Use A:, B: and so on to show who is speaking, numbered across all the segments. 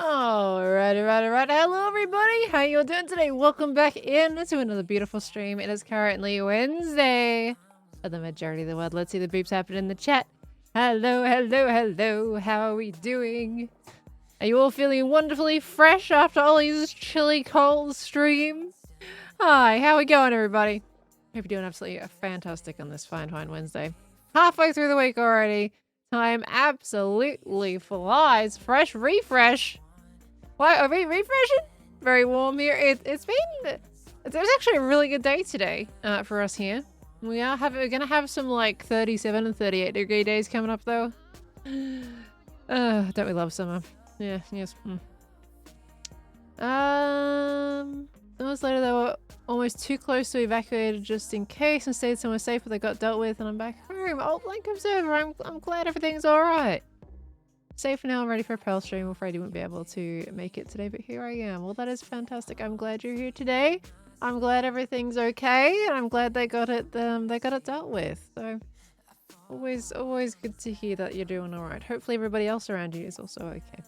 A: Alright. Hello, everybody. How you all doing today? Welcome back in to another beautiful stream. It is currently Wednesday for the majority of the world. Let's see the beeps happen in the chat. Hello. How are we doing? Are you all feeling wonderfully fresh after Ollie's chilly cold stream? Hi, how are we going, everybody? Hope you're doing absolutely fantastic on this fine Wednesday. Halfway through the week already. Time absolutely flies. Fresh refresh. Why are we refreshing? Very warm here. It's actually a really good day today for us here. We're gonna have some like 37 and 38 degree days coming up though. Don't we love summer? Yeah, yes. Hours later they were almost too close to evacuate just in case and stayed somewhere safe but they got dealt with and I'm back home. Old Blank Observer, I'm glad everything's alright. Safe now, I'm ready for a Pearl stream. I'm afraid you won't be able to make it today, but here I am. Well, that is fantastic. I'm glad you're here today. I'm glad everything's okay, and I'm glad they got it dealt with. So, always good to hear that you're doing all right. Hopefully, everybody else around you is also okay.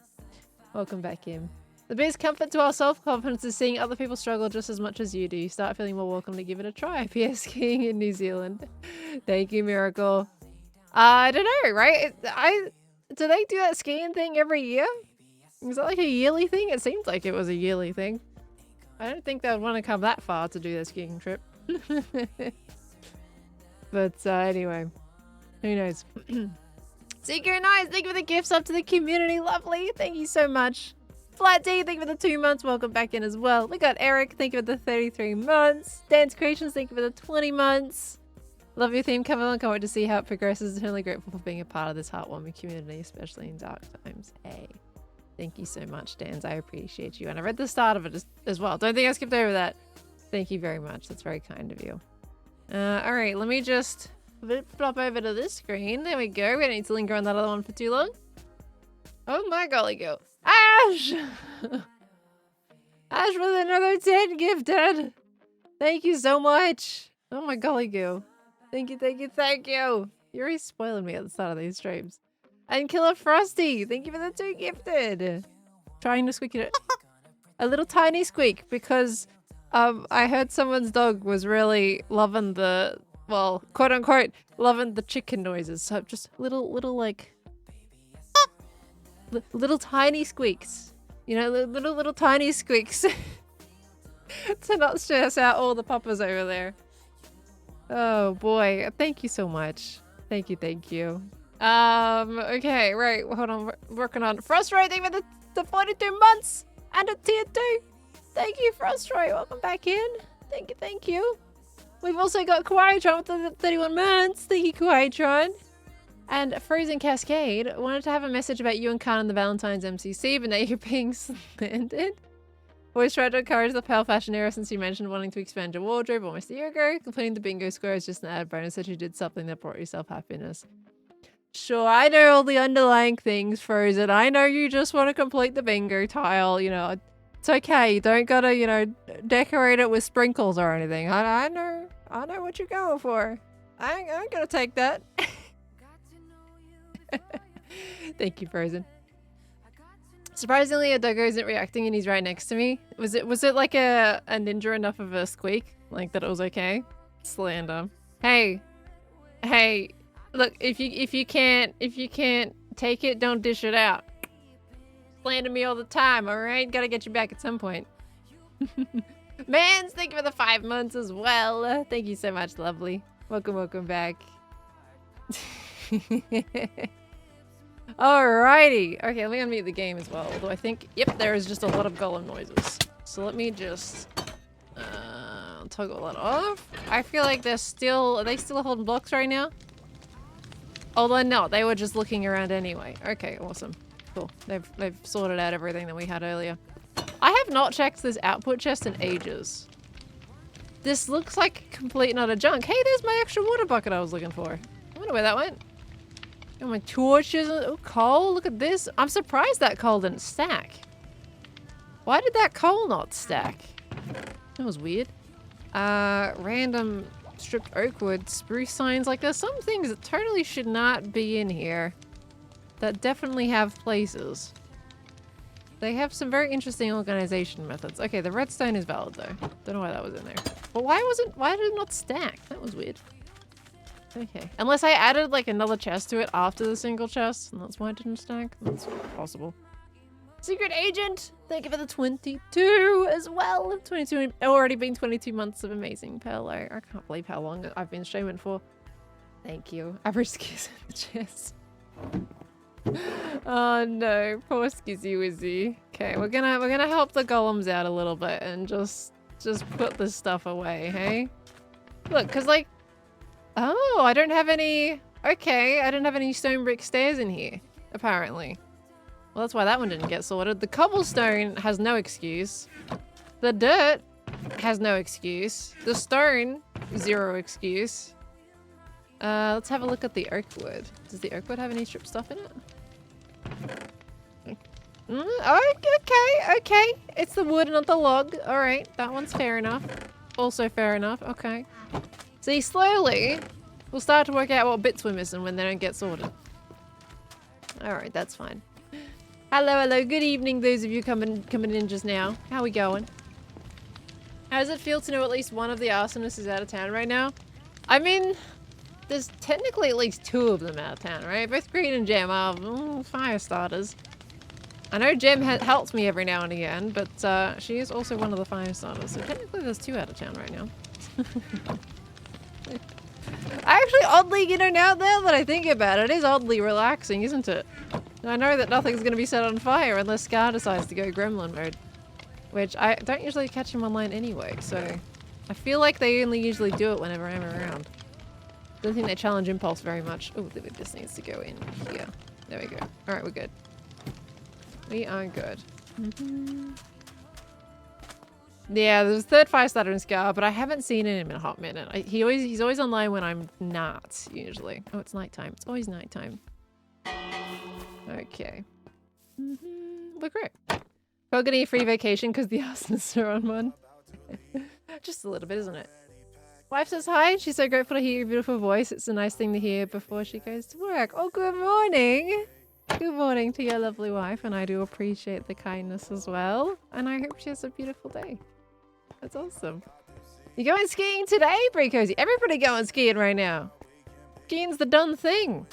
A: Welcome back in. The biggest comfort to our self-confidence is seeing other people struggle just as much as you do. You start feeling more welcome to give it a try. PS skiing in New Zealand. Thank you, Miracle. I don't know, right? Do they do that skiing thing every year? Is that like a yearly thing? It seems like it was a yearly thing. I don't think they would want to come that far to do their skiing trip. But anyway, who knows? Seeker Nice, thank you for the gifts up to the community. Lovely. Thank you so much. Flat D, thank you for the 2 months. Welcome back in as well. We got Eric, thank you for the 33 months. Dance Creations, thank you for the 20 months. Love your theme, come along. Can't wait to see how it progresses. Eternally grateful for being a part of this heartwarming community, especially in dark times. Hey, thank you so much, Dans. I appreciate you. And I read the start of it as well. Don't think I skipped over that. Thank you very much. That's very kind of you. All right, let me just flop over to this screen. There we go. We don't need to linger on that other one for too long. Oh my golly go. Ash! Ash with another 10 gifted. Thank you so much. Oh my golly goo. Thank you. You're always spoiling me at the start of these streams. And Killer Frosty, thank you for the 2 gifted. Trying to squeak it. A little tiny squeak because I heard someone's dog was really loving the, well, quote unquote, loving the chicken noises. So just little like, little tiny squeaks. You know, little tiny squeaks. To not stress out all the puppers over there. Oh boy, thank you so much. Thank you. Okay, right, hold on, working on Frostroy, thank you for the 42 months and a tier 2. Thank you, Frostroy, welcome back in. Thank you. We've also got Kawaiitron with the 31 months. Thank you, Kawaiitron. And Frozen Cascade wanted to have a message about you and Khan in the Valentine's MCC, but now you're being slandered. Always tried to encourage the pale fashion era since you mentioned wanting to expand your wardrobe almost a year ago. Completing the bingo square is just an added bonus that you did something that brought yourself happiness. Sure, I know all the underlying things, Frozen. I know you just want to complete the bingo tile, you know. It's okay. You don't gotta, you know, decorate it with sprinkles or anything. I know what you're going for. I ain't gonna take that. Thank you, Frozen. Surprisingly, a doggo isn't reacting and he's right next to me. Was it like a ninja enough of a squeak? Like that it was okay? Slander. Hey, look, if you can't take it, don't dish it out. Slander me all the time, alright? Gotta get you back at some point. Mans, thank you for the 5 months as well. Thank you so much, lovely. Welcome back. Alrighty. Okay, let me unmute the game as well. Although I think, yep, there is just a lot of golem noises. So let me just toggle that off. I feel like are they still holding blocks right now? Although no, they were just looking around anyway. Okay, awesome. Cool. They've sorted out everything that we had earlier. I have not checked this output chest in ages. This looks like complete and utter junk. Hey, there's my extra water bucket I was looking for. I wonder where that went. Oh, my torches. Oh, coal. Look at this. I'm surprised that coal didn't stack. Why did that coal not stack? That was weird. Random stripped oak wood, spruce signs. Like, there's some things that totally should not be in here. that definitely have places. They have some very interesting organization methods. Okay, the redstone is valid though. Don't know why that was in there. But why did it not stack? That was weird. Okay. Unless I added like another chest to it after the single chest, and that's why it didn't stack. That's possible. Secret agent! Thank you for the 22 as well. 22, already been 22 months of amazing Pearl. I can't believe how long I've been streaming for. Thank you. Average kiss in the chest. Oh no, poor Skizzy Wizzy. Okay, we're gonna help the golems out a little bit and just put this stuff away, hey? Look, cause like, oh, I don't have any. Okay, I don't have any stone brick stairs in here, apparently. Well, that's why that one didn't get sorted. The cobblestone has no excuse. The dirt has no excuse. The stone, zero excuse. Let's have a look at the oak wood. Does the oak wood have any strip stuff in it? Okay. It's the wood, not the log. Alright, that one's fair enough. Also fair enough, okay. See, slowly, we'll start to work out what bits we're missing when they don't get sorted. Alright, that's fine. Hello, good evening those of you coming in just now. How we going? How does it feel to know at least one of the arsonists is out of town right now? I mean, there's technically at least 2 of them out of town, right? Both Green and Gem are fire starters. I know Gem helps me every now and again, but she is also one of the fire starters, so technically there's 2 out of town right now. Actually, oddly, you know, now that I think about it, it is oddly relaxing, isn't it? I know that nothing's going to be set on fire unless Scar decides to go gremlin mode. Which I don't usually catch him online anyway, so I feel like they only usually do it whenever I'm around. Don't think they challenge Impulse very much. Oh, this needs to go in here. There we go. Alright, we're good. We are good. Yeah, there's a 3rd fire starter in Scar, but I haven't seen him in a hot minute. He's always online when I'm not, usually. Oh, it's nighttime. It's always nighttime. Okay. We're great. We're getting a free vacation because the arsonists are on one. Just a little bit, isn't it? Wife says hi. She's so grateful to hear your beautiful voice. It's a nice thing to hear before she goes to work. Oh, good morning. Good morning to your lovely wife, and I do appreciate the kindness as well. And I hope she has a beautiful day. That's awesome. You going skiing today, Brie Cozy? Everybody going skiing right now. Skiing's the done thing.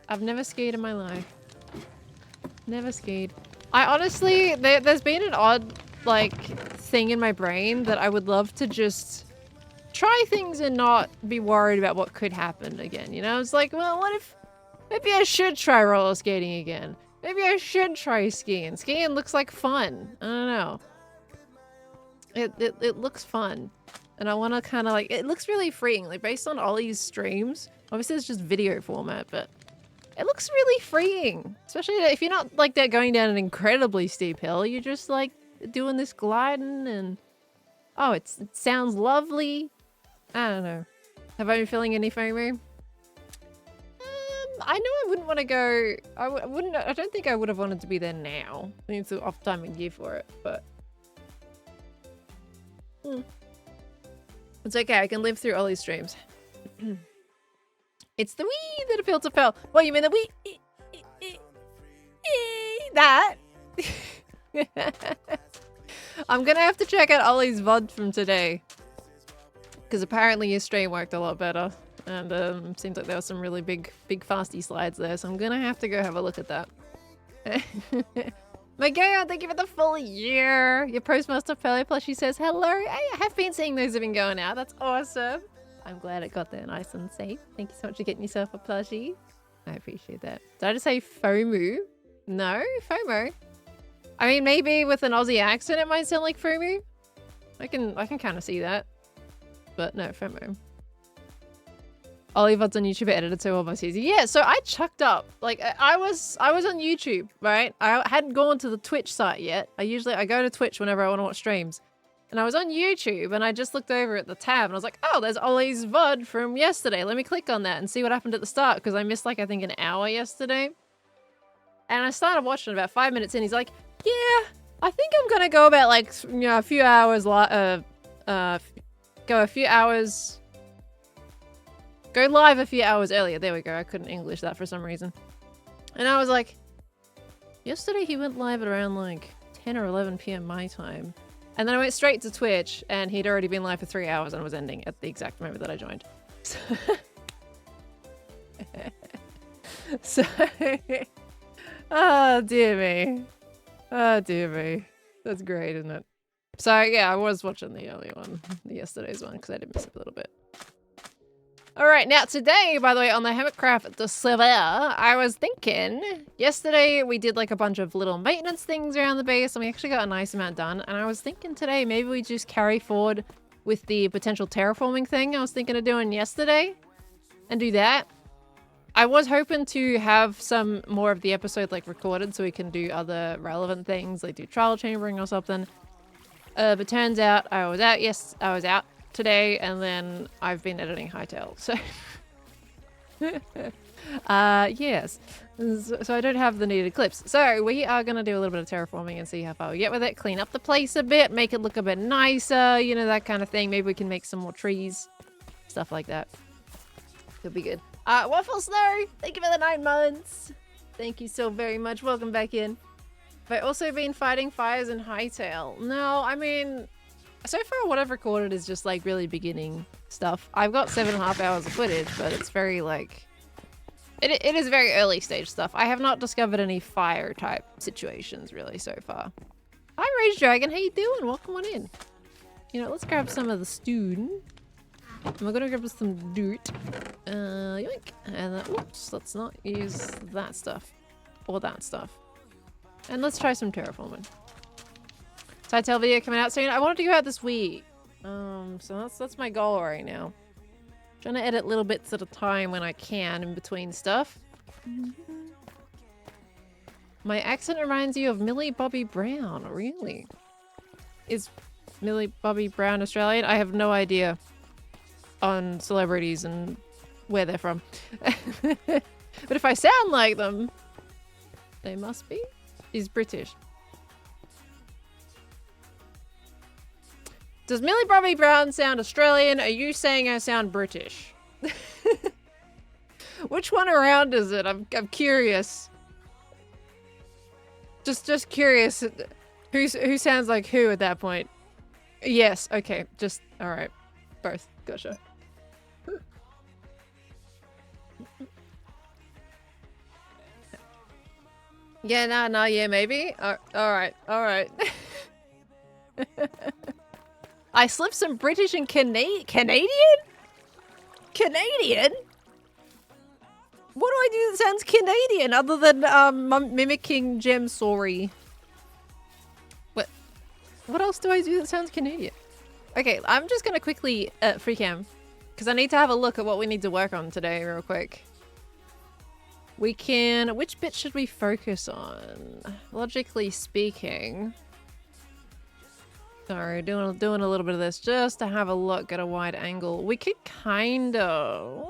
A: I've never skied in my life. Never skied. I honestly, there's been an odd, like, thing in my brain that I would love to just try things and not be worried about what could happen again, you know? It's like, well, what if, maybe I should try roller skating again. Maybe I should try skiing. Skiing looks like fun. I don't know. It looks fun. And I want to kind of like, it looks really freeing. Like, based on Ollie's streams, obviously it's just video format, but it looks really freeing. Especially if you're not like that going down an incredibly steep hill. You're just like doing this gliding and, oh, it sounds lovely. I don't know. Have I been feeling any FOMO? I know I wouldn't want to go. I don't think I would have wanted to be there now. I think it's an off time of year for it, but it's okay. I can live through Ollie's streams. It's the wee that appealed to Pearl. What, you mean the wee? That? I'm gonna have to check out Ollie's VOD from today. Because apparently his stream worked a lot better. And seems like there were some really big fasty slides there. So I'm gonna have to go have a look at that. Miguel, thank you for the full year. Your Postmaster Pearly plushie says hello. Hey, I have been seeing those have been going out. That's awesome. I'm glad it got there nice and safe. Thank you so much for getting yourself a plushie. I appreciate that. Did I just say FOMO? No, FOMO. I mean, maybe with an Aussie accent it might sound like FOMO. I can kind of see that. But no, FOMO. Ollie VODs on YouTube are edited so well by Susie. Yeah, so I chucked up. Like, I was on YouTube, right? I hadn't gone to the Twitch site yet. I go to Twitch whenever I want to watch streams. And I was on YouTube and I just looked over at the tab and I was like, oh, there's Ollie's VOD from yesterday. Let me click on that and see what happened at the start because I missed like, I think an hour yesterday. And I started watching about 5 minutes in. He's like, yeah, I think I'm going to go about like, you know, a few hours, go live a few hours earlier. There we go. I couldn't English that for some reason. And I was like, yesterday he went live at around like 10 or 11 p.m. my time. And then I went straight to Twitch and he'd already been live for 3 hours and was ending at the exact moment that I joined. So, oh dear me. Oh dear me. That's great, isn't it? So yeah, I was watching the early one, yesterday's one, because I did miss it a little bit. Alright, now today, by the way, on the Hermitcraft the server, I was thinking, yesterday we did like a bunch of little maintenance things around the base and we actually got a nice amount done. And I was thinking today, maybe we just carry forward with the potential terraforming thing I was thinking of doing yesterday and do that. I was hoping to have some more of the episode like recorded so we can do other relevant things, like do trial chambering or something. But turns out I was out today and then I've been editing Hightail, so yes, so I don't have the needed clips. So we are gonna do a little bit of terraforming and see how far we get with it, clean up the place a bit, make it look a bit nicer, you know, that kind of thing. Maybe we can make some more trees, stuff like that. Could be good. Waffle Snow, thank you for the 9 months. Thank you so very much. Welcome back in. Have I also been fighting fires in Hightail? No, I mean, so far what I've recorded is just like really beginning stuff. I've got 7.5 hours of footage, but it's very like, it is very early stage stuff. I have not discovered any fire type situations really so far. Hi Rage Dragon, how you doing? Welcome on in. You know, let's grab some of the stew. We're gonna grab some dirt. Yoink. And oops, let's not use that stuff. Or that stuff. And let's try some terraforming. Title video coming out soon. I wanted to go out this week. So that's my goal right now. Trying to edit little bits at a time when I can in between stuff. My accent reminds you of Millie Bobby Brown. Really? Is Millie Bobby Brown Australian? I have no idea on celebrities and where they're from. But if I sound like them, they must be. She's British. Does Millie Bobby Brown sound Australian? Are you saying I sound British? Which one around is it? I'm curious. Just curious. Who sounds like who at that point? Yes. Okay. Just all right. Both. Gotcha. Yeah. Nah. Yeah. Maybe. All right. All right. I slipped some British and Canadian? Canadian? What do I do that sounds Canadian other than mimicking Gem Sorry? What else do I do that sounds Canadian? Okay, I'm just gonna quickly free cam because I need to have a look at what we need to work on today real quick. We can, which bit should we focus on? Logically speaking. Sorry, doing a little bit of this just to have a look at a wide angle. We could kind of...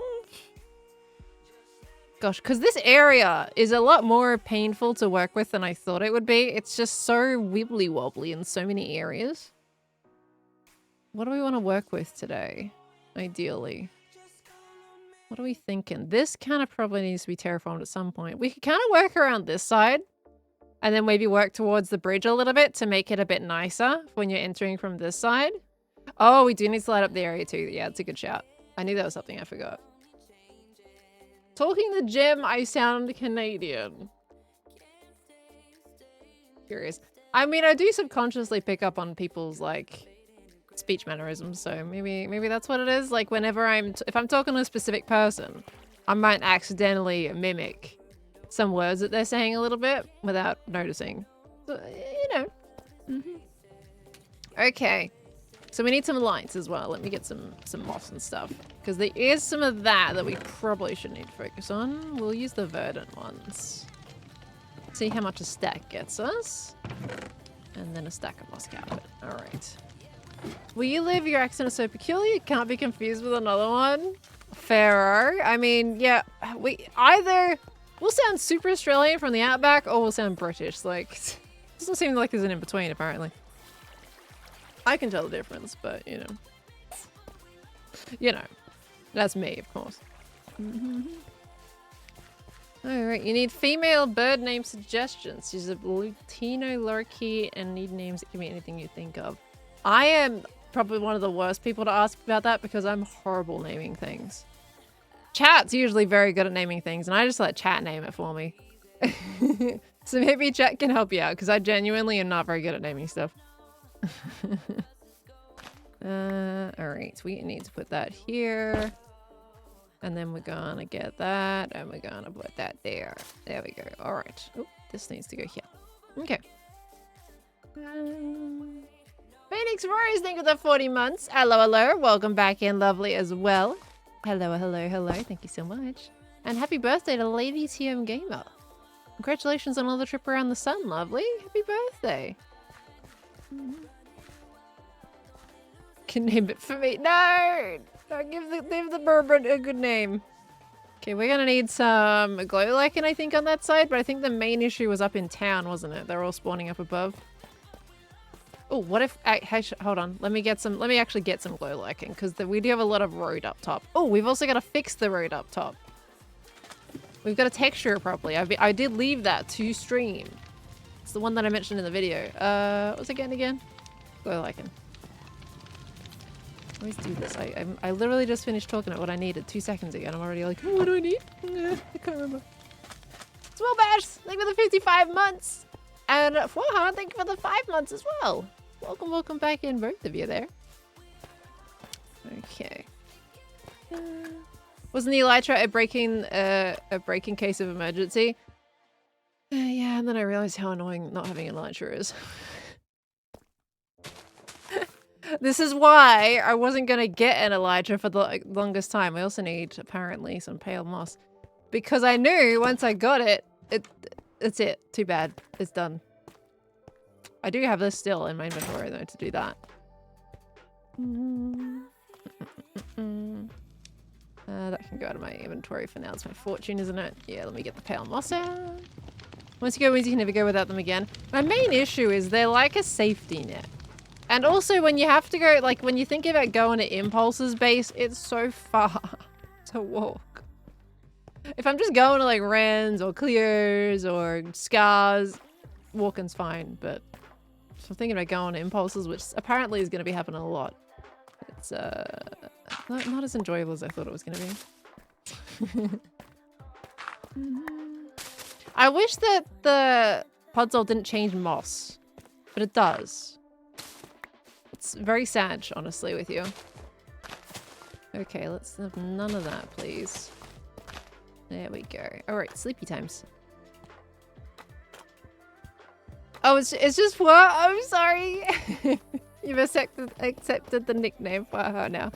A: Gosh, because this area is a lot more painful to work with than I thought it would be. It's just so wibbly wobbly in so many areas. What do we want to work with today? Ideally. What are we thinking? This kind of probably needs to be terraformed at some point. We could kind of work around this side. And then maybe work towards the bridge a little bit to make it a bit nicer when you're entering from this side. Oh, we do need to light up the area too. Yeah, it's a good shout. I knew that was something I forgot. Talking the gem, I sound Canadian. Curious. I mean, I do subconsciously pick up on people's like speech mannerisms, so maybe that's what it is. Like whenever if I'm talking to a specific person, I might accidentally mimic some words that they're saying a little bit without noticing. So, you know. Okay. So we need some lights as well. Let me get some moss and stuff. Because there is some of that we probably should need to focus on. We'll use the verdant ones. See how much a stack gets us. And then a stack of moss carpet. Alright. Where you live, your accent is so peculiar, it can't be confused with another one. Pharaoh. I mean, yeah, we'll sound super Australian from the outback, or we'll sound British. Like, it doesn't seem like there's an in-between, apparently. I can tell the difference, but, you know. You know. That's me, of course. Alright, you need female bird name suggestions. Use a Lutino lurkey and need names that give me anything you think of. I am probably one of the worst people to ask about that because I'm horrible naming things. Chat's usually very good at naming things, and I just let chat name it for me. So maybe chat can help you out, because I genuinely am not very good at naming stuff. Alright, we need to put that here. And then we're gonna get that, and we're gonna put that there. There we go. Alright. Oh, this needs to go here. Okay. Phoenix Rose, thank you for the 40 months. Hello, hello. Welcome back in, lovely as well. Hello, hello, hello. Thank you so much. And happy birthday to Lady TM Gamer. Congratulations on another trip around the sun, lovely. Happy birthday. Can name it for me. No! Don't give the bourbon a good name. Okay, we're gonna need some glow lichen, I think, on that side, but I think the main issue was up in town, wasn't it? They're all spawning up above. Oh, what if... hold on. Let me actually get some glow lichen, because we do have a lot of road up top. Oh, we've also got to fix the road up top. We've got to texture it properly. I did leave that to stream. It's the one that I mentioned in the video. What was it again? Glow lichen. Let's do this. I literally just finished talking about what I needed 2 seconds ago, and I'm already like, oh, what do I need? I can't remember. Small Bash, thank you for the 55 months. And Fwaha, thank you for the 5 months as well. Welcome back in, both of you there. Okay. Wasn't the elytra a breaking case of emergency? Yeah, and then I realized how annoying not having an elytra is. This is why I wasn't gonna get an elytra for the longest time. I also need, apparently, some pale moss. Because I knew once I got it, it's it. Too bad. It's done. I do have this still in my inventory, though, to do that. That can go out of my inventory for now. It's my fortune, isn't it? Yeah, let me get the pale moss out. Once you go wins, you can never go without them again. My main issue is they're like a safety net. And also, when you have to go, like, when you think about going to Impulse's base, it's so far to walk. If I'm just going to, like, Rens or Clears or Scars, walking's fine, but if I'm thinking about going to Impulses, which apparently is going to be happening a lot, it's, not as enjoyable as I thought it was going to be. I wish that the Podzol didn't change moss, but it does. It's very sad, honestly, with you. Okay, let's have none of that, please. There we go. Alright, sleepy times. Oh, it's just what? I'm sorry. You've accepted the nickname for her now.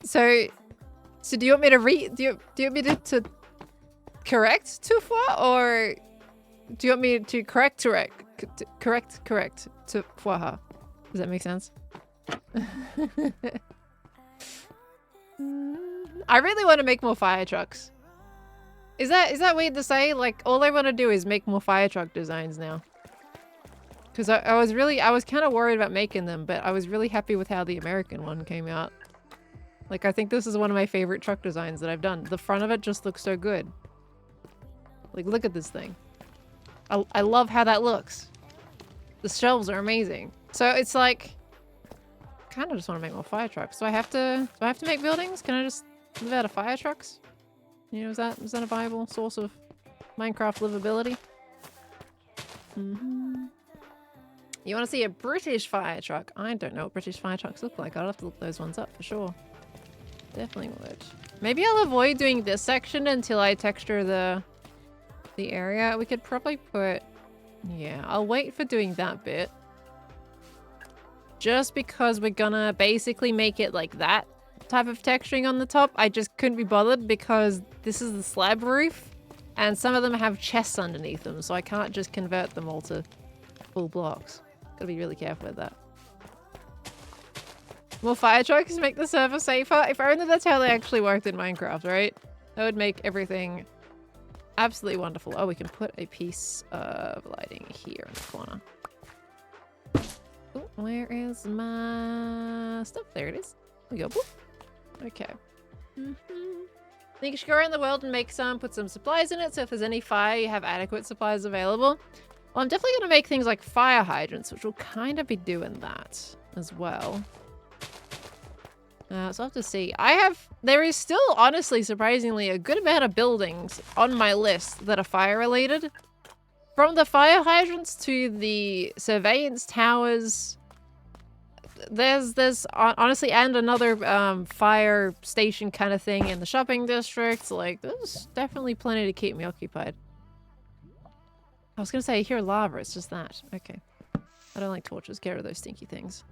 A: So do you want me to do you want me to correct Tufwa, or do you want me to correct to Fwaha? Does that make sense? I really want to make more fire trucks. Is that weird to say? Like, all I want to do is make more fire truck designs now. Because I was kind of worried about making them, but I was really happy with how the American one came out. Like, I think this is one of my favorite truck designs that I've done. The front of it just looks so good. Like, look at this thing. I love how that looks. The shelves are amazing. So it's like, I kind of just want to make more fire trucks. Do I have to make buildings? Can I just live out of fire trucks? You know, is that a viable source of Minecraft livability? You want to see a British fire truck? I don't know what British fire trucks look like. I'll have to look those ones up for sure. Definitely would. Maybe I'll avoid doing this section until I texture the area. We could probably put... Yeah, I'll wait for doing that bit. Just because we're gonna basically make it like that type of texturing on the top. I just couldn't be bothered because this is the slab roof and some of them have chests underneath them, so I can't just convert them all to full blocks. Gotta be really careful with that. More fire trucks make the server safer. If only that's how they actually worked in Minecraft, right? That would make everything absolutely wonderful. Oh, we can put a piece of lighting here in the corner. Oh, where is my stuff? There it is. There we go. Boop. Okay. I think you should go around the world and make some, put some supplies in it, so if there's any fire, you have adequate supplies available. Well, I'm definitely going to make things like fire hydrants, which will kind of be doing that as well. So I'll have to see. There is still, honestly, surprisingly, a good amount of buildings on my list that are fire related. From the fire hydrants to the surveillance towers, there's honestly, and another fire station kind of thing in the shopping district. Like, there's definitely plenty to keep me occupied. I was gonna say, I hear lava, it's just that. Okay. I don't like torches, get rid of those stinky things.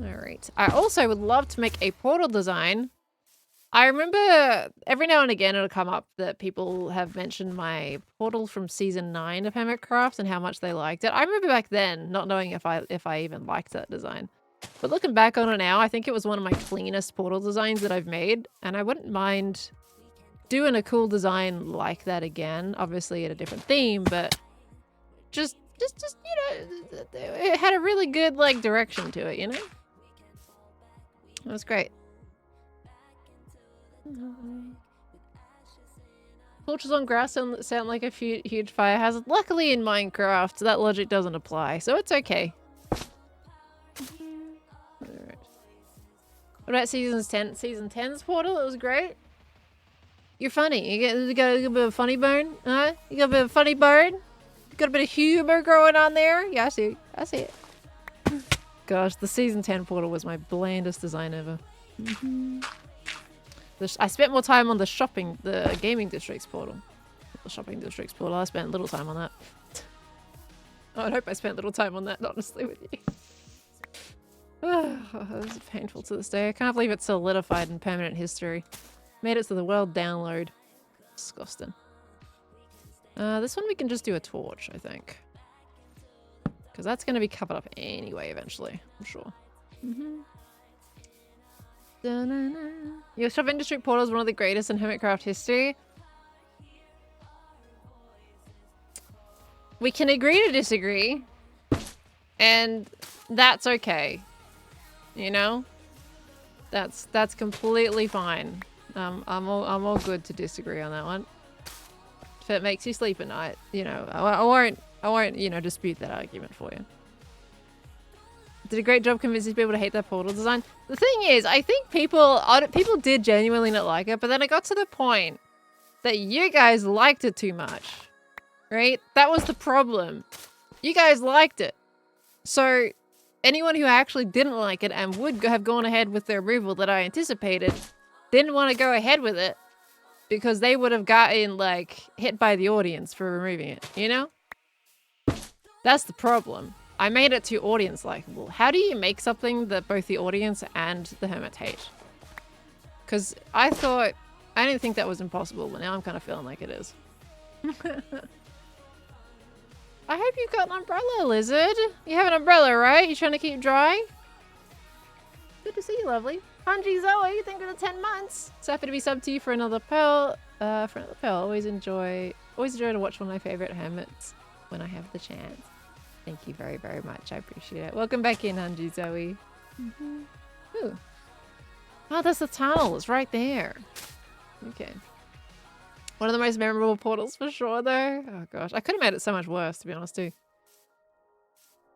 A: Alright. I also would love to make a portal design. I remember every now and again it'll come up that people have mentioned my portal from season 9 of Hermitcraft and how much they liked it. I remember back then not knowing if I even liked that design. But looking back on it now, I think it was one of my cleanest portal designs that I've made, and I wouldn't mind doing a cool design like that again. Obviously at a different theme, but just you know, it had a really good like direction to it, you know? That was great. Torches on grass sound like a huge fire hazard. Luckily in Minecraft, that logic doesn't apply, so it's okay. Alright. What about season 10's portal? It was great. You're funny. You got a bit of a funny bone, huh? You got a bit of a funny bone? You got a bit of humor growing on there? Yeah, I see. I see it. Gosh, the season 10 portal was my blandest design ever. I spent more time on the gaming districts portal. The shopping districts portal, I spent little time on that. I hope I spent little time on that, honestly, with you. This is painful to this day. I can't believe it's solidified in permanent history. Made it to the world download. Disgusting. This one we can just do a torch, I think. Because that's going to be covered up anyway eventually, I'm sure. Your shopping district portal is one of the greatest in Hermitcraft history. We can agree to disagree. And that's okay. You know? That's completely fine. I'm all good to disagree on that one. If it makes you sleep at night, you know, I won't, you know, dispute that argument for you. Did a great job convincing people to hate that portal design. The thing is, I think people did genuinely not like it, but then it got to the point that you guys liked it too much, right? That was the problem. You guys liked it. So anyone who actually didn't like it and would have gone ahead with the removal that I anticipated didn't want to go ahead with it because they would have gotten, like, hit by the audience for removing it, you know? That's the problem. I made it too audience likable. How do you make something that both the audience and the hermits hate? Because I didn't think that was impossible, but now I'm kind of feeling like it is. I hope you've got an umbrella, Lizard. You have an umbrella, right? You trying to keep dry? Good to see you, lovely. Hanji Zoe, thank you for the 10 months. So happy to be subbed to you for another pearl. Always enjoy to watch one of my favorite hermits when I have the chance. Thank you very, very much. I appreciate it. Welcome back in, Hanji Zoe. Ooh. Oh, there's the tunnel. It's right there. Okay. One of the most memorable portals for sure, though. Oh, gosh. I could have made it so much worse, to be honest, too.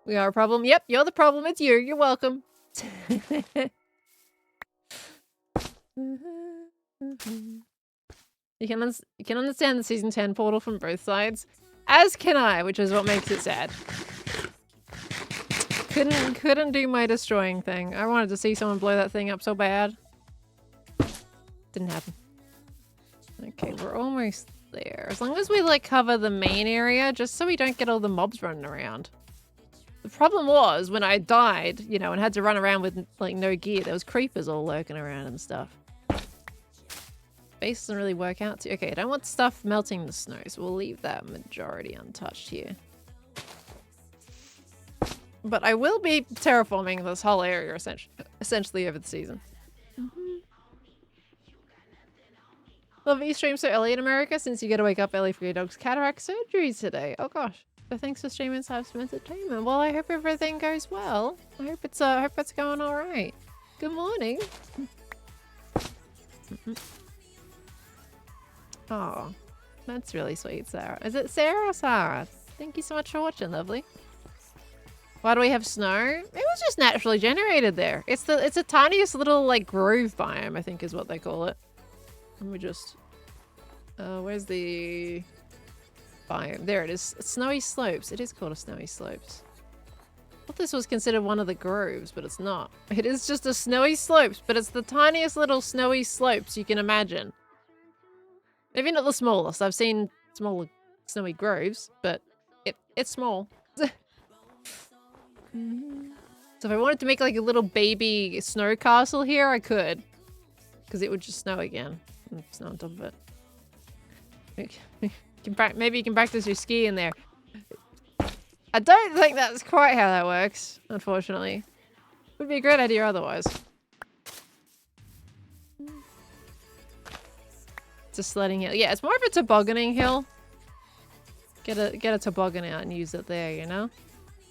A: We are a problem. Yep, you're the problem. It's you. You're welcome. You can understand the season 10 portal from both sides. As can I, which is what makes it sad. Couldn't do my destroying thing. I wanted to see someone blow that thing up so bad. Didn't happen. Okay, we're almost there. As long as we, like, cover the main area, just so we don't get all the mobs running around. The problem was, when I died, you know, and had to run around with, like, no gear, there was creepers all lurking around and stuff. Base doesn't really work out too. Okay, I don't want stuff melting the snow, so we'll leave that majority untouched here. But I will be terraforming this whole area essentially over the season. Love that you stream so early in America since you get to wake up early for your dog's cataract surgery today. Oh gosh. So thanks for streaming some entertainment. Well, I hope everything goes well. I hope it's going all right. Good morning. Oh, that's really sweet, Sarah. Is it Sarah or Sarah? Thank you so much for watching, lovely. Why do we have snow? It was just naturally generated there. It's the tiniest little like grove biome, I think is what they call it. Let me just where's the biome? There it is. Snowy slopes. It is called a snowy slopes. I thought this was considered one of the groves, but it's not. It is just a snowy slopes, but it's the tiniest little snowy slopes you can imagine. Maybe not the smallest. I've seen smaller snowy groves, but it's small. So if I wanted to make like a little baby snow castle here, I could. Because it would just snow again. And snow on top of it. Maybe you can practice your skiing there. I don't think that's quite how that works, unfortunately. Would be a great idea otherwise. It's a sledding hill. Yeah, it's more of a tobogganing hill. Get a toboggan out and use it there, you know?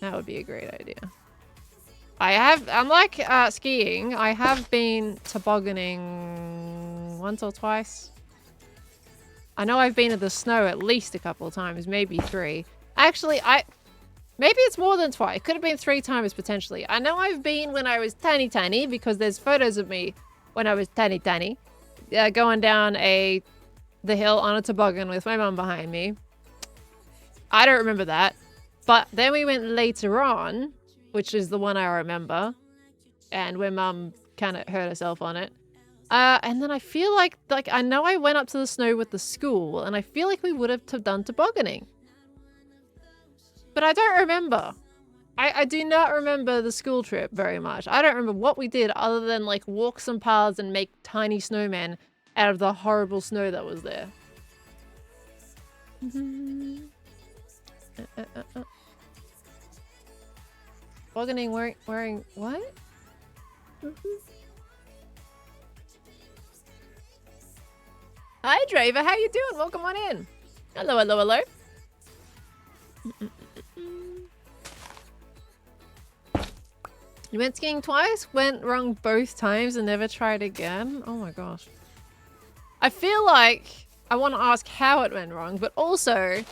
A: That would be a great idea. I have, unlike skiing, I have been tobogganing once or twice. I know I've been in the snow at least a couple of times, maybe 3. Actually, maybe it's more than twice. It could have been 3 times potentially. I know I've been when I was tiny because there's photos of me when I was tiny. Going down the hill on a toboggan with my mum behind me. I don't remember that. But then we went later on, which is the one I remember, and where mum kind of hurt herself on it. And then I feel like I know I went up to the snow with the school, and I feel like we would have done tobogganing. But I don't remember. I do not remember the school trip very much. I don't remember what we did other than like walk some paths and make tiny snowmen out of the horrible snow that was there. Tobogganing wearing what? Hi Draver, how you doing? Welcome on in. Hello. You went skiing twice, went wrong both times, and never tried again? Oh my gosh. I feel like I want to ask how it went wrong, but also,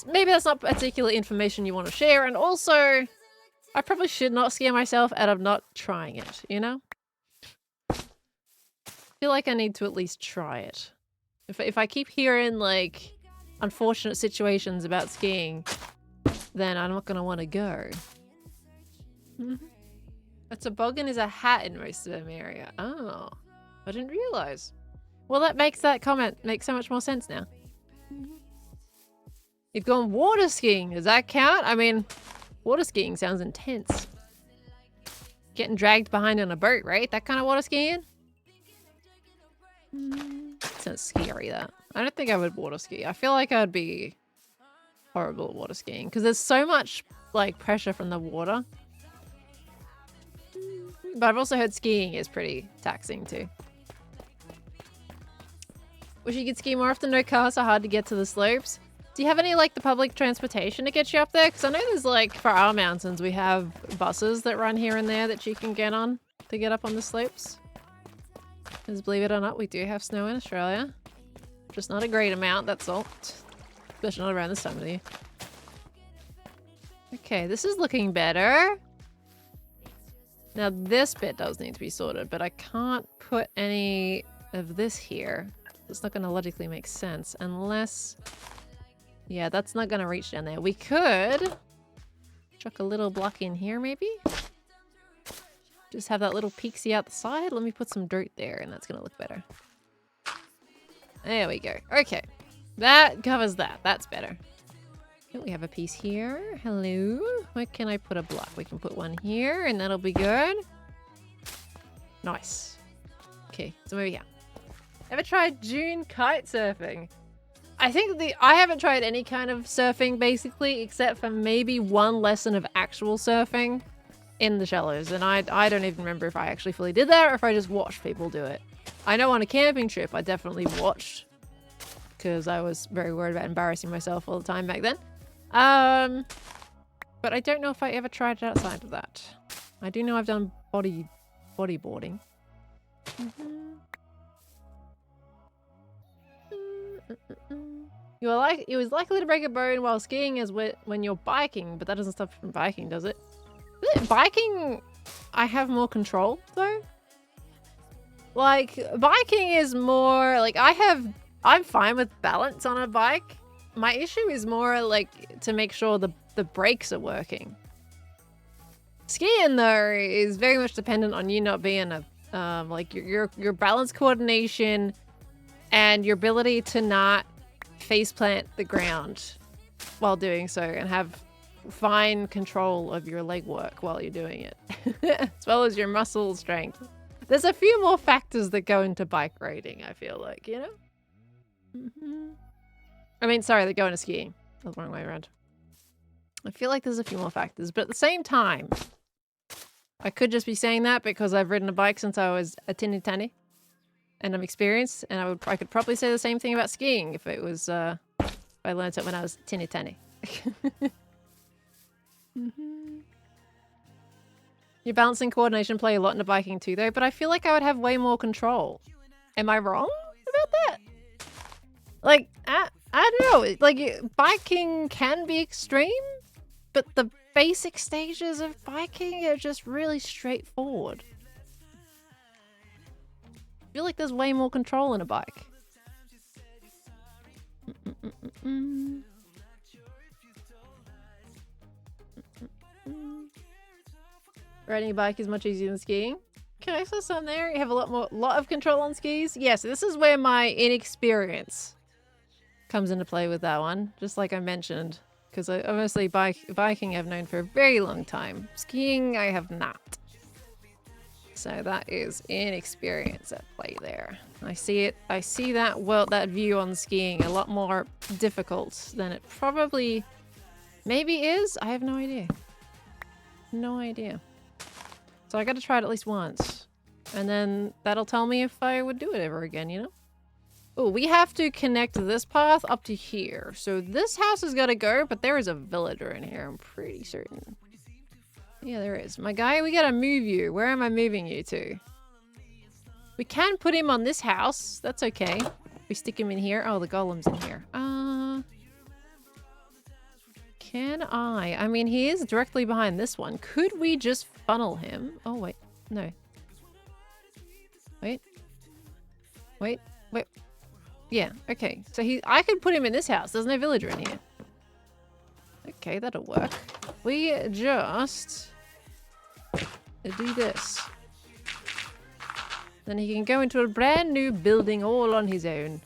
A: maybe that's not particular information you want to share, and also, I probably should not scare myself out of not trying it, you know? I feel like I need to at least try it. If I keep hearing, like, unfortunate situations about skiing, then I'm not going to want to go. A toboggan is a hat in most of America. Oh, I didn't realize. Well, that makes that comment make so much more sense now. You've gone water skiing. Does that count? I mean, water skiing sounds intense. Getting dragged behind on a boat, right? That kind of water skiing? Sounds scary, that. I don't think I would water ski. I feel like I'd be horrible at water skiing because there's so much, like, pressure from the water. But I've also heard skiing is pretty taxing too. Wish you could ski more often. No cars are hard to get to the slopes. Do you have any, like, the public transportation to get you up there? Because I know there's, like, for our mountains, we have buses that run here and there that you can get on to get up on the slopes. Because believe it or not, we do have snow in Australia. Just not a great amount, that's all. Especially not around this time of the year. Okay, this is looking better. Now this bit does need to be sorted, but I can't put any of this here. It's not going to logically make sense unless... Yeah, that's not going to reach down there. We could chuck a little block in here, maybe? Just have that little pixie out the side. Let me put some dirt there, and that's going to look better. There we go. Okay. That covers that. That's better. Okay, we have a piece here. Hello. Where can I put a block? We can put one here, and that'll be good. Nice. Okay, so maybe here. Ever tried June kite surfing? I think I haven't tried any kind of surfing, basically, except for maybe one lesson of actual surfing in the shallows. And I don't even remember if I actually fully did that or if I just watched people do it. I know on a camping trip, I definitely watched because I was very worried about embarrassing myself all the time back then. But I don't know if I ever tried it outside of that. I do know I've done bodyboarding. You was likely to break a bone while skiing as when you're biking, but that doesn't stop you from biking, does it? Biking, I have more control though. Like biking is more like I'm fine with balance on a bike. My issue is more like to make sure the brakes are working. Skiing though is very much dependent on you not being a like your balance coordination and your ability to not faceplant the ground while doing so and have fine control of your leg work while you're doing it, as well as your muscle strength. There's a few more factors that go into bike riding, I feel like, you know? I mean, sorry, that go into skiing. That's the wrong way around. I feel like there's a few more factors, but at the same time, I could just be saying that because I've ridden a bike since I was a tinny tanny and I'm experienced, and I could probably say the same thing about skiing if it was, if I learned it when I was tinny tanny. Your balance and coordination play a lot into biking too, though, but I feel like I would have way more control. Am I wrong about that? Like, I don't know. Like, biking can be extreme, but the basic stages of biking are just really straightforward. I feel like there's way more control in a bike. Riding a bike is much easier than skiing. Okay, I saw some there. You have a lot of control on skis. Yes, this is where my inexperience comes into play with that one. Just like I mentioned, because obviously biking I've known for a very long time. Skiing I have not. So that is inexperience at play there. I see it. I see that view on skiing a lot more difficult than it probably maybe is. I have no idea. No idea. So I got to try it at least once. And then that'll tell me if I would do it ever again, you know? Oh, we have to connect this path up to here. So this house has got to go, but there is a villager in here, I'm pretty certain. Yeah, there is. My guy, we got to move you. Where am I moving you to? We can put him on this house. That's okay. We stick him in here. Oh, the golem's in here. Can I? I mean, he is directly behind this one. Could we just funnel him? Oh, wait. No. Wait. Wait. Wait. Yeah, okay. So I could put him in this house. There's no villager in here. Okay, that'll work. We just do this. Then he can go into a brand new building all on his own.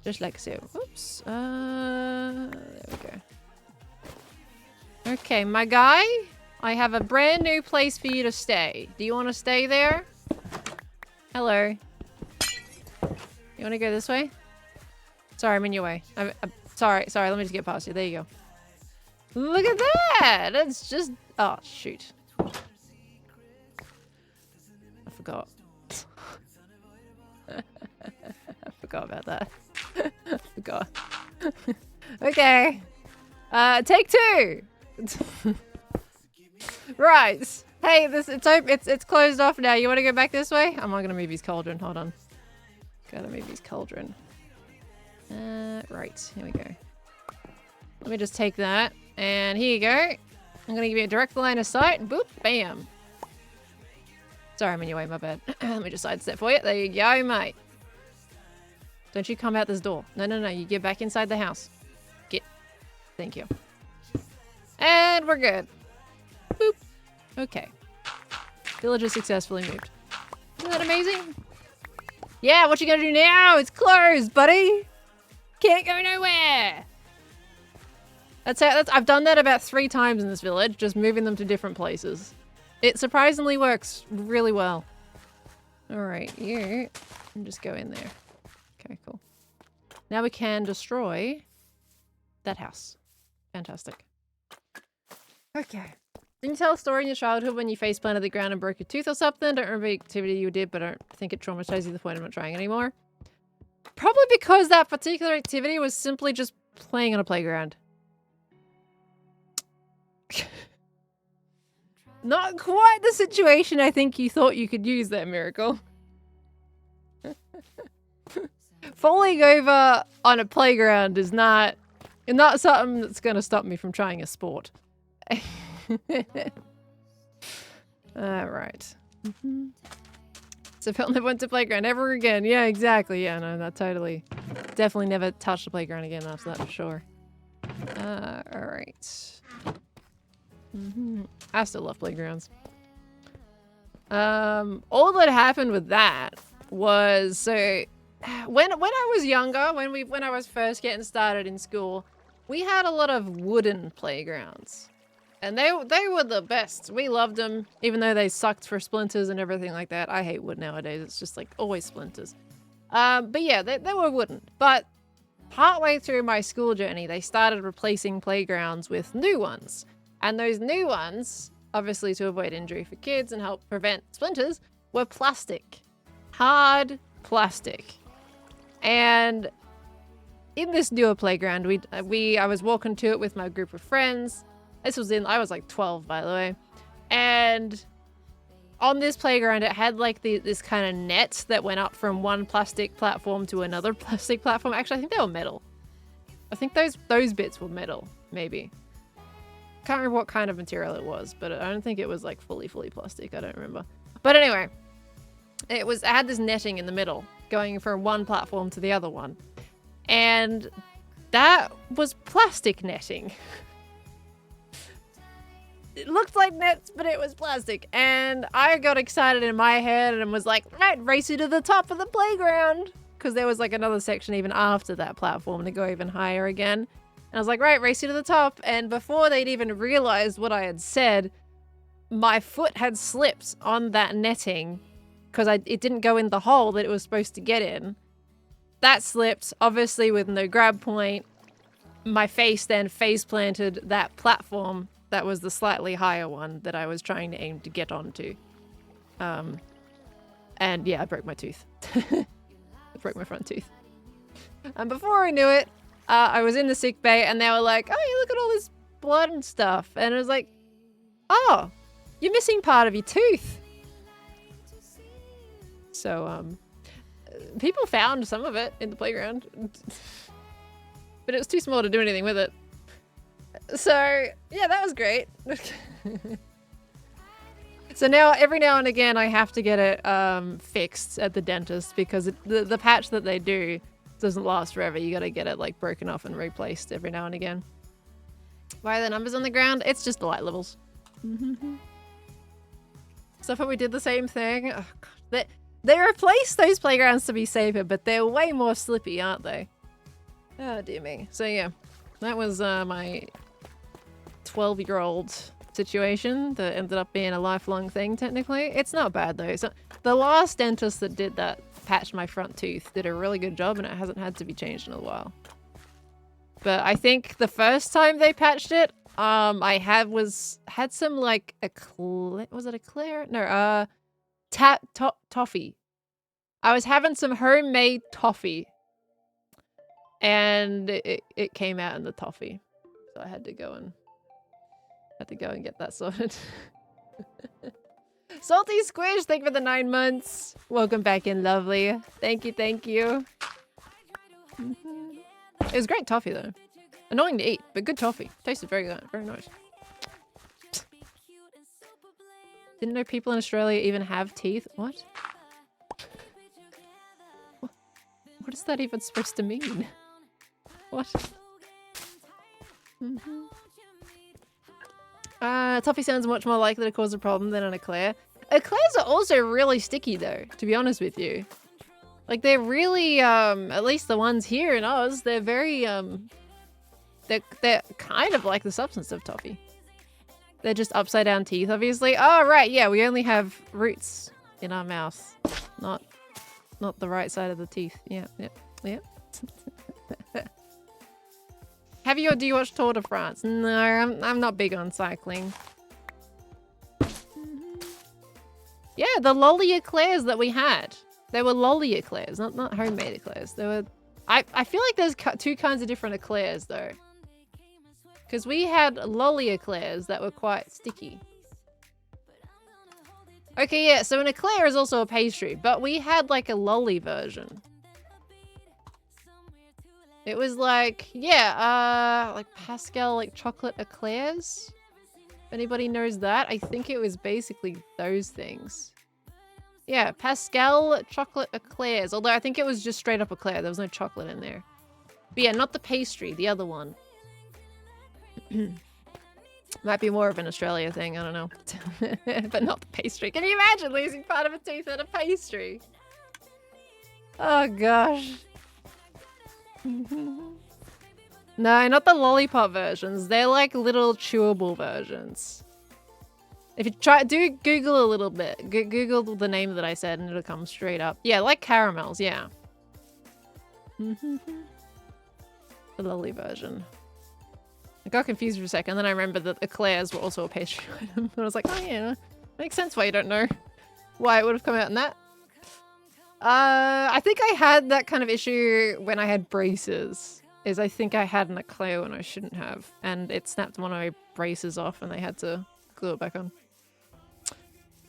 A: Just like so. Oops. There we go. Okay, my guy, I have a brand new place for you to stay. Do you want to stay there? Hello. You want to go this way? Sorry, I'm in your way. I'm sorry, let me just get past you. There you go. Look at that! It's just... Oh, shoot. I forgot. I forgot about that. I forgot. Okay. Take two! Right. Hey, it's closed off now. You want to go back this way? I'm not going to move his cauldron. Hold on. Gotta move his cauldron. Right. Here we go. Let me just take that. And here you go. I'm going to give you a direct line of sight. Boop. Bam. Sorry, I'm in your way. My bad. Let me just sidestep for you. There you go, mate. Don't you come out this door. No, no, no. You get back inside the house. Get. Thank you. And we're good. Boop. Okay. Villager successfully moved. Isn't that amazing? Yeah, what you gonna do now? It's closed, buddy. Can't go nowhere. I've done that about 3 times in this village, just moving them to different places. It surprisingly works really well. All right, you can just go in there. Okay, cool. Now we can destroy that house. Fantastic. Okay. Didn't you tell a story in your childhood when you face planted the ground and broke your tooth or something? Don't remember the activity you did, but I don't think it traumatized you to the point of not trying anymore. Probably because that particular activity was simply just playing on a playground. Not quite the situation I think you thought you could use that miracle. Falling over on a playground is not something that's gonna stop me from trying a sport. Alright. So Phil never went to playground ever again. Yeah, exactly. Yeah, no, that totally. Definitely never touched the playground again after that for sure. Alright. I still love playgrounds. All that happened with that was, so when I was younger, when I was first getting started in school, we had a lot of wooden playgrounds. And they were the best. We loved them, even though they sucked for splinters and everything like that. I hate wood nowadays. It's just like always splinters. But yeah, they were wooden. But partway through my school journey, they started replacing playgrounds with new ones. And those new ones, obviously to avoid injury for kids and help prevent splinters, were plastic. Hard plastic. And in this newer playground, I was walking to it with my group of friends. I was like 12, by the way. And on this playground, it had like this kind of net that went up from one plastic platform to another plastic platform. Actually, I think they were metal. I think those bits were metal, maybe. Can't remember what kind of material it was, but I don't think it was like fully plastic. I don't remember. But anyway, it had this netting in the middle going from one platform to the other one. And that was plastic netting. It looked like nets, but it was plastic. And I got excited in my head and was like, right, race you to the top of the playground. Because there was like another section even after that platform to go even higher again. And I was like, right, race you to the top. And before they'd even realized what I had said, my foot had slipped on that netting because it didn't go in the hole that it was supposed to get in. That slipped, obviously with no grab point. My face then face planted that platform. That was the slightly higher one that I was trying to aim to get onto. And yeah, I broke my tooth. I broke my front tooth. And before I knew it, I was in the sick bay and they were like, oh, look at all this blood and stuff. And I was like, oh, you're missing part of your tooth. So, people found some of it in the playground. But it was too small to do anything with it. So, yeah, that was great. So now, every now and again, I have to get it fixed at the dentist because the patch that they do doesn't last forever. You gotta get it, like, broken off and replaced every now and again. Why are the numbers on the ground? It's just the light levels. So I thought we did the same thing. Oh, God. They replaced those playgrounds to be safer, but they're way more slippy, aren't they? Oh, dear me. So, yeah. That was my 12-year-old situation that ended up being a lifelong thing, technically. It's not bad, though. So, the last dentist that did that, patched my front tooth, did a really good job, and it hasn't had to be changed in a while. But I think the first time they patched it, I had some, like, was it eclair? No, toffee. I was having some homemade toffee. And it came out in the toffee. So I had to go and get that sorted. Salty Squish, thank you for the 9 months. Welcome back in, lovely. Thank you, thank you. It was great toffee though. Annoying to eat, but good toffee. Tasted very good, very nice. Didn't know people in Australia even have teeth. What? What is that even supposed to mean? What? Toffee sounds much more likely to cause a problem than an eclair. Eclairs are also really sticky though, to be honest with you. Like they're really, at least the ones here in Oz, they're very, they're kind of like the substance of toffee. They're just upside down teeth, obviously. Oh, right, yeah, we only have roots in our mouth, not the right side of the teeth. Yeah. Have you or do you watch Tour de France? No, I'm not big on cycling. Yeah, the lolly eclairs that we had. They were lolly eclairs, not homemade eclairs. They were. I feel like there's two kinds of different eclairs though. Because we had lolly eclairs that were quite sticky. Okay, yeah, so an eclair is also a pastry, but we had like a lolly version. It was like, yeah, like Pascal, like chocolate eclairs. If anybody knows that, I think it was basically those things. Yeah, Pascal chocolate eclairs. Although I think it was just straight up eclair. There was no chocolate in there. But yeah, not the pastry, the other one. Might be more of an Australia thing, I don't know. But not the pastry. Can you imagine losing part of a tooth in a pastry? Oh gosh. No, not the lollipop versions. They're like little chewable versions. If you do Google a little bit. Google the name that I said and it'll come straight up. Yeah, like caramels, yeah. The lolly version. I got confused for a second, then I remembered that eclairs were also a pastry item. And I was like, oh yeah, makes sense why you don't know why it would have come out in that. I think I had that kind of issue when I had braces. I think I had an eclair when I shouldn't have. And it snapped one of my braces off and they had to glue it back on.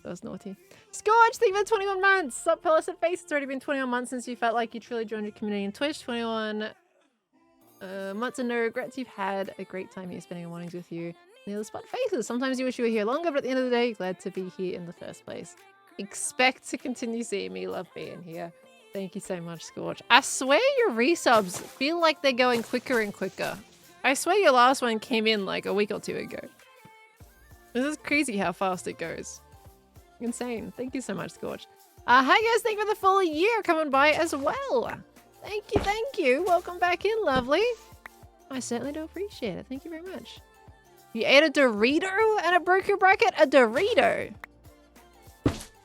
A: That was naughty. Scorch, thank you for 21 months! Sup, Pellicid Face? It's already been 21 months since you felt like you truly joined your community in Twitch. 21 months and no regrets. You've had a great time here spending your mornings with you. The other spot faces. Sometimes you wish you were here longer, but at the end of the day, glad to be here in the first place. Expect to continue seeing me. Love being here. Thank you so much, Scorch. I swear your resubs feel like they're going quicker and quicker. I swear your last one came in like a week or two ago. This is crazy how fast it goes. Insane. Thank you so much, Scorch. Hi guys, thank you for the full year coming by as well. Thank you. Welcome back in, lovely. I certainly do appreciate it. Thank you very much. You ate a Dorito and it broke your bracket? A Dorito?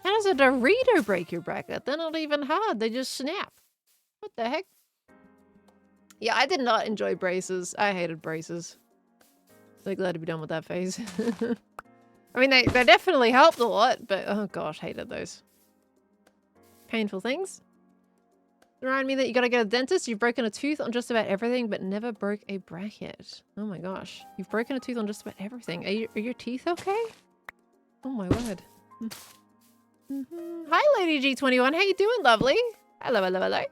A: How does a Dorito break your bracket? They're not even hard. They just snap. What the heck? Yeah, I did not enjoy braces. I hated braces. So glad to be done with that phase. I mean, they definitely helped a lot, but oh gosh, hated those. Painful things. Remind me that you gotta get a dentist. You've broken a tooth on just about everything, but never broke a bracket. Oh my gosh. You've broken a tooth on just about everything. Are your teeth okay? Oh my word. Hi, Lady G21. How you doing, lovely? Hello, hello, hello.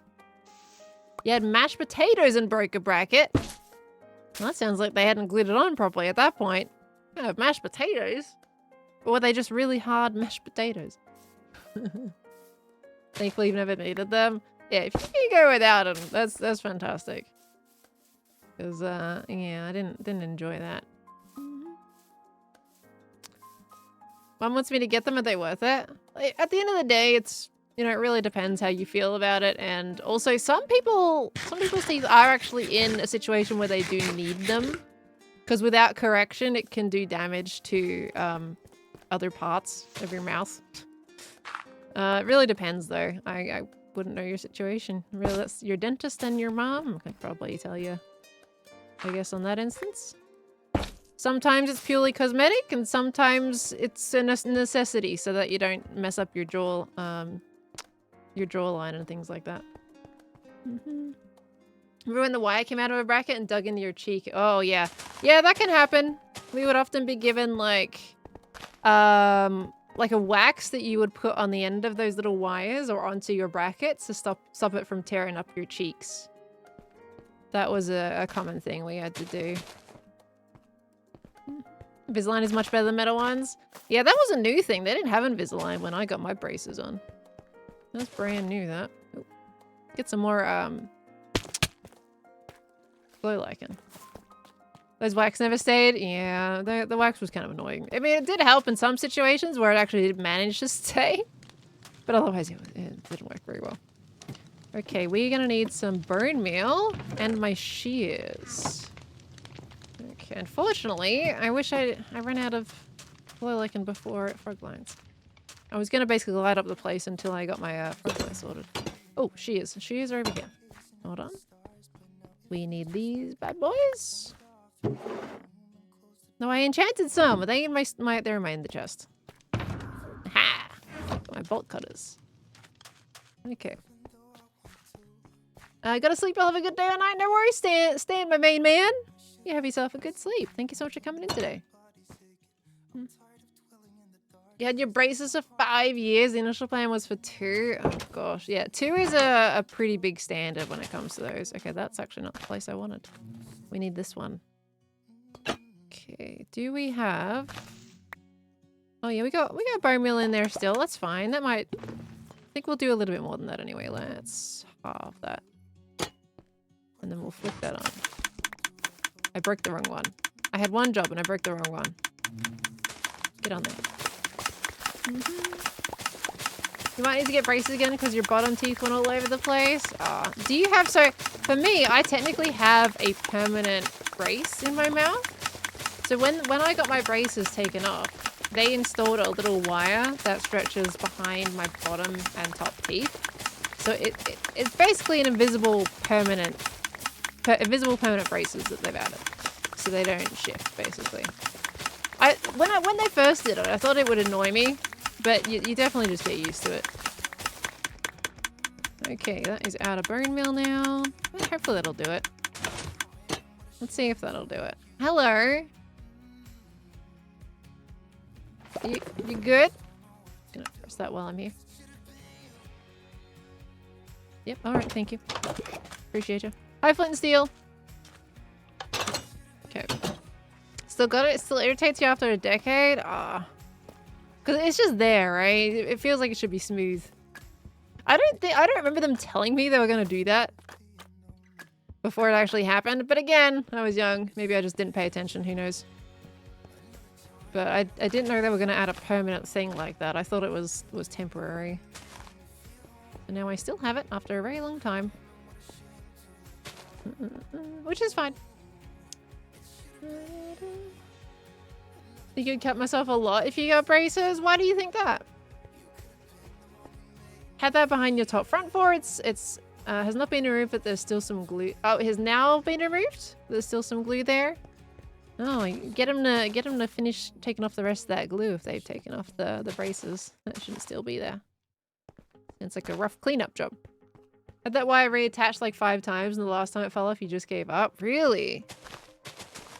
A: You had mashed potatoes and broke a bracket. Well, that sounds like they hadn't glued it on properly at that point. I have mashed potatoes. Or were they just really hard mashed potatoes? Thankfully, you've never needed them. Yeah, if you can go without them, that's fantastic. Because, yeah, I didn't enjoy that. Mum wants me to get them. Are they worth it? Like, at the end of the day, it's, you know, it really depends how you feel about it. And also, some people's teeth are actually in a situation where they do need them. Because without correction, it can do damage to other parts of your mouth. It really depends, though. I wouldn't know your situation. Really, that's your dentist and your mom can probably tell you, I guess, on that instance. Sometimes it's purely cosmetic, and sometimes it's a necessity so that you don't mess up your jawline and things like that. Remember when the wire came out of a bracket and dug into your cheek? Oh, yeah. Yeah, that can happen. We would often be given, like a wax that you would put on the end of those little wires or onto your brackets to stop it from tearing up your cheeks. That was a common thing we had to do. Invisalign is much better than metal ones. Yeah, that was a new thing. They didn't have Invisalign when I got my braces on. That's brand new, that. Ooh. Get some more, glow lichen. Those wax never stayed? Yeah, the wax was kind of annoying. I mean, it did help in some situations where it actually did manage to stay. But otherwise, it didn't work very well. Okay, we're gonna need some bone meal and my shears. Okay, unfortunately, I wish I ran out of glow lichen before frog lines. I was gonna basically light up the place until I got my frog lines sorted. Oh, shears. Shears are over here. Hold on. We need these bad boys. No, I enchanted some. Are they in they're in the chest. Ha! My bolt cutters. Okay. Gotta sleep. I'll have a good day or night. No worries. Stan, my main man. You have yourself a good sleep. Thank you so much for coming in today. You had your braces for 5 years. The initial plan was for 2. Oh gosh, yeah, 2 is a pretty big standard when it comes to those. Okay, that's actually not the place I wanted. We need this one. Okay, do we have... Oh yeah, we got bone meal in there still. That's fine. That might... I think we'll do a little bit more than that anyway. Let's halve that. And then we'll flip that on. I broke the wrong one. I had one job and I broke the wrong one. Get on there. You might need to get braces again because your bottom teeth went all over the place. Do you have... So, for me, I technically have a permanent brace in my mouth. So when I got my braces taken off, they installed a little wire that stretches behind my bottom and top teeth. So it's basically an invisible permanent braces that they've added. So they don't shift, basically. When they first did it, I thought it would annoy me, but you definitely just get used to it. Okay, that is out of bone meal now. Well, hopefully that'll do it. Let's see if that'll do it. Hello. You good? Gonna press that while I'm here. Yep, alright, thank you. Appreciate you. Hi, Flint and Steel. Okay. Still got it? It still irritates you after a decade? Because it's just there, right? It feels like it should be smooth. I don't remember them telling me they were gonna do that before it actually happened. But again, I was young. Maybe I just didn't pay attention. Who knows? But I didn't know they were gonna add a permanent thing like that. I thought it was temporary. And now I still have it after a very long time. Which is fine. Think you'd cut myself a lot if you got braces? Why do you think that? Had that behind your top front for it's has not been removed, but there's still some glue. Oh, it has now been removed? There's still some glue there? Oh, get them to finish taking off the rest of that glue if they've taken off the braces. That shouldn't still be there. It's like a rough cleanup job. Had that wire reattached like 5 times and the last time it fell off you just gave up? Really?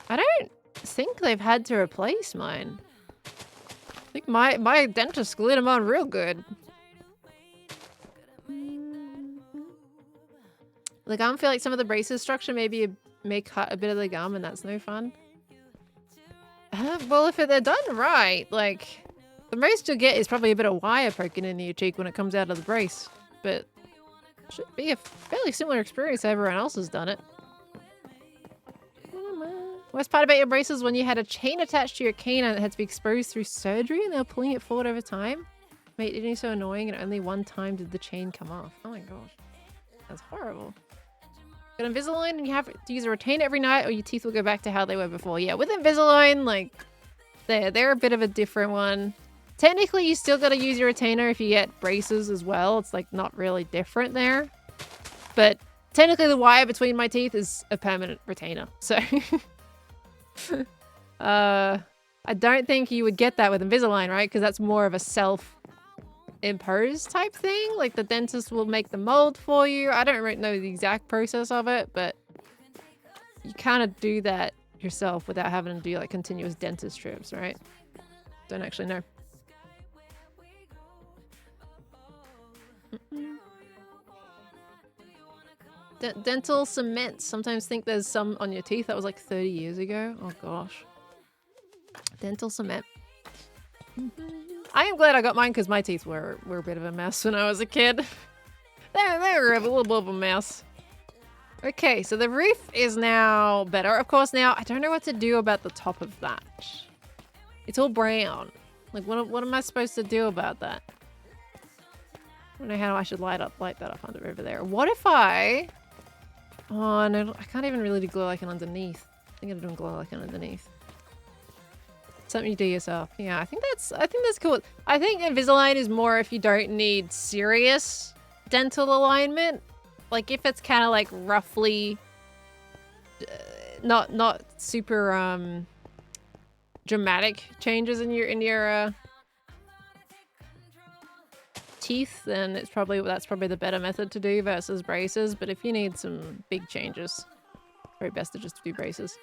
A: I don't think they've had to replace mine. I think my dentist glued them on real good. The gum, feel like some of the braces structure may cut a bit of the gum and that's no fun. Well, if they're done right, like, the most you'll get is probably a bit of wire poking into your cheek when it comes out of the brace. But it should be a fairly similar experience to everyone else has done it. Worst part about your braces when you had a chain attached to your canine that had to be exposed through surgery and they were pulling it forward over time. Made it so annoying and only one time did the chain come off. Oh my gosh. That's horrible. Got Invisalign and you have to use a retainer every night or your teeth will go back to how they were before. Yeah, with Invisalign, like, they're a bit of a different one. Technically, you still gotta use your retainer if you get braces as well. It's, like, not really different there. But technically, the wire between my teeth is a permanent retainer. So, I don't think you would get that with Invisalign, right? Because that's more of a self-imposed type thing. Like, the dentist will make the mold for you. I don't really know the exact process of it, but you kind of do that yourself without having to do, like, continuous dentist trips, right? Don't actually know. Dental cement. Sometimes think there's some on your teeth. That was like 30 years ago. Oh gosh. Dental cement. I am glad I got mine because my teeth were a bit of a mess when I was a kid. they were a little bit of a mess. Okay, so the roof is now better. Of course, now I don't know what to do about the top of that. It's all brown. Like, what am I supposed to do about that? I don't know how I should light that up under over there. What if I... Oh, no, I can't even really do glow icon underneath. I think I'm doing glow icon underneath. Something you do yourself. Yeah, I think that's cool. I think Invisalign is more if you don't need serious dental alignment. Like, if it's kind of like roughly... not super, dramatic changes in your teeth, then that's probably the better method to do versus braces. But if you need some big changes, probably best to just do braces.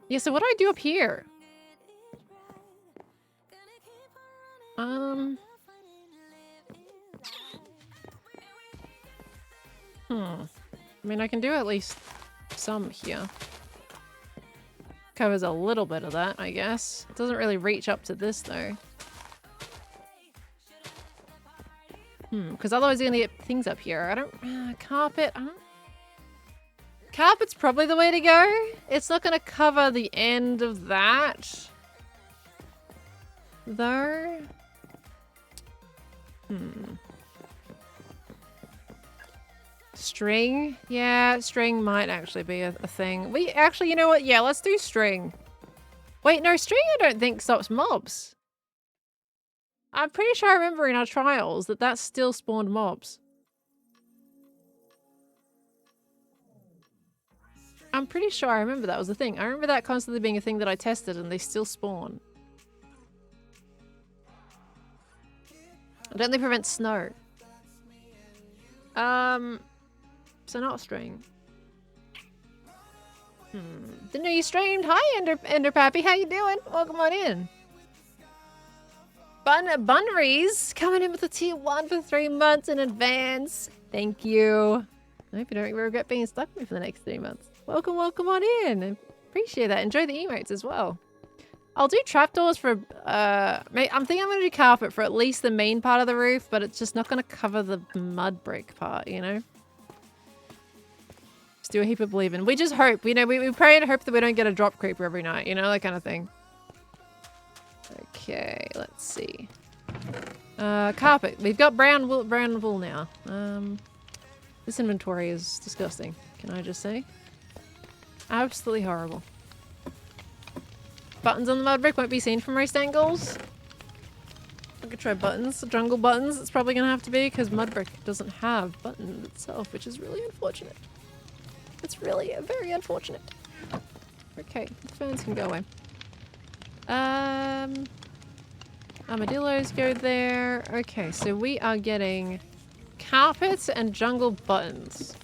A: Yeah, so what do I do up here? I mean, I can do at least some here. Covers a little bit of that, I guess. It doesn't really reach up to this, though. Because otherwise you're gonna get things up here. I don't... carpet, I don't... Carpet's probably the way to go. It's not gonna cover the end of that. Though. String? Yeah, string might actually be a thing. We actually, you know what? Yeah, let's do string. Wait, no, string I don't think stops mobs. I'm pretty sure I remember in our trials that still spawned mobs. I'm pretty sure I remember that was a thing. I remember that constantly being a thing that I tested and they still spawn. Don't they prevent snow? So not string. Didn't know you streamed. Hi, Ender Pappy. How you doing? Welcome on in. Bunries coming in with a tier 1 for 3 months in advance. Thank you. I hope you don't regret being stuck with me for the next 3 months. Welcome on in. I appreciate that. Enjoy the emotes as well. I'll do trapdoors for, I'm thinking I'm going to do carpet for at least the main part of the roof, but it's just not going to cover the mud brick part, you know? Just do a heap of believing. We just hope, you know, we pray and hope that we don't get a drop creeper every night, you know, that kind of thing. Okay, let's see. Carpet. We've got brown wool now. This inventory is disgusting, can I just say? Absolutely horrible. Buttons on the mud brick won't be seen from most angles. I could try buttons, jungle buttons. It's probably gonna have to be because mud brick doesn't have buttons itself, which is really unfortunate. It's really very unfortunate. Okay, the ferns can go away. Armadillos go there. Okay, so we are getting carpets and jungle buttons.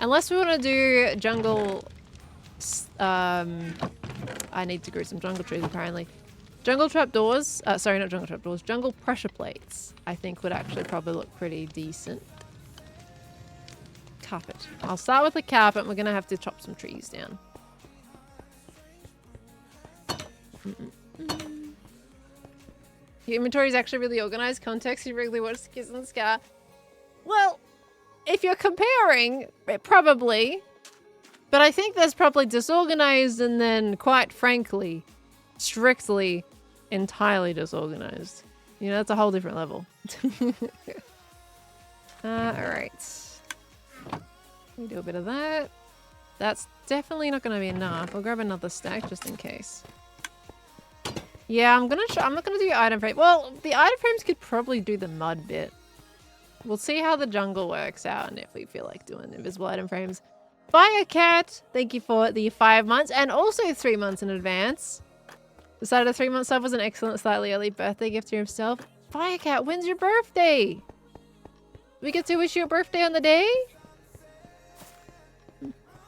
A: Unless we want to do jungle... I need to grow some jungle trees, apparently. Jungle trapdoors. Sorry, not jungle trapdoors. Jungle pressure plates, I think, would actually probably look pretty decent. Carpet. I'll start with the carpet. We're going to have to chop some trees down. Your inventory is actually really organized. Context, you regularly watch Kiss and Scar. Well, if you're comparing, probably. But I think that's probably disorganized and then, quite frankly, strictly, entirely disorganized. You know, that's a whole different level. Alright. We do a bit of that. That's definitely not going to be enough. I'll grab another stack just in case. Yeah, I'm not gonna do item frame. Well, the item frames could probably do the mud bit. We'll see how the jungle works out and if we feel like doing invisible item frames. Firecat, thank you for the 5 months and also 3 months in advance. Decided a 3-month sub was an excellent, slightly early birthday gift to himself. Firecat, when's your birthday? We get to wish you a birthday on the day?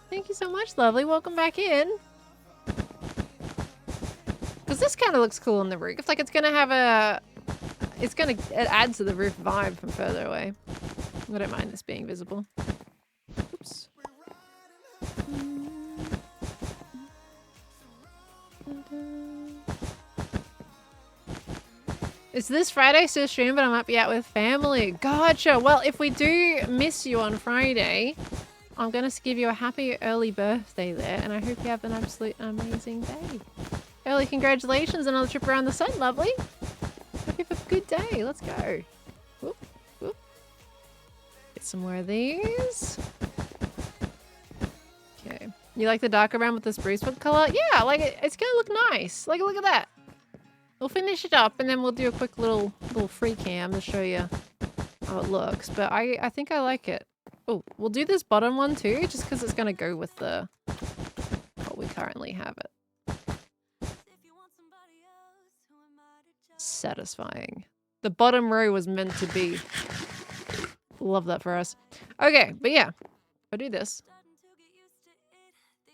A: Thank you so much, lovely. Welcome back in. Because this kind of looks cool on the roof. It's like it's going to have a... It adds to the roof vibe from further away. I don't mind this being visible. Oops. It's this Friday, so stream, but I might be out with family. Gotcha. Well, if we do miss you on Friday, I'm going to give you a happy early birthday there, and I hope you have an absolute amazing day. Early congratulations, another trip around the sun, lovely. Hope you have a good day. Let's go. Whoop, whoop. Get some more of these. Okay. You like the darker brown with the spruce wood color? Yeah, like it's going to look nice. Like, look at that. We'll finish it up and then we'll do a quick little free cam to show you how it looks. But I think I like it. Oh, we'll do this bottom one too, just because it's going to go with the what we currently have it. Satisfying. The bottom row was meant to be. Love that for us. Okay, but yeah, I do this.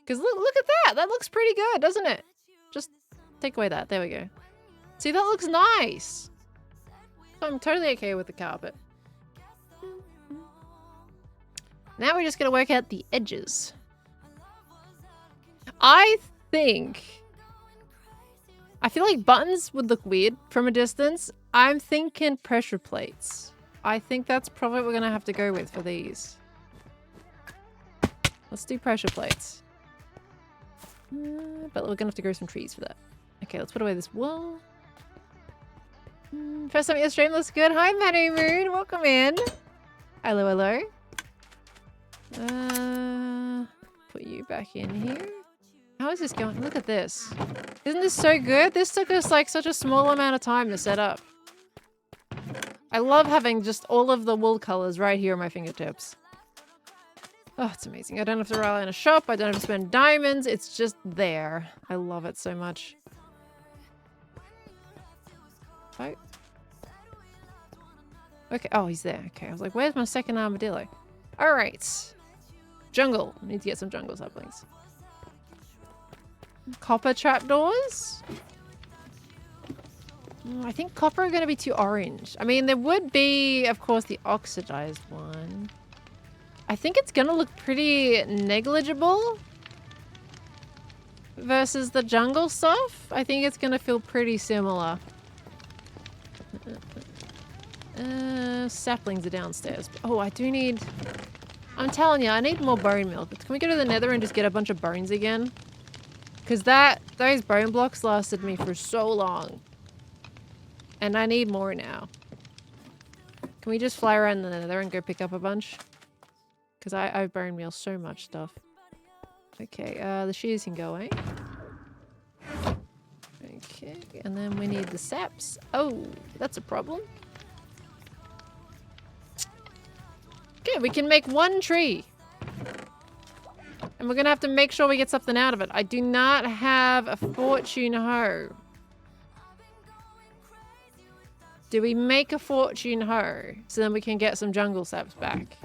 A: Because look at that. That looks pretty good, doesn't it? Just take away that. There we go. See, that looks nice. I'm totally okay with the carpet. Now we're just gonna work out the edges. I feel like buttons would look weird from a distance. I'm thinking pressure plates. I think that's probably what we're gonna have to go with for these. Let's do pressure plates. But we're gonna have to grow some trees for that. Okay, let's put away this wall. First time at your stream, looks good. Hi, Manny Moon. Welcome in. Hello, hello. Put you back in here. How is this going? Look at this. Isn't this so good? This took us like such a small amount of time to set up. I love having just all of the wool colors right here on my fingertips. Oh, it's amazing. I don't have to rely on a shop. I don't have to spend diamonds. It's just there. I love it so much. Oh. Okay. Oh, he's there. Okay. I was like, where's my second armadillo? All right. Jungle. I need to get some jungle saplings. Copper trapdoors? I think copper are going to be too orange. I mean, there would be, of course, the oxidized one. I think it's going to look pretty negligible versus the jungle stuff. I think it's going to feel pretty similar. Saplings are downstairs. Oh, I do need... I'm telling you, I need more bone meal. Can we go to the Nether and just get a bunch of bones again? Because those bone blocks lasted me for so long. And I need more now. Can we just fly around the Nether and go pick up a bunch? Because I bone meal so much stuff. Okay, the shears can go away. Okay, and then we need the saps. Oh, that's a problem. Okay, we can make one tree. And we're gonna have to make sure we get something out of it. I do not have a fortune hoe. Do we make a fortune hoe so then we can get some jungle saps back?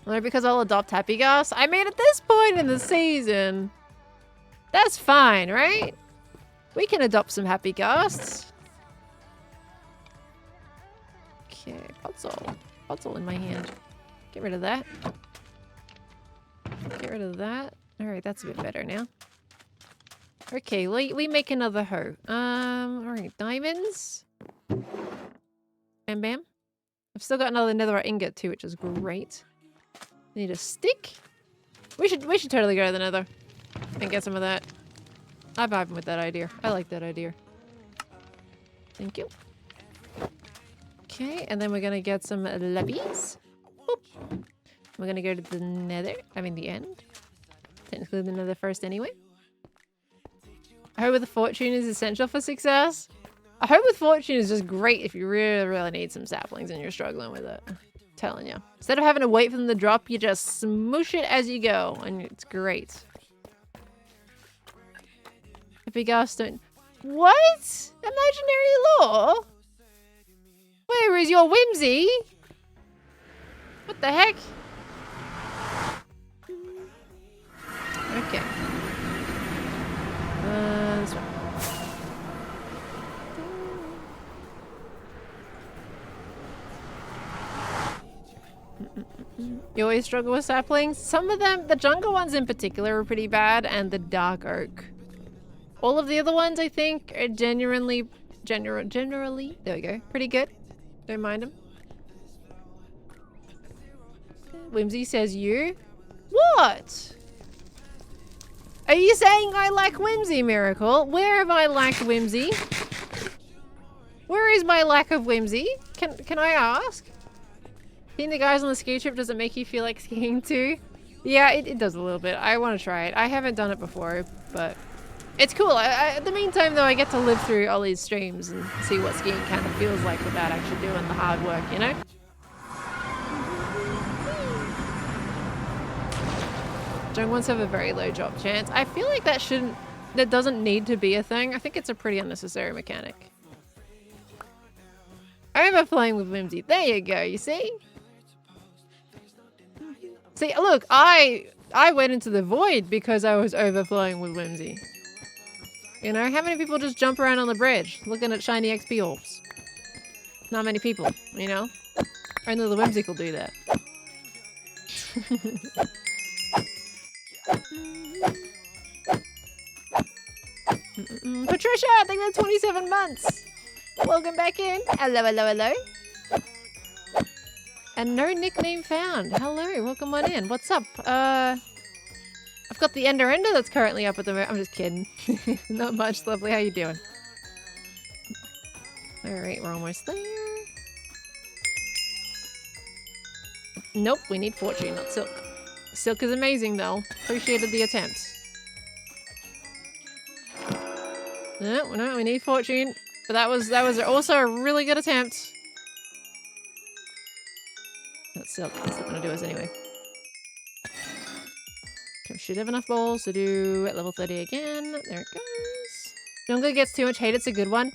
A: Or because I'll adopt Happy Gas? I mean, at this point in the season, that's fine, right? We can adopt some Happy Ghasts. Okay, puzzle in my hand. Get rid of that. Get rid of that. Alright, that's a bit better now. Okay, we make another hoe. Alright, diamonds. Bam bam. I've still got another netherite ingot too, which is great. Need a stick. We should totally go to the Nether and get some of that. I'm vibing with that idea. I like that idea. Thank you. Okay, and then we're gonna get some levies. Boop. We're gonna go to the Nether. I mean the end. Technically the Nether first anyway. A hoe with a fortune is essential for success. A hoe with fortune is just great if you really, really need some saplings and you're struggling with it. I'm telling you. Instead of having to wait for them to drop, you just smoosh it as you go, and it's great. If you guys don't... What? Imaginary law? Where is your whimsy? What the heck? Okay. This one. You always struggle with saplings? Some of them, the jungle ones in particular, are pretty bad, and the dark oak. All of the other ones, I think, are generally, there we go, pretty good. Don't mind them. Whimsy says you? What? Are you saying I lack whimsy, Miracle? Where have I lacked whimsy? Where is my lack of whimsy? Can I ask? Seeing the guys on the ski trip, does it make you feel like skiing too? Yeah, it does a little bit. I want to try it. I haven't done it before, but it's cool. In the meantime, though, I get to live through all these streams and see what skiing kind of feels like without actually doing the hard work, you know? Jung ones have a very low drop chance. I feel like that doesn't need to be a thing. I think it's a pretty unnecessary mechanic. I remember playing with Whimsy. There you go, you see? See, look, I went into the void because I was overflowing with Whimsy. You know, how many people just jump around on the bridge looking at shiny XP orbs? Not many people, you know? Only the whimsical do that. Patricia, thank you for 27 months. Welcome back in. Hello, hello, hello. And no nickname found. Hello, welcome on in. What's up? I've got the Ender that's currently up at the moment. I'm just kidding. Not much, lovely. How you doing? Alright, we're almost there. Nope, we need fortune, not silk. Silk is amazing though. Appreciated the attempt. No, we need fortune. But that was also a really good attempt. That's silk. That's not gonna do us anyway. Okay, should have enough balls to do at level 30 again. There it goes. Jungle gets too much hate, it's a good one.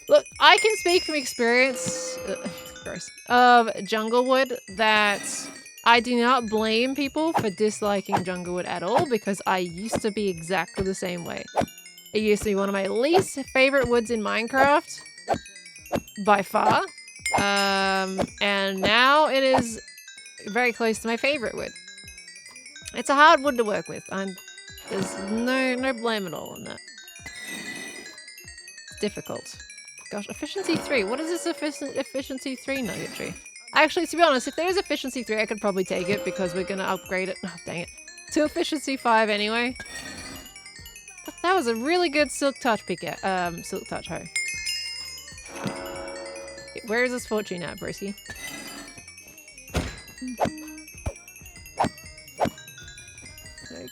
A: Look, I can speak from experience gross, of Junglewood that I do not blame people for disliking Junglewood at all because I used to be exactly the same way. It used to be one of my least favorite woods in Minecraft by far. And now it is very close to my favorite wood. It's a hard wood to work with. There's no blame at all on that. It's difficult. Gosh, efficiency 3. What is this efficiency 3 nuggetry? Actually, to be honest, if there is efficiency 3, I could probably take it because we're going to upgrade it. Oh, dang it. To efficiency 5 anyway. But that was a really good silk touch silk touch hoe. Where is this fortune at, broski?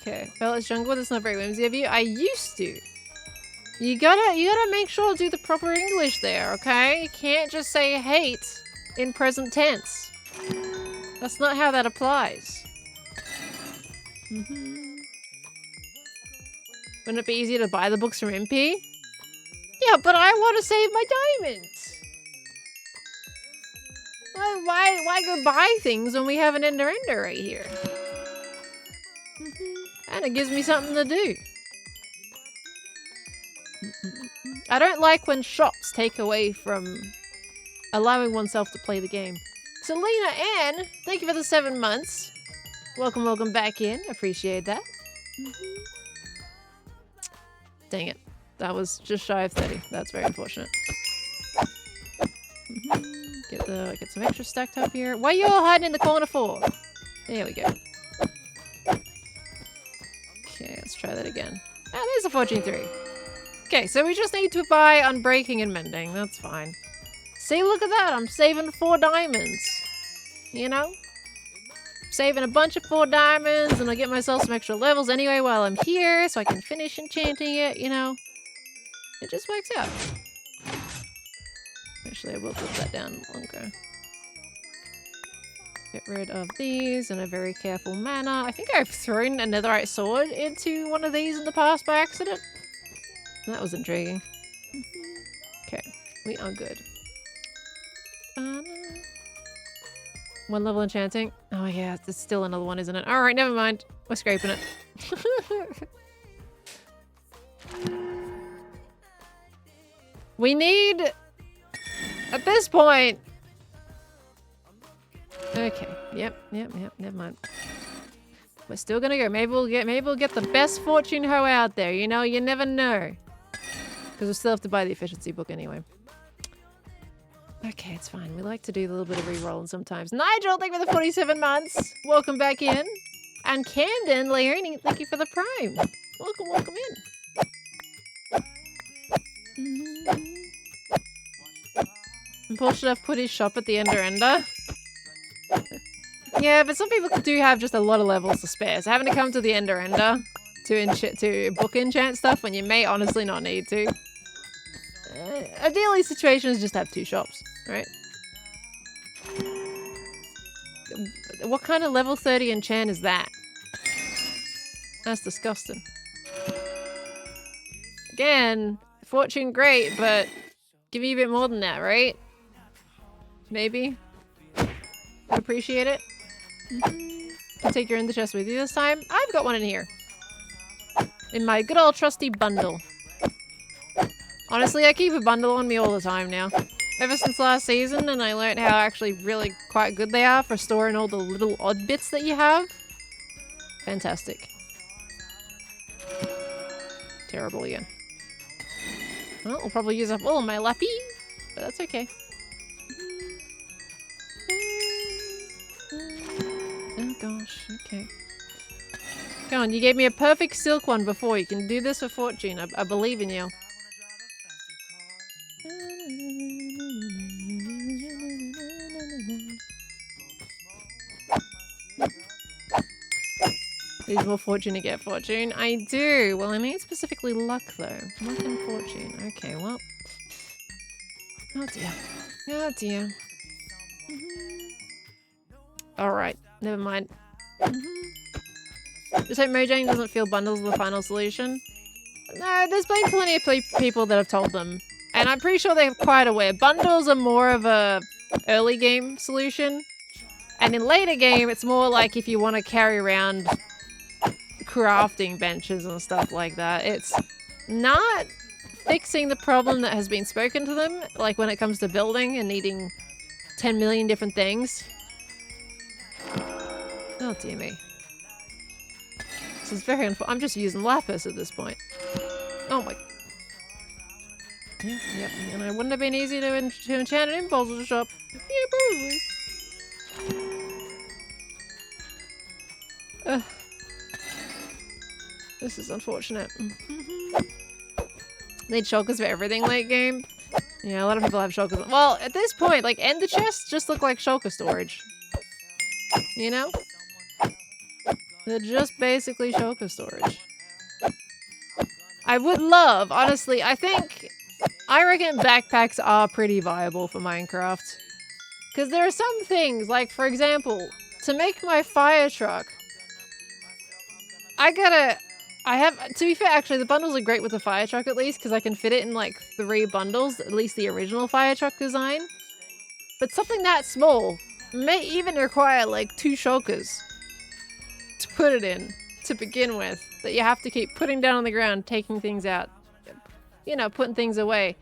A: Okay. Well, it's jungle. That's not very whimsy of you. I used to. You gotta make sure to do the proper English there, okay? You can't just say hate in present tense. That's not how that applies. Wouldn't it be easier to buy the books from MP? Yeah, but I want to save my diamonds. Why go buy things when we have an Ender right here? And it gives me something to do. I don't like when shops take away from allowing oneself to play the game. Selena Ann, thank you for the 7 months. Welcome back in. Appreciate that. Dang it. That was just shy of 30. That's very unfortunate. Get some extra stacked up here. Why are you all hiding in the corner for? There we go. Okay, let's try that again. Ah, there's a fortune 3. Okay, so we just need to buy Unbreaking and Mending. That's fine. See, look at that. I'm saving 4 diamonds. You know? Saving a bunch of 4 diamonds, and I get myself some extra levels anyway while I'm here, so I can finish enchanting it, you know? It just works out. Actually, I will put that down longer. Get rid of these in a very careful manner. I think I've thrown a netherite sword into one of these in the past by accident. That was intriguing. Okay, we are good. 1 level enchanting. Oh yeah, there's still another one, isn't it? Alright, never mind. We're scraping it. We need... At this point... Okay, yep, never mind. We're still gonna go. Maybe we'll get the best fortune hoe out there. You know, you never know. Because we'll still have to buy the efficiency book anyway. Okay, it's fine. We like to do a little bit of re-rolling sometimes. Nigel, thank you for the 47 months. Welcome back in. And Camden, Leonie, thank you for the prime. Welcome in. And Paul should have put his shop at the Ender. Yeah, but some people do have just a lot of levels to spare. So having to come to the Ender to book enchant stuff when you may honestly not need to. Ideally, situations just have 2 shops, right? What kind of level 30 enchant is that? That's disgusting. Again, fortune great, but give me a bit more than that, right? Maybe. I'd appreciate it. Can take your in the chest with you this time. I've got one in here. In my good old trusty bundle. Honestly, I keep a bundle on me all the time now. Ever since last season, and I learned how actually really quite good they are for storing all the little odd bits that you have. Fantastic. Terrible again. Well, we'll probably use up all of my lappy, but that's okay. Oh gosh, okay. Come on, you gave me a perfect silk one before. You can do this for fortune. I believe in you. Need more fortune to get fortune. I do. Well, I need specifically luck though. Luck and fortune. Okay, well. Oh dear. Oh dear. Alright, never mind. Just hope Mojang doesn't feel bundles are the final solution. No, there's been plenty of people that have told them. And I'm pretty sure they're quite aware. Bundles are more of a early game solution. And in later game, it's more like if you want to carry around crafting benches and stuff like that. It's not fixing the problem that has been spoken to them, like when it comes to building and needing 10 million different things. Oh dear me. This is very I'm just using lapis at this point. Oh my. Yep. And it wouldn't have been easy to enchant an impulse shop. Yeah, probably. This is unfortunate. Need shulkers for everything late game. Yeah, a lot of people have shulkers. Well, at this point, like, ender chests just look like shulker storage. You know? They're just basically shulker storage. I would love, honestly, I reckon backpacks are pretty viable for Minecraft. Because there are some things, like, for example, to make my fire truck, to be fair, actually, the bundles are great with the fire truck at least, because I can fit it in like 3 bundles, at least the original fire truck design. But something that small may even require like 2 shulkers to put it in to begin with, that you have to keep putting down on the ground, taking things out, you know, putting things away.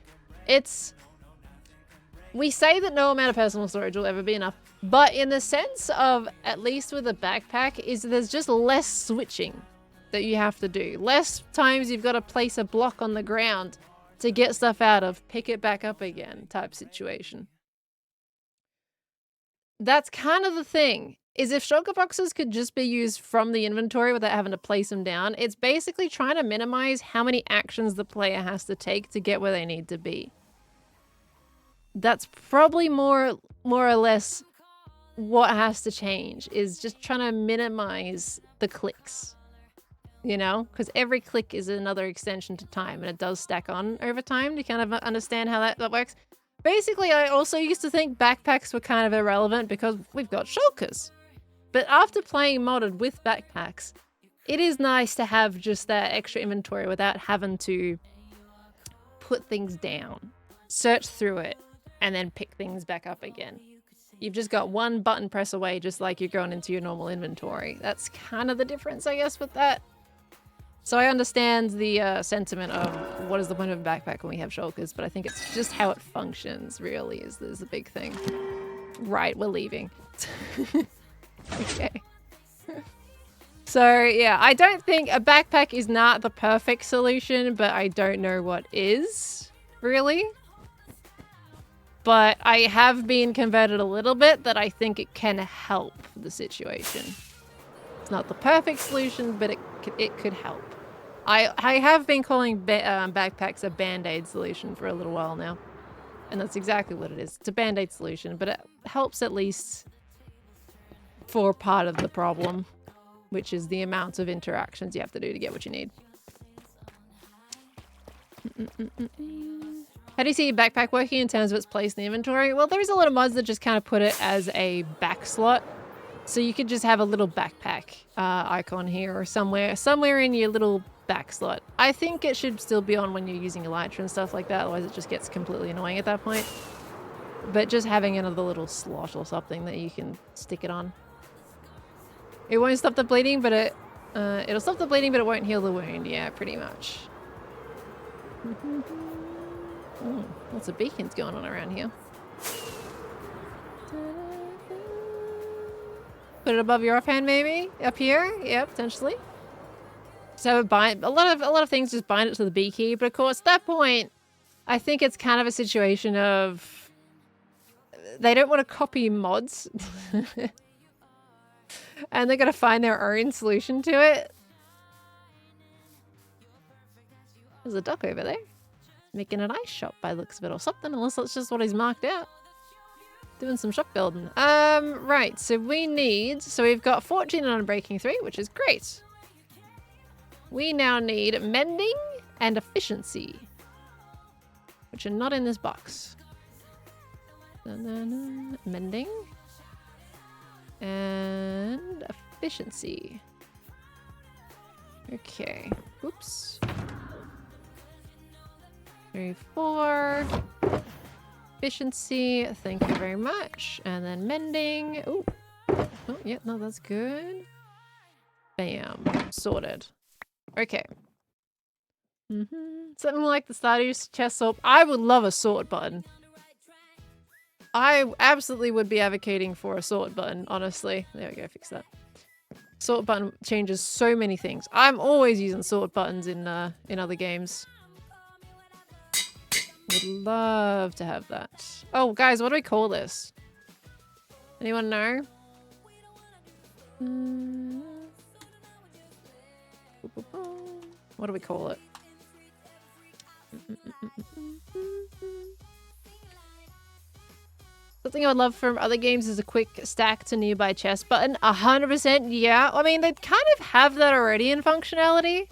A: We say that no amount of personal storage will ever be enough, but in the sense of, at least with a backpack, is there's just less switching that you have to do. Less times you've got to place a block on the ground to get stuff out of, pick it back up again type situation. That's kind of the thing, is if shulker boxes could just be used from the inventory without having to place them down, it's basically trying to minimize how many actions the player has to take to get where they need to be. That's probably more or less what has to change, is just trying to minimize the clicks. You know, because every click is another extension to time, and it does stack on over time to kind of understand how that works. Basically, I also used to think backpacks were kind of irrelevant because we've got shulkers. But after playing modded with backpacks, it is nice to have just that extra inventory without having to put things down, search through it, and then pick things back up again. You've just got one button press away, just like you're going into your normal inventory. That's kind of the difference, I guess, with that. So I understand the sentiment of what is the point of a backpack when we have shulkers, but I think it's just how it functions, really, is the big thing. Right, we're leaving. Okay. So, yeah, I don't think a backpack is not the perfect solution, but I don't know what is, really. But I have been converted a little bit that I think it can help the situation. It's not the perfect solution, but it could help. I have been calling backpacks a band-aid solution for a little while now. And that's exactly what it is. It's a band-aid solution, but it helps at least for part of the problem, which is the amount of interactions you have to do to get what you need. How do you see your backpack working in terms of its place in the inventory? Well, there's a lot of mods that just kind of put it as a back slot. So you could just have a little backpack icon here or somewhere in your little back slot. I think it should still be on when you're using Elytra and stuff like that, otherwise it just gets completely annoying at that point. But just having another little slot or something that you can stick it on. It won't stop the bleeding, but it'll stop the bleeding, but it won't heal the wound. Yeah, pretty much. Lots of beacons going on around here. Put it above your offhand, maybe? Up here? Yeah, potentially. So bind a lot of things just bind it to the B key, but of course at that point, I think it's kind of a situation of they don't want to copy mods. And they're gonna find their own solution to it. There's a duck over there. Making an ice shop by the looks of it or something, unless that's just what he's marked out. Doing some shop building. Right, so we've got fortune and unbreaking 3, which is great. We now need mending and efficiency, which are not in this box. Mending and efficiency. Okay. Oops. 3, 4. Efficiency. Thank you very much. And then mending. Ooh. Oh, yeah, no, that's good. Bam. Sorted. Okay. Something like the Stardew's chest sort. I would love a sort button. I absolutely would be advocating for a sort button, honestly. There we go, fix that. Sort button changes so many things. I'm always using sort buttons in other games. Would love to have that. Oh, guys, what do we call this? Anyone know? What do we call it? Something I would love from other games is a quick stack to nearby chest button. 100%, yeah. I mean, they kind of have that already in functionality.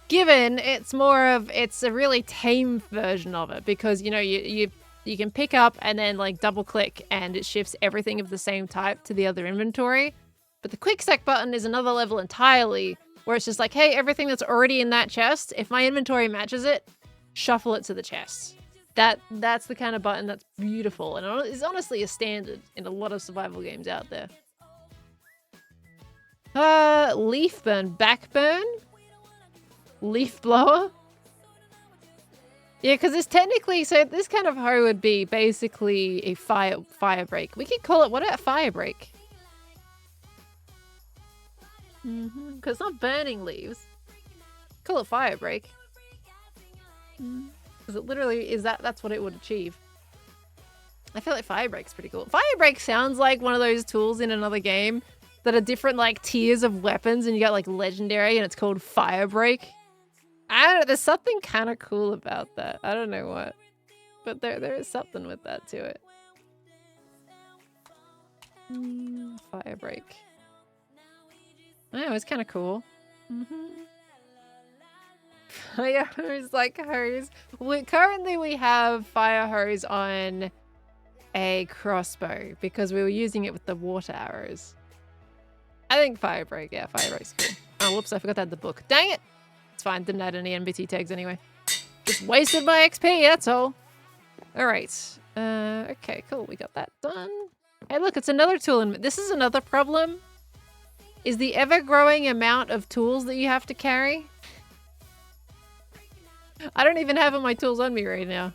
A: Given it's a really tame version of it because, you know, you can pick up and then like double click and it shifts everything of the same type to the other inventory. But the quick stack button is another level entirely where it's just like, hey, everything that's already in that chest, if my inventory matches it, shuffle it to the chest. That's the kind of button that's beautiful and is honestly a standard in a lot of survival games out there. Leaf burn, backburn, leaf blower. Yeah, because it's technically, so this kind of hoe would be basically a fire break. We could call it, what, a fire break? Because it's not burning leaves. Call it fire break. Because it literally is that's what it would achieve. I feel like fire break's pretty cool. Fire break sounds like one of those tools in another game that are different like tiers of weapons and you got like legendary and it's called fire break. I don't know, there's something kind of cool about that. I don't know what. But there is something with that to it. Fire break. I know, it's kind of cool. Fire hose like hose. Currently we have fire hose on a crossbow because we were using it with the water arrows. I think fire break, yeah, fire break's cool. Oh, whoops, I forgot to add the book. Dang it! It's fine, didn't add any NBT tags anyway. Just wasted my XP, that's all. Alright. Okay, cool, we got that done. Hey, look, it's another tool. And this is another problem. Is the ever-growing amount of tools that you have to carry. I don't even have all my tools on me right now.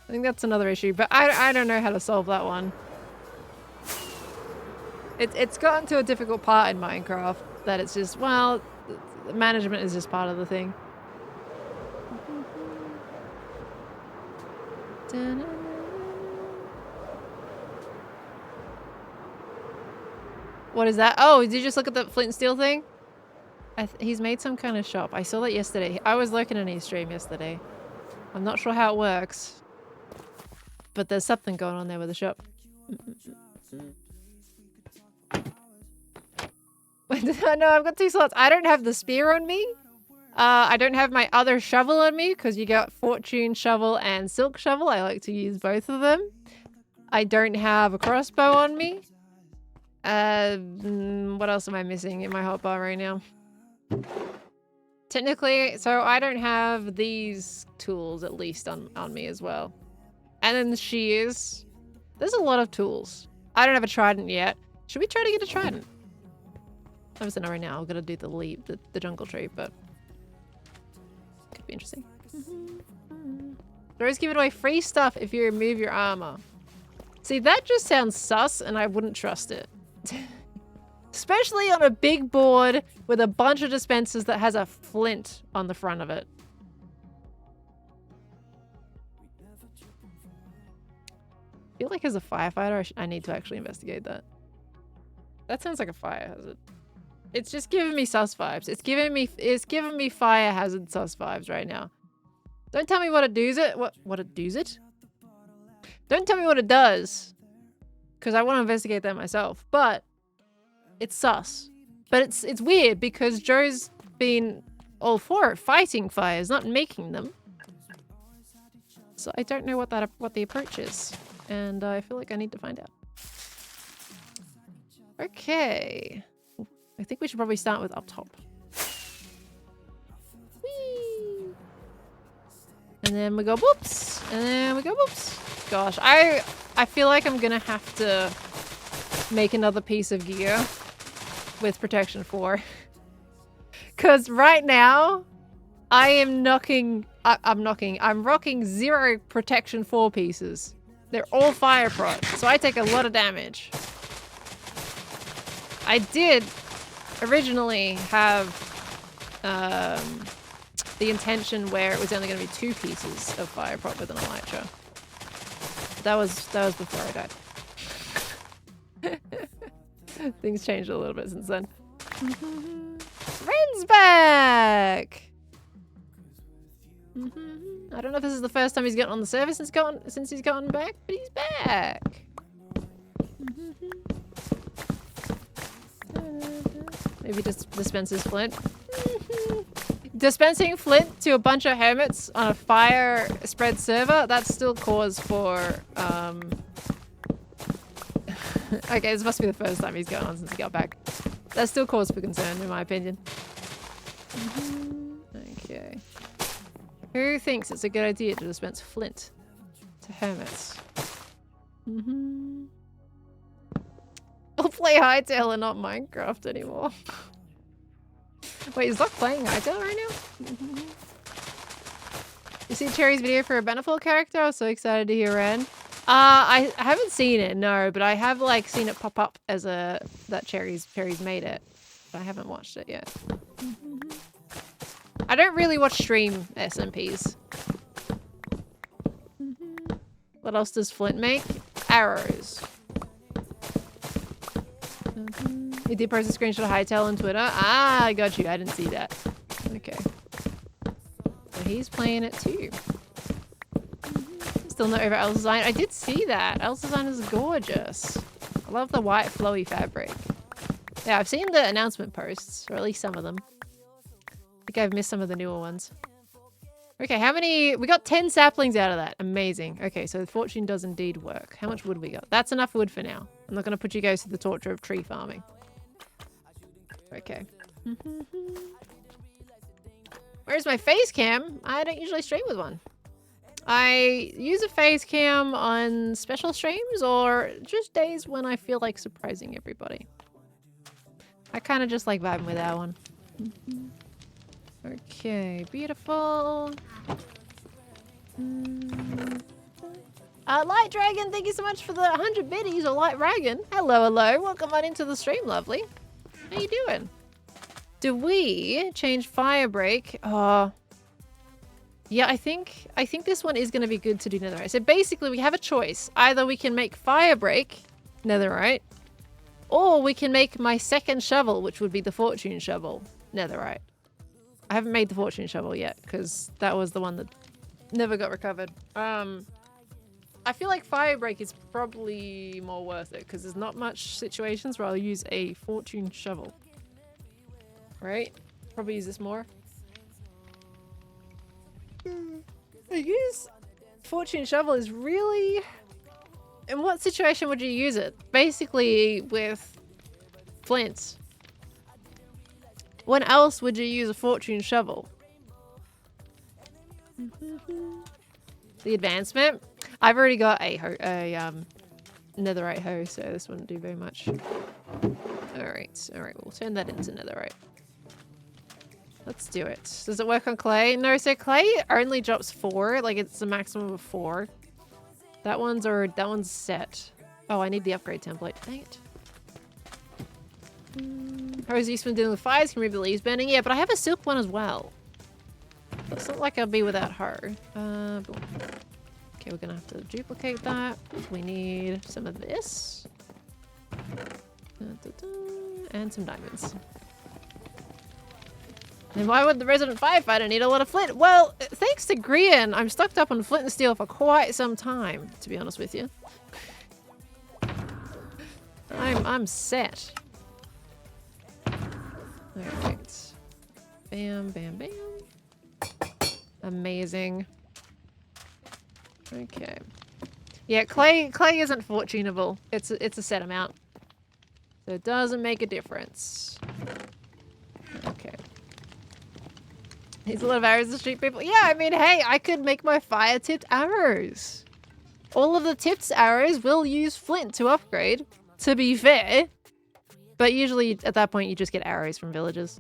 A: I think that's another issue, but I don't know how to solve that one. It's gotten to a difficult part in Minecraft that it's just, well, management is just part of the thing. What is that? Oh, did you just look at the flint and steel thing? He's made some kind of shop. I saw that yesterday. I was lurking in his stream yesterday. I'm not sure how it works. But there's something going on there with the shop. No, I've got 2 slots. I don't have the spear on me. I don't have my other shovel on me because you got fortune shovel and silk shovel. I like to use both of them. I don't have a crossbow on me. What else am I missing in my hotbar right now? Technically, so I don't have these tools at least on me as well. And then the shears. There's a lot of tools. I don't have a trident yet. Should we try to get a trident? Obviously not right now. I've got to do the jungle tree, but could be interesting. Always giving away free stuff if you remove your armor. See, that just sounds sus and I wouldn't trust it. Especially on a big board with a bunch of dispensers that has a flint on the front of it. I feel like as a firefighter, I need to actually investigate that. That sounds like a fire hazard. It's just giving me sus vibes. It's giving me fire hazard sus vibes right now. Don't tell me what it does it. What it does it? Don't tell me what it does. Because I want to investigate that myself. But it's sus. But it's weird because Joe's been all for it, fighting fires, not making them. So I don't know what the approach is. And I feel like I need to find out. Okay. I think we should probably start with up top. Whee! And then we go whoops. And then we go whoops. Gosh, I feel like I'm gonna have to make another piece of gear with protection 4. Cause right now I'm rocking 0 protection 4 pieces. They're all fire prot, so I take a lot of damage. I did originally have the intention where it was only going to be 2 pieces of fire prot with an elytra. That was before I died. Things changed a little bit since then. Ren's back! I don't know if this is the first time he's gotten on the server since he's gotten back, but he's back. Maybe just dispenses flint. Dispensing flint to a bunch of hermits on a fire spread server, that's still cause for okay, this must be the first time he's gotten on since he got back. That's still cause for concern in my opinion. Okay. Who thinks it's a good idea to dispense flint to hermits? I'll play Hytale and not Minecraft anymore. Wait, is Locke playing Hytale right now? You see Cherry's video for a Beneful character? I was so excited to hear Ren. I haven't seen it, no, but I have like seen it pop up as that Cherry's made it. But I haven't watched it yet. I don't really watch stream SMPs. What else does flint make? Arrows. You did post a screenshot of Hytale on Twitter? Ah, I got you. I didn't see that. Okay. So he's playing it too. Still not over Elle's design. I did see that. Elle's design is gorgeous. I love the white flowy fabric. Yeah, I've seen the announcement posts, or at least some of them. I think I've missed some of the newer ones. Okay, how many? We got 10 saplings out of that. Amazing. Okay, so the fortune does indeed work. How much wood we got? That's enough wood for now. I'm not going to put you guys through the torture of tree farming. Okay. Where's my face cam? I don't usually stream with one. I use a face cam on special streams or just days when I feel like surprising everybody. I kind of just like vibing with that one. Okay, beautiful. Light Dragon, thank you so much for the 100 biddies, or Light Dragon. Hello, hello. Welcome on into the stream, lovely. How you doing? Do we change fire break? Yeah, I think this one is going to be good to do netherite. So basically, we have a choice. Either we can make fire break netherite, or we can make my second shovel, which would be the fortune shovel netherite. I haven't made the fortune shovel yet because that was the one that never got recovered. I feel like fire break is probably more worth it because there's not much situations where I'll use a fortune shovel. Right? Probably use this more. I use fortune shovel is really... In what situation would you use it? Basically with flints. When else would you use a fortune shovel? The advancement? I've already got a netherite hoe, so this wouldn't do very much. Alright, we'll turn that into netherite. Let's do it. Does it work on clay? No, so clay only drops 4. Like, it's a maximum of 4. That one's set. Oh, I need the upgrade template. Dang it. How is useful dealing with fires? Can remove the leaves burning? Yeah, but I have a silk one as well. It's not like I'll be without her. Boom. Okay, we're gonna have to duplicate that. We need some of this. And some diamonds. And why would the resident firefighter need a lot of flint? Well, thanks to Grian, I'm stocked up on flint and steel for quite some time, to be honest with you. I'm set. Alright. Bam, bam, bam. Amazing. Okay. Yeah, clay isn't fortunable. It's a set amount. So it doesn't make a difference. Okay. Needs a lot of arrows to shoot people. Yeah, I mean, hey, I could make my fire-tipped arrows. All of the tipped arrows will use flint to upgrade, to be fair. But usually, at that point, you just get arrows from villagers.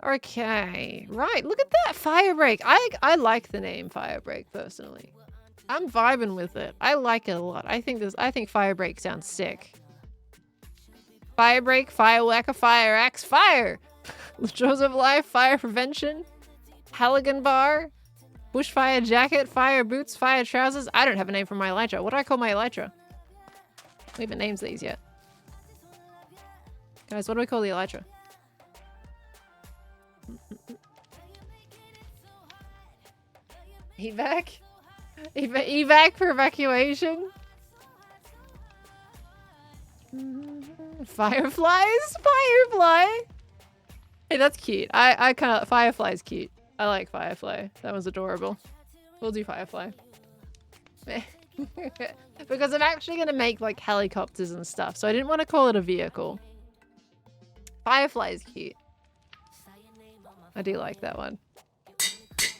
A: Okay. Right, look at that! Firebreak! I like the name Firebreak, personally. I'm vibing with it. I like it a lot. I think Firebreak sounds sick. Firebreak, Firewhacker, Fire Axe, Fire! Jaws of Life, Fire Prevention, Halligan Bar, Bushfire Jacket, Fire Boots, Fire Trousers. I don't have a name for my elytra. What do I call my elytra? We haven't named these yet. Guys, what do we call the elytra? Evac? Evac for evacuation? Fireflies? Firefly? Hey, that's cute. I kind of... Firefly's cute. I like Firefly. That one's adorable. We'll do Firefly. Because I'm actually going to make, like, helicopters and stuff, so I didn't want to call it a vehicle. Firefly is cute. I do like that one.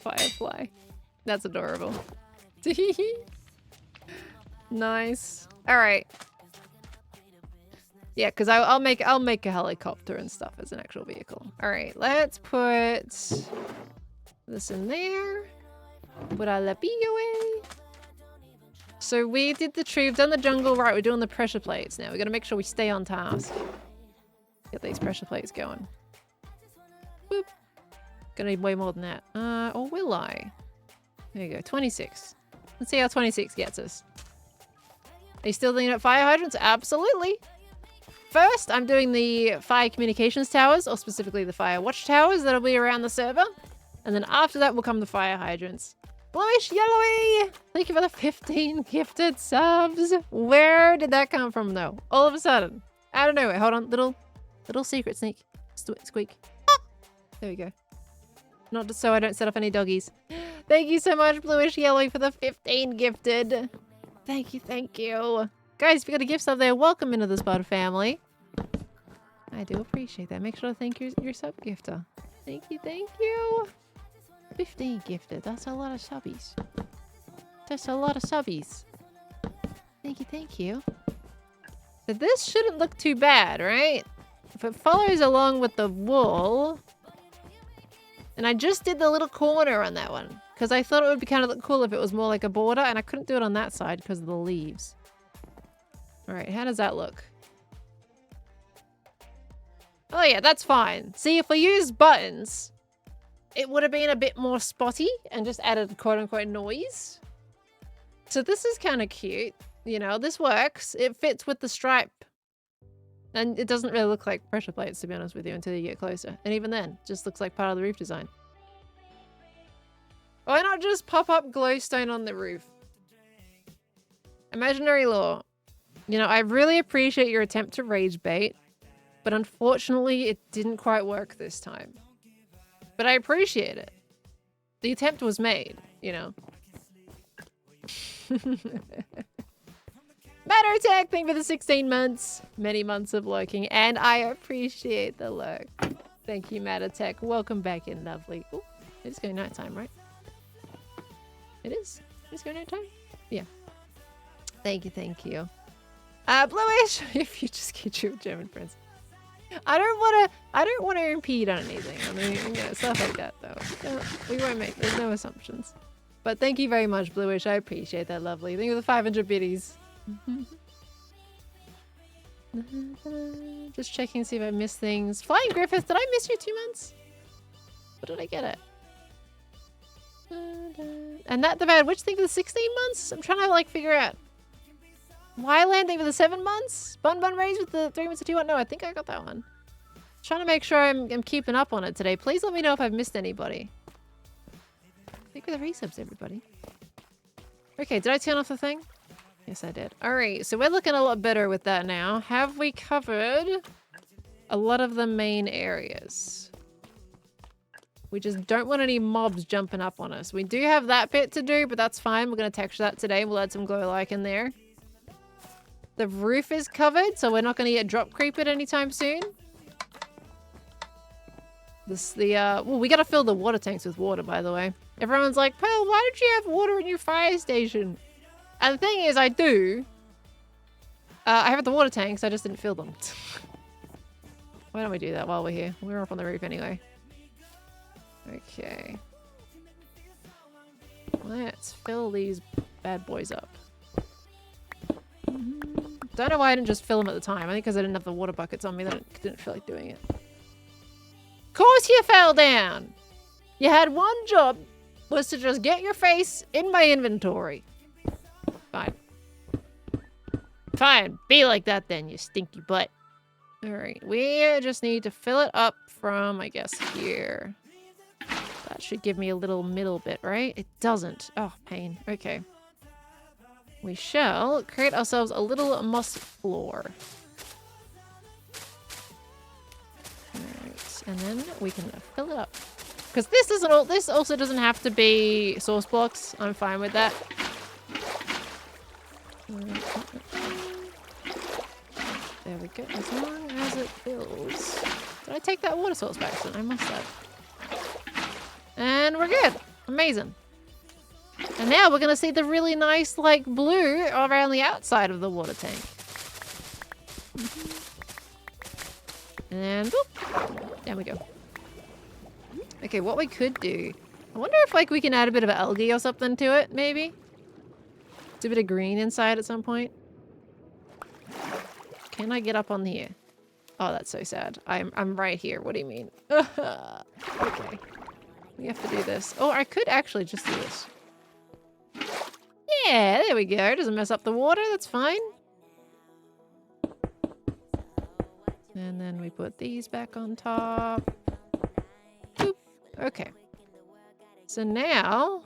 A: Firefly. That's adorable. Nice. Alright. Yeah, because I'll make a helicopter and stuff as an actual vehicle. Alright, let's put this in there. Put our Lepi away. So we did the tree, we've done the jungle, right, we're doing the pressure plates now. We gotta make sure we stay on task. Get these pressure plates going. Boop. Gonna need way more than that. Or will I? There you go, 26. Let's see how 26 gets us. Are you still thinking about fire hydrants? Absolutely. First, I'm doing the fire communications towers, or specifically the fire watchtowers that'll be around the server. And then after that will come the fire hydrants. Bluish Yellowy! Thank you for the 15 gifted subs. Where did that come from, though? All of a sudden. I don't know. Hold on. Little secret sneak. Squeak. Ah! There we go. Not just so I don't set off any doggies. Thank you so much, Bluish Yellowy, for the 15 gifted. Thank you. Guys, if you got a gift sub there, welcome into the Spud family. I do appreciate that. Make sure to thank your sub gifter. Thank you. 15 gifted. That's a lot of subbies. Thank you. So this shouldn't look too bad, right? If it follows along with the wool. And I just did the little corner on that one. Because I thought it would be kind of look cool if it was more like a border. And I couldn't do it on that side because of the leaves. Alright, how does that look? Oh yeah, that's fine. See, if we used buttons, it would have been a bit more spotty and just added quote-unquote noise. So this is kind of cute. You know, this works. It fits with the stripe. And it doesn't really look like pressure plates, to be honest with you, until you get closer. And even then, it just looks like part of the roof design. Why not just pop up glowstone on the roof? Imaginary law. You know, I really appreciate your attempt to rage bait, but unfortunately it didn't quite work this time. But I appreciate it. The attempt was made, you know. Matter Attack, thank you for the 16 months. Many months of lurking, and I appreciate the lurk. Thank you, Matter Attack. Welcome back in, lovely. Ooh, it's going nighttime, right? It is? It's going nighttime? Yeah. Thank you. Bluish! If you just get your German friends. I don't wanna impede on anything. I mean, you know, stuff like that though. No, we won't make, there's no assumptions. But thank you very much, Bluish. I appreciate that, lovely. Thank you for the 500 biddies. Just checking to see if I missed things. Flying Griffith, did I miss you 2 months? What did I get it? And that divided which thing for the 16 months? I'm trying to like figure out. Why landing for the 7 months? Bun Raise with the 3 months of 2 1. No, I think I got that one. Trying to make sure I'm keeping up on it today. Please let me know if I've missed anybody. Thank you for the resubs, everybody. Okay, did I turn off the thing? Yes, I did. Alright, so we're looking a lot better with that now. Have we covered a lot of the main areas? We just don't want any mobs jumping up on us. We do have that bit to do, but that's fine. We're going to texture that today. We'll add some glow like in there. The roof is covered, so we're not going to get drop creeped anytime soon. Well, we got to fill the water tanks with water, by the way. Everyone's like, Pearl, why did you have water in your fire station? And the thing is, I do. I have the water tanks, I just didn't fill them. Why don't we do that while we're here? We're up on the roof anyway. Okay. Let's fill these bad boys up. Don't know why I didn't just fill them at the time. I think because I didn't have the water buckets on me that I didn't feel like doing it. Of course you fell down! You had one job, was to just get your face in my inventory. Fine. Fine, be like that then, you stinky butt. Alright, we just need to fill it up from, I guess, here. That should give me a little middle bit, right? It doesn't. Oh, pain. Okay. We shall create ourselves a little moss floor. Alright, and then we can fill it up. Because this isn't all, this also doesn't have to be source blocks. I'm fine with that. There we go. As long as it fills. Did I take that water source back soon? I must have. And we're good. Amazing. And now we're going to see the really nice, like, blue around the outside of the water tank. And boop. There we go. Okay, what we could do... I wonder if, like, we can add a bit of algae or something to it, maybe? It's a bit of green inside at some point. Can I get up on here? Oh, that's so sad. I'm right here. What do you mean? Okay. We have to do this. Oh, I could actually just do this. Yeah, there we go. It doesn't mess up the water. That's fine. And then we put these back on top. Boop. Okay. So now...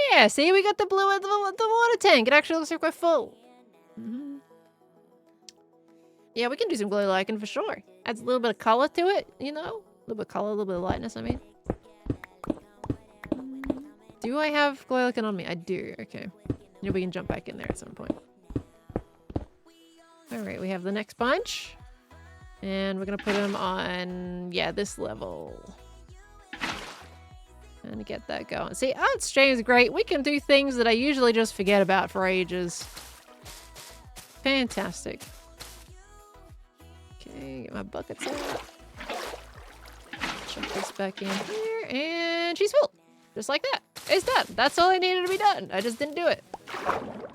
A: Yeah, see, we got the blue at the water tank. It actually looks like we're full. Yeah, we can do some glow lichen for sure. Adds a little bit of color to it, you know? A little bit of color, a little bit of lightness, I mean. Do I have glow lichen on me? I do, okay. Maybe we can jump back in there at some point. Alright, we have the next bunch. And we're gonna put them on, yeah, this level. And get that going. See, art stream is great. We can do things that I usually just forget about for ages. Fantastic. Okay, get my buckets out. Chuck this back in here, and she's full. Just like that. It's done. That's all I needed to be done. I just didn't do it.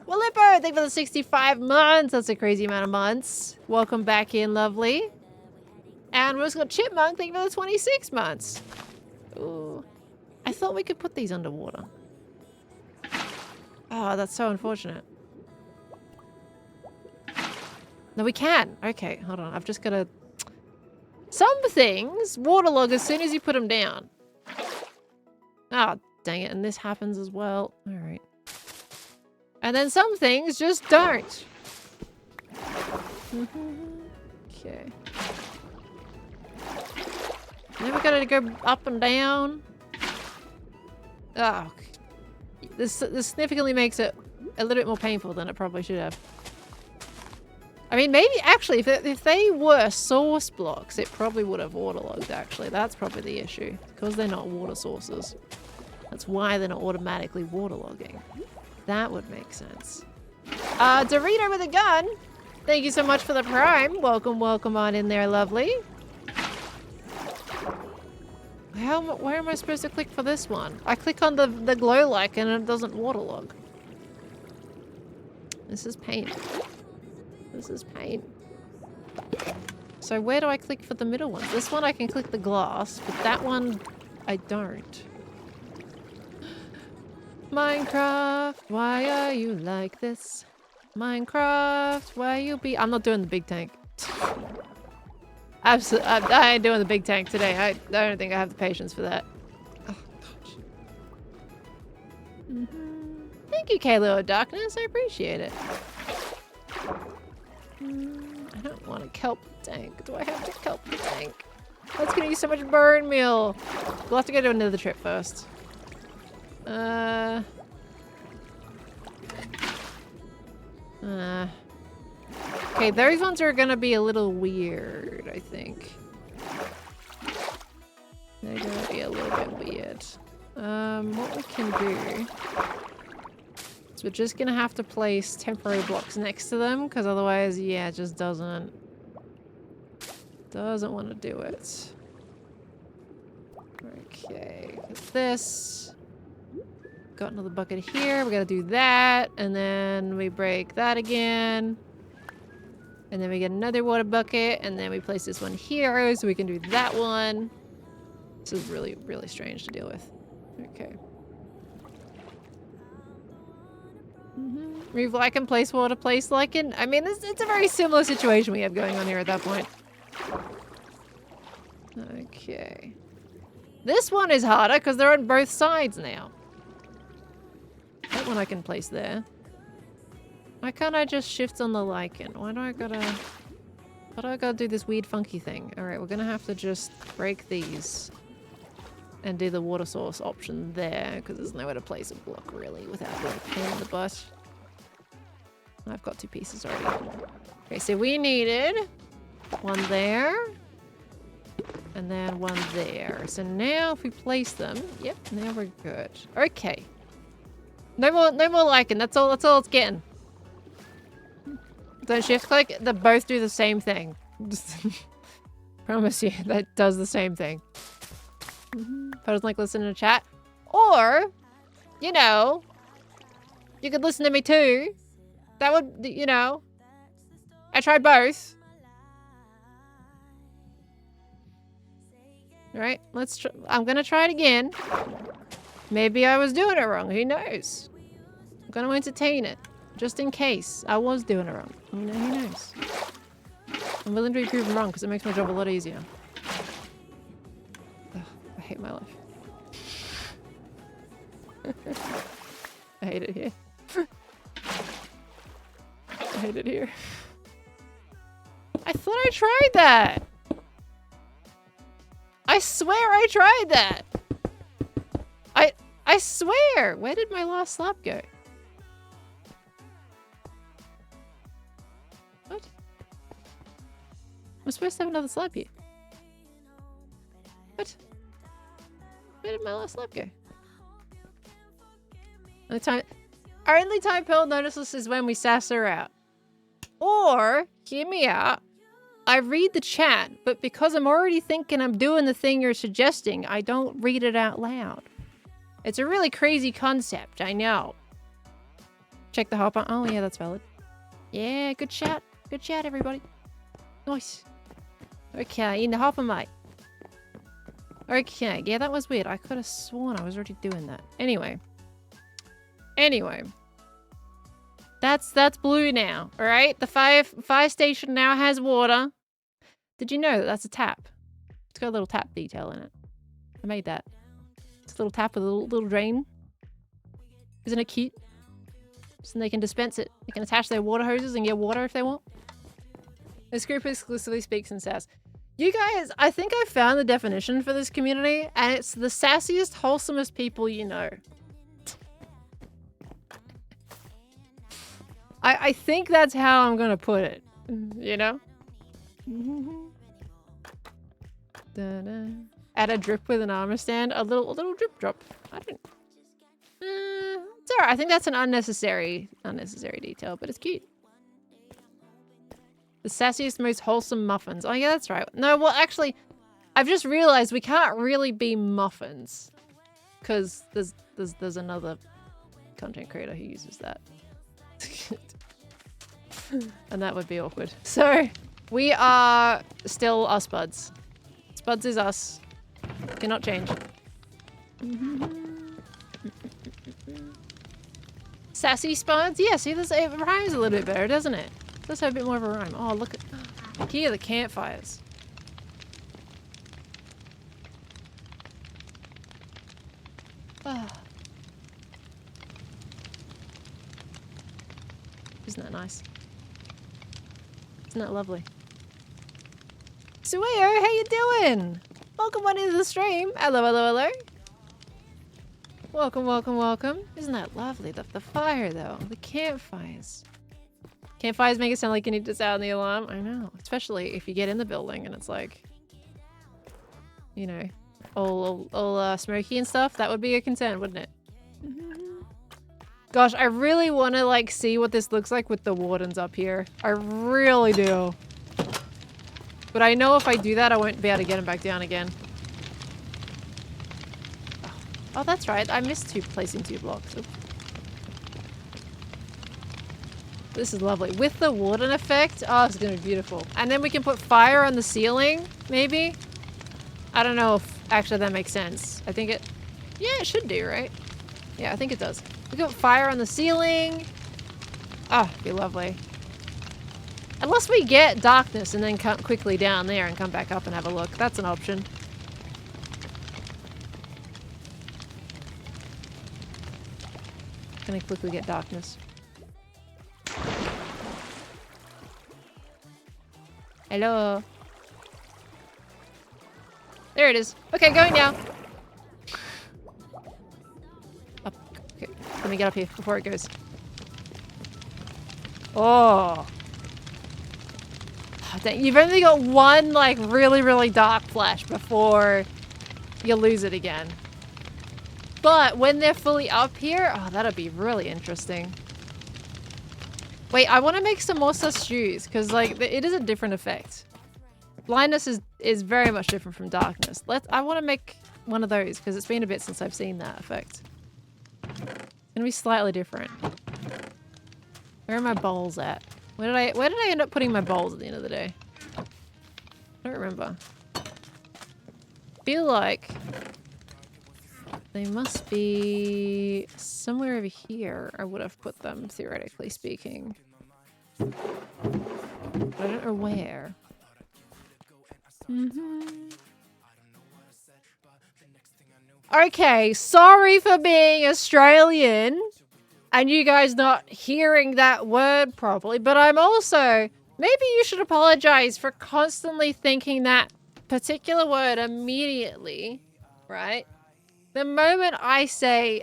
A: Well, Lipper, thank you for the 65 months. That's a crazy amount of months. Welcome back in, lovely. And we've got Chipmunk, thank you for the 26 months. Ooh. I thought we could put these underwater. Oh, that's so unfortunate. No, we can. Okay, hold on. I've just got to... Some things waterlog as soon as you put them down. Oh, dang it. And this happens as well. All right. And then some things just don't. Okay. Then we got to go up and down. Oh. This significantly makes it a little bit more painful than it probably should have. I mean, maybe, actually, if they were source blocks, it probably would have waterlogged, actually. That's probably the issue. Because they're not water sources. That's why they're not automatically waterlogging. That would make sense. Dorito with a gun! Thank you so much for the prime. Welcome, welcome on in there, lovely. Where am I supposed to click for this one? I click on the glow like and it doesn't waterlog. This is pain. This is pain. So where do I click for the middle one? This one I can click the glass, but that one I don't. Minecraft, why are you like this? Minecraft, why you be— I'm not doing the big tank. Absolutely, I ain't doing the big tank today. I don't think I have the patience for that. Oh, gosh. Thank you, Kayla Darkness. I appreciate it. I don't want to kelp the tank. Do I have to kelp the tank? That's gonna use so much burn meal. We'll have to go to another trip first. Okay, those ones are gonna be a little weird, I think. They're gonna be a little bit weird. What we can do is we're just gonna have to place temporary blocks next to them, because otherwise, yeah, it just doesn't want to do it. Okay, this. Got another bucket here. We gotta do that, and then we break that again. And then we get another water bucket, and then we place this one here so we can do that one. This is really, really strange to deal with. Okay. Remove lichen, place water, place lichen. I mean, it's a very similar situation we have going on here at that point. Okay. This one is harder because they're on both sides now. That one I can place there. Why can't I just shift on the lichen? Why do I gotta do this weird funky thing? Alright, we're gonna have to just break these. And do the water source option there, because there's nowhere to place a block really without being a pain in the butt. I've got 2 pieces already. Okay, so we needed one there. And then one there. So now if we place them, yep, now we're good. Okay. No more lichen. That's all it's getting. Don't shift click. They both do the same thing. Promise you, that does the same thing. Post like listen in the chat. Or, you know, you could listen to me too. That would, you know. I tried both. Alright, let's try. I'm gonna try it again. Maybe I was doing it wrong. Who knows? I'm gonna entertain it. Just in case I was doing it wrong. You know, who knows? I'm willing to be proven wrong because it makes my job a lot easier. Ugh, I hate my life. I hate it here. I hate it here. I thought I tried that. I swear I tried that. I swear. Where did my last slab go? What? I'm supposed to have another slab here. What? Where did my last slab go? Only time Pearl notices is when we sass her out. Or, hear me out, I read the chat, but because I'm already thinking I'm doing the thing you're suggesting, I don't read it out loud. It's a really crazy concept, I know. Check the hopper. Oh yeah, that's valid. Yeah, good chat. Good chat, everybody. Nice. Okay, in the hopper, mate. Okay, yeah, that was weird. I could have sworn I was already doing that. Anyway. That's blue now, alright? The fire station now has water. Did you know that that's a tap? It's got a little tap detail in it. I made that. It's a little tap with a little drain. Isn't it cute? So they can dispense it. They can attach their water hoses and get water if they want. This group exclusively speaks in sass. You guys, I think I found the definition for this community, and it's the sassiest, wholesomest people you know. I think that's how I'm gonna put it. You know? Add a drip with an armor stand. A little drip drop. I don't... it's alright. I think that's an unnecessary detail, but it's cute. The sassiest, most wholesome muffins. Oh yeah, that's right. No, well actually, I've just realized we can't really be muffins. Because there's another content creator who uses that. And that would be awkward. So, we are still us buds. Spuds is us. Cannot change. Sassy spuds? Yeah, see, this, it rhymes a little bit better, doesn't it? It does have a bit more of a rhyme. Oh, look at... Here, the campfires. Oh. Isn't that nice? Isn't that lovely? Sueo, how you doing? Welcome on into the stream. Hello, hello, hello. Welcome, welcome, welcome. Isn't that lovely? The fire, though. The campfires. Campfires make it sound like you need to sound the alarm. I know. Especially if you get in the building and it's like... You know, all smoky and stuff. That would be a concern, wouldn't it? Gosh, I really want to, like, see what this looks like with the wardens up here. I really do. But I know if I do that, I won't be able to get them back down again. Oh, that's right. I missed placing 2 blocks. Oops. This is lovely. With the warden effect, oh, it's going to be beautiful. And then we can put fire on the ceiling, maybe? I don't know if actually that makes sense. I think it... Yeah, it should do, right? Yeah, I think it does. We got fire on the ceiling. Oh, it'd be lovely. Unless we get darkness and then come quickly down there and come back up and have a look. That's an option. Can I quickly get darkness? Hello. There it is. Okay, going now. Up. Okay, let me get up here before it goes. Oh. Dang, you've only got one, like, really, really dark flash before you lose it again. But when they're fully up here, oh, that'll be really interesting. Wait, I want to make some more stews, because, like, it is a different effect. Blindness is very much different from darkness. I want to make one of those, because it's been a bit since I've seen that effect. It's gonna be slightly different. Where are my bowls at? Where did I end up putting my bowls at the end of the day? I don't remember. Feel like they must be somewhere over here. I would have put them, theoretically speaking. But I don't know where. Okay, sorry for being Australian and you guys not hearing that word properly, but I'm also... Maybe you should apologize for constantly thinking that particular word immediately, right? The moment I say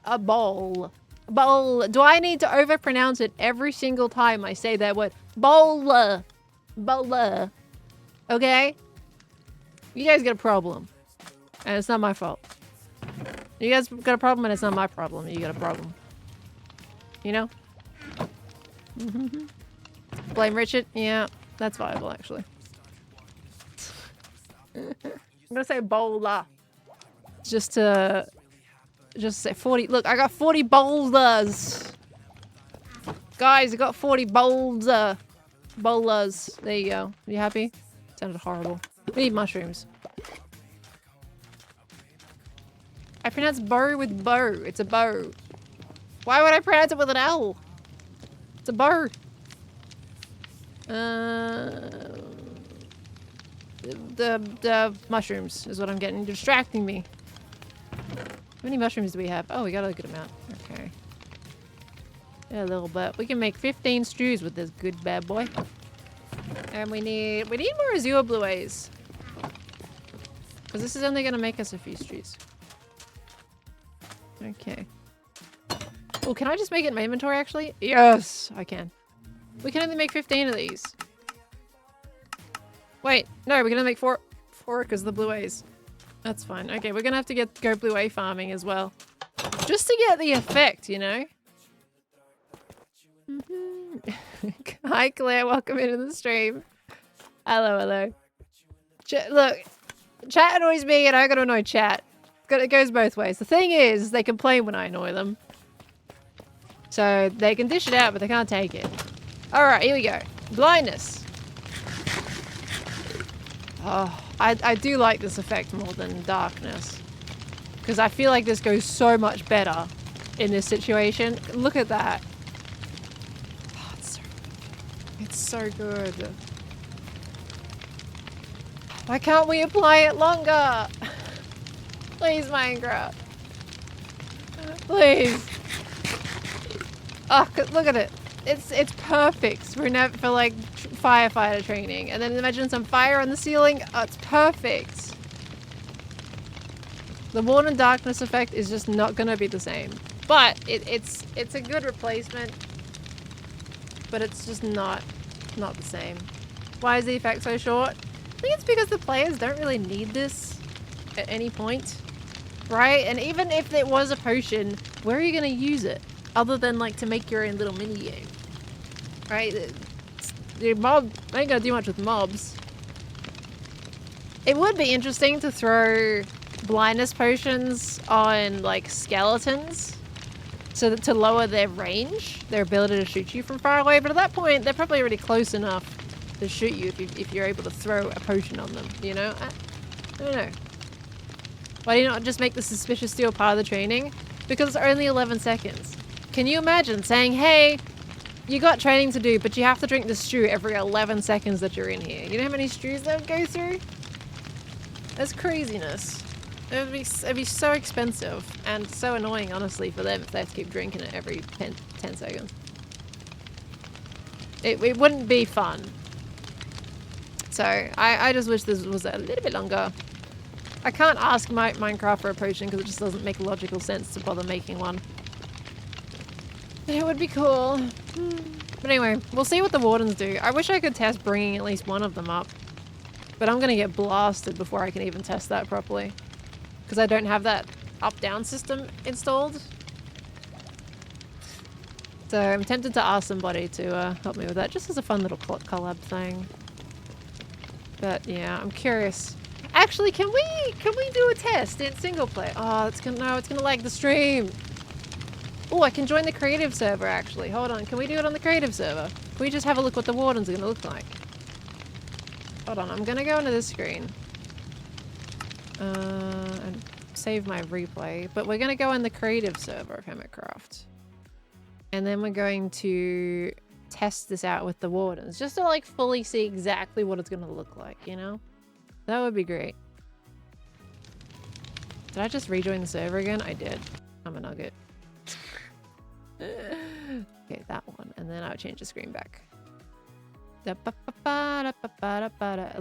A: a bowl, do I need to overpronounce it every single time I say that word? Bowl. Okay? You guys got a problem. And it's not my fault. You guys got a problem and it's not my problem. You got a problem. You know? Blame Richard? Yeah, that's viable actually. I'm gonna say bowler. Just to say 40. Look, I got 40 boulders. Guys, I got 40 boulders. There you go. Are you happy? Sounded horrible. We need mushrooms. I pronounce bow with bow. It's a bow. Why would I pronounce it with an L? It's a bow. The mushrooms is what I'm getting. You're distracting me. How many mushrooms do we have? Oh, we got a good amount. Okay. Yeah, a little bit. We can make 15 stews with this good bad boy. And we need more azure bluets. Because this is only going to make us a few stews. Okay. Oh, can I just make it in my inventory, actually? Yes, I can. We can only make 15 of these. Wait, no, we're going to make 4 because of the blue A's. That's fine. Okay, we're going to have to go blue A farming as well. Just to get the effect, you know? Hi, Claire. Welcome into the stream. Hello, hello. Look, chat annoys me and I gotta annoy chat. It goes both ways. The thing is, they complain when I annoy them. So they can dish it out, but they can't take it. Alright, here we go. Blindness. Oh, I do like this effect more than darkness. Because I feel like this goes so much better in this situation. Look at that. Oh, it's so good. Why can't we apply it longer? Please, Minecraft. Please. Oh, look at it. It's perfect for like firefighter training. And then imagine some fire on the ceiling. Oh, it's perfect. The warm and darkness effect is just not gonna be the same. But it's a good replacement. But it's just not the same. Why is the effect so short? I think it's because the players don't really need this at any point. Right? And even if it was a potion, where are you gonna use it? Other than like to make your own little mini game. Right? The mob ain't gonna do much with mobs. It would be interesting to throw blindness potions on like skeletons so that to lower their range, their ability to shoot you from far away, but at that point they're probably already close enough to shoot you if you're able to throw a potion on them, you know? I don't know. Why do you not just make the suspicious steel part of the training? Because it's only 11 seconds. Can you imagine saying, hey, you got training to do, but you have to drink the stew every 11 seconds that you're in here. You know how many stews that would go through? That's craziness. It'd be so expensive and so annoying, honestly, for them if they have to keep drinking it every 10 seconds. It wouldn't be fun. So, I just wish this was a little bit longer. I can't ask Minecraft for a potion because it just doesn't make logical sense to bother making one. It would be cool. But anyway, we'll see what the wardens do. I wish I could test bringing at least one of them up. But I'm gonna get blasted before I can even test that properly. Because I don't have that up-down system installed. So I'm tempted to ask somebody to help me with that, just as a fun little collab thing. But yeah, I'm curious. Actually, can we do a test in single player? Oh, it's gonna lag the stream. Oh, I can join the creative server actually. Hold on, can we do it on the creative server? Can we just have a look what the wardens are gonna look like? Hold on, I'm gonna go into this screen. And save my replay. But we're gonna go in the creative server of Hermitcraft. And then we're going to test this out with the wardens. Just to like fully see exactly what it's gonna look like, you know? That would be great. Did I just rejoin the server again? I did. I'm a nugget. Okay, that one. And then I'll change the screen back. At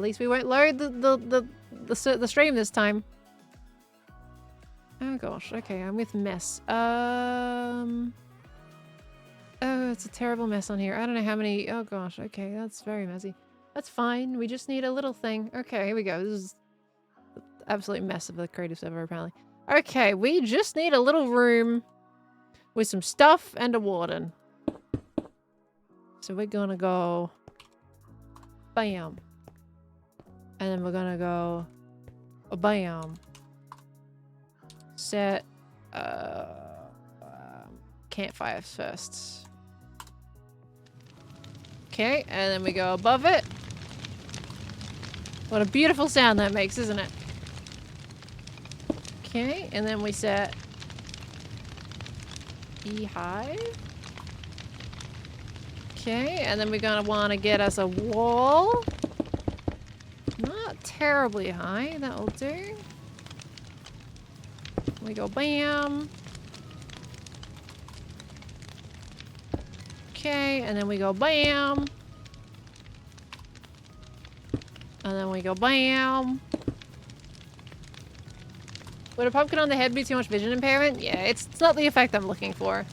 A: least we won't load the stream this time. Oh gosh, okay, I'm with mess. Oh, it's a terrible mess on here. I don't know how many. Oh gosh, okay, that's very messy. That's fine. We just need a little thing. Okay, here we go. This is the absolute mess of the creative server, apparently. Okay, we just need a little room with some stuff and a warden. So we're gonna go bam. And then we're gonna go bam. Set campfires first. Okay, and then we go above it. What a beautiful sound that makes, isn't it? Okay, and then we set beehive. Okay, and then we're gonna want to get us a wall. Not terribly high, that'll do. We go bam. Okay, and then we go bam. And then we go bam. Would a pumpkin on the head be too much vision impairment? Yeah, it's not the effect I'm looking for.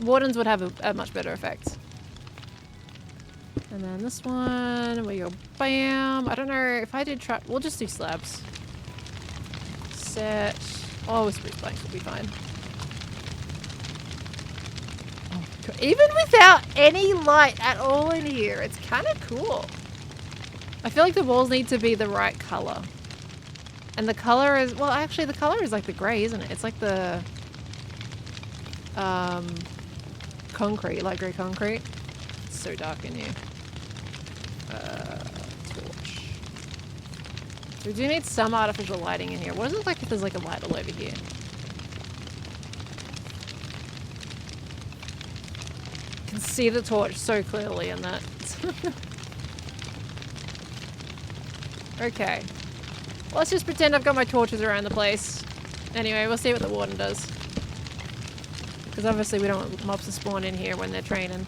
A: Wardens would have a much better effect. And then this one, we go bam. I don't know if I did try. We'll just do slabs. Set. Oh, spruce planks will be fine. Oh my Even without any light at all in here, it's kind of cool. I feel like the walls need to be the right color. And the color is, well, actually the color is like the gray, isn't it? It's like the concrete, light gray concrete. It's so dark in here. Torch. We do need some artificial lighting in here. What does it look like if there's like a light all over here? You can see the torch so clearly in that. Okay. Let's just pretend I've got my torches around the place. Anyway, we'll see what the warden does. Because obviously we don't want mobs to spawn in here when they're training.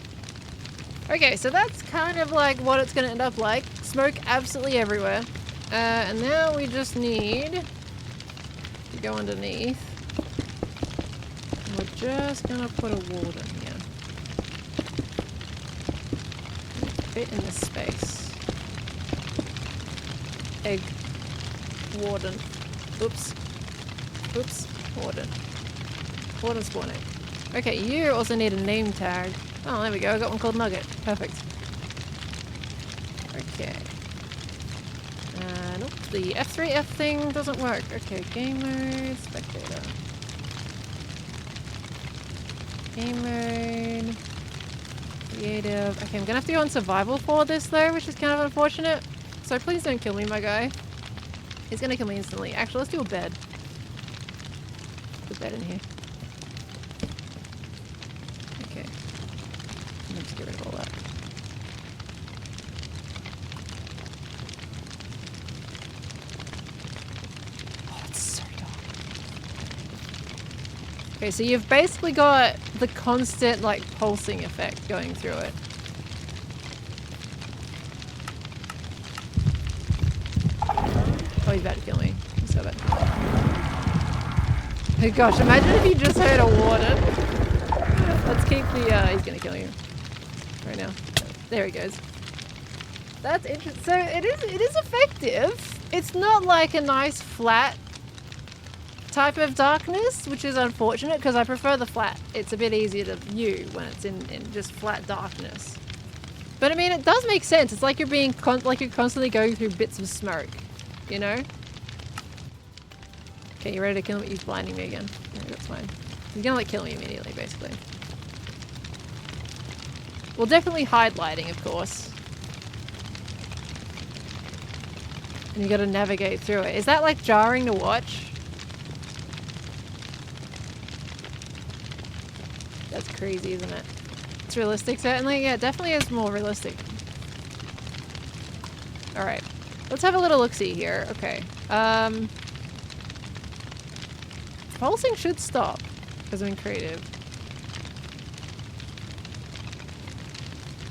A: Okay, so that's kind of like what it's going to end up like. Smoke absolutely everywhere. And now we just need to go underneath. And we're just going to put a warden here. Fit in this space. Egg. Warden. Oops. Oops. Warden. Warden spawn egg. Okay, you also need a name tag. Oh, there we go. I got one called Nugget. Perfect. Okay. Nope. The F3F thing doesn't work. Okay, game mode, spectator. Game mode. Creative. Okay, I'm gonna have to go on survival for this though, which is kind of unfortunate. So please don't kill me, my guy. He's gonna kill me instantly. Actually, let's do a bed. Put a bed in here. Okay. Let's get rid of all that. Oh, it's so dark. Okay, so you've basically got the constant, like, pulsing effect going through it. Oh, he's about to kill me. Stop it. Oh gosh, imagine if you just heard a warden. Let's keep the, he's gonna kill you. Right now. There he goes. That's interesting. So it is effective. It's not like a nice flat type of darkness, which is unfortunate because I prefer the flat. It's a bit easier to view when it's in just flat darkness. But I mean, it does make sense. It's like you're being like you're constantly going through bits of smoke. You know? Okay, you ready to kill me? He's blinding me again. Yeah, that's fine. He's gonna like kill me immediately, basically. We'll definitely hide lighting, of course. And you gotta navigate through it. Is that like jarring to watch? That's crazy, isn't it? It's realistic, certainly. Yeah, it definitely is more realistic. Alright. Let's have a little look-see here. Okay. Pulsing should stop because I'm in creative.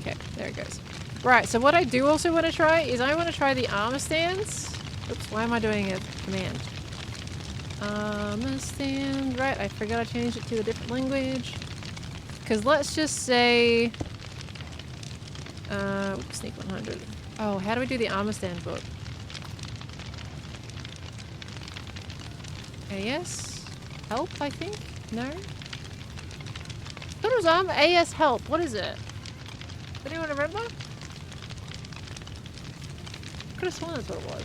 A: Okay, there it goes. Right, so what I do also want to try is I want to try the armor stands. Oops, why am I doing a command? Armor stand. Right, I forgot I changed it to a different language. Because let's just say... sneak 100. Oh, how do we do the armor stand book? AS? Help, I think? No? I thought it was armor AS help. What is it? Does anyone remember? Could have sworn that's what it was.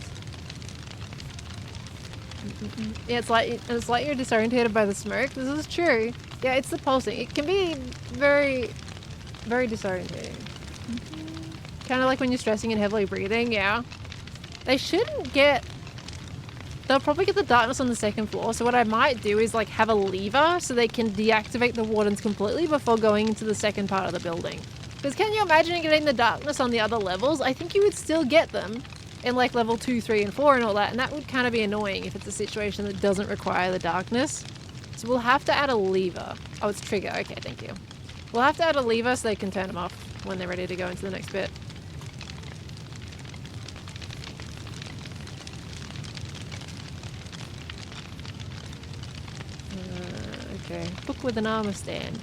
A: Yeah, it's like you're disorientated by the smoke. This is true. Yeah, it's the pulsing. It can be very, very disorientating. Kind of like when you're stressing and heavily breathing, yeah. They shouldn't get... They'll probably get the darkness on the second floor, so what I might do is like have a lever so they can deactivate the wardens completely before going into the second part of the building. Because can you imagine getting the darkness on the other levels? I think you would still get them in like level 2, 3, and 4 and all that, and that would kind of be annoying if it's a situation that doesn't require the darkness. So we'll have to add a lever. Oh, it's trigger. Okay, thank you. We'll have to add a lever so they can turn them off when they're ready to go into the next bit. Okay, book with an armor stand.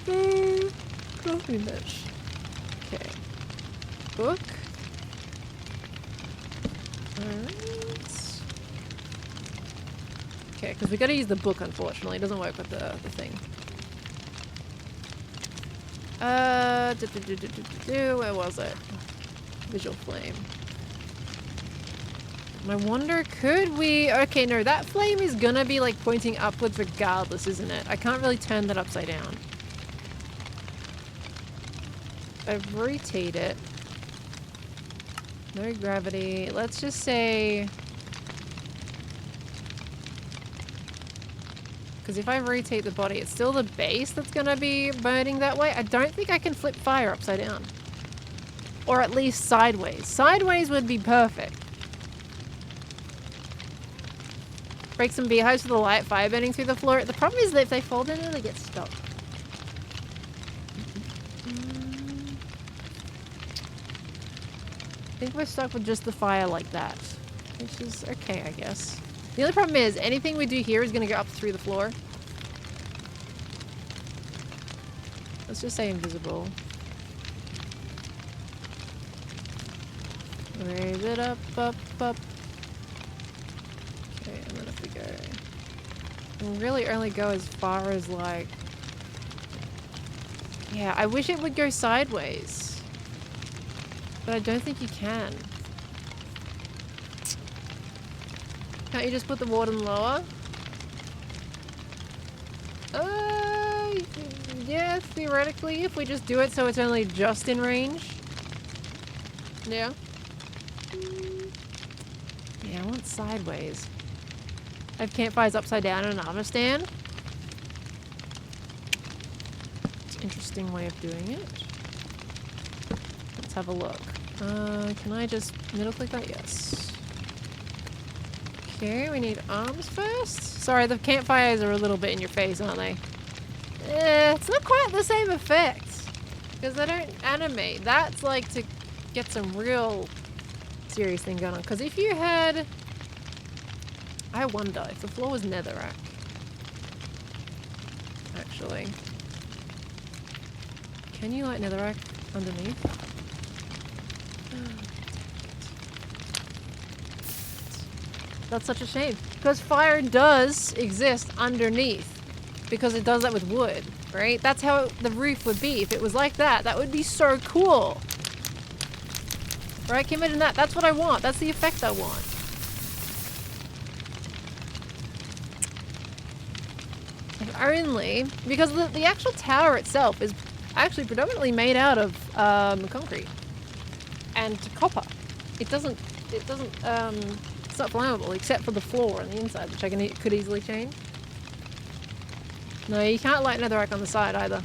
A: Coffee mesh. Okay. Book. Alright. Okay, because we gotta use the book, unfortunately. It doesn't work with the thing. Where was it? Visual flame. I wonder, could we... Okay, no, that flame is gonna be like pointing upwards regardless, isn't it? I can't really turn that upside down. I rotate it. No gravity. Let's just say... Because if I rotate the body, it's still the base that's gonna be burning that way. I don't think I can flip fire upside down. Or at least sideways. Sideways would be perfect. Break some beehives with the light fire burning through the floor. The problem is that if they fall down there, they get stuck. I think we're stuck with just the fire like that. Which is okay, I guess. The only problem is, anything we do here is going to go up through the floor. Let's just say invisible. Raise it up, up, up. Okay, and then if we go... We'll really only go as far as, like... Yeah, I wish it would go sideways. But I don't think you can. Can't you just put the warden lower? Yeah, theoretically, if we just do it so it's only just in range. Yeah. Yeah, I want sideways. I have campfires upside down in an armor stand. It's an interesting way of doing it. Let's have a look. Can I just middle click that? Yes. Okay, we need arms first. Sorry, the campfires are a little bit in your face, aren't they? It's not quite the same effect. Because they don't animate. That's like to get some real serious thing going on. Because if you had... I wonder if the floor was netherrack. Actually. Can you light netherrack underneath? That's such a shame. Because fire does exist underneath. Because it does that with wood, right? That's how the roof would be. If it was like that, that would be so cool. Right? Can you imagine that? That's what I want. That's the effect I want. If only... Because the actual tower itself is actually predominantly made out of concrete. And copper. It's not flammable except for the floor on the inside, which I could easily change. No, you can't light netherrack on the side either.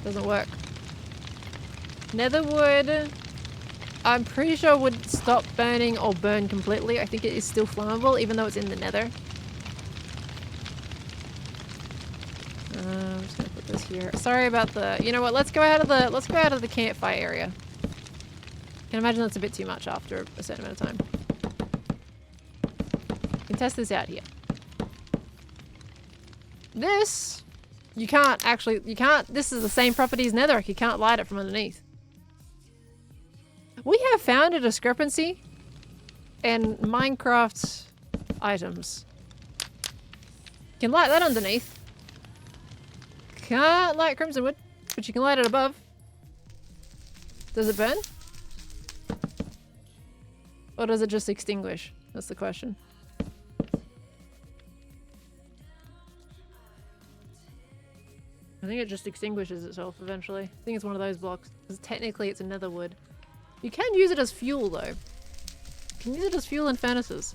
A: Doesn't work. Netherwood, I'm pretty sure would stop burning or burn completely. I think it is still flammable, even though it's in the nether. I'm just gonna put this here. Sorry about the... You know what? Let's go out of the campfire area. I can imagine that's a bit too much after a certain amount of time. You can test this out here. This, you can't actually, this is the same property as netherrack. You can't light it from underneath. We have found a discrepancy in Minecraft items. You can light that underneath. Can't light crimson wood, but you can light it above. Does it burn? Or does it just extinguish? That's the question. I think it just extinguishes itself eventually. I think it's one of those blocks. Because technically it's a nether wood. You can use it as fuel though. You can use it as fuel in furnaces.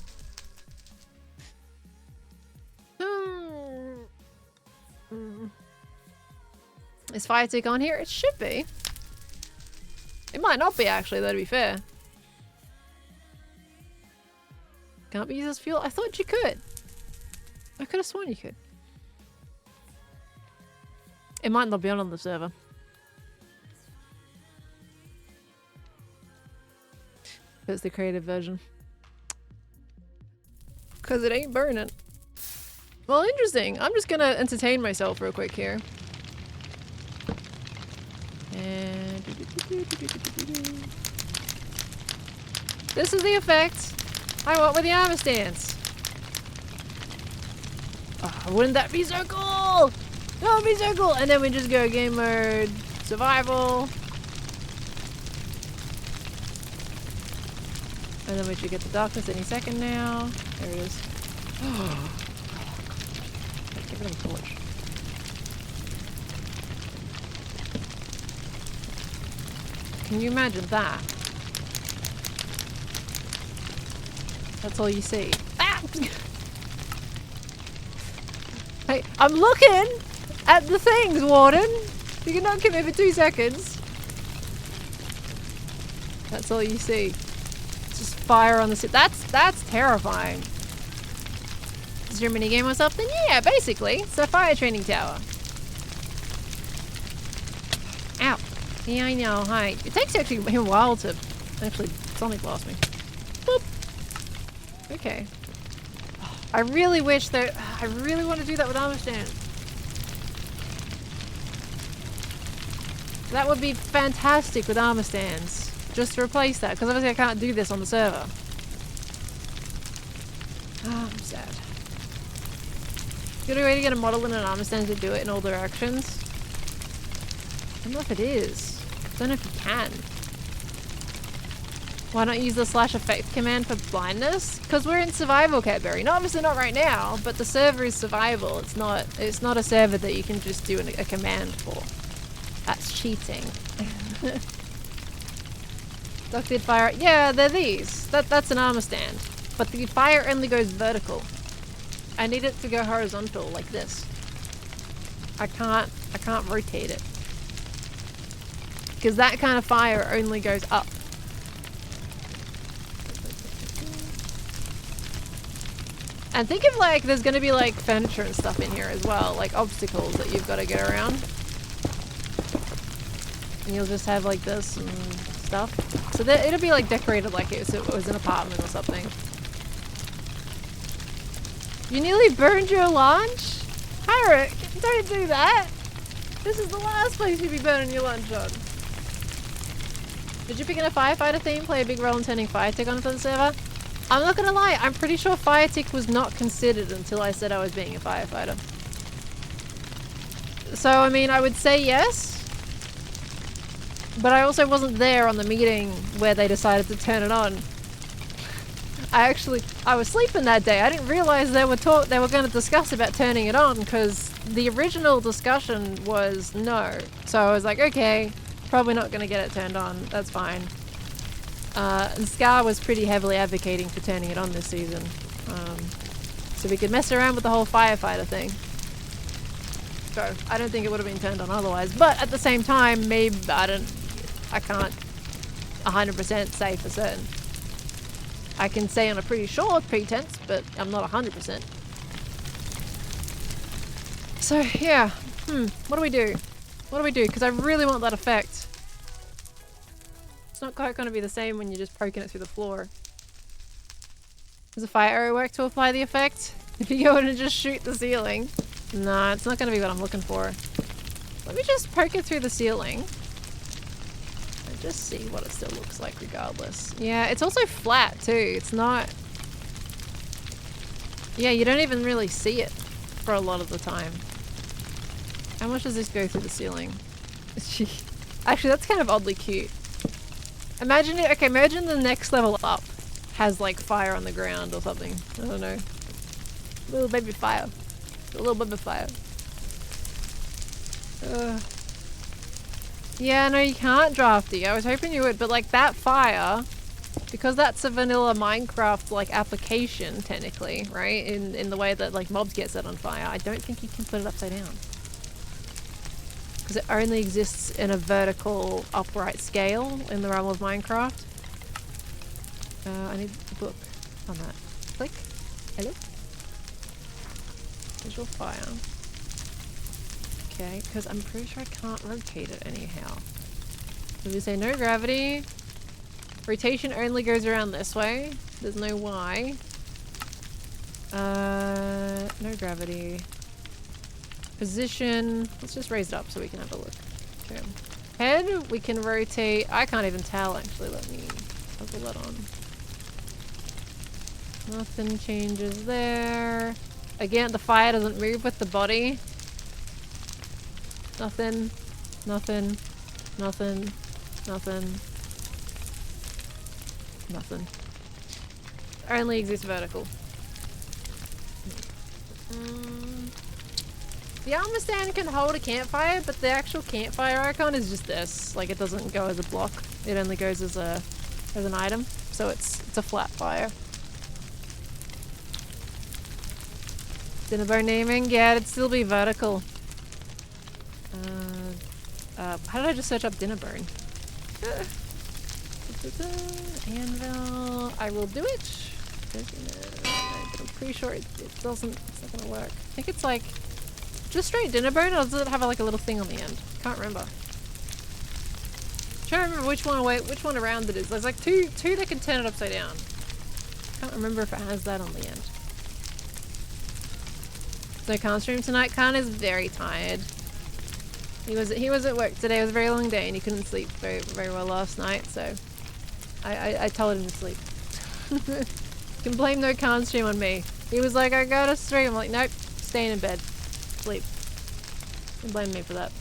A: Is fire tick on here? It should be. It might not be actually, though, to be fair. Can't be used as fuel? I thought you could. I could have sworn you could. It might not be on the server. It's the creative version. Because it ain't burning. Well, interesting. I'm just gonna entertain myself real quick here. And... This is the effect I want with the armor stance. Oh, wouldn't that be so cool? Oh, it'd be so cool. And then we just go game mode, survival. And then we should get the darkness any second now. There it is. Oh, give it a torch. Can you imagine that? That's all you see. Ah! Hey, I'm looking at the things, Warden. You cannot give me for 2 seconds. That's all you see. Just fire on the city. That's terrifying. Is your minigame or something? Yeah, basically. It's a fire training tower. Ow. Yeah, I know. Hi. It takes actually a while to actually Sonic blast me. Boop. Okay. I really wish that I really want to do that with armor stand. That would be fantastic with armor stands. Just to replace that, because obviously I can't do this on the server. Oh, I'm sad. Good way to get a model and an armor stand to do it in all directions. I don't know if it is. I don't know if you can. Why not use the /effect command for blindness? Because we're in survival, Cadbury. No, obviously not right now, but the server is survival. It's not a server that you can just do a command for. That's cheating. Ducted fire. Yeah, they're these. That's an armor stand. But the fire only goes vertical. I need it to go horizontal like this. I can't rotate it. Because that kind of fire only goes up. And think of like, there's gonna be like furniture and stuff in here as well, like obstacles that you've got to get around. And you'll just have like this and stuff. So that it'll be like decorated like it was an apartment or something. You nearly burned your lunch? Pirate, don't do that! This is the last place you'd be burning your lunch on. Did you pick in a firefighter theme play a big role in turning Firetick on for the server? I'm not gonna lie, I'm pretty sure Firetick was not considered until I said I was being a firefighter. So, I mean, I would say yes. But I also wasn't there on the meeting where they decided to turn it on. I was sleeping that day. I didn't realize they were going to discuss about turning it on because the original discussion was no. So I was like, okay, probably not going to get it turned on. That's fine. And Scar was pretty heavily advocating for turning it on this season. So we could mess around with the whole firefighter thing. So I don't think it would have been turned on otherwise. But at the same time, maybe I can't 100% say for certain. I can say on a pretty sure pretense, but I'm not 100%. So yeah, what do we do? What do we do? Because I really want that effect. It's not quite going to be the same when you're just poking it through the floor. Does a fire arrow work to apply the effect? If you go in and just shoot the ceiling? No, it's not going to be what I'm looking for. Let me just poke it through the ceiling. And just see what it still looks like regardless. Yeah, it's also flat too. It's not... Yeah, you don't even really see it for a lot of the time. How much does this go through the ceiling? Actually, that's kind of oddly cute. Imagine it. Okay, imagine the next level up has like fire on the ground or something. I don't know. Little baby fire. A little baby fire. Yeah, no, you can't, Drafty. I was hoping you would, but like that fire, because that's a vanilla Minecraft like application technically, right? In the way that like mobs get set on fire, I don't think you can put it upside down. Because it only exists in a vertical upright scale in the realm of Minecraft. I need a book on that. Click. Hello? Visual fire. Okay, because I'm pretty sure I can't rotate it anyhow. So we say no gravity. Rotation only goes around this way. There's no Y. No gravity. Position. Let's just raise it up so we can have a look. Okay. Head, we can rotate. I can't even tell actually. Let me toggle that on. Nothing changes there. Again, the fire doesn't move with the body. Nothing. Nothing. Nothing. Nothing. Nothing. Only exists vertical. The armor stand can hold a campfire, but the actual campfire icon is just this. Like, it doesn't go as a block. It only goes as an item. So it's a flat fire. Dinnerbone naming? Yeah, it'd still be vertical. How did I just search up Dinnerbone? Anvil. I will do it. But I'm pretty sure it's not gonna work. I think it's like just straight Dinnerbone, or does it have like a little thing on the end? Can't remember. I'm trying to remember which one around it is. There's like two that can turn it upside down. Can't remember if it has that on the end. So Khan stream tonight. Khan is very tired. He was at work today. It was a very long day and he couldn't sleep very well last night, so I told him to sleep. You can blame no Khan stream on me. He was like, I gotta stream. I'm like, nope, staying in bed. Sleep. You can blame me for that.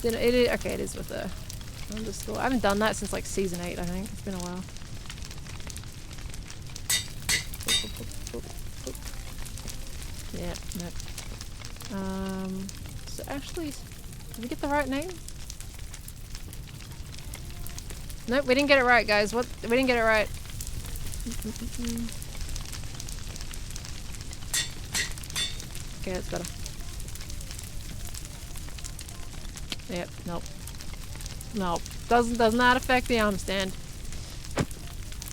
A: Okay, it is with the underscore. I haven't done that since like season 8, I think. It's been a while. Yeah, nope. So actually, did we get the right name? Nope, we didn't get it right, guys. What? We didn't get it right. Okay, that's better. Yep, nope. Nope. Does not affect the arm stand.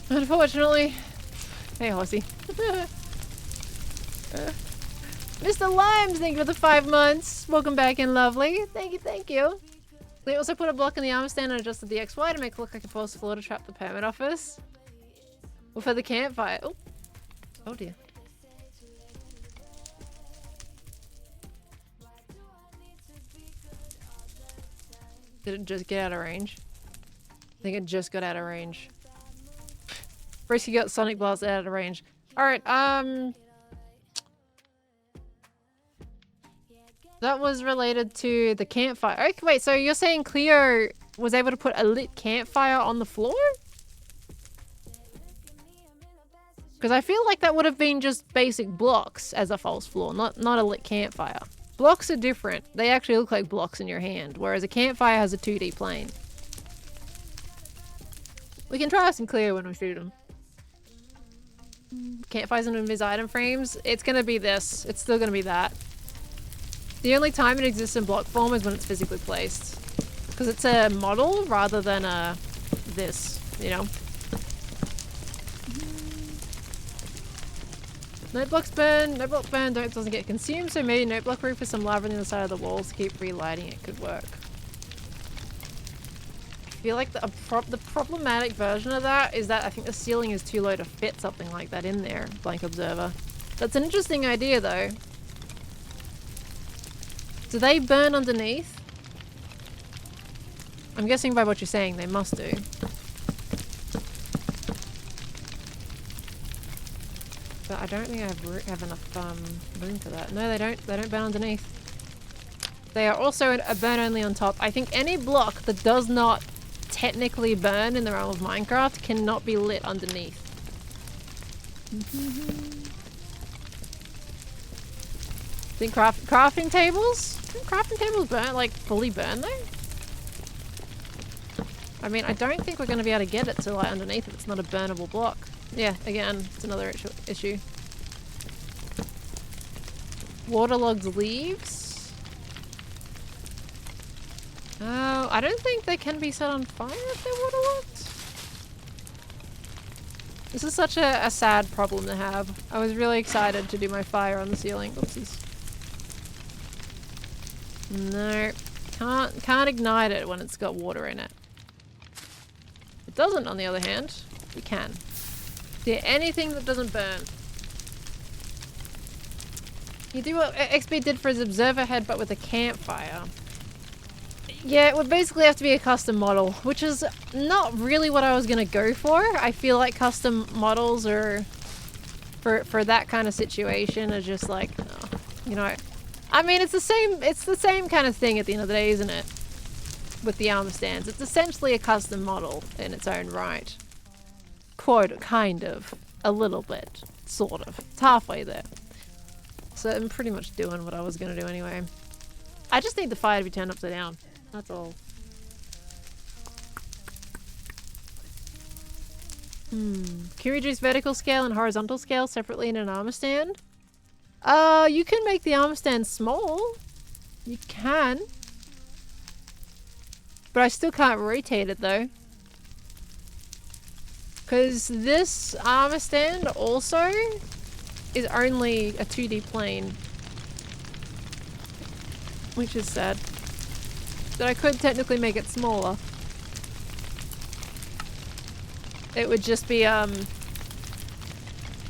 A: Unfortunately. Hey, horsey. Mr. Limes, thank you for the 5 months. Welcome back in, lovely. Thank you, thank you. They also put a block in the armor stand and adjusted the XY to make it look like a false floor to trap the permit office. Or for the campfire. Oh, oh dear. Did it just get out of range? I think it just got out of range. Frisky got Sonic Blast out of range. Alright, that was related to the campfire. Okay, wait, so you're saying Cleo was able to put a lit campfire on the floor? Because I feel like that would have been just basic blocks as a false floor, not a lit campfire. Blocks are different. They actually look like blocks in your hand, whereas a campfire has a 2D plane. We can try some Cleo when we shoot them. Campfires and invis item frames. It's gonna be this. It's still gonna be that. The only time it exists in block form is when it's physically placed. Because it's a model rather than a this, you know? Note blocks burn. Note block burn doesn't get consumed, so maybe note block roof with some lava on the side of the walls to keep relighting it could work. I feel like the problematic version of that is that I think the ceiling is too low to fit something like that in there, Blank Observer. That's an interesting idea though. Do they burn underneath? I'm guessing by what you're saying they must do. But I don't think I have enough room for that. No, they don't burn underneath. They are also a burn only on top. I think any block that does not technically burn in the realm of Minecraft cannot be lit underneath. Think crafting tables? Think crafting tables burn, like fully burn though? I mean, I don't think we're going to be able to get it to like underneath if it's not a burnable block. Yeah, again, it's another issue. Waterlogged leaves? Oh, I don't think they can be set on fire if they're waterlogged. This is such a sad problem to have. I was really excited to do my fire on the ceiling. Oopsies. No, can't ignite it when it's got water in it. It doesn't, on the other hand. You can. Yeah, anything that doesn't burn. You do what XP did for his observer head, but with a campfire. Yeah, it would basically have to be a custom model, which is not really what I was gonna go for. I feel like custom models are, for that kind of situation, are just like, you know, I mean, it's the same kind of thing at the end of the day, isn't it? With the armor stands. It's essentially a custom model in its own right. Kind of. A little bit. Sort of. It's halfway there. So I'm pretty much doing what I was going to do anyway. I just need the fire to be turned upside down. That's all. Can you reduce vertical scale and horizontal scale separately in an armor stand? You can make the armor stand small. You can. But I still can't rotate it though. Because this armor stand also is only a 2D plane. Which is sad. But I could technically make it smaller. It would just be,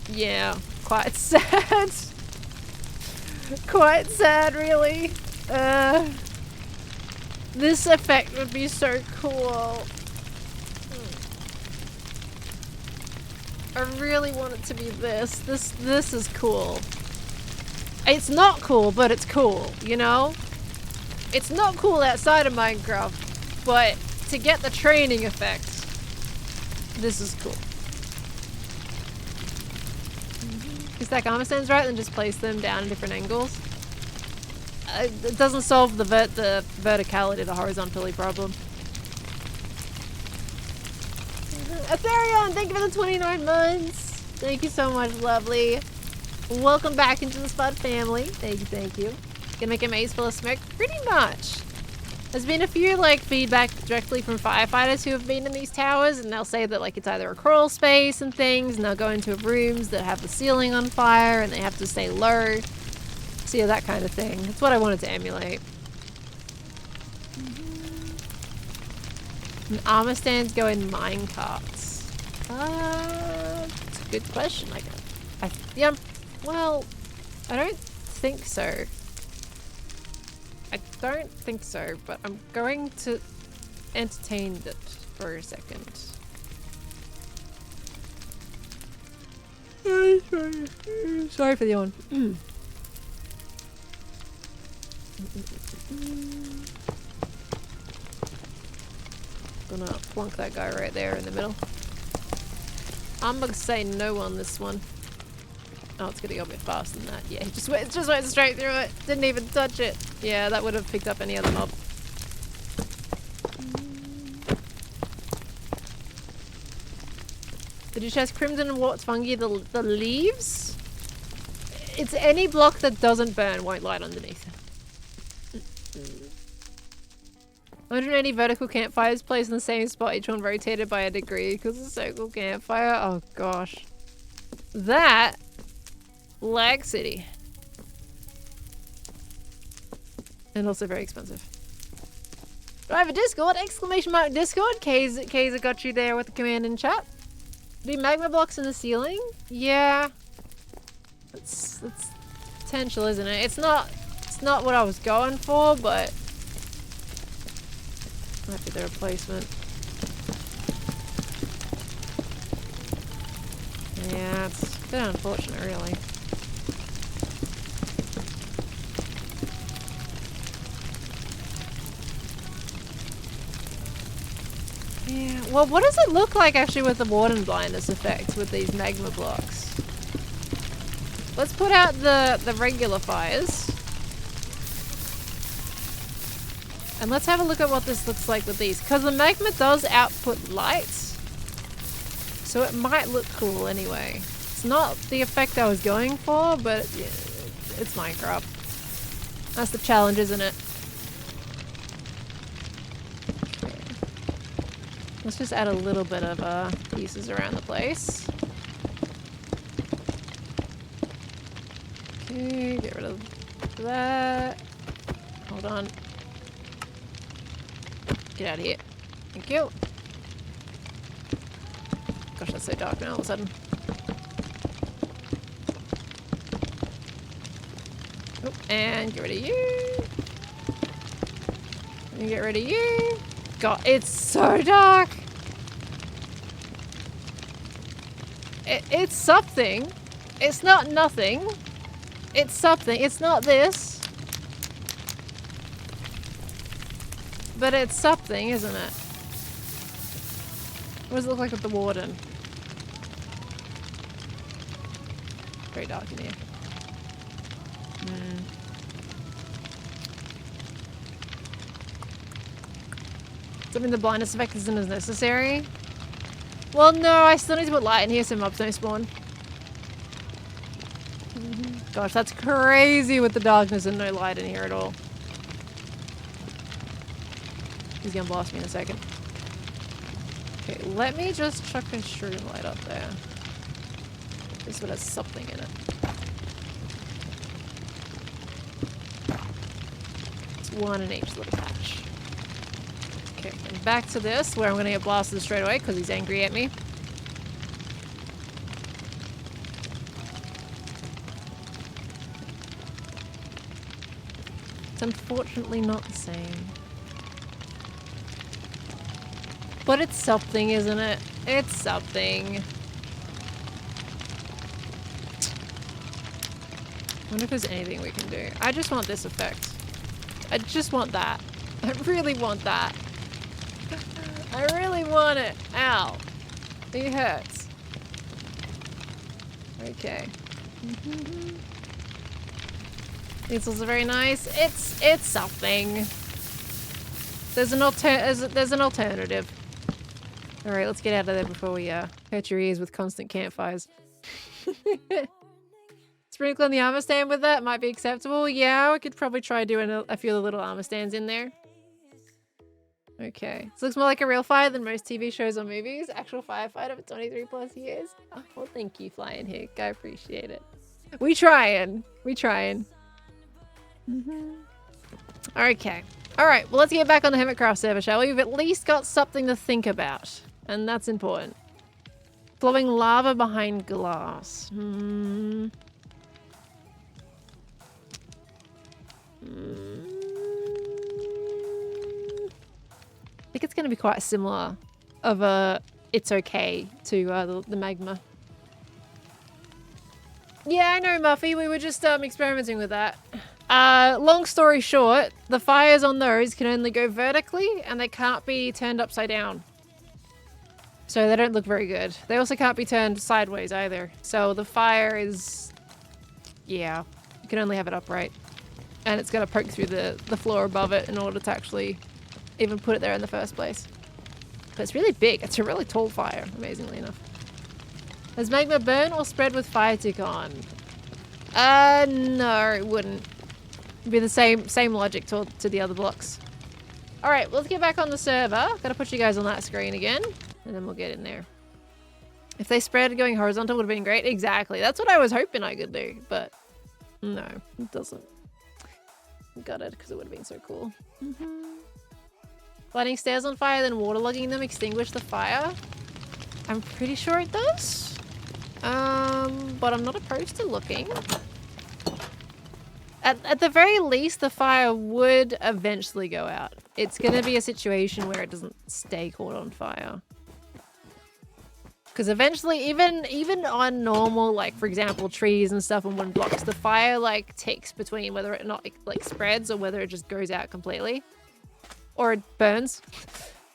A: yeah, quite sad. Quite sad, really. This effect would be so cool. I really want it to be this. This is cool. It's not cool, but it's cool, you know? It's not cool outside of Minecraft, but to get the training effect, this is cool. Is that armor stands right? Then just place them down in different angles. It doesn't solve the verticality, the horizontally problem. Ethereon, thank you for the 29 months. Thank you so much, lovely. Welcome back into the Spud family. Thank you, thank you. Gonna make a maze full of smoke? Pretty much. There's been a few like feedback directly from firefighters who have been in these towers, and they'll say that like it's either a crawl space and things, and they'll go into rooms that have the ceiling on fire and they have to stay low. So yeah, that kind of thing. That's what I wanted to emulate. And armor stands go in mine carts. That's a good question. Yeah, well, I don't think so. I don't think so, but I'm going to entertain it for a second. Sorry for the yawn. Gonna plonk that guy right there in the middle. I'm gonna say no on this one. Oh, it's gonna go a bit faster than that. Yeah, he just went straight through it. Didn't even touch it. Yeah, that would have picked up any other mob. Did you chest crimson and warts fungi the leaves? It's any block that doesn't burn won't light underneath. 180 vertical campfires placed in the same spot, each one rotated by a degree because it's a circle campfire. Oh gosh. That lag city. And also very expensive. Do I have a Discord? Exclamation mark Discord. Kayza got you there with the command in chat. Do magma blocks in the ceiling? Yeah. That's potential, isn't it? It's not what I was going for, but might be the replacement. Yeah, it's a bit unfortunate, really. Yeah, well, what does it look like actually with the warden blindness effect with these magma blocks? Let's put out the regular fires. And let's have a look at what this looks like with these. Because the magma does output lights. So it might look cool anyway. It's not the effect I was going for, but yeah, it's Minecraft. That's the challenge, isn't it? Okay. Let's just add a little bit of pieces around the place. Okay, get rid of that. Hold on. Get out of here. Thank you. Gosh, that's so dark now all of a sudden. Oh, and get rid of you. And get rid of you. God, it's so dark. It's something. It's not nothing. It's something. It's not this. But it's something, isn't it? What does it look like with the warden? Very dark in here. Something the blindness effect isn't as necessary. Well, no, I still need to put light in here so mobs don't spawn. Gosh, that's crazy with the darkness and no light in here at all. He's gonna blast me in a second. Okay, let me just chuck a shroom light up there. This one has something in it. It's one in each little patch. Okay, and back to this, where I'm gonna get blasted straight away because he's angry at me. It's unfortunately not the same. But it's something, isn't it? It's something. I wonder if there's anything we can do. I just want this effect. I just want that. I really want that. I really want it. Ow. It hurts. Okay. These are very nice. It's something. There's an alternative. All right, let's get out of there before we hurt your ears with constant campfires. Sprinkle on the armor stand with that might be acceptable. Yeah, we could probably try doing a few of the little armor stands in there. Okay, this looks more like a real fire than most TV shows or movies. Actual firefighter for 23 plus years. Oh, well, thank you, Flying Hick. I appreciate it. We trying. Okay. All right, well, let's get back on the Hermitcraft server, shall we? We've at least got something to think about, and that's important. Flowing lava behind glass. I think it's going to be quite similar of a it's okay to the magma. Yeah, I know, Muffy. We were just experimenting with that. Long story short, the fires on those can only go vertically and they can't be turned upside down. So they don't look very good. They also can't be turned sideways either. So the fire is... yeah, you can only have it upright. And it's got to poke through the floor above it in order to actually even put it there in the first place. But it's really big. It's a really tall fire, amazingly enough. Does magma burn or spread with fire tick on? No, it wouldn't. It'd be the same logic to the other blocks. All right, let's get back on the server. Gotta put you guys on that screen again, and then we'll get in there. If they spread going horizontal would have been great. Exactly. That's what I was hoping I could do, but no, it doesn't. Got it, because it would have been so cool. Lighting stairs on fire, then waterlogging them extinguish the fire. I'm pretty sure it does. But I'm not opposed to looking. At the very least, the fire would eventually go out. It's going to be a situation where it doesn't stay caught on fire. Because eventually, even on normal, like, for example, trees and stuff and wooden blocks, the fire, like, ticks between whether it not, like, spreads or whether it just goes out completely. Or it burns.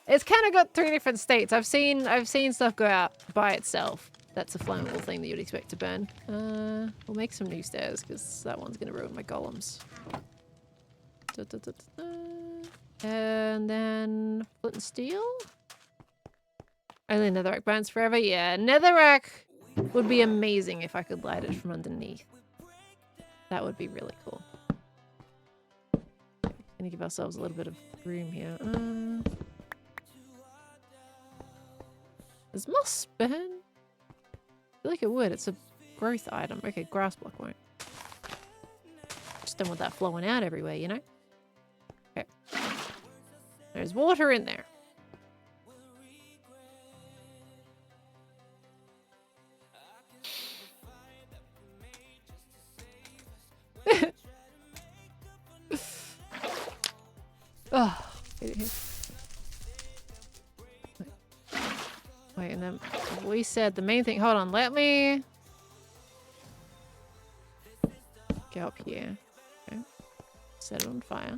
A: It's kind of got three different states. I've seen stuff go out by itself. That's a flammable thing that you'd expect to burn. We'll make some new stairs because that one's going to ruin my golems. And then flint and steel. Only netherrack burns forever. Yeah, netherrack would be amazing if I could light it from underneath. That would be really cool. Gonna give ourselves a little bit of room here. Does moss burn? I feel like it would. It's a growth item. Okay, grass block won't. Just don't want that flowing out everywhere, you know? Okay. There's water in there. Oh, wait, and then we said the main thing. Hold on, let me go up here. Okay. Set it on fire.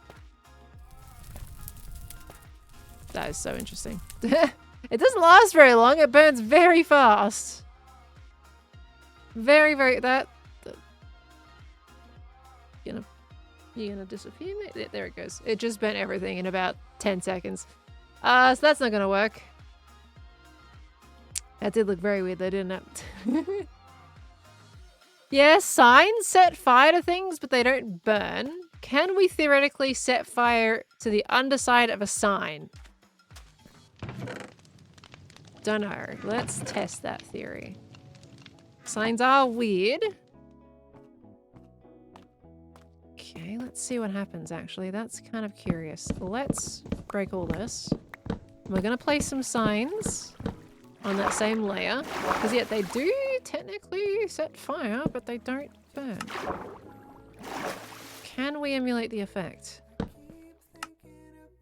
A: That is so interesting. It doesn't last very long. It burns very fast. Very, very... You gonna disappear? There it goes. It just burnt everything in about 10 seconds. So that's not gonna work. That did look very weird though, didn't it? Yeah, signs set fire to things, but they don't burn. Can we theoretically set fire to the underside of a sign? Don't know. Let's test that theory. Signs are weird. Okay, let's see what happens actually. That's kind of curious. Let's break all this. We're gonna place some signs on that same layer. Because yet they do technically set fire, but they don't burn. Can we emulate the effect?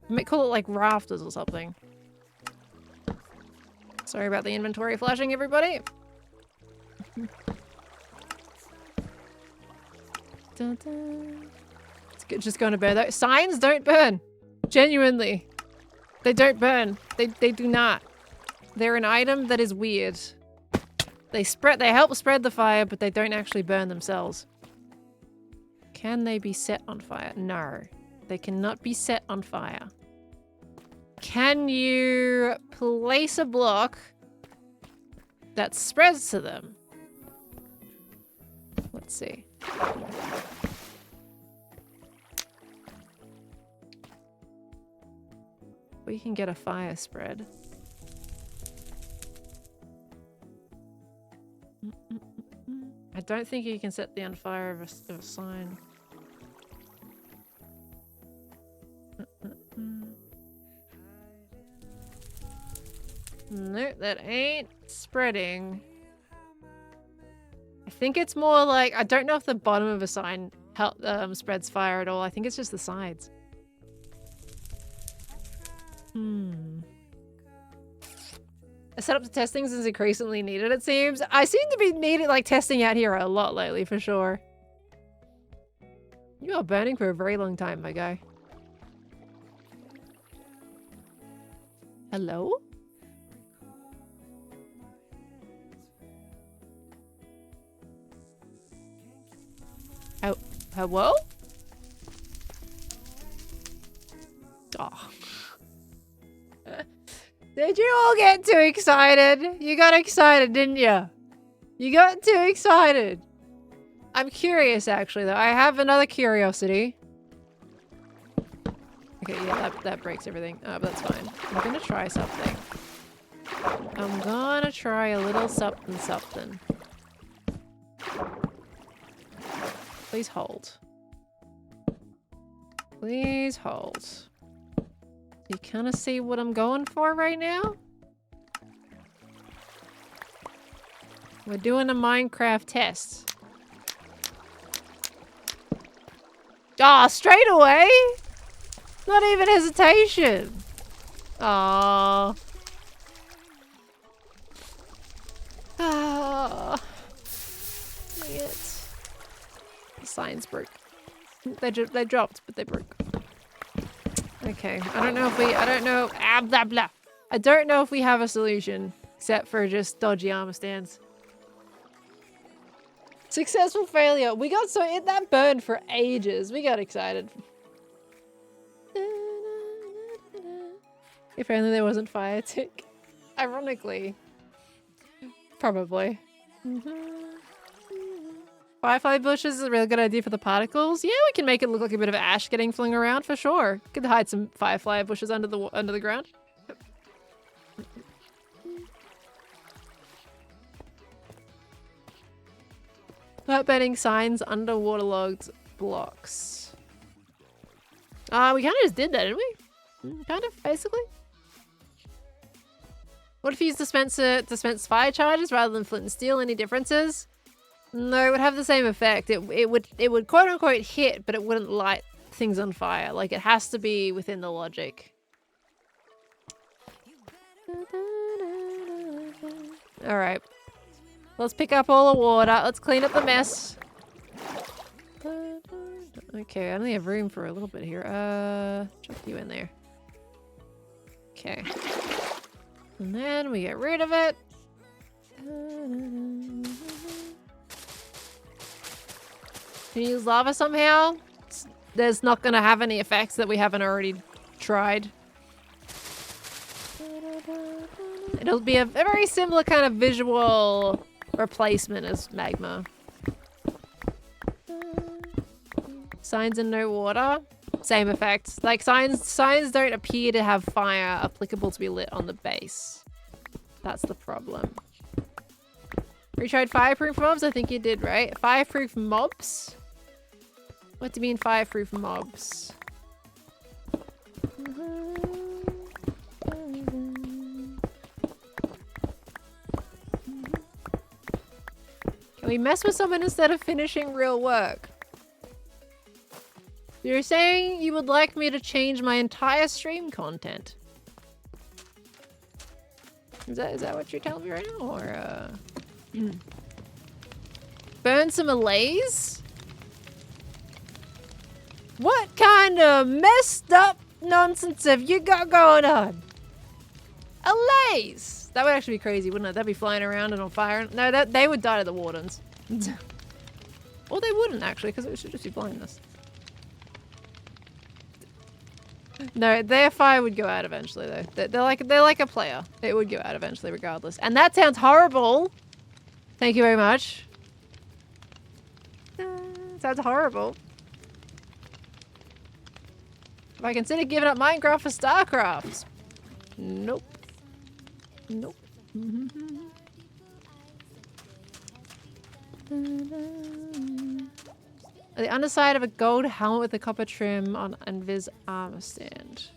A: We might call it like rafters or something. Sorry about the inventory flashing, everybody. Dun, dun. It's just going to burn. Those signs don't burn. Genuinely. They don't burn. They do not. They're an item that is weird. They help spread the fire, but they don't actually burn themselves. Can they be set on fire? No. They cannot be set on fire. Can you place a block that spreads to them? Let's see. We can get a fire spread. I don't think you can set the on fire of a sign. Nope, that ain't spreading. I think it's more like, I don't know if the bottom of a sign spreads fire at all. I think it's just the sides. A setup to test things is increasingly needed, it seems. I seem to be needed, like, testing out here a lot lately, for sure. You are burning for a very long time, my guy. Hello? Oh, hello? Oh. Did you all get too excited? You got excited, didn't you? You got too excited. I'm curious, actually, though. I have another curiosity. Okay, yeah, that breaks everything. Oh, but that's fine. I'm gonna try something. I'm gonna try a little something something. Please hold. Please hold. You kind of see what I'm going for right now? We're doing a Minecraft test. Ah, straight away? Not even hesitation. Aww. Ah. Dang it. The signs broke. They dropped, but they broke. Okay, I don't know if we, blah blah. I don't know if we have a solution, except for just dodgy armor stands. Successful failure. We got that burned for ages. We got excited. If only there wasn't fire tick. Ironically. Probably. Firefly bushes is a really good idea for the particles. Yeah, we can make it look like a bit of ash getting flung around for sure. Could hide some firefly bushes under the ground. Not burning signs under waterlogged blocks. We kind of just did that, didn't we? Kind of, basically. What if you use dispenser to dispense fire charges rather than flint and steel? Any differences? No, it would have the same effect. It would quote unquote hit, but it wouldn't light things on fire. Like, it has to be within the logic. Alright. Let's pick up all the water. Let's clean up the mess. Okay, I only have room for a little bit here. Chuck you in there. Okay. And then we get rid of it. Can you use lava somehow? There's not going to have any effects that we haven't already tried. It'll be a very similar kind of visual replacement as magma. Signs and no water. Same effect. Like signs don't appear to have fire applicable to be lit on the base. That's the problem. We tried fireproof mobs? I think you did, right? Fireproof mobs? What do you mean fireproof mobs? Can we mess with someone instead of finishing real work? You're saying you would like me to change my entire stream content. Is that what you're telling me right now? Or, burn some allays? What kind of messed up nonsense have you got going on? Allays! That would actually be crazy, wouldn't it? They'd be flying around and on fire. No, they would die to the wardens. Or they wouldn't, actually, because it should just be blindness. No, their fire would go out eventually, though. They're like a player. It would go out eventually, regardless. And that sounds horrible. Thank you very much. Sounds horrible. If I consider giving up Minecraft for StarCraft. Nope. Nope. The underside of a gold helmet with a copper trim on Invis armor stand.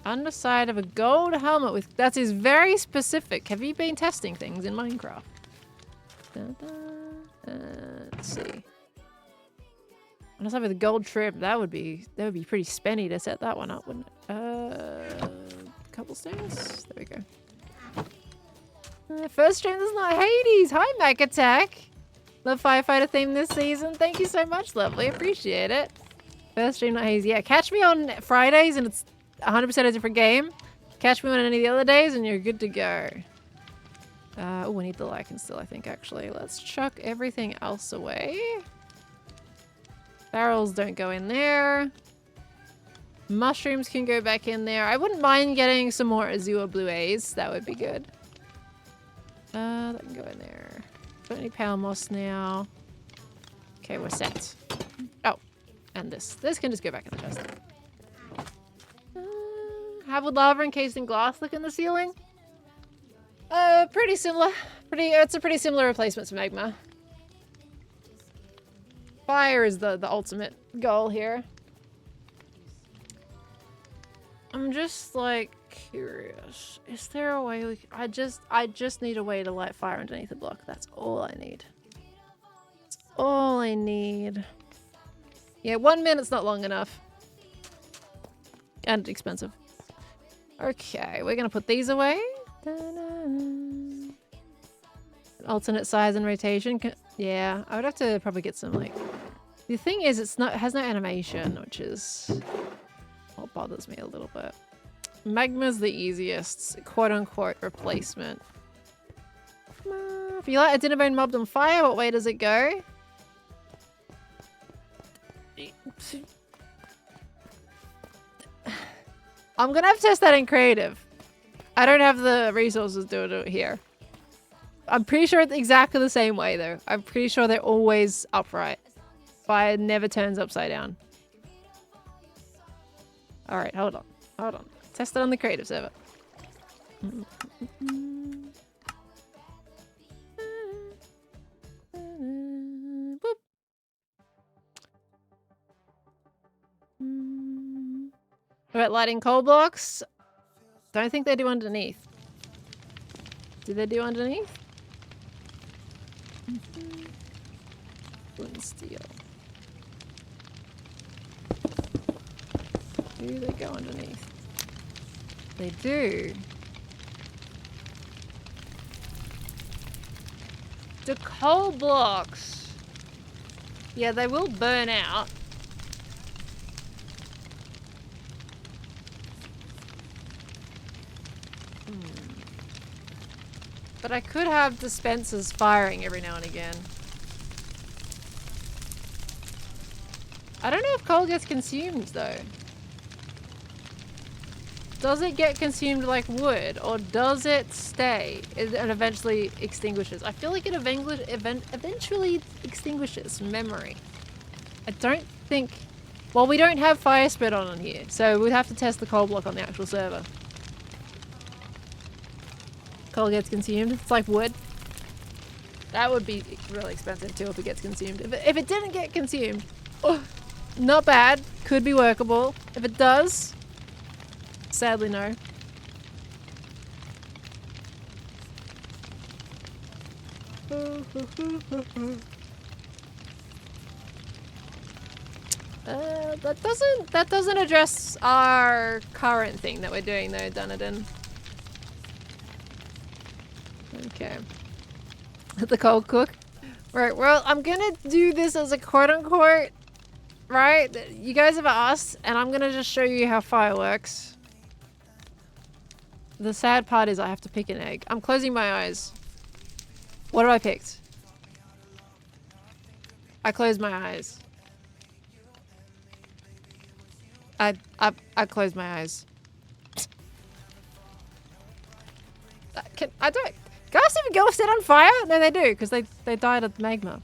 A: Underside of a gold helmet with... That is very specific. Have you been testing things in Minecraft? Let's see. Underside with a gold trim. That would be pretty spenny to set that one up, wouldn't it? Cobblestones. There we go. First stream that's not Hades. Hi, Mac Attack. Love firefighter theme this season. Thank you so much, lovely. Appreciate it. First stream, not hazy. Yeah, catch me on Fridays and it's 100% a different game. Catch me on any of the other days and you're good to go. Oh, we need the lichen still, I think, actually. Let's chuck everything else away. Barrels don't go in there. Mushrooms can go back in there. I wouldn't mind getting some more Azure Blue A's. That would be good. That can go in there. Don't need power moss now. Okay, we're set. Oh, and this. This can just go back in the chest. How would lava encased in glass look in the ceiling? Pretty similar. It's a pretty similar replacement to magma. Fire is the ultimate goal here. I'm just like curious. Is there a way we I just need a way to light fire underneath the block. That's all I need. That's all I need. Yeah, 1 minute's not long enough. And expensive. Okay, we're gonna put these away. Alternate size and rotation. Yeah, I would have to probably get some like... The thing is, it has no animation, which is what bothers me a little bit. Magma's the easiest, quote-unquote, replacement. If you light a dinner bone mobbed on fire, what way does it go? I'm gonna have to test that in creative. I don't have the resources to do it here. I'm pretty sure it's exactly the same way, though. I'm pretty sure they're always upright. Fire never turns upside down. Alright, hold on. Hold on. Test it on the creative server. Boop. What about lighting coal blocks? Don't think they do underneath. Do they do underneath? Flint steel. Do they go underneath? They do. The coal blocks. Yeah, they will burn out. But I could have dispensers firing every now and again. I don't know if coal gets consumed though. Does it get consumed like wood, or does it stay and eventually extinguishes? I feel like it eventually extinguishes from memory. I don't think... Well, we don't have fire spread on here, so we'd have to test the coal block on the actual server. Coal gets consumed. It's like wood. That would be really expensive too if it gets consumed. If it didn't get consumed, oh, not bad. Could be workable. If it does, sadly no. That doesn't address our current thing that we're doing though, Dunedin. Okay. The cold cook. Right, well, I'm gonna do this as a quote-unquote, right? You guys have asked, and I'm gonna just show you how fire works. The sad part is I have to pick an egg. I'm closing my eyes. What have I picked? I closed my eyes. I closed my eyes. Guys even go set on fire? No, they do, because they died of magma.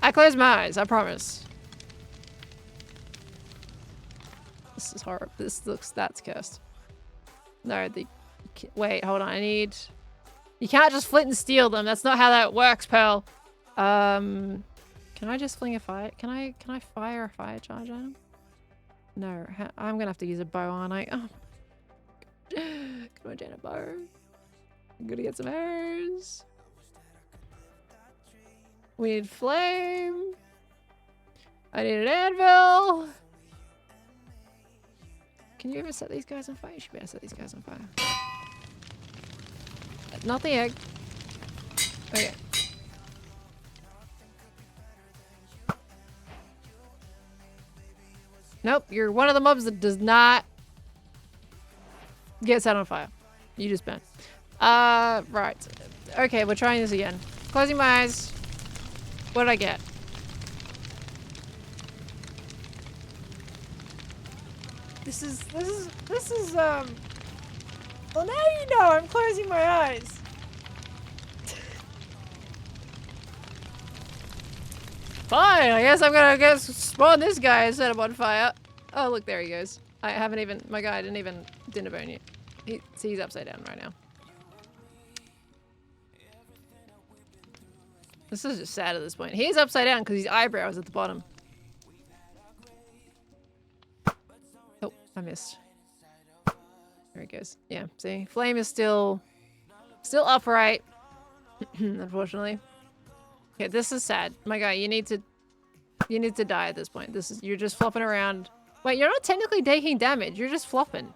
A: I closed my eyes, I promise. This is horrible. That's cursed. No, wait, hold on, you can't just flint and steel them. That's not how that works, Pearl. Can I just fling a fire? Can I fire a fire charge at him? No, I'm gonna have to use a bow, aren't I? Oh. Come on, Janet, bow. I'm gonna get some arrows. We need flame. I need an anvil. Can you ever set these guys on fire? You should be able to set these guys on fire. Not the egg. Okay. Nope, you're one of the mobs that does not get set on fire. You just burn. Right. Okay, we're trying this again. Closing my eyes. What did I get? This is, well, now you know I'm closing my eyes. Fine, I guess I'm gonna spawn this guy and set him on fire. Oh, look, there he goes. My guy didn't even dinner bone yet. He's upside down right now. This is just sad at this point. He's upside down because his eyebrow is at the bottom. Oh, I missed. There he goes. Yeah, see? Flame is still upright. Unfortunately. Okay, this is sad. My guy, you need to die at this point. You're just flopping around. Wait, you're not technically taking damage. You're just flopping.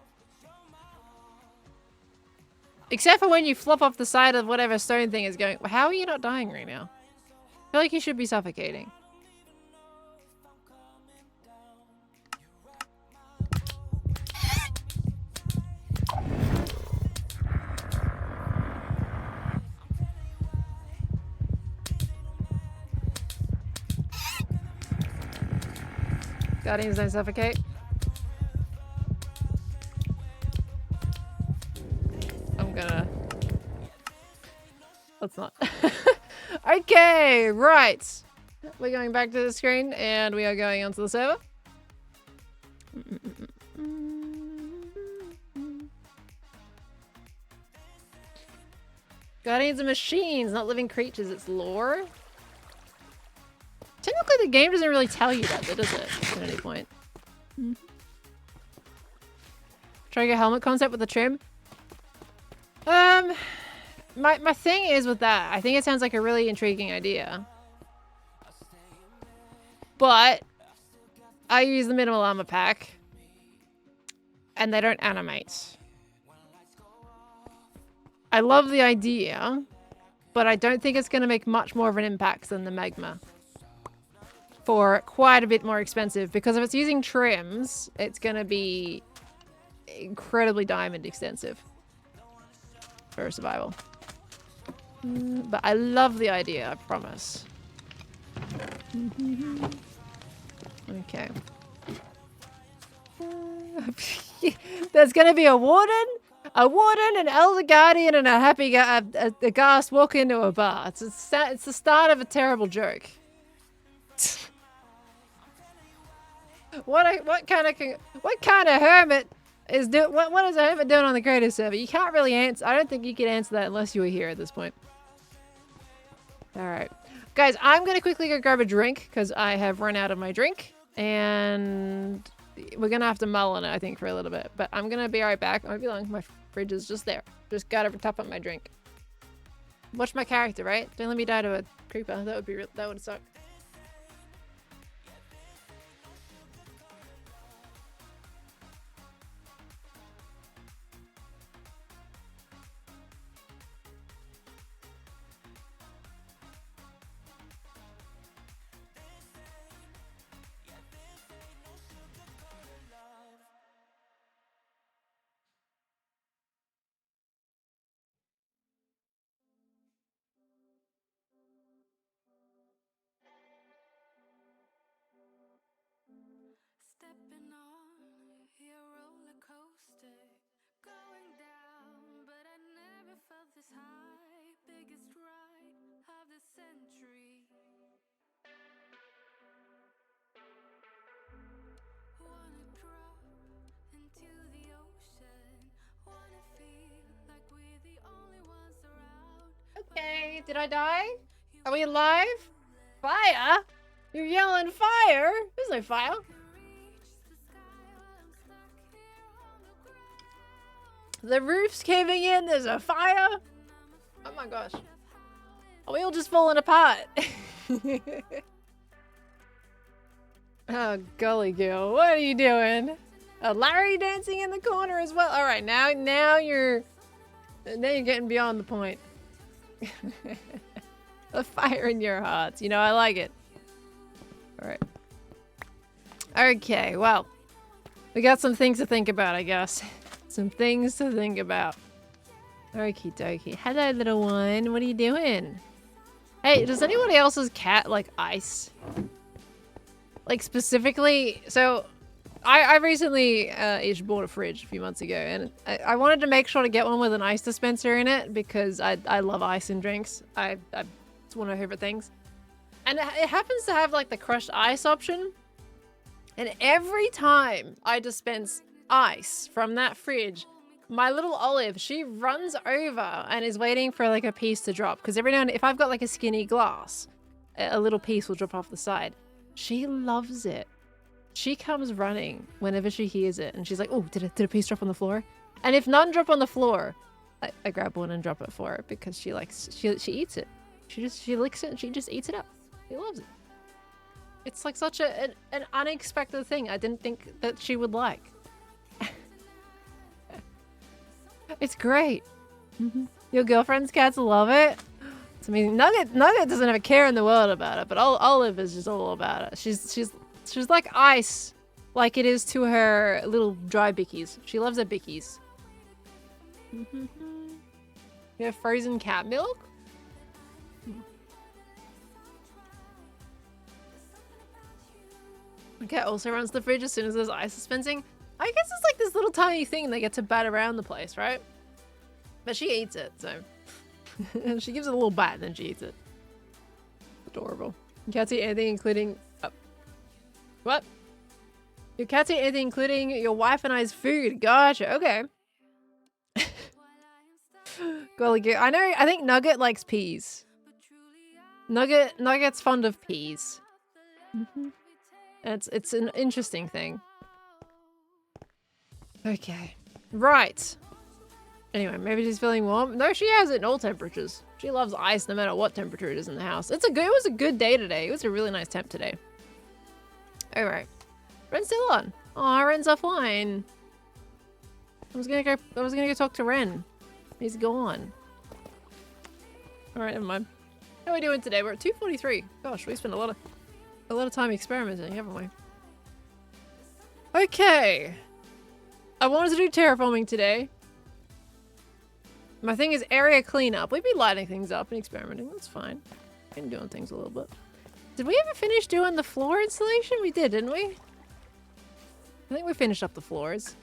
A: Except for when you flop off the side of whatever stone thing is going. How are you not dying right now? I feel like you should be suffocating. Guardians don't suffocate. Let's not. Okay, right. We're going back to the screen and we are going onto the server. Guardians are machines, not living creatures. It's lore. Technically, the game doesn't really tell you that, does it? At any point. Try to get helmet concept with the trim. My thing is with that, I think it sounds like a really intriguing idea. But I use the minimal armor pack and they don't animate. I love the idea, but I don't think it's going to make much more of an impact than the magma. For quite a bit more expensive, because if it's using trims, it's going to be incredibly diamond extensive for survival. But I love the idea, I promise. Okay. There's gonna be a warden, an elder guardian, and a happy a ghast walk into a bar. It's the start of a terrible joke. What kind of hermit is what is a hermit doing on the creative server? You can't really answer. I don't think you can answer that unless you were here at this point. All right, guys, I'm gonna quickly go grab a drink because I have run out of my drink, and we're gonna have to mull on it, I think, for a little bit. But I'm gonna be right back. I won't be long. My fridge is just there. Just gotta top up my drink. Watch my character, right? Don't let me die to a creeper. That would suck.
B: Stepping on your roller coaster, going down, but I never felt this high. Biggest ride of the century. Wanna drop into the ocean, wanna feel like we're the only ones around.
A: Okay, did I die? Are we alive? Fire? You're yelling fire? There's no fire. The roof's caving in, there's a fire. Oh my gosh. Are we all just falling apart? Oh, golly girl, what are you doing? Larry dancing in the corner as well. All right, now you're getting beyond the point. The fire in your hearts. You know, I like it. All right. Okay, well, we got some things to think about, I guess. Some things to think about. Okie dokie. Hello, little one. What are you doing? Hey, does anybody else's cat like ice? Like specifically, so I recently each bought a fridge a few months ago, and I wanted to make sure to get one with an ice dispenser in it because I love ice in drinks. It's one of my favorite things. And it happens to have like the crushed ice option. And every time I dispense ice from that fridge, my little Olive, she runs over and is waiting for like a piece to drop. Because every now and then, if I've got like a skinny glass, a little piece will drop off the side. She loves it. She comes running whenever she hears it. And she's like, oh, did a piece drop on the floor? And if none drop on the floor, I grab one and drop it for her because she eats it. She licks it and she just eats it up. She loves it. It's like such an unexpected thing I didn't think that she would like. It's great. Your girlfriend's cats love it. It's amazing. Nugget doesn't have a care in the world about it, but Olive is just all about it. She's like ice, like it is to her little dry bickies. She loves her bickies. You have frozen cat milk? My cat also runs the fridge as soon as there's ice dispensing. I guess it's like this little tiny thing they get to bat around the place, right? But she eats it, so... she gives it a little bite and then she eats it. Adorable. Your cats eat anything including... What? Your cats eat anything including your wife and I's food. Gotcha, okay. Golly goo. I think Nugget likes peas. Nugget's fond of peas. It's an interesting thing. Okay. Right. Anyway, maybe she's feeling warm. No, she has it in all temperatures. She loves ice no matter what temperature it is in the house. It was a good day today. It was a really nice temp today. Alright. Ren's still on. Aw, Ren's offline. I was gonna go talk to Ren. He's gone. Alright, never mind. How are we doing today? We're at 2:43. Gosh, we spent a lot of time experimenting, haven't we? Okay. I wanted to do terraforming today. My thing is area cleanup. We'd be lighting things up and experimenting. That's fine. Been doing things a little bit. Did we ever finish doing the floor installation? We did, didn't we? I think we finished up the floors.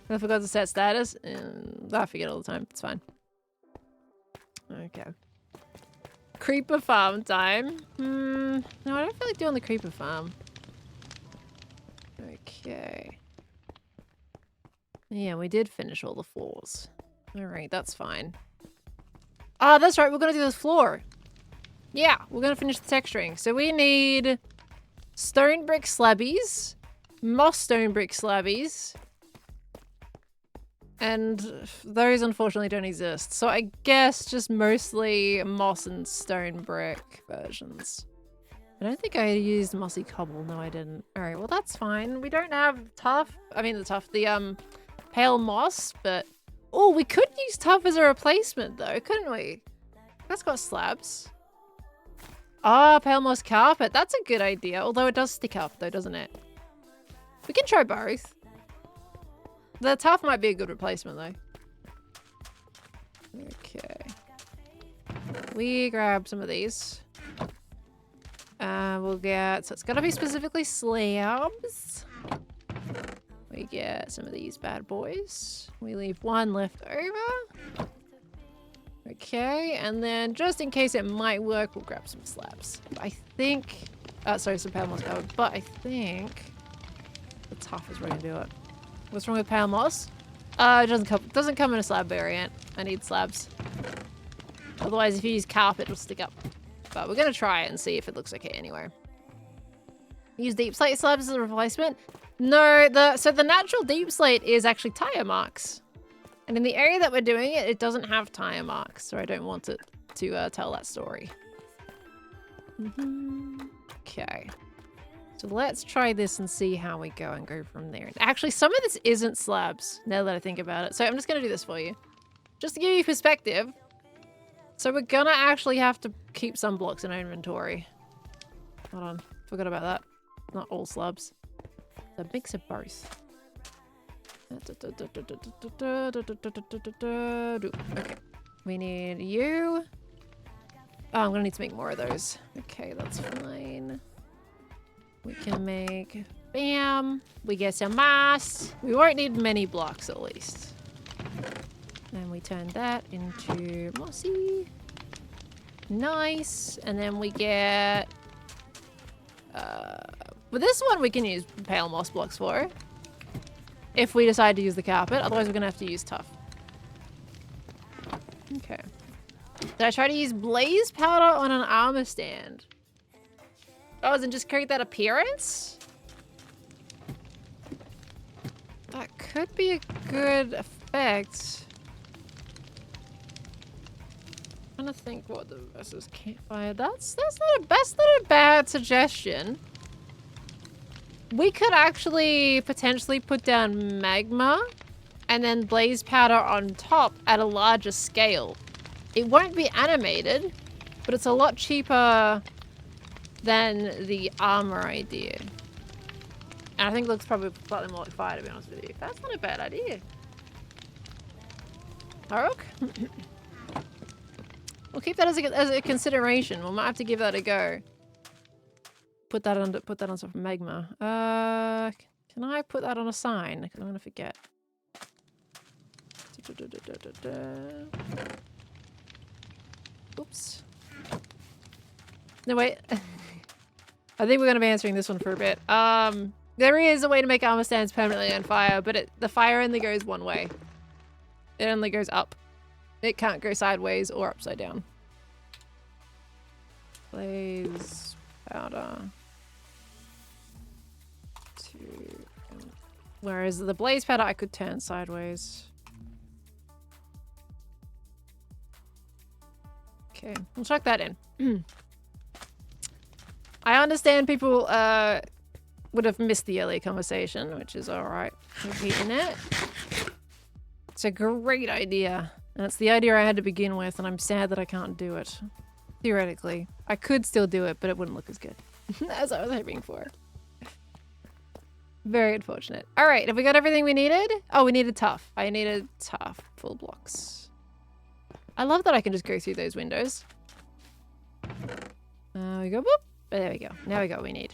A: I forgot to set status. And I forget all the time. It's fine. Okay. Creeper farm time. No, I don't feel like doing the creeper farm. Okay. Yeah, we did finish all the floors. Alright, that's fine. Ah, that's right. We're going to do this floor. Yeah, we're going to finish the texturing. So we need stone brick slabbies, moss stone brick slabbies, and those unfortunately don't exist. So I guess just mostly moss and stone brick versions. I don't think I used mossy cobble. No, I didn't. All right, well, that's fine. We don't have the pale moss, but oh, we could use tough as a replacement though, couldn't we? That's got slabs. Ah, pale moss carpet. That's a good idea. Although it does stick up though, doesn't it? We can try both. The tough might be a good replacement though. Okay. We grab some of these. We'll get, so it's gotta be specifically slabs. We get some of these bad boys. We leave one left over. Okay, and then just in case it might work, we'll grab some slabs. I think, sorry, some pale moss covered, but I think the tough is ready to do it. What's wrong with pale moss? It doesn't come in a slab variant. I need slabs. Otherwise, if you use carpet, it'll stick up. But we're gonna try it and see if it looks okay anyway. Use deep slate slabs as a replacement? No, so the natural deep slate is actually tire marks. And in the area that we're doing it, it doesn't have tire marks, so I don't want it to tell that story. Okay. So let's try this and see how we go and go from there. Actually, some of this isn't slabs, now that I think about it. So I'm just gonna do this for you. Just to give you perspective. So we're gonna actually have to keep some blocks in our inventory. Hold on, forgot about that. Not all slabs. The mix of both. Okay, we need you. Oh, I'm gonna need to make more of those. Okay, that's fine. We can make, bam. We get some moss. We won't need many blocks at least. And we turn that into mossy. Nice. And then we get... but this one we can use pale moss blocks for. If we decide to use the carpet. Otherwise we're going to have to use tough. Okay. Did I try to use blaze powder on an armor stand? Oh, and just create that appearance? That could be a good effect. I'm trying to think what the versus campfire. That's not a bad suggestion. We could actually potentially put down magma and then blaze powder on top at a larger scale. It won't be animated, but it's a lot cheaper than the armor idea. And I think it looks probably slightly more like fire, to be honest with you. That's not a bad idea. Haruk? We'll keep that as a consideration. We might have to give that a go. Put that on top of magma. Can I put that on a sign? Because I'm gonna forget. Oops. No, wait. I think we're gonna be answering this one for a bit. There is a way to make armor stands permanently on fire, but the fire only goes one way. It only goes up. It can't go sideways or upside down. Blaze powder. Whereas the blaze powder I could turn sideways. Okay, we'll chuck that in. I understand people would have missed the earlier conversation, which is alright. Repeating it. It's a great idea. And it's the idea I had to begin with, and I'm sad that I can't do it. Theoretically. I could still do it, but it wouldn't look as good as I was hoping for. Very unfortunate. All right, have we got everything we needed? Oh, we needed tough. I needed tough full blocks. I love that I can just go through those windows. We go, boop. There we go. Now we got what we need.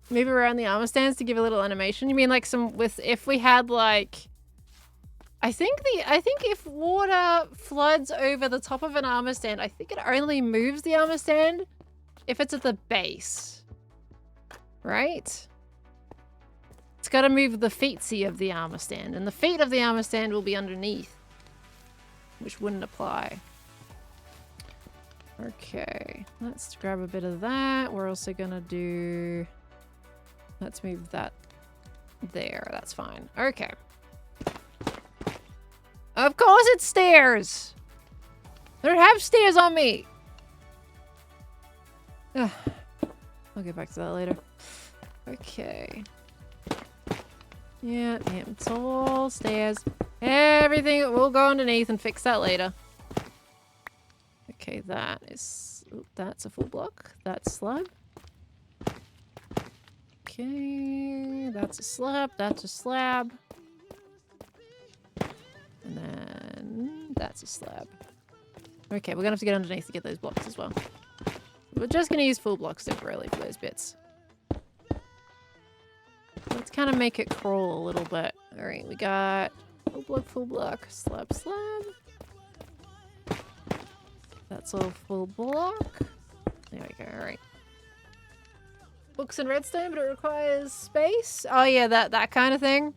A: Move around the armor stands to give a little animation. You mean like some with if we had like I think if water floods over the top of an armor stand, I think it only moves the armor stand if it's at the base. Right? It's got to move the feetsy of the armor stand, and the feet of the armor stand will be underneath, which wouldn't apply. Okay, let's grab a bit of that. We're also gonna do... Let's move that there. That's fine. Okay. Of course it's stairs! I don't have stairs on me! Ugh. I'll get back to that later. Okay. Yeah, it's all stairs. Everything, we'll go underneath and fix that later. Okay, that is... That's a full block. That's slab. Okay, that's a slab. That's a slab. And then that's a slab. Okay, we're gonna have to get underneath to get those blocks as well. We're just gonna use full blocks temporarily for those bits. Let's kind of make it crawl a little bit. Alright, we got full block, slab, slab. That's all full block. There we go, alright. Books and redstone, but it requires space. Oh yeah, that kind of thing.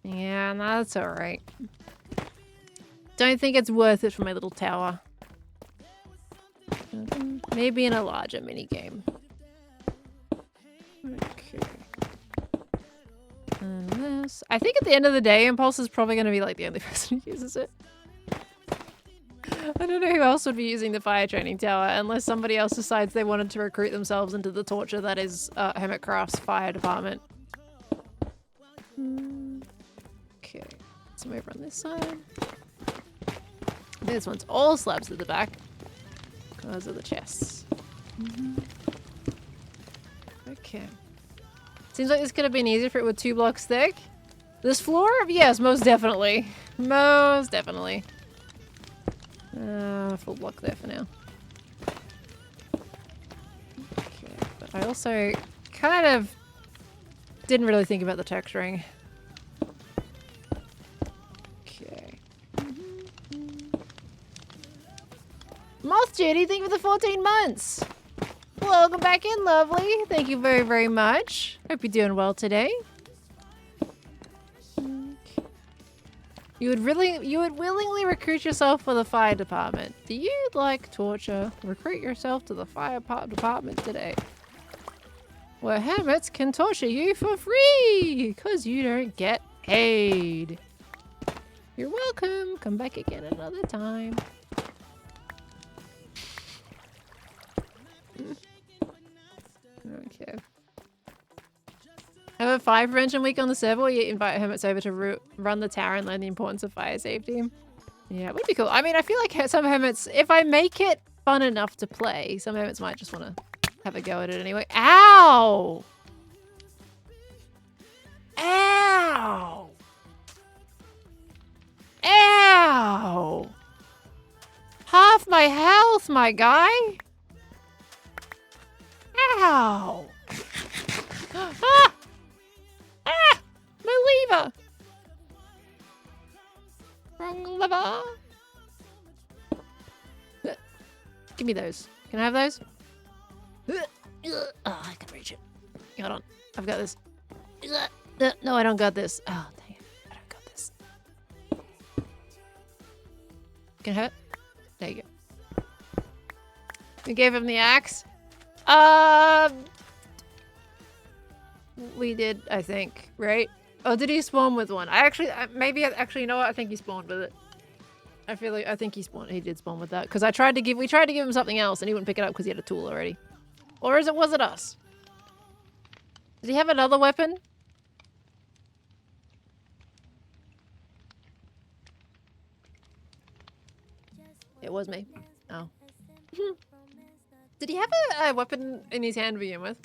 A: Yeah, no, that's alright. Don't think it's worth it for my little tower. Maybe in a larger minigame. Okay. And this. I think at the end of the day, Impulse is probably going to be like the only person who uses it. I don't know who else would be using the fire training tower unless somebody else decides they wanted to recruit themselves into the torture that is Hermitcraft's fire department. Okay. Let's move on this side. This one's all slabs at the back. Because of the chests. Okay. Seems like this could have been easier if it were 2 blocks thick. This floor? Yes, most definitely. Most definitely. Full block there for now. Okay, but I also kind of didn't really think about the texturing. Okay. Moth Judy, thank you for the 14 months. Welcome back in, lovely. Thank you very, very much. Hope you're doing well today. You would willingly recruit yourself for the fire department. Do you like torture? Recruit yourself to the fire department today. Where hermits can torture you for free because you don't get paid. You're welcome. Come back again another time. Okay. Have a fire prevention week on the server where you invite hermits over to run the tower and learn the importance of fire safety. Yeah, it would be cool. I mean, I feel like some hermits, if I make it fun enough to play, some hermits might just want to have a go at it anyway. Ow! Ow! Ow! Half my health, my guy! Ow! Ah! Ah! My lever! Wrong lever! Give me those. Can I have those? Oh, I can reach it. Hold on. I've got this. No, I don't got this. Oh, dang it. I don't got this. Can I have it? There you go. We gave him the axe. We did, I think, right? Oh, did he spawn with one? Actually, you know what? I think he spawned with it. I think he did spawn with that. Because we tried to give him something else and he wouldn't pick it up because he had a tool already. Or was it us? Did he have another weapon? It was me. Oh. Did he have a weapon in his hand to begin with?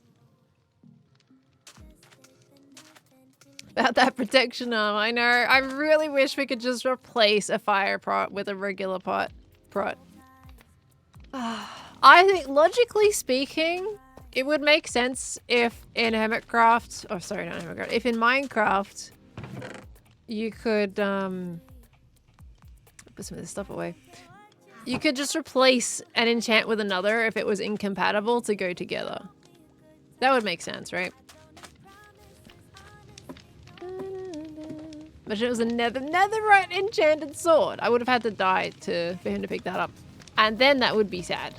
A: About that protection arm, I know. I really wish we could just replace a fire pot with a regular prot. I think, logically speaking, it would make sense if in Hermitcraft, oh sorry, not Hermitcraft, if in Minecraft, you could, put some of this stuff away. You could just replace an enchant with another if it was incompatible to go together. That would make sense, right? Imagine it was a netherite enchanted sword. I would have had to die for him to pick that up. And then that would be sad.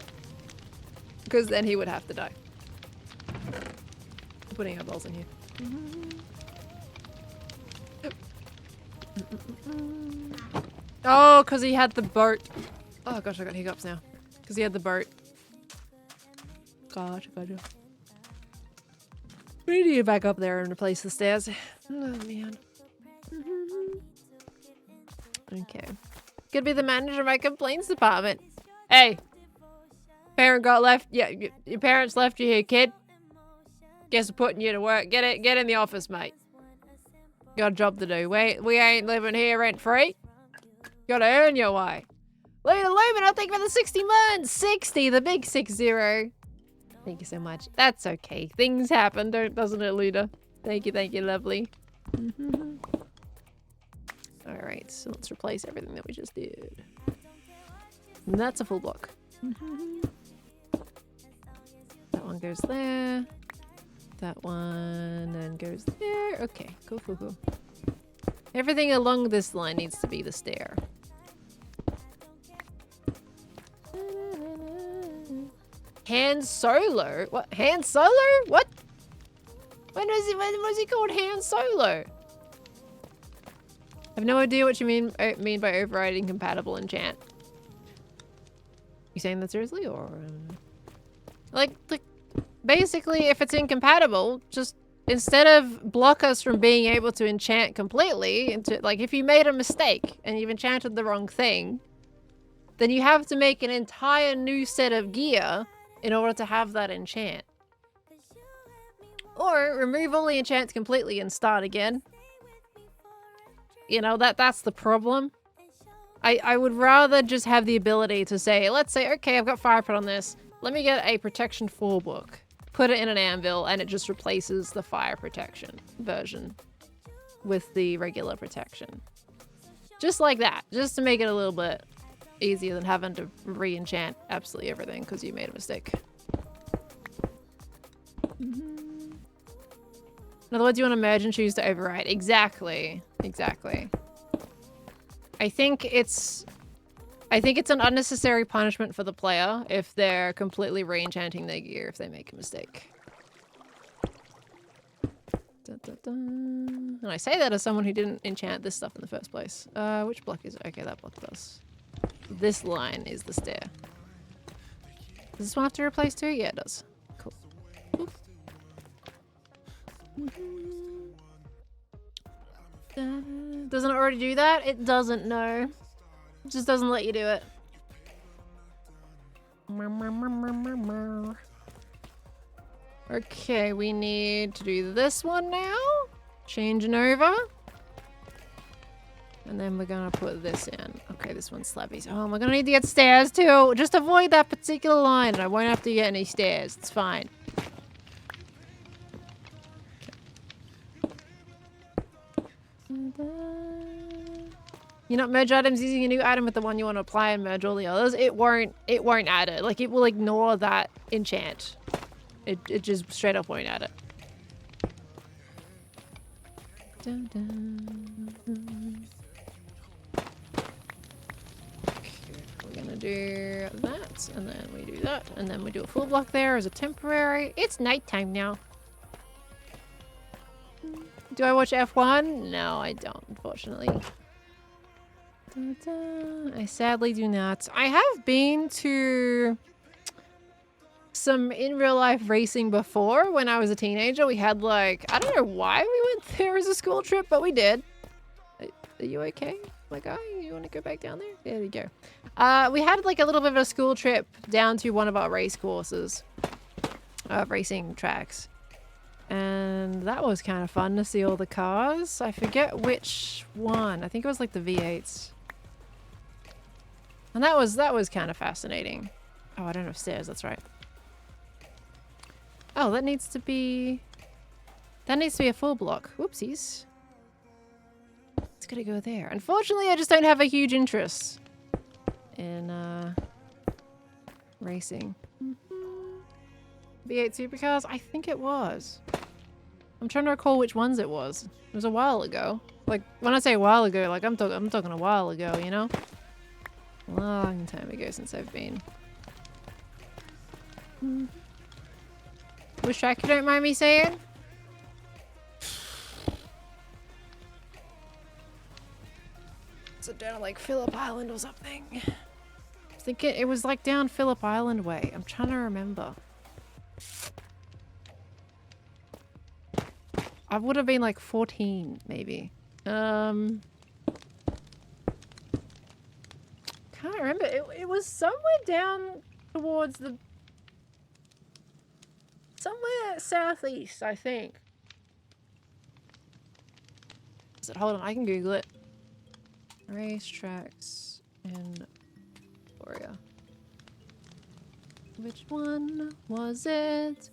A: Because then he would have to die. I'm putting our balls in here. Oh, because he had the boat. Oh gosh, I got hiccups now. Because he had the boat. Gosh, gotcha. We need to get back up there and replace the stairs. Oh man. Okay. Could be the manager of my complaints department. Hey! Parent got left. Yeah, your parents left you here, kid. Guess we're putting you to work. Get in the office, mate. Got a job to do. We ain't living here rent-free. Gotta earn your way. Luna Lumen, I'll thank you for the 60 months! 60, the big 60. Thank you so much. That's okay. Things happen, doesn't it, Luna? Thank you, lovely. Alright, so let's replace everything that we just did. And that's a full block. That one goes there. That one then goes there. Okay, cool. Everything along this line needs to be the stair. Han Solo? What? Han Solo? What? When was he called Han Solo? I have no idea what you mean by overriding compatible enchant. You saying that seriously, or like basically, if it's incompatible, just instead of block us from being able to enchant completely, like if you made a mistake and you've enchanted the wrong thing, then you have to make an entire new set of gear in order to have that enchant. Or remove all the enchants completely and start again. You know, that's the problem. I would rather just have the ability to say, let's say, okay, I've got Firepot on this. Let me get a Protection 4 book. Put it in an anvil, and it just replaces the fire protection version with the regular protection. Just like that. Just to make it a little bit easier than having to re-enchant absolutely everything because you made a mistake. In other words, you want to merge and choose to override. Exactly. I think it's an unnecessary punishment for the player if they're completely re-enchanting their gear if they make a mistake. And I say that as someone who didn't enchant this stuff in the first place. Which block is it? Okay, that block does. This line is the stair. Does this one have to replace too? Yeah, it does. Cool. Oop. Doesn't it already do that? It doesn't, no. It just doesn't let you do it. Okay, we need to do this one now. Changing over. And then we're gonna put this in. Okay, this one's slabbies. Oh, we're gonna need to get stairs too. Just avoid that particular line and I won't have to get any stairs. It's fine. You're not merge items using a new item with the one you want to apply and merge all the others. It won't add it. Like, it will ignore that enchant. It just straight up won't add it. Dun, dun. Okay, we're gonna do that, and then we do that, and then we do a full block there as a temporary. It's nighttime now. Do I watch F1? No, I don't, unfortunately. I sadly do not. I have been to some in real life racing before when I was a teenager. We had like, I don't know why we went there as a school trip, but we did. Are you okay? my guy? You want to go back down there? There we go. We had like a little bit of a school trip down to one of our race courses. Racing tracks. And that was kind of fun to see all the cars. I forget which one. I think it was like the V8s. And that was kind of fascinating. Oh, I don't have stairs, that's right. Oh, that needs to be a full block. Whoopsies. It's gonna go there. Unfortunately, I just don't have a huge interest in racing. V8 supercars? I think it was. I'm trying to recall which ones it was. It was a while ago. Like, when I say a while ago, like I'm talking a while ago, you know? Long time ago since I've been. Which track you don't mind me saying? Is it down like Phillip Island or something? I think it was like down Phillip Island way. I'm trying to remember. I would have been like 14, maybe. Can't remember. It was somewhere down towards the... somewhere southeast, I think. Is it? Hold on, I can Google it. Racetracks in Victoria. Which one was it?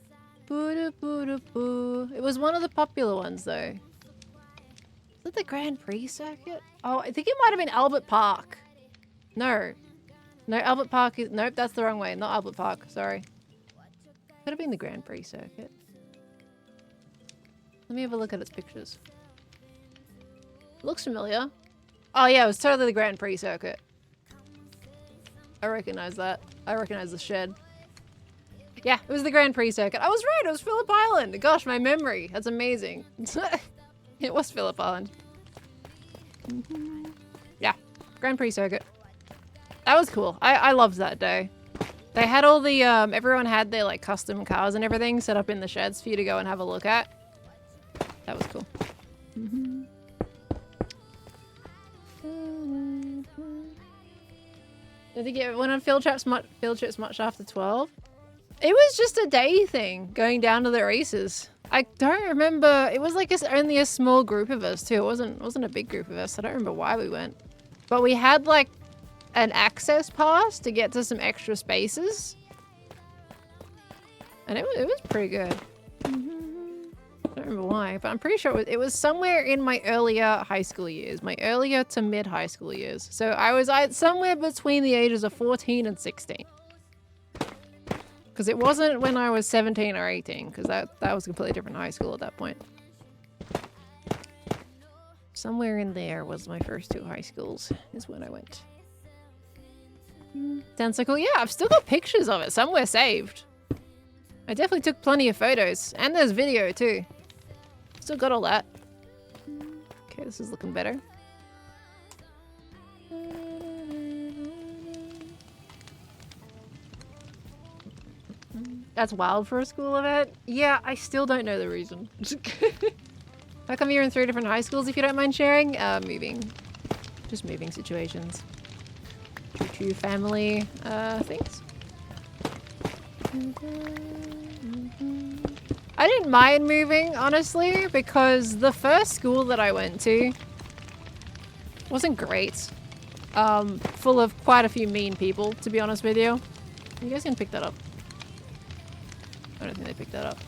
A: Boo-da-boo-da-boo. It was one of the popular ones, though. Is it the Grand Prix circuit? Oh, I think it might have been Albert Park. No. No, Albert Park is... Nope, that's the wrong way. Not Albert Park. Sorry. Could have been the Grand Prix circuit. Let me have a look at its pictures. Looks familiar. Oh, yeah, it was totally the Grand Prix circuit. I recognize that. I recognize the shed. Yeah, it was the Grand Prix circuit. I was right, it was Phillip Island. Gosh, my memory. That's amazing. It was Phillip Island. Yeah, Grand Prix circuit. That was cool. I loved that day. They had all the, everyone had their like custom cars and everything set up in the sheds for you to go and have a look at. That was cool. I think it went on field trips much after 12. It was just a day thing, going down to the races. I don't remember. It was like only a small group of us too. It wasn't a big group of us. I don't remember why we went. But we had like an access pass to get to some extra spaces. And it was pretty good. I don't remember why, but I'm pretty sure it was somewhere in my earlier high school years. My earlier to mid high school years. So I was somewhere between the ages of 14 and 16. Because it wasn't when I was 17 or 18, because that was a completely different high school at that point. Somewhere in there was my first two high schools, is when I went. Sounds so cool. Yeah, I've still got pictures of it somewhere saved. I definitely took plenty of photos, and there's video too. Still got all that. Okay, this is looking better. That's wild for a school event. Yeah, I still don't know the reason. How come you're in 3 different high schools if you don't mind sharing? Moving. Just moving situations. Choo-choo family things. I didn't mind moving, honestly, because the first school that I went to wasn't great. Full of quite a few mean people, to be honest with you. You guys can pick that up. I don't think they picked that up.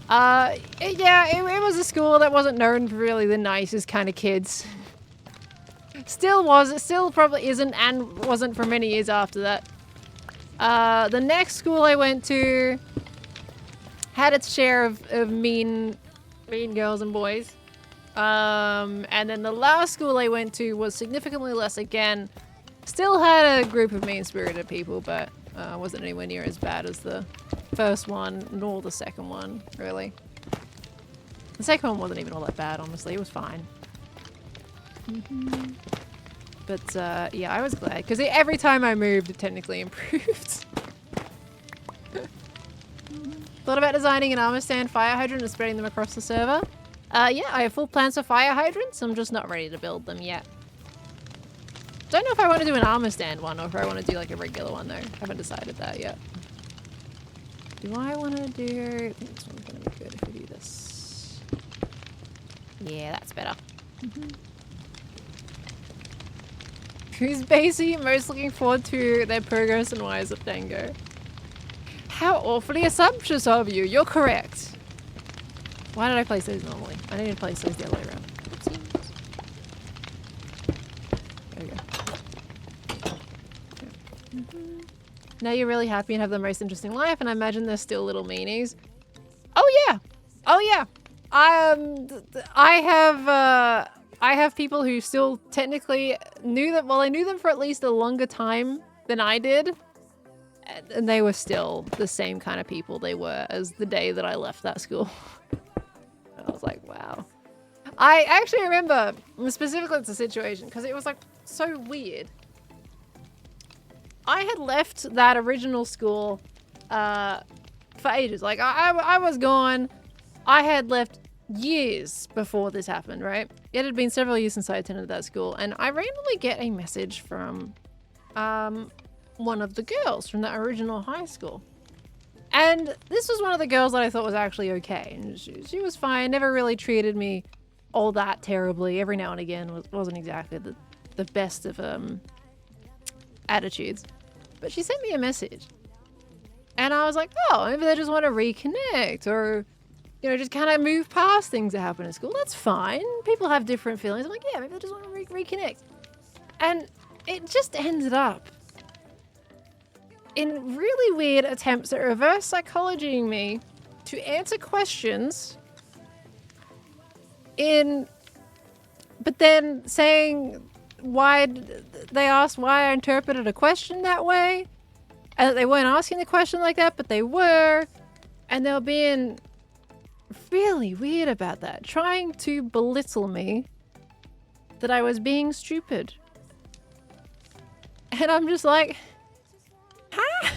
A: Yeah, it was a school that wasn't known for really the nicest kind of kids. Still probably isn't, and wasn't for many years after that. The next school I went to had its share of mean girls and boys. And then the last school I went to was significantly less again. Still had a group of mean-spirited people, but wasn't anywhere near as bad as the first one, nor the second one, really. The second one wasn't even all that bad, honestly. It was fine. But, yeah, I was glad, because every time I moved, it technically improved. Thought about designing an armor stand fire hydrant and spreading them across the server. Yeah, I have full plans for fire hydrants. I'm just not ready to build them yet. Don't know if I want to do an armor stand one or if I want to do like a regular one though. Haven't decided that yet. Do I want to do... I think this one's going to be good if we do this. Yeah, that's better. Who's basically most looking forward to their progress and why is it Dango? How awfully assumptuous of you. You're correct. Why did I place those normally? I need to place those the other way around. Oopsies. There we go. Now you're really happy and have the most interesting life, and I imagine there's still little meanies. Oh yeah! Oh yeah! I have people who still technically knew them. Well, I knew them for at least a longer time than I did. And they were still the same kind of people they were as the day that I left that school. I was like, wow. I actually remember specifically it's a situation because it was like so weird. I had left that original school for ages. Like I was gone. I had left years before this happened, right? It had been several years since I attended that school, and I randomly get a message from one of the girls from that original high school. And this was one of the girls that I thought was actually okay. And she was fine, never really treated me all that terribly. Every now and again wasn't exactly the best of attitudes. But she sent me a message. And I was like, oh, maybe they just want to reconnect or, you know, just kind of move past things that happen in school. That's fine. People have different feelings. I'm like, yeah, maybe they just want to reconnect. And it just ended up in really weird attempts at reverse psychologying me to answer questions but then saying they asked why I interpreted a question that way, and that they weren't asking the question like that, but they were, and they were being really weird about that, trying to belittle me that I was being stupid. And I'm just like, huh?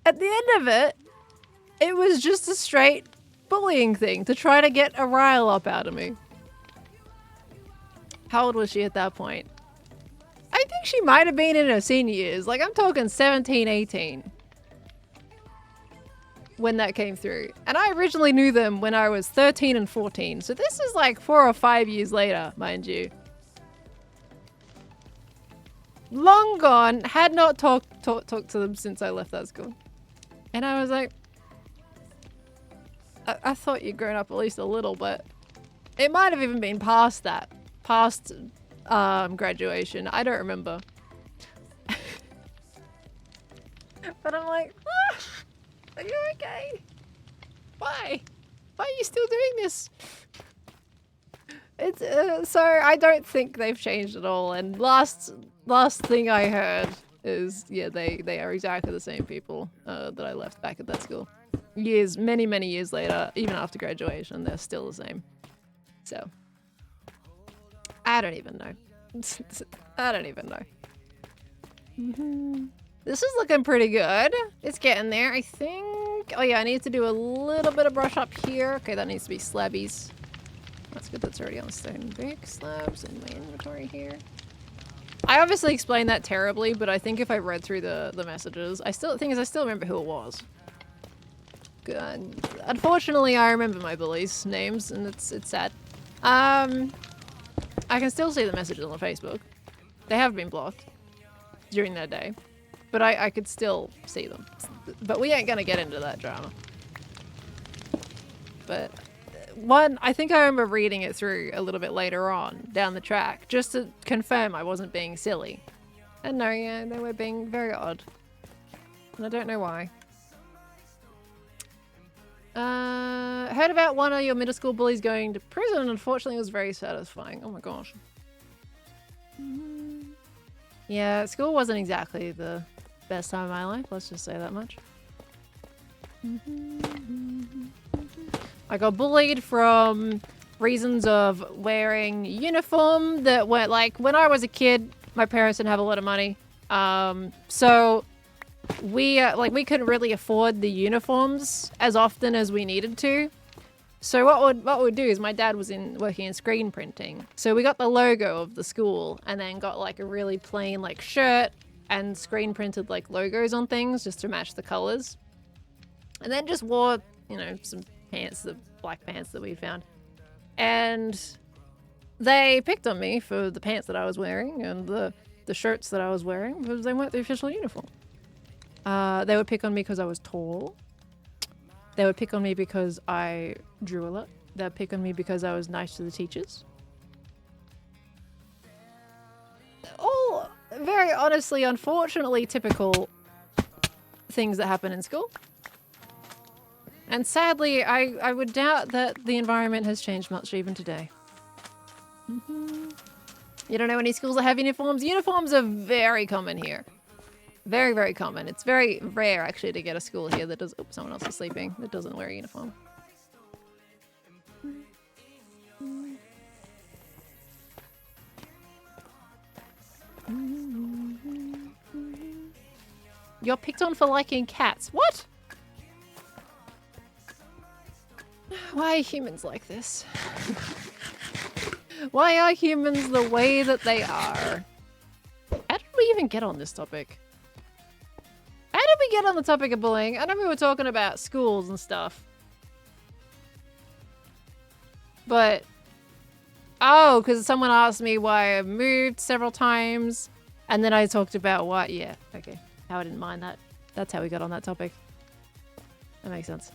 A: At the end of it, it was just a straight bullying thing to try to get a rile up out of me. How old was she at that point? I think she might have been in her senior years. Like, I'm talking 17, 18. When that came through. And I originally knew them when I was 13 and 14. So this is like 4 or 5 years later, mind you. Long gone, had not talked to them since I left that school. And I was like, I thought you'd grown up at least a little bit. It might have even been past that. Past graduation. I don't remember. But I'm like, ah, are you okay? Why? Why are you still doing this? It's so I don't think they've changed at all. And last thing I heard is, yeah, they are exactly the same people that I left back at that school. Years, many years later, even after graduation, they're still the same. So I don't even know. I don't even know. This is looking pretty good. It's getting there, I think. Oh yeah, I need to do a little bit of brush up here. Okay, that needs to be slabbies. That's good, that's already on stone brick slabs in my inventory here. I obviously explained that terribly, but I think if I read through the messages, I still remember who it was. Good. Unfortunately, I remember my bullies' names, and it's sad. I can still see the messages on Facebook. They have been blocked during that day, but I could still see them. But we ain't gonna get into that drama. But I think I remember reading it through a little bit later on down the track, just to confirm I wasn't being silly. And no, yeah, they were being very odd. And I don't know why. Heard about one of your middle school bullies going to prison, and unfortunately it was very satisfying. Oh my gosh. Yeah, school wasn't exactly the best time of my life, let's just say that much. I got bullied from reasons of wearing uniform that went, like, when I was a kid, my parents didn't have a lot of money. So we couldn't really afford the uniforms as often as we needed to. So what we'd do is my dad was working in screen printing. So we got the logo of the school and then got like a really plain like shirt and screen printed like logos on things just to match the colors. And then just wore, you know, some pants, the black pants that we'd found. And they picked on me for the pants that I was wearing and the shirts that I was wearing because they weren't the official uniform. They would pick on me because I was tall. They would pick on me because I drew a lot. They would pick on me because I was nice to the teachers. All very honestly, unfortunately, typical things that happen in school. And sadly, I would doubt that the environment has changed much even today. You don't know any schools that have uniforms? Uniforms are very common here. Very, very common. It's very rare, actually, to get a school here that does... Oops, someone else is sleeping. That doesn't wear a uniform. You're picked on for liking cats. What? Why are humans like this? Why are humans the way that they are? How did we even get on this topic? How did we get on the topic of bullying? I know we were talking about schools and stuff. But... Oh, because someone asked me why I moved several times. And then I talked about why... Yeah, okay. How I didn't mind that. That's how we got on that topic. That makes sense.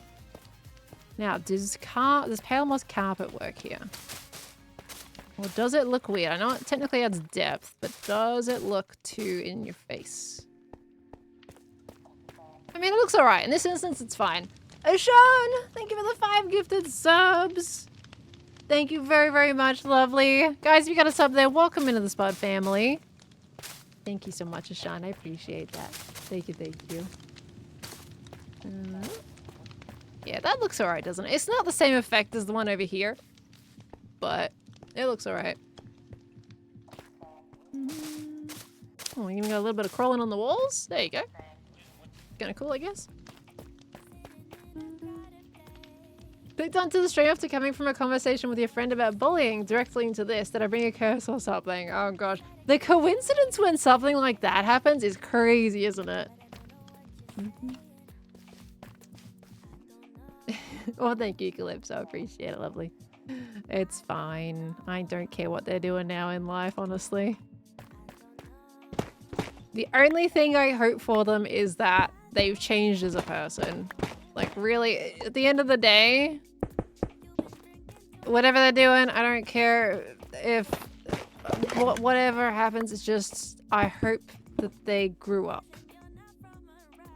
A: Now, does pale moss carpet work here? Or does it look weird? I know it technically adds depth, but does it look too in your face? I mean, it looks alright. In this instance, it's fine. Ashan, thank you for the 5 gifted subs. Thank you very, very much, lovely. Guys, if you got a sub there, welcome into the Spud family. Thank you so much, Ashan. I appreciate that. Thank you, thank you. Yeah, that looks alright, doesn't it? It's not the same effect as the one over here, but it looks alright. Oh, we even got a little bit of crawling on the walls. There you go. Kinda cool, I guess. Clicked onto the stream after coming from a conversation with your friend about bullying, directly into this. Did I bring a curse or something? Oh gosh. The coincidence when something like that happens is crazy, isn't it? Oh, thank you, Calypso. I appreciate it, lovely. It's fine. I don't care what they're doing now in life, honestly. The only thing I hope for them is that they've changed as a person. Like, really, at the end of the day, whatever they're doing, I don't care if whatever happens. It's just, I hope that they grew up.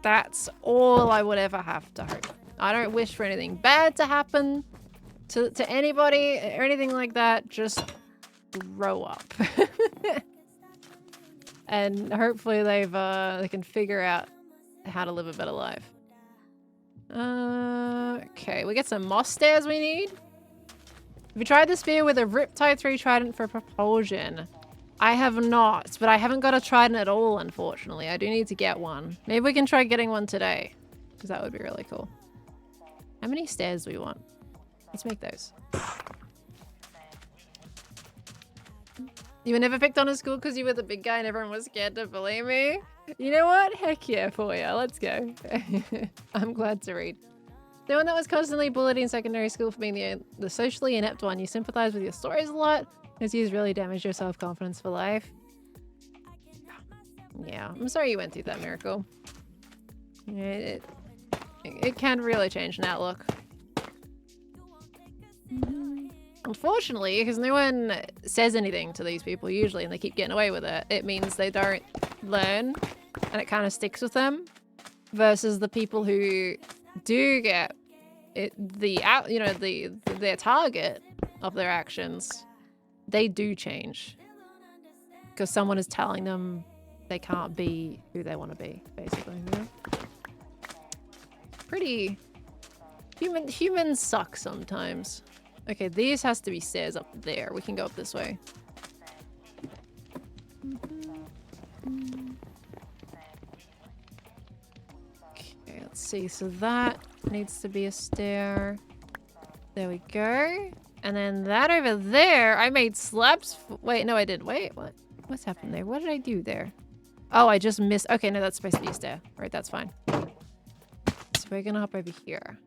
A: That's all I would ever have to hope. I don't wish for anything bad to happen to anybody or anything like that. Just grow up. And hopefully they can figure out how to live a better life. Okay, we get some moss stairs we need. Have you tried the spear with a Riptide 3 trident for propulsion? I have not, but I haven't got a trident at all, unfortunately. I do need to get one. Maybe we can try getting one today, because that would be really cool. How many stairs do we want? Let's make those. You were never picked on in school because you were the big guy and everyone was scared to bully me? You know what? Heck yeah for you. Let's go. I'm glad to read. The one that was constantly bullied in secondary school for being the socially inept one. You sympathize with your stories a lot. Because you've really damaged your self-confidence for life. Yeah, I'm sorry you went through that, Miracle. It can really change an outlook. Unfortunately, because no one says anything to these people usually and they keep getting away with it, it means they don't learn and it kind of sticks with them. Versus the people who do get their target of their actions, they do change. Because someone is telling them they can't be who they want to be, basically. You know? Pretty... Humans suck sometimes. Okay, these has to be stairs up there. We can go up this way. Okay, let's see. So that needs to be a stair. There we go. And then that over there, I made slabs. Wait, no, I didn't. Wait, what? What's happened there? What did I do there? Oh, I just missed. Okay, no, that's supposed to be a stair. All right, that's fine. So we're gonna hop over here.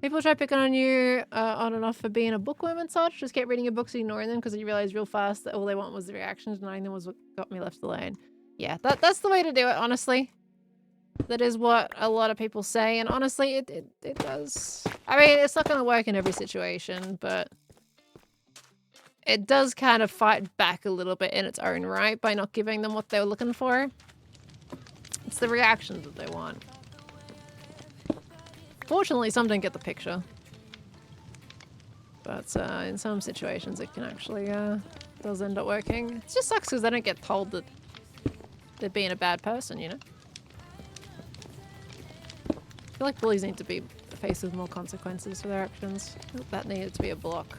A: People try picking on you on and off for being a bookworm and such. Just keep reading your books and ignoring them because you realize real fast that all they want was the reactions. Denying them was what got me left alone. Yeah, that's the way to do it, honestly. That is what a lot of people say, and honestly, it does. I mean, it's not going to work in every situation, but it does kind of fight back a little bit in its own right by not giving them what they were looking for. It's the reactions that they want. Fortunately, some don't get the picture. But in some situations, it can actually does end up working. It just sucks because they don't get told that they're being a bad person, you know? I feel like bullies need to be faced with more consequences for their actions. That needed to be a block.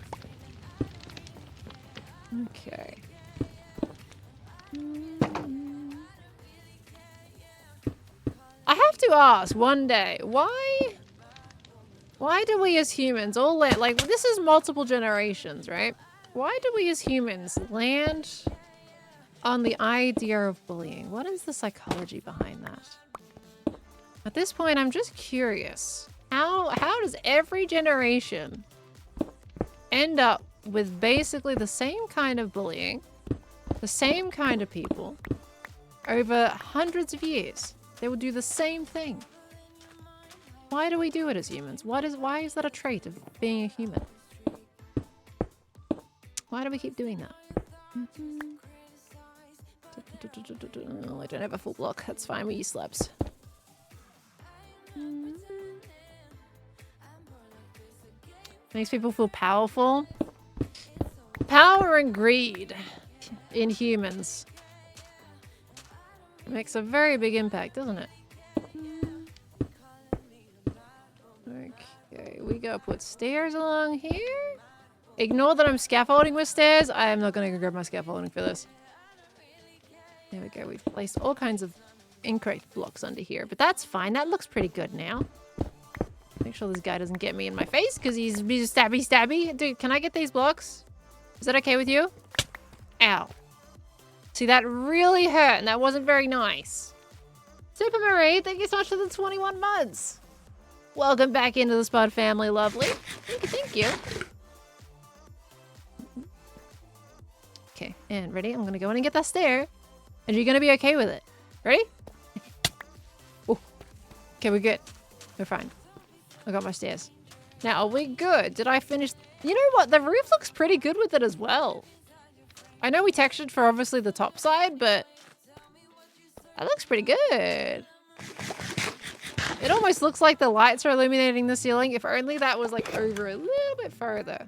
A: Okay. I have to ask one day, why do we as humans all land, like, this is multiple generations, right? Why do we as humans land on the idea of bullying? What is the psychology behind that? At this point, I'm just curious. How does every generation end up with basically the same kind of bullying, the same kind of people, over hundreds of years? They will do the same thing. Why do we do it as humans? Why is that a trait of being a human? Why do we keep doing that? Oh, I don't have a full block. That's fine. We use slabs. Makes people feel powerful. Power and greed in humans. It makes a very big impact, doesn't it? Okay, we gotta put stairs along here. Ignore that I'm scaffolding with stairs. I am not gonna go grab my scaffolding for this. There we go. We've placed all kinds of incorrect blocks under here, but that's fine. That looks pretty good now. Make sure this guy doesn't get me in my face because he's stabby. Dude, can I get these blocks? Is that okay with you? Ow. See, that really hurt and that wasn't very nice. Super Marie, thank you so much for the 21 months. Welcome back into the Spud family, lovely. Thank you. Okay, and ready? I'm gonna go in and get that stair. And you're gonna be okay with it. Ready? Oh. Okay, we're good. We're fine. I got my stairs. Now, are we good? Did I finish? You know what? The roof looks pretty good with it as well. I know we textured for obviously the top side, but that looks pretty good. It almost looks like the lights are illuminating the ceiling. If only that was like over a little bit further.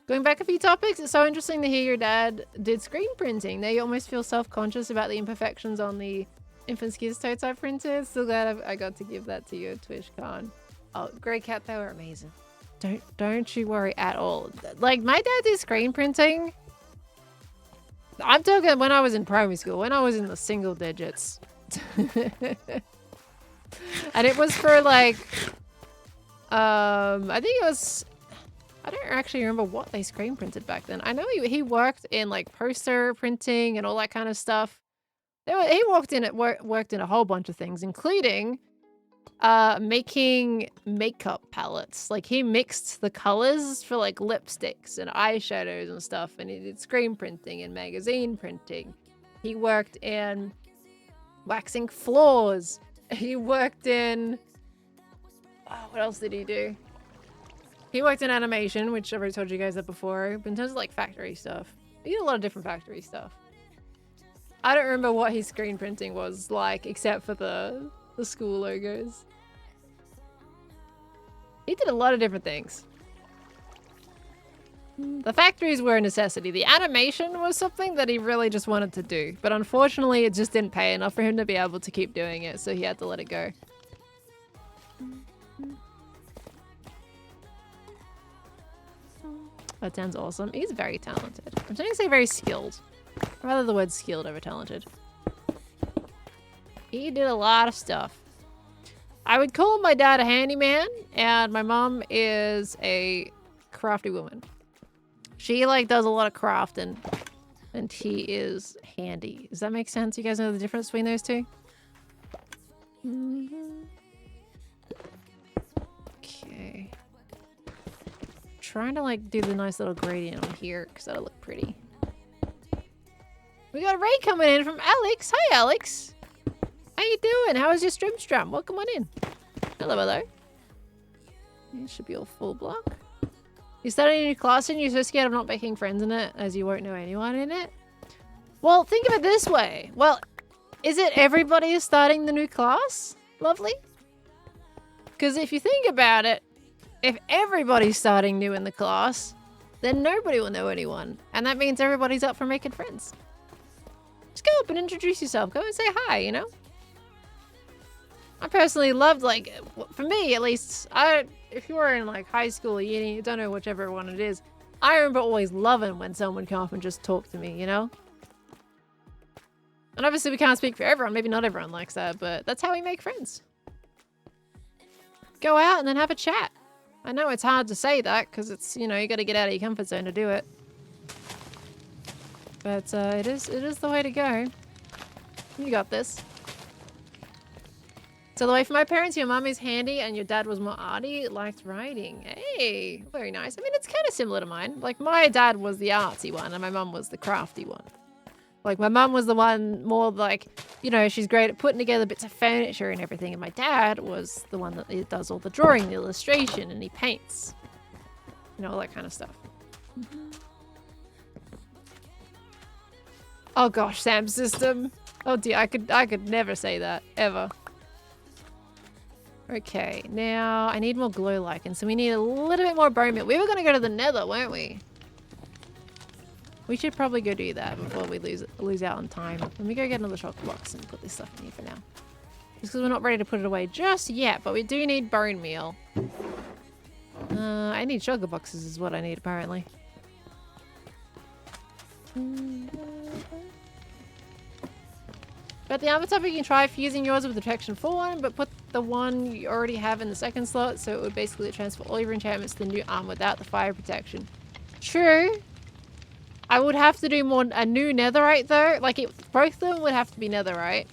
A: Going back a few topics, it's so interesting to hear your dad did screen printing. Now you almost feel self-conscious about the imperfections on the infant skis totes I printed. Still glad I got to give that to you at TwitchCon. Oh, Grey Cat, they were amazing. Don't you worry at all. Like, my dad did screen printing. I'm talking when I was in primary school, when I was in the single digits. And it was for like, I think it was, I don't actually remember what they screen printed back then. I know he worked in like poster printing and all that kind of stuff. He worked in a whole bunch of things, including making makeup palettes. Like, he mixed the colors for like lipsticks and eyeshadows and stuff, and he did screen printing and magazine printing. He worked in waxing floors. He worked in, oh, what else did he do? He worked in animation, which I've already told you guys that before. But in terms of like factory stuff, he did a lot of different factory stuff. I don't remember what his screen printing was like, except for the school logos. He did a lot of different things. The factories were a necessity. The animation was something that he really just wanted to do. But unfortunately, it just didn't pay enough for him to be able to keep doing it. So he had to let it go. That sounds awesome. He's very talented. I'm trying to say very skilled. Rather the word skilled over talented. He did a lot of stuff. I would call my dad a handyman, and my mom is a crafty woman. She like does a lot of crafting, and he is handy. Does that make sense? You guys know the difference between those two? Okay. Trying to like do the nice little gradient on here because that'll look pretty. We got a raid coming in from Alex. Hi, Alex. How you doing? How was your stream? Welcome on in. Hello, hello. It should be all full block. You started a new class and you're so scared of not making friends in it as you won't know anyone in it? Well, think of it this way. Well, is it everybody is starting the new class? Lovely. Because if you think about it, if everybody's starting new in the class, then nobody will know anyone. And that means everybody's up for making friends. Just go up and introduce yourself. Go and say hi, you know? I personally loved, like, for me at least, if you were in like high school or uni, you don't know whichever one it is, I remember always loving when someone would come up and just talk to me, you know? And obviously we can't speak for everyone, maybe not everyone likes that, but that's how we make friends. Go out and then have a chat. I know it's hard to say that because it's, you know, you got to get out of your comfort zone to do it. But it is the way to go. You got this. So the way for my parents, your mum is handy and your dad was more arty, liked writing. Hey, very nice. I mean, it's kind of similar to mine. Like my dad was the artsy one and my mum was the crafty one. Like my mum was the one more like, you know, she's great at putting together bits of furniture and everything. And my dad was the one that does all the drawing, the illustration, and he paints. You know, all that kind of stuff. Oh gosh, Sam system. Oh dear, I could never say that, ever. Okay, now I need more glow lichen, so we need a little bit more bone meal. We were going to go to the Nether, weren't we? We should probably go do that before we lose out on time. Let me go get another chocolate box and put this stuff in here for now. Just because we're not ready to put it away just yet, but we do need bone meal. I need sugar boxes is what I need apparently. But the other topic you can try fusing yours with the protection 4 one, but put the one you already have in the second slot, so it would basically transfer all your enchantments to the new arm without the fire protection. True. I would have to do a new netherite though. Like both of them would have to be netherite.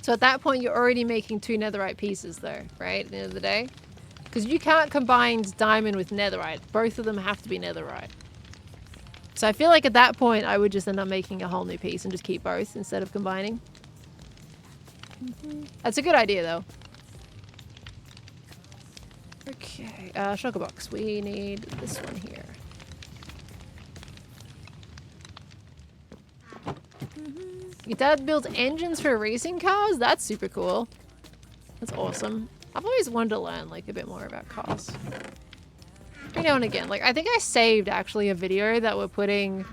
A: So at that point you're already making 2 netherite pieces though, right? At the end of the day. Because you can't combine diamond with netherite. Both of them have to be netherite. So I feel like at that point I would just end up making a whole new piece and just keep both instead of combining. That's a good idea though. Okay, sugar box. We need this one here. Your dad builds engines for racing cars? That's super cool. That's awesome. I've always wanted to learn like a bit more about cars. Every now and again. Like I think I saved actually a video that we're putting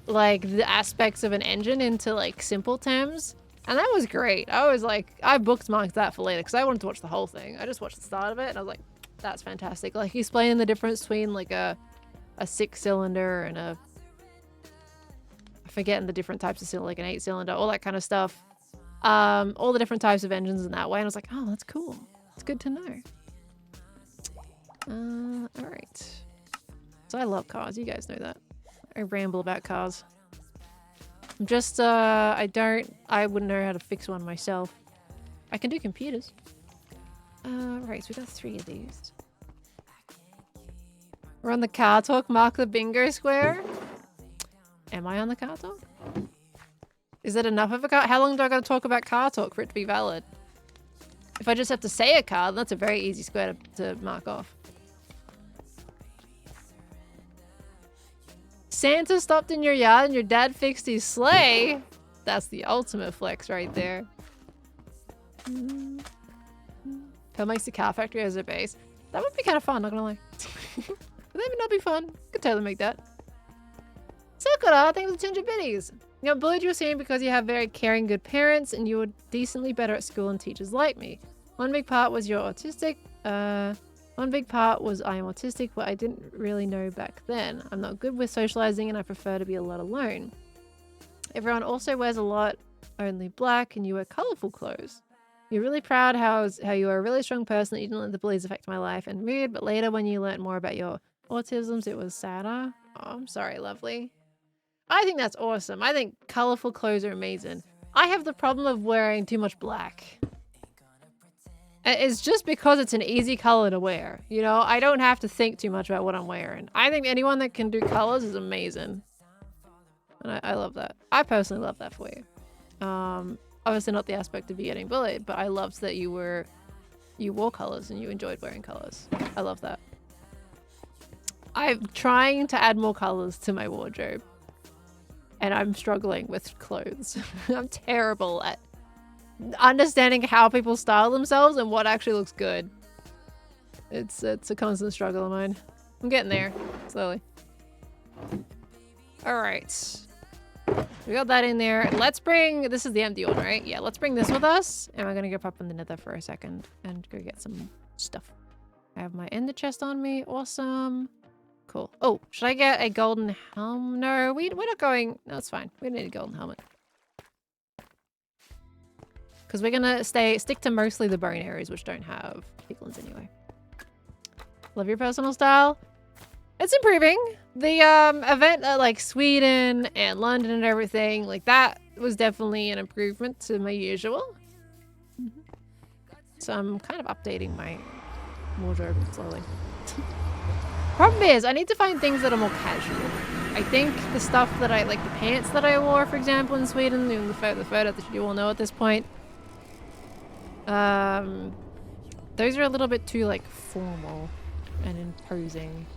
A: like the aspects of an engine into like simple terms. And that was great. I was like, I bookmarked that for later because I wanted to watch the whole thing. I just watched the start of it and I was like, that's fantastic. Like explaining the difference between like a 6-cylinder and a, I'm forgetting the different types of cylinder, like an 8-cylinder, all that kind of stuff. All the different types of engines in that way. And I was like, oh, that's cool. It's good to know. All right. So I love cars. You guys know that. I ramble about cars. I'm just, I wouldn't know how to fix one myself. I can do computers. Right, so we got 3 of these. We're on the car talk. Mark the bingo square. Am I on the car talk? Is it enough of a car? How long do I gotta talk about car talk for it to be valid? If I just have to say a car, then that's a very easy square to mark off. Santa stopped in your yard and your dad fixed his sleigh? That's the ultimate flex right there. Phil makes the car factory as a base. That would be kind of fun, not gonna lie. Would that not be fun? Could totally make that. Sakura, thanks for the 200 biddies. You know, bullied you were saying because you have very caring, good parents and you were decently better at school and teachers like me. One big part was your autistic, one One big part was I am autistic, but I didn't really know back then. I'm not good with socializing and I prefer to be a lot alone. Everyone also wears a lot only black and you wear colorful clothes. You're really proud how you are a really strong person that you didn't let the bullies affect my life and mood, but later when you learnt more about your autisms, it was sadder. Oh, I'm sorry, lovely. I think that's awesome. I think colorful clothes are amazing. I have the problem of wearing too much black. It's just because it's an easy color to wear. You know, I don't have to think too much about what I'm wearing. I think anyone that can do colors is amazing. And I love that. I personally love that for you. Obviously not the aspect of you getting bullied, but I loved that you wore colors and you enjoyed wearing colors. I love that. I'm trying to add more colors to my wardrobe. And I'm struggling with clothes. I'm terrible at understanding how people style themselves and what actually looks good. It's a constant struggle of mine. I'm getting there, slowly. Alright. We got that in there. Let's bring... This is the empty one, right? Yeah, let's bring this with us. And we're gonna go pop in the nether for a second and go get some stuff. I have my ender chest on me. Awesome. Cool. Oh, should I get a golden helmet? No, we're not going... No, it's fine. We don't need a golden helmet. Because we're gonna stick to mostly the bone areas which don't have piglins anyway. Love your personal style. It's improving. The event at like Sweden and London and everything, like that was definitely an improvement to my usual. So I'm kind of updating my wardrobe slowly. Problem is, I need to find things that are more casual. I think the stuff that I like, the pants that I wore, for example, in Sweden, the photo that you all know at this point. Those are a little bit too like formal and imposing.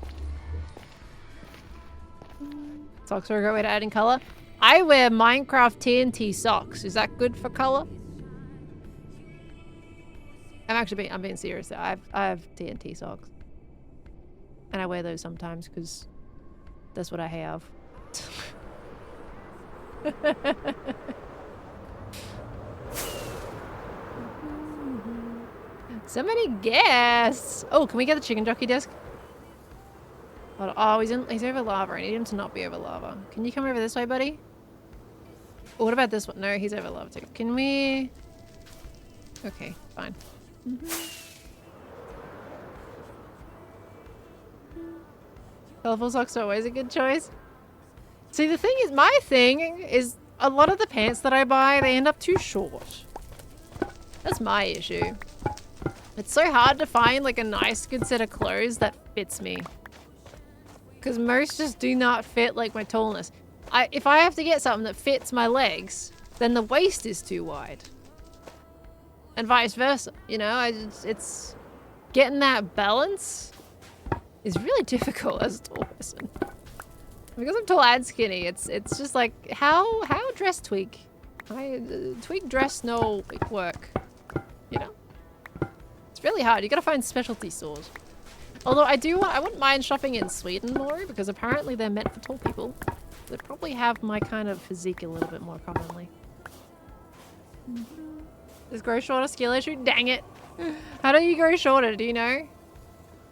A: Socks are a great way to add in color. I wear Minecraft TNT socks. Is that good for color? I'm being serious. I have TNT socks, and I wear those sometimes because that's what I have. So many guests. Oh, can we get the chicken jockey disc? Oh, he's over lava. I need him to not be over lava. Can you come over this way, buddy? What about this one? No, he's over lava too. Can we... Okay, fine. Colorful socks are always a good choice. See, the thing is, my thing is a lot of the pants that I buy, they end up too short. That's my issue. It's so hard to find like a nice, good set of clothes that fits me. Because most just do not fit like my tallness. If I have to get something that fits my legs, then the waist is too wide. And vice versa, you know? It's getting that balance is really difficult as a tall person. Because I'm tall and skinny, it's just like, how dress tweak? Tweak dress no work, you know? It's really hard. You gotta find specialty stores. Although I wouldn't mind shopping in Sweden more because apparently they're meant for tall people. They probably have my kind of physique a little bit more commonly. Is grow shorter skill issue? Dang it! How do you grow shorter? Do you know?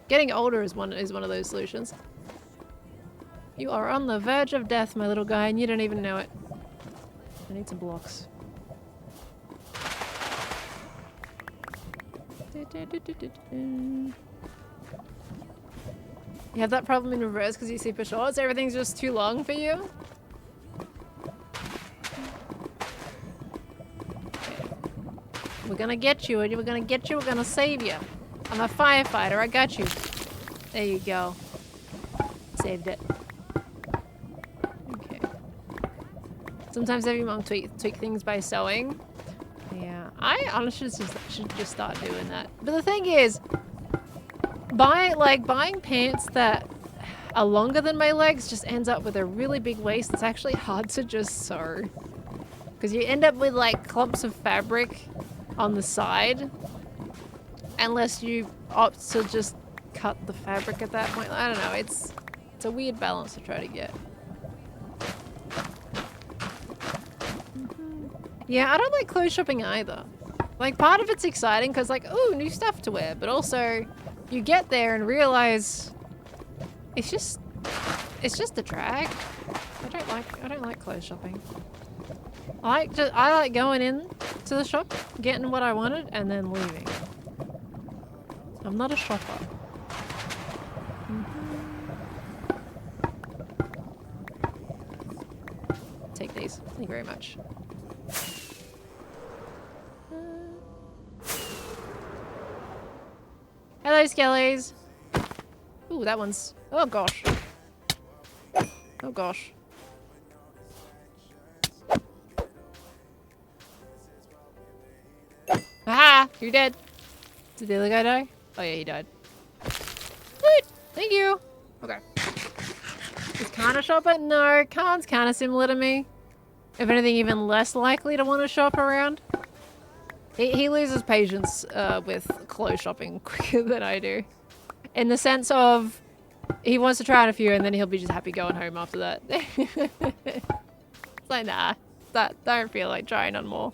A: Getting older is one of those solutions. You are on the verge of death, my little guy, and you don't even know it. I need some blocks. You have that problem in reverse because you're super short, so everything's just too long for you? Okay. We're gonna get you, we're gonna get you, we're gonna save you. I'm a firefighter, I got you. There you go. Saved it. Okay. Sometimes every mom tweak things by sewing. Yeah, I honestly should just start doing that. But the thing is, buying pants that are longer than my legs just ends up with a really big waist. It's actually hard to just sew. Because you end up with like clumps of fabric on the side. Unless you opt to just cut the fabric at that point. I don't know, it's a weird balance to try to get. Yeah, I don't like clothes shopping either. Like, part of it's exciting because like, ooh, new stuff to wear. But also, you get there and realize it's just a drag. I don't like clothes shopping. I like going in to the shop, getting what I wanted, and then leaving. I'm not a shopper. Take these. Thank you very much. Hello, skellies. Ooh, that one's... Oh, gosh. Oh, gosh. Aha! You're dead. Did the other guy die? Oh, yeah, he died. Sweet! Thank you! Okay. Is Khan a shopper? No, Khan's kind of similar to me. If anything, even less likely to want to shop around. He loses patience with clothes shopping quicker than I do. In the sense of, he wants to try on a few and then he'll be just happy going home after that. It's like, nah, don't feel like trying on more.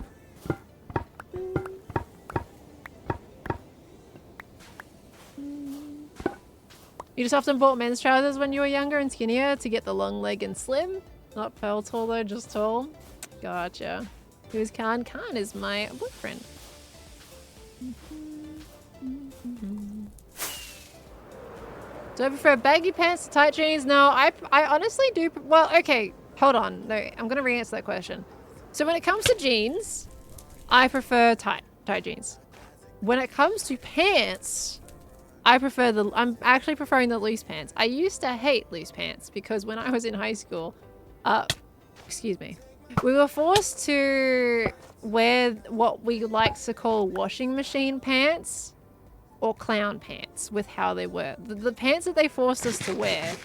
A: You just often bought men's trousers when you were younger and skinnier to get the long leg and slim? Not pearl tall though, just tall? Gotcha. Who's Khan? Khan is my boyfriend. Do I prefer baggy pants to tight jeans? No, I honestly do. Well, okay, hold on. No, I'm gonna re-answer that question. So when it comes to jeans, I prefer tight jeans. When it comes to pants, I'm actually preferring the loose pants. I used to hate loose pants because when I was in high school, excuse me, we were forced to wear what we like to call washing machine pants or clown pants with how they were. The pants that they forced us to wear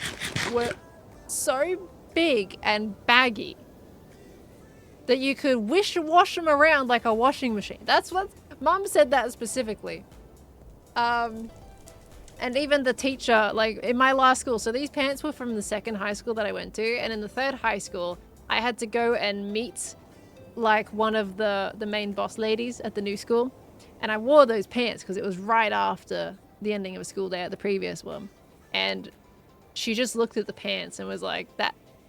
A: were so big and baggy that you could wash them around like a washing machine. That's what Mum said that specifically. And even the teacher, like in my last school, so these pants were from the second high school that I went to, and in the third high school, I had to go and meet like one of the main boss ladies at the new school. And I wore those pants because it was right after the ending of a school day at the previous one. And she just looked at the pants and was like,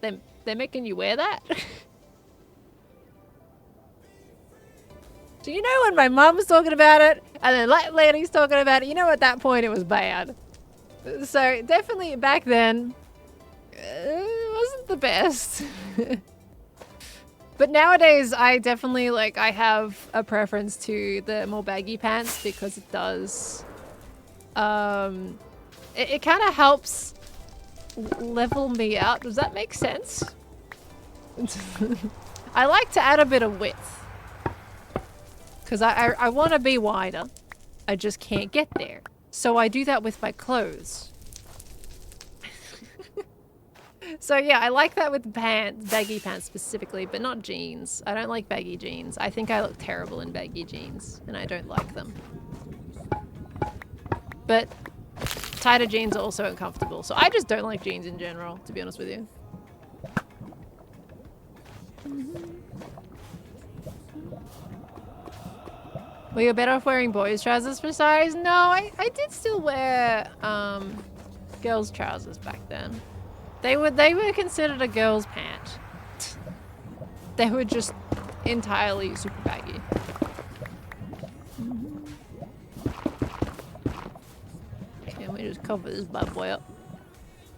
A: they're making you wear that? So you know when my mum's talking about it and then that lady's talking about it, you know at that point it was bad. So definitely back then, it wasn't the best. But nowadays I definitely I have a preference to the more baggy pants because it does, it kind of helps level me out. Does that make sense? I like to add a bit of width. Because I want to be wider. I just can't get there. So I do that with my clothes. So yeah, I like that with pants, baggy pants specifically, but not jeans. I don't like baggy jeans. I think I look terrible in baggy jeans, and I don't like them. But tighter jeans are also uncomfortable. So I just don't like jeans in general, to be honest with you. Were you better off wearing boys' trousers for size? No, I did still wear girls' trousers back then. They were considered a girl's pant. They were just entirely super baggy. Okay, let me just cover this bad boy up.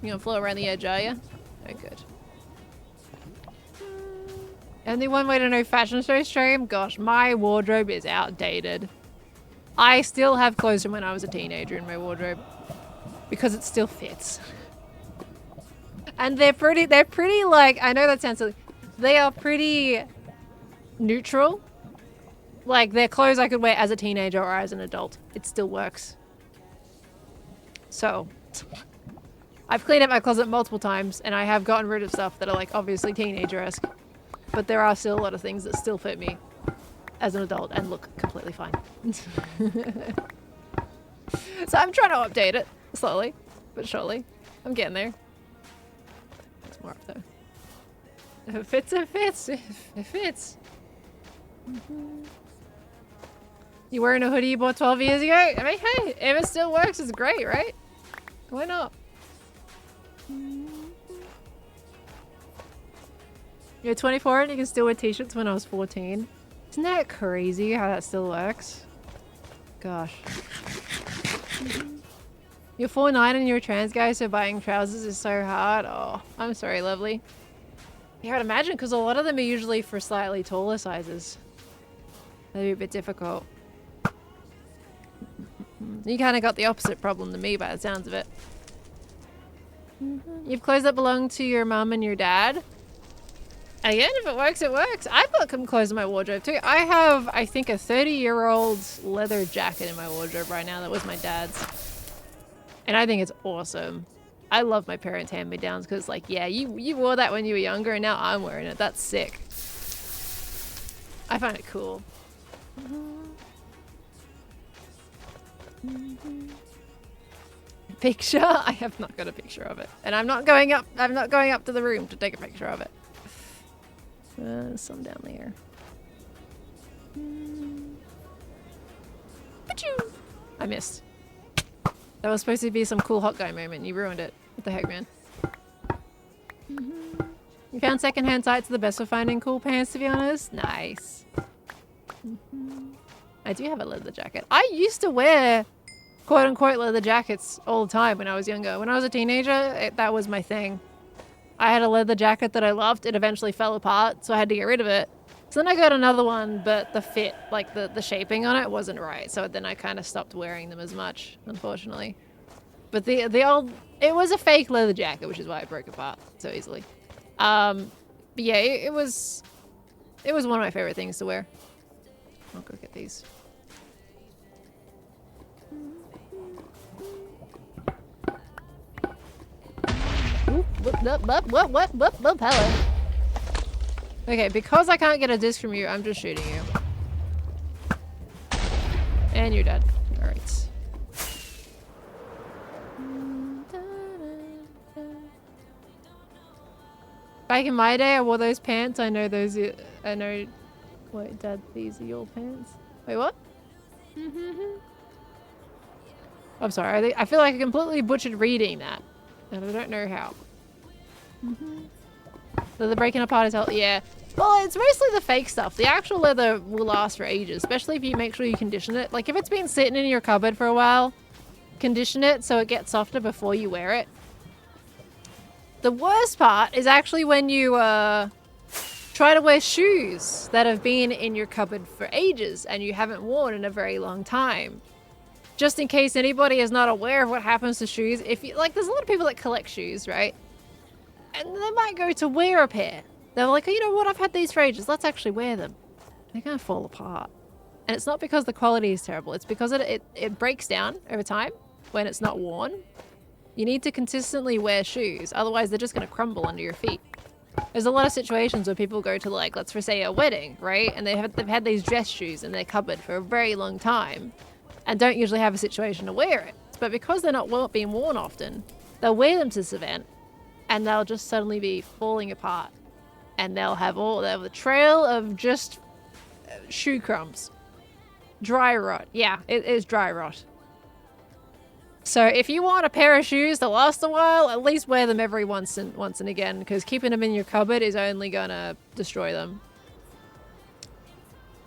A: You gonna float around the edge, are you? Oh, good. Only one way to know fashion show stream? Gosh, my wardrobe is outdated. I still have clothes from when I was a teenager in my wardrobe. Because it still fits. And they're pretty like, I know that sounds silly. They are pretty neutral. Like, they're clothes I could wear as a teenager or as an adult. It still works. So, I've cleaned out my closet multiple times and I have gotten rid of stuff that are like obviously teenager-esque. But there are still a lot of things that still fit me as an adult and look completely fine. So I'm trying to update it slowly, but surely. I'm getting there. It's more up though. If it fits, it fits. If it fits. You You wearing a hoodie you bought 12 years ago? I mean, hey, if it still works, it's great, right? Why not? You're 24 and you can still wear t-shirts when I was 14. Isn't that crazy how that still works? Gosh. You're 4'9" and you're a trans guy, so buying trousers is so hard. Oh, I'm sorry, lovely. Yeah, I'd imagine, because a lot of them are usually for slightly taller sizes. That'd be a bit difficult. You kind of got the opposite problem than me by the sounds of it. You've clothes that belong to your mum and your dad. Again, if it works, it works. I've got some clothes in my wardrobe too. I have, I think, a 30-year-old leather jacket in my wardrobe right now that was my dad's. And I think it's awesome. I love my parents' hand-me-downs because, like, yeah, you wore that when you were younger and now I'm wearing it. That's sick. I find it cool. Picture? I have not got a picture of it. And I'm not going up to the room to take a picture of it. Some down there. Achoo! I missed. That was supposed to be some cool hot guy moment. You ruined it. What the heck, man? You found secondhand sites are the best for finding cool pants, to be honest. Nice. I do have a leather jacket. I used to wear quote-unquote leather jackets all the time when I was younger. When I was a teenager, that was my thing. I had a leather jacket that I loved. It eventually fell apart, so I had to get rid of it. So then I got another one, but the fit, like the shaping on it wasn't right. So then I kind of stopped wearing them as much, unfortunately. But the old, it was a fake leather jacket, which is why it broke apart so easily. But yeah, it was one of my favorite things to wear. I'll go get these. What? Hello. Okay, because I can't get a disc from you, I'm just shooting you. And you're dead. Alright. Back in my day, I wore those pants. I know those. I know. Wait, Dad, these are your pants. Wait, what? I'm sorry. I feel like I completely butchered reading that. And I don't know how. Leather breaking apart is hell. Yeah. Well, it's mostly the fake stuff. The actual leather will last for ages, especially if you make sure you condition it. Like if it's been sitting in your cupboard for a while, condition it so it gets softer before you wear it. The worst part is actually when you try to wear shoes that have been in your cupboard for ages and you haven't worn in a very long time. Just in case anybody is not aware of what happens to shoes, if you like, there's a lot of people that collect shoes, right? And they might go to wear a pair. They're like, oh, you know what? I've had these for ages. Let's actually wear them. They're going to fall apart. And it's not because the quality is terrible. It's because it breaks down over time when it's not worn. You need to consistently wear shoes. Otherwise, they're just going to crumble under your feet. There's a lot of situations where people go to, like, let's say a wedding, right? And they've had these dress shoes in their cupboard for a very long time and don't usually have a situation to wear it. But because they're not being worn often, they'll wear them to this event and they'll just suddenly be falling apart. And they'll have the trail of just shoe crumbs. Dry rot. Yeah, it is dry rot. So if you want a pair of shoes that last a while, at least wear them every once and again, because keeping them in your cupboard is only gonna destroy them.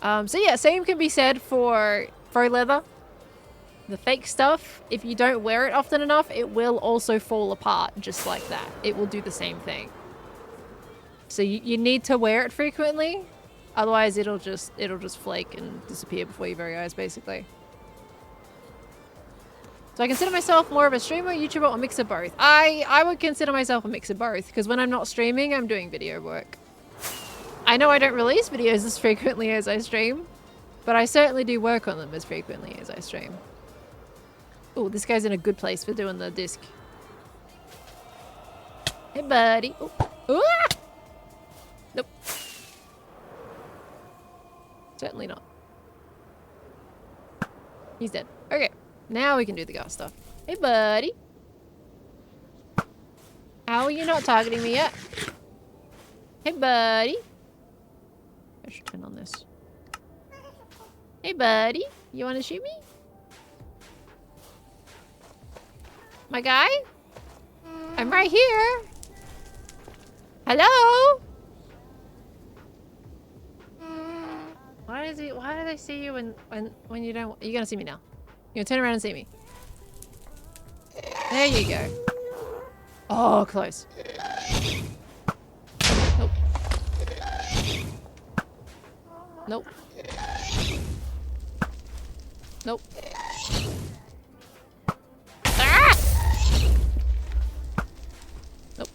A: So yeah, same can be said for faux leather. The fake stuff, if you don't wear it often enough, it will also fall apart just like that. It will do the same thing. So you need to wear it frequently, otherwise it'll just flake and disappear before your very eyes, basically. So I consider myself more of a streamer, YouTuber, or mix of both. I would consider myself a mix of both, because when I'm not streaming, I'm doing video work. I know I don't release videos as frequently as I stream, but I certainly do work on them as frequently as I stream. Oh, this guy's in a good place for doing the disc. Hey, buddy. Oh. Ah! Nope. Certainly not. He's dead. Okay. Now we can do the gas stuff. Hey, buddy. How are you not targeting me yet? Hey, buddy. I should turn on this. Hey, buddy. You wanna shoot me? My guy? I'm right here. Hello? Why do they see you when you don't? You're gonna see me now. You're gonna turn around and see me. There you go. Oh, close. Nope. Nope. Nope. Ah! Nope.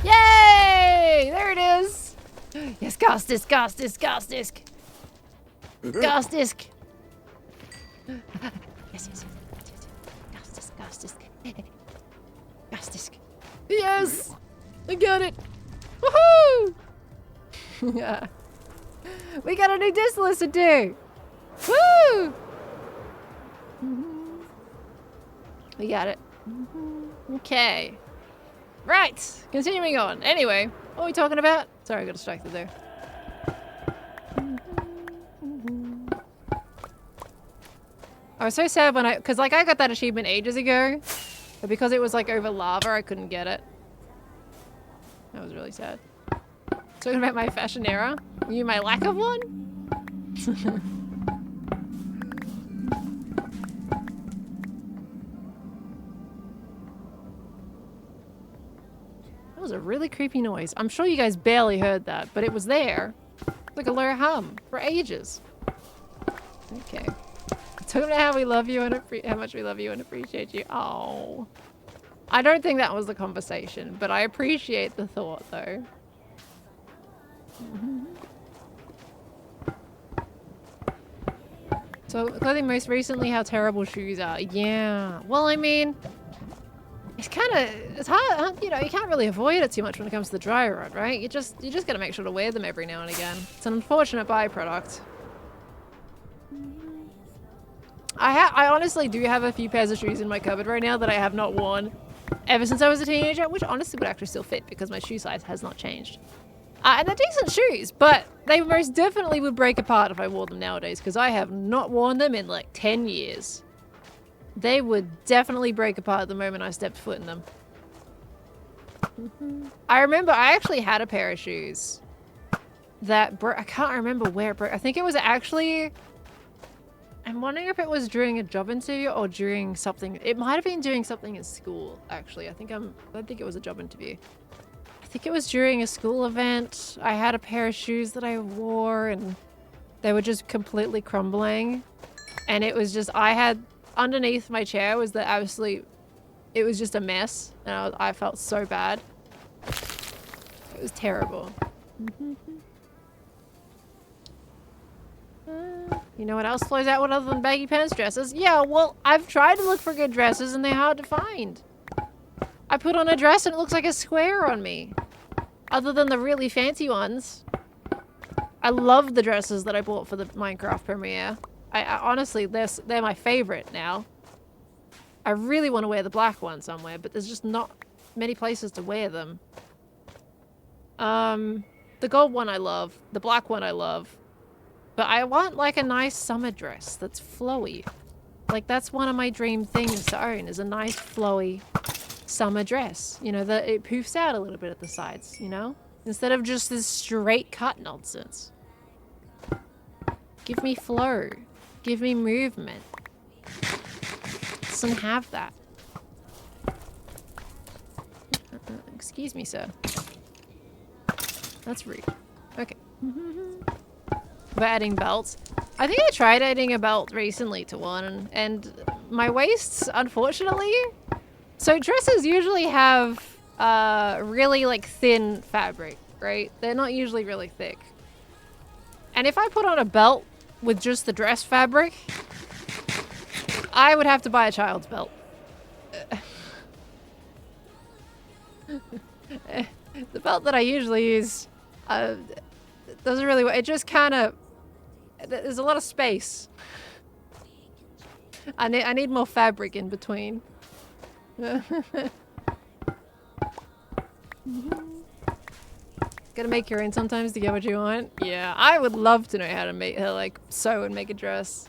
A: Yay! There it is. Yes, gas disc, gas disc, gas disc. Gas disc. Yes, yes, yes. Gas disc, gas disc. Gas disc. Yes! I got it! Woohoo! Yeah. We got a new disc to listen to! Woo! We got it. Okay. Right. Continuing on. Anyway, what are we talking about? Sorry, I got distracted there. I was so sad when because like I got that achievement ages ago, but because it was like over lava, I couldn't get it. That was really sad. Talking about my fashion era? You my lack of one? That was a really creepy noise. I'm sure you guys barely heard that, but it was there. Like a low hum for ages. Okay. Talking about how we love you and how much we love you and appreciate you. Oh. I don't think that was the conversation, but I appreciate the thought though. So, clothing most recently, how terrible shoes are. Yeah. Well, I mean, it's hard, you know, you can't really avoid it too much when it comes to the dry rot, right? You just gotta make sure to wear them every now and again. It's an unfortunate byproduct. I honestly do have a few pairs of shoes in my cupboard right now that I have not worn ever since I was a teenager, which honestly would actually still fit because my shoe size has not changed. And they're decent shoes, but they most definitely would break apart if I wore them nowadays because I have not worn them in like 10 years. They would definitely break apart the moment I stepped foot in them. I remember I actually had a pair of shoes that broke. I can't remember where it broke. I think it was actually... I'm wondering if it was during a job interview or during something. It might have been doing something in school, actually. I don't think it was a job interview. I think it was during a school event. I had a pair of shoes that I wore and they were just completely crumbling. And it was just, I had, underneath my chair was the absolute, it was just a mess. And I felt so bad. It was terrible. You know what else flows out with other than baggy pants? Dresses? Yeah, well, I've tried to look for good dresses and they're hard to find. I put on a dress and it looks like a square on me. Other than the really fancy ones. I love the dresses that I bought for the Minecraft premiere. I honestly, they're my favorite now. I really want to wear the black one somewhere, but there's just not many places to wear them. The gold one I love. The black one I love. But I want like a nice summer dress that's flowy. Like that's one of my dream things to own is a nice flowy summer dress. You know, that it poofs out a little bit at the sides, you know? Instead of just this straight cut nonsense. Give me flow. Give me movement. Doesn't have that. Excuse me, sir. That's rude. Okay. About adding belts. I think I tried adding a belt recently to one, and my waists, unfortunately. So dresses usually have really like thin fabric, right? They're not usually really thick. And if I put on a belt with just the dress fabric, I would have to buy a child's belt. The belt that I usually use doesn't really work. It just kind of... There's a lot of space. I need more fabric in between. Gotta make your own sometimes to get what you want. Yeah, I would love to know how to make her like sew and make a dress.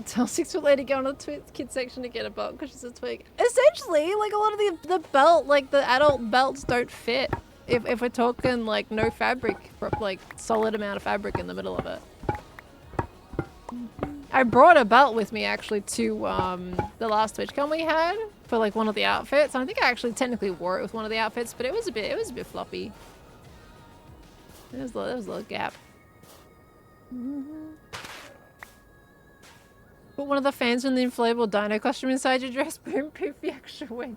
A: Tell 6-foot lady go on the kid section to get a belt because she's a twig. Essentially, like a lot of the belt, like the adult belts don't fit. If we're talking like no fabric, like solid amount of fabric in the middle of it. I brought a belt with me actually to the last TwitchCon we had for like one of the outfits. I think I actually technically wore it with one of the outfits, but it was a bit floppy. There was a little gap. Put one of the fans from the inflatable dino costume inside your dress. Boom, poof, the extra weight.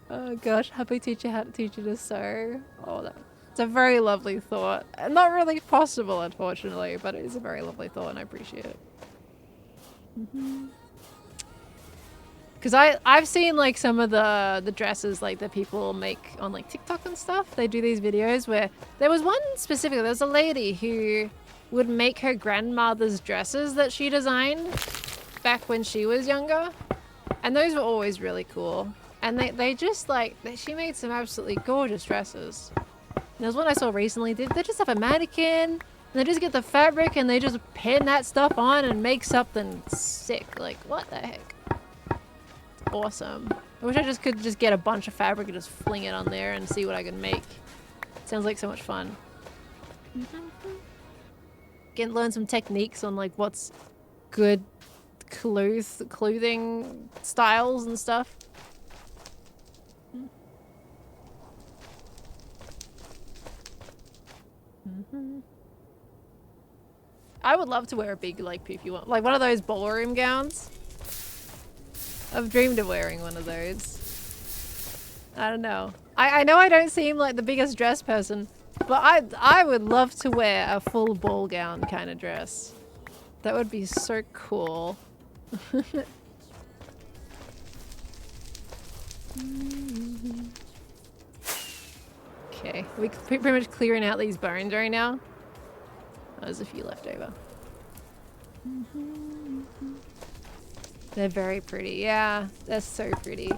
A: Oh gosh, happy teacher how to teach you to sew. Oh, it's a very lovely thought. Not really possible, unfortunately, but it is a very lovely thought and I appreciate it. Because I've seen like some of the dresses like that people make on like TikTok and stuff. They do these videos where there was one specifically, there was a lady who would make her grandmother's dresses that she designed back when she was younger. And those were always really cool. And they just like, she made some absolutely gorgeous dresses. And there's one I saw recently, they just have a mannequin, and they just get the fabric and they just pin that stuff on and make something sick. Like, what the heck? It's awesome. I wish I could just get a bunch of fabric and just fling it on there and see what I can make. Sounds like so much fun. Learn some techniques on like what's good clothing styles and stuff. I would love to wear a big like poofy one, like one of those ballroom gowns. I've dreamed of wearing one of those. I don't know. I know I don't seem like the biggest dress person, but I would love to wear a full ball gown kind of dress. That would be so cool. Okay, we're pretty much clearing out these bones right now. Oh, there's a few left over. They're very pretty. Yeah, they're so pretty.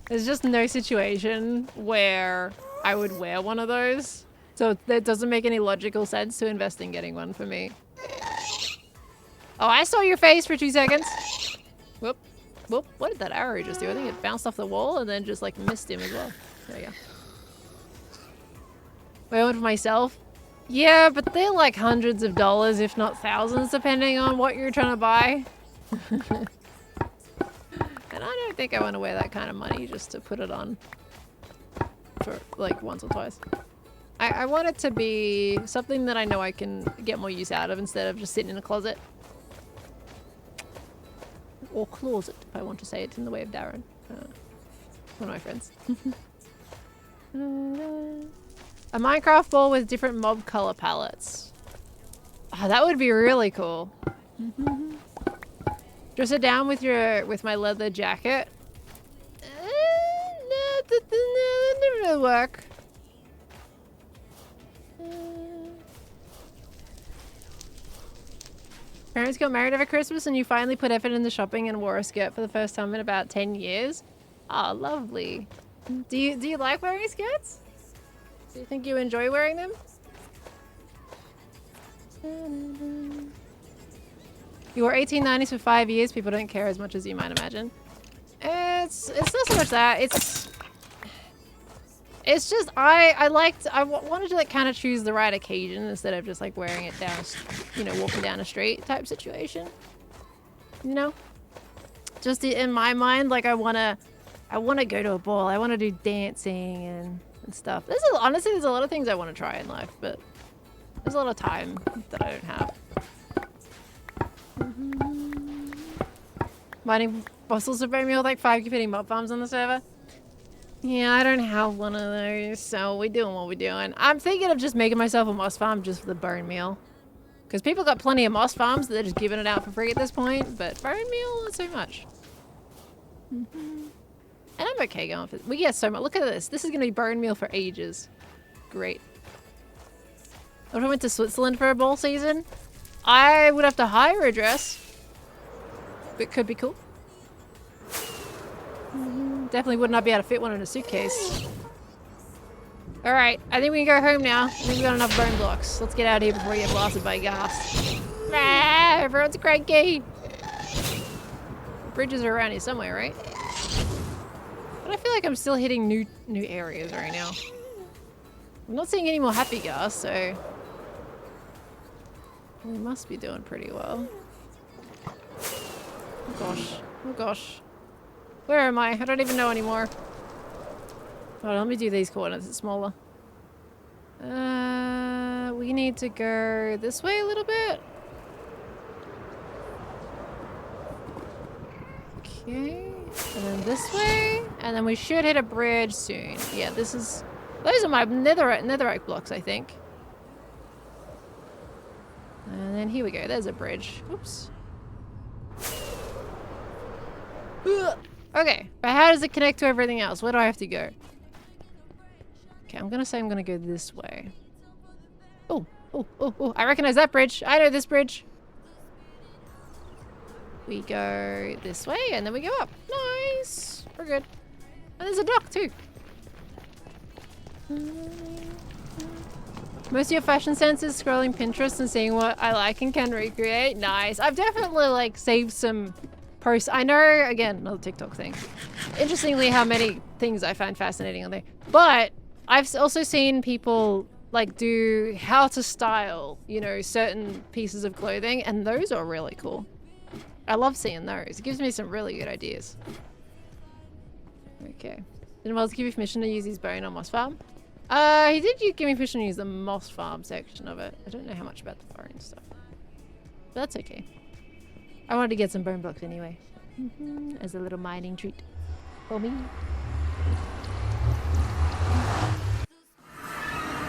A: There's just no situation where I would wear one of those. So that doesn't make any logical sense to invest in getting one for me. Oh, I saw your face for 2 seconds. Whoop. Whoop. What did that arrow just do? I think it bounced off the wall and then just like missed him as well. There you go. Wait, one for myself? Yeah, but they're like hundreds of dollars, if not thousands, depending on what you're trying to buy. And I don't think I want to wear that kind of money just to put it on for like once or twice. I want it to be something that I know I can get more use out of instead of just sitting in a closet. Or closet, if I want to say it in the way of Darren. One of my friends. A Minecraft ball with different mob color palettes. Oh, that would be really cool. Dress it down with my leather jacket. No, that didn't really work. Parents got married over Christmas and you finally put effort into shopping and wore a skirt for the first time in about 10 years. Ah, oh, lovely. Do you like wearing skirts? Do you think you enjoy wearing them? You wore 1890s for 5 years. People don't care as much as you might imagine. It's not so much that. It's just I wanted to like kind of choose the right occasion instead of just like wearing it down, you know, walking down a street type situation. You know, just in my mind, like I wanna go to a ball. I want to do dancing and stuff. Honestly, there's a lot of things I want to try in life, but there's a lot of time that I don't have. Mining fossils of bone meal with like 5 competing mob farms on the server. Yeah, I don't have one of those, so we're doing what we're doing. I'm thinking of just making myself a moss farm just for the bone meal. Because people got plenty of moss farms that they're just giving it out for free at this point, but bone meal, not so much. And I'm okay going for this. We get so much. Look at this. This is going to be bone meal for ages. Great. If I went to Switzerland for a ball season, I would have to hire a dress. But could be cool. Definitely would not be able to fit one in a suitcase. Alright, I think we can go home now. I think we got enough bone blocks. Let's get out of here before we get blasted by gas. Ah, everyone's cranky. The bridges are around here somewhere, right? But I feel like I'm still hitting new areas right now. I'm not seeing any more happy gas, so we must be doing pretty well. Oh gosh. Oh gosh. Where am I? I don't even know anymore. Hold on, let me do these coordinates. It's smaller. We need to go this way a little bit. Okay. And then this way. And then we should hit a bridge soon. Yeah, this is... Those are my netherite blocks, I think. And then here we go. There's a bridge. Oops. Okay, but how does it connect to everything else? Where do I have to go? Okay, I'm gonna say I'm gonna go this way. Oh, I recognize that bridge. I know this bridge. We go this way and then we go up. Nice. We're good. And there's a dock too. Most of your fashion sense is scrolling Pinterest and seeing what I like and can recreate. Nice. I've definitely like saved some posts. I know, again, another TikTok thing. Interestingly, how many things I find fascinating on there. But I've also seen people like do how to style, you know, certain pieces of clothing, and those are really cool. I love seeing those. It gives me some really good ideas. Okay. Did Wells give you permission to use his bone on Moss Farm? He did give me permission to use the Moss Farm section of it. I don't know how much about the bone stuff. But that's okay. I wanted to get some bone blocks anyway. As a little mining treat for me.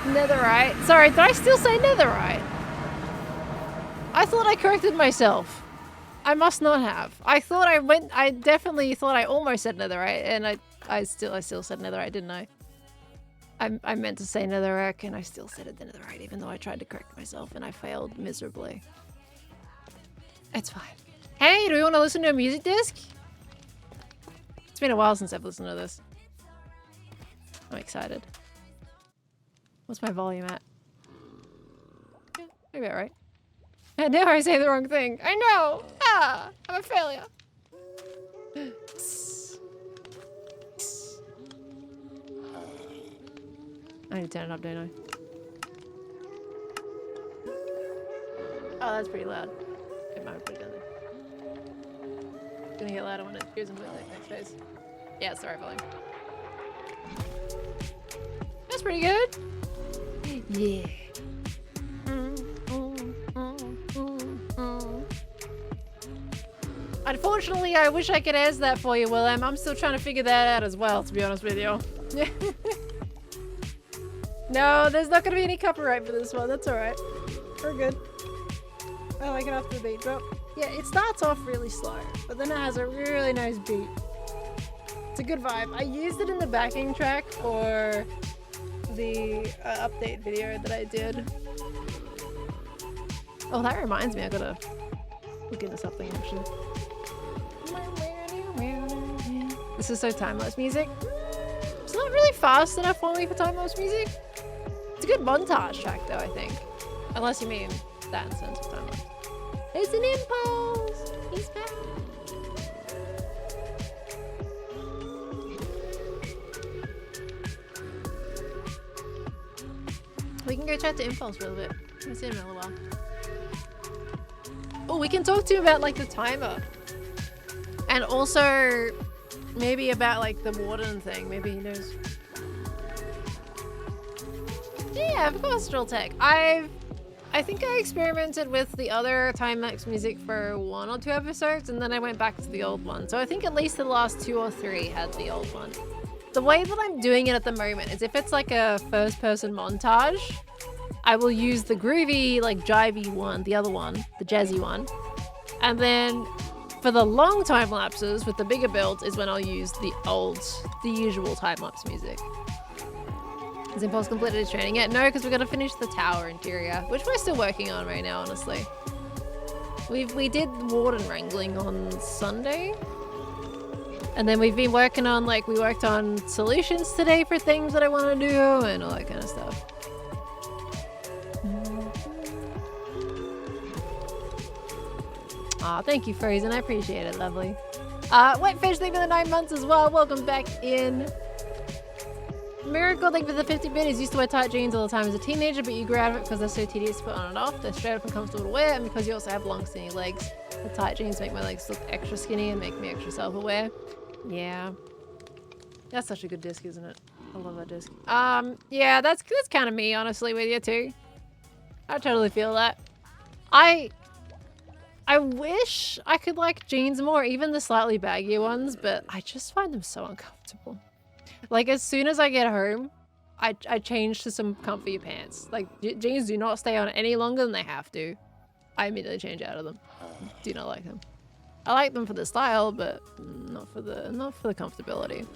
A: Netherite. Sorry, did I still say netherite? I thought I corrected myself. I must not have. I definitely thought I almost said netherite, and I still said netherite, didn't I? I meant to say netherrack, and I still said it netherite, even though I tried to correct myself, and I failed miserably. It's fine. Hey, do we want to listen to a music disc? It's been a while since I've listened to this. I'm excited. What's my volume at? Yeah, maybe about right. And now I say the wrong thing. I know! Ah! I'm a failure. I need to turn it up, don't I? Oh, that's pretty loud. I might put it down there. It's gonna get louder when it goes into the next phase. Yeah, sorry, volume. That's pretty good. Yeah. Unfortunately, I wish I could answer that for you, Willem. I'm still trying to figure that out as well, to be honest with you. No, there's not gonna be any copyright for this one. That's alright. We're good. I like it after the beat drop. Yeah, it starts off really slow, but then it has a really nice beat. It's a good vibe. I used it in the backing track for the update video that I did. Oh, that reminds me, I gotta look into something actually. This is so time-lapse music. It's not really fast enough for me for time-lapse music. It's a good montage track though, I think. Unless you mean that in sense of time-lapse. It's an impulse! He's back! We can go chat to Impulse for a little bit. I haven't seen him in a little while. Oh, we can talk to him about like the timer. And also maybe about like the warden thing. Maybe he knows. Yeah, of course, Drill Tech. I think I experimented with the other time-lapse music for 1 or 2 episodes, and then I went back to the old one. So I think at least the last 2 or 3 had the old one. The way that I'm doing it at the moment is if it's like a first-person montage, I will use the groovy, like jivey one, the other one, the jazzy one. And then for the long time lapses with the bigger builds is when I'll use the usual time-lapse music. Has Impulse completed his training yet? No, because we've got to finish the tower interior, which we're still working on right now, honestly. We did warden wrangling on Sunday. And then we've been working on, like, we worked on solutions today for things that I want to do and all that kind of stuff. Aw, thank you, Frozen. I appreciate it, lovely. Wetfish, thank you for the 9 months as well. Welcome back in. Miracle, thank you for the 50 biddies. Used to wear tight jeans all the time as a teenager, but you grew out of it because they're so tedious to put on and off. They're straight up and comfortable to wear, and because you also have long, skinny legs. The tight jeans make my legs look extra skinny and make me extra self-aware. Yeah. That's such a good disc, isn't it? I love that disc. Yeah, that's kind of me, honestly, with you too. I totally feel that. I wish I could like jeans more, even the slightly baggier ones, but I just find them so uncomfortable. Like, as soon as I get home, I change to some comfier pants. Like, jeans do not stay on any longer than they have to. I immediately change out of them. Do not like them. I like them for the style, but not for the comfortability.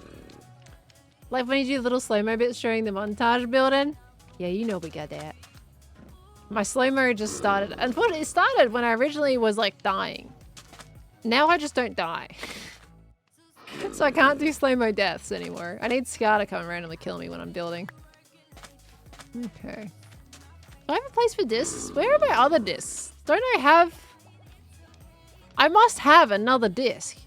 A: Like when you do little slow-mo bits during the montage building. Yeah, you know we got that. My slow-mo just started. And it started when I originally was like dying. Now I just don't die. So I can't do slow-mo deaths anymore. I need Scar to come and randomly kill me when I'm building. Okay. Do I have a place for discs? Where are my other discs? Don't I have... I must have another disc.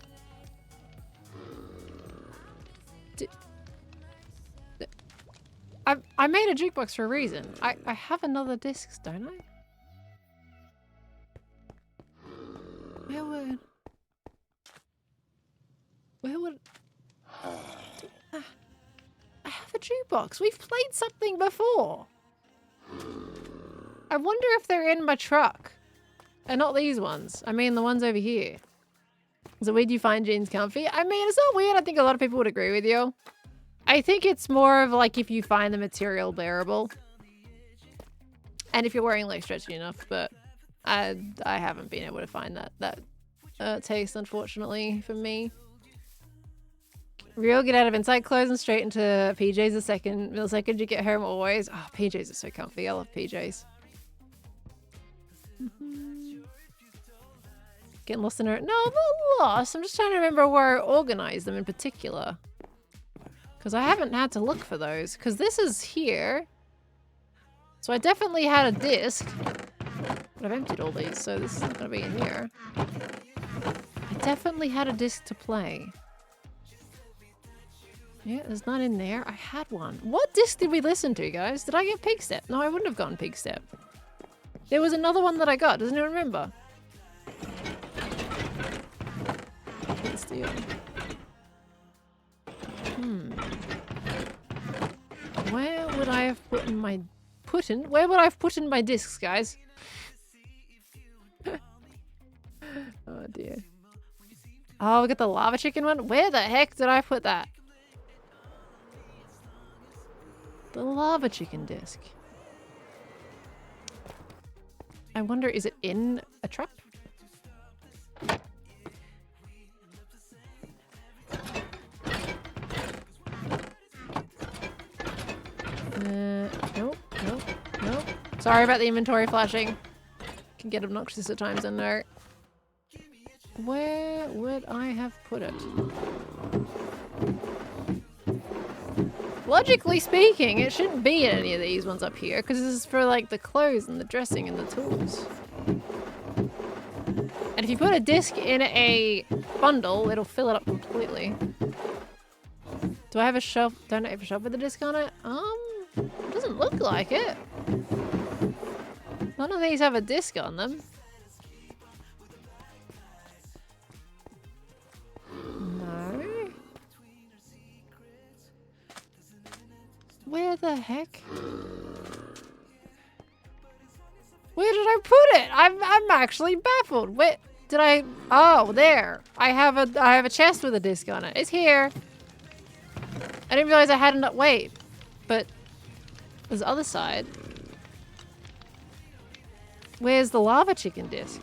A: I made a jukebox for a reason. I have another disc, don't I? Where would... I have a jukebox. We've played something before. I wonder if they're in my truck. And not these ones. I mean the ones over here. So where do you find jeans comfy? I mean, it's not weird. I think a lot of people would agree with you. I think it's more of like if you find the material bearable. And if you're wearing like stretchy enough, but I haven't been able to find that taste, unfortunately, for me. Real get out of inside clothes and straight into PJs the second you get home always. Oh, PJs are so comfy. I love PJs. Getting lost in her... No, I'm not lost. I'm just trying to remember where I organized them in particular. Because I haven't had to look for those. Because this is here. So I definitely had a disc. But I've emptied all these, so this isn't going to be in here. I definitely had a disc to play. Yeah, there's none in there. I had one. What disc did we listen to, guys? Did I get Pig Step? No, I wouldn't have gotten Pig Step. There was another one that I got. Doesn't anyone remember? Let's steal. Where would I have put in my... Where would I have put in my discs, guys? Oh, dear. Oh, we got the lava chicken one? Where the heck did I put that? The lava chicken disc. I wonder, is it in a trap? Nope. Sorry about the inventory flashing. Can get obnoxious at times, I know. Where would I have put it? Logically speaking, it shouldn't be in any of these ones up here, because this is for like the clothes and the dressing and the tools. And if you put a disc in a bundle, it'll fill it up completely. Do I have a shelf? Don't I have a shelf with a disc on it? It doesn't look like it. None of these have a disc on them. No. Where the heck? Where did I put it? I'm actually baffled. Where did I? Oh, there. I have a chest with a disc on it. It's here. I didn't realize I had enough. Wait, but there's the other side. Where's the lava chicken disc?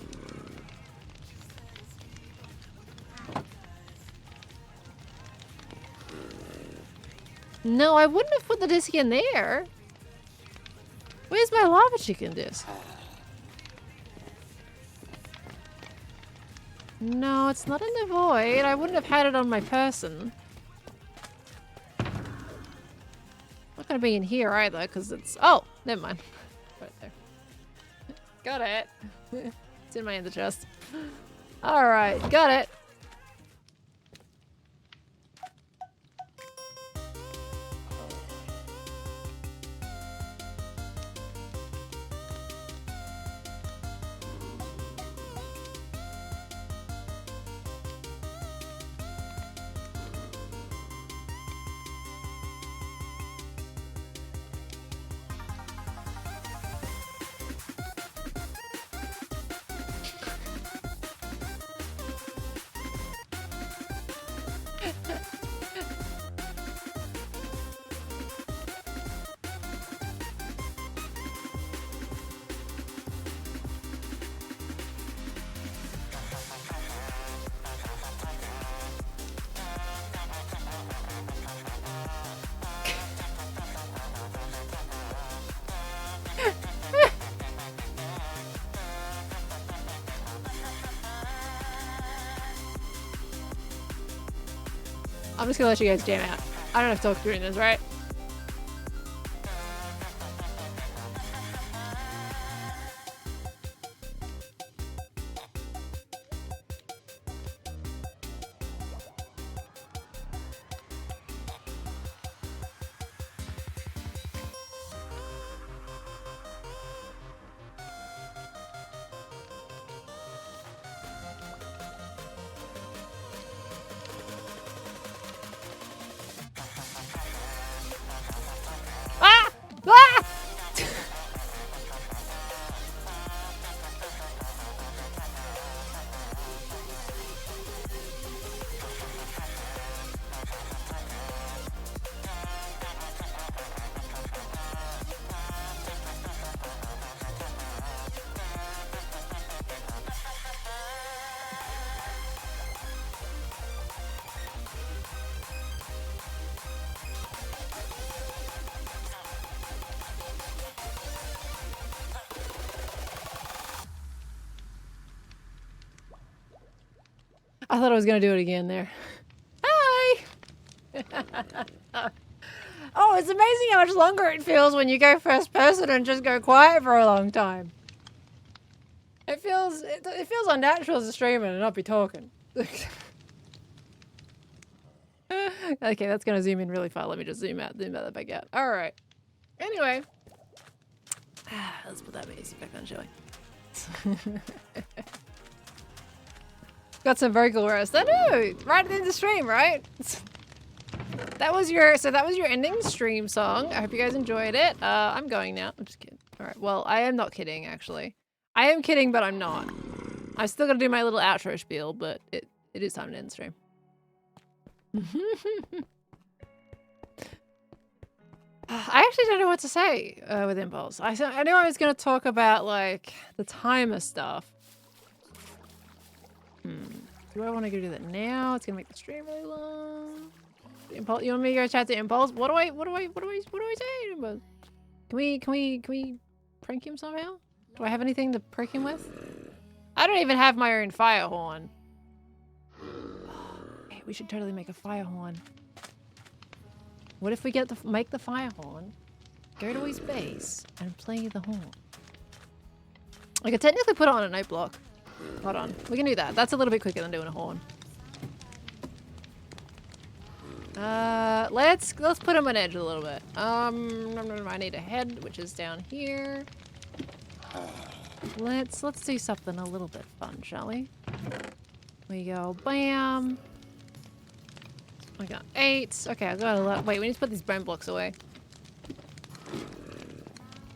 A: No, I wouldn't have put the disc in there. Where's my lava chicken disc? No, it's not in the void. I wouldn't have had it on my person. Not gonna be in here either, because it's... Oh, never mind. Right there. Got it. It's in my ender chest. Alright, got it. I'm just gonna let you guys jam out. I don't have to talk during this, right? Ah! Ah! I thought I was gonna do it again there. Hi! Oh, it's amazing how much longer it feels when you go first person and just go quiet for a long time. It feels unnatural as a streamer to not be talking. Okay, that's gonna zoom in really far. Let me just zoom that back out. Alright. Anyway. Let's put that music back on, shall we? Got some vocal rest. I know! Right in the stream, right? That was your ending stream song. I hope you guys enjoyed it. I'm going now. I'm just kidding. Alright, well, I am not kidding, actually. I am kidding, but I'm not. I'm still gonna do my little outro spiel, but it is time to end the stream. I actually don't know what to say with Impulse. I knew I was gonna talk about, like, the timer stuff. Do I want to go do that now? It's gonna make the stream really long. Impulse, you want me to go chat to Impulse? What do I say? Impulse? Can we prank him somehow? Do I have anything to prank him with? I don't even have my own fire horn. Hey, we should totally make a fire horn. What if we make the fire horn, go to his base, and play the horn? I could technically put it on a note block. Hold on, we can do that. That's a little bit quicker than doing a horn. Let's put him on edge a little bit. I need a head, which is down here. Let's do something a little bit fun, shall we? We go bam. I got 8. Okay, I got a lot. Wait, we need to put these bone blocks away.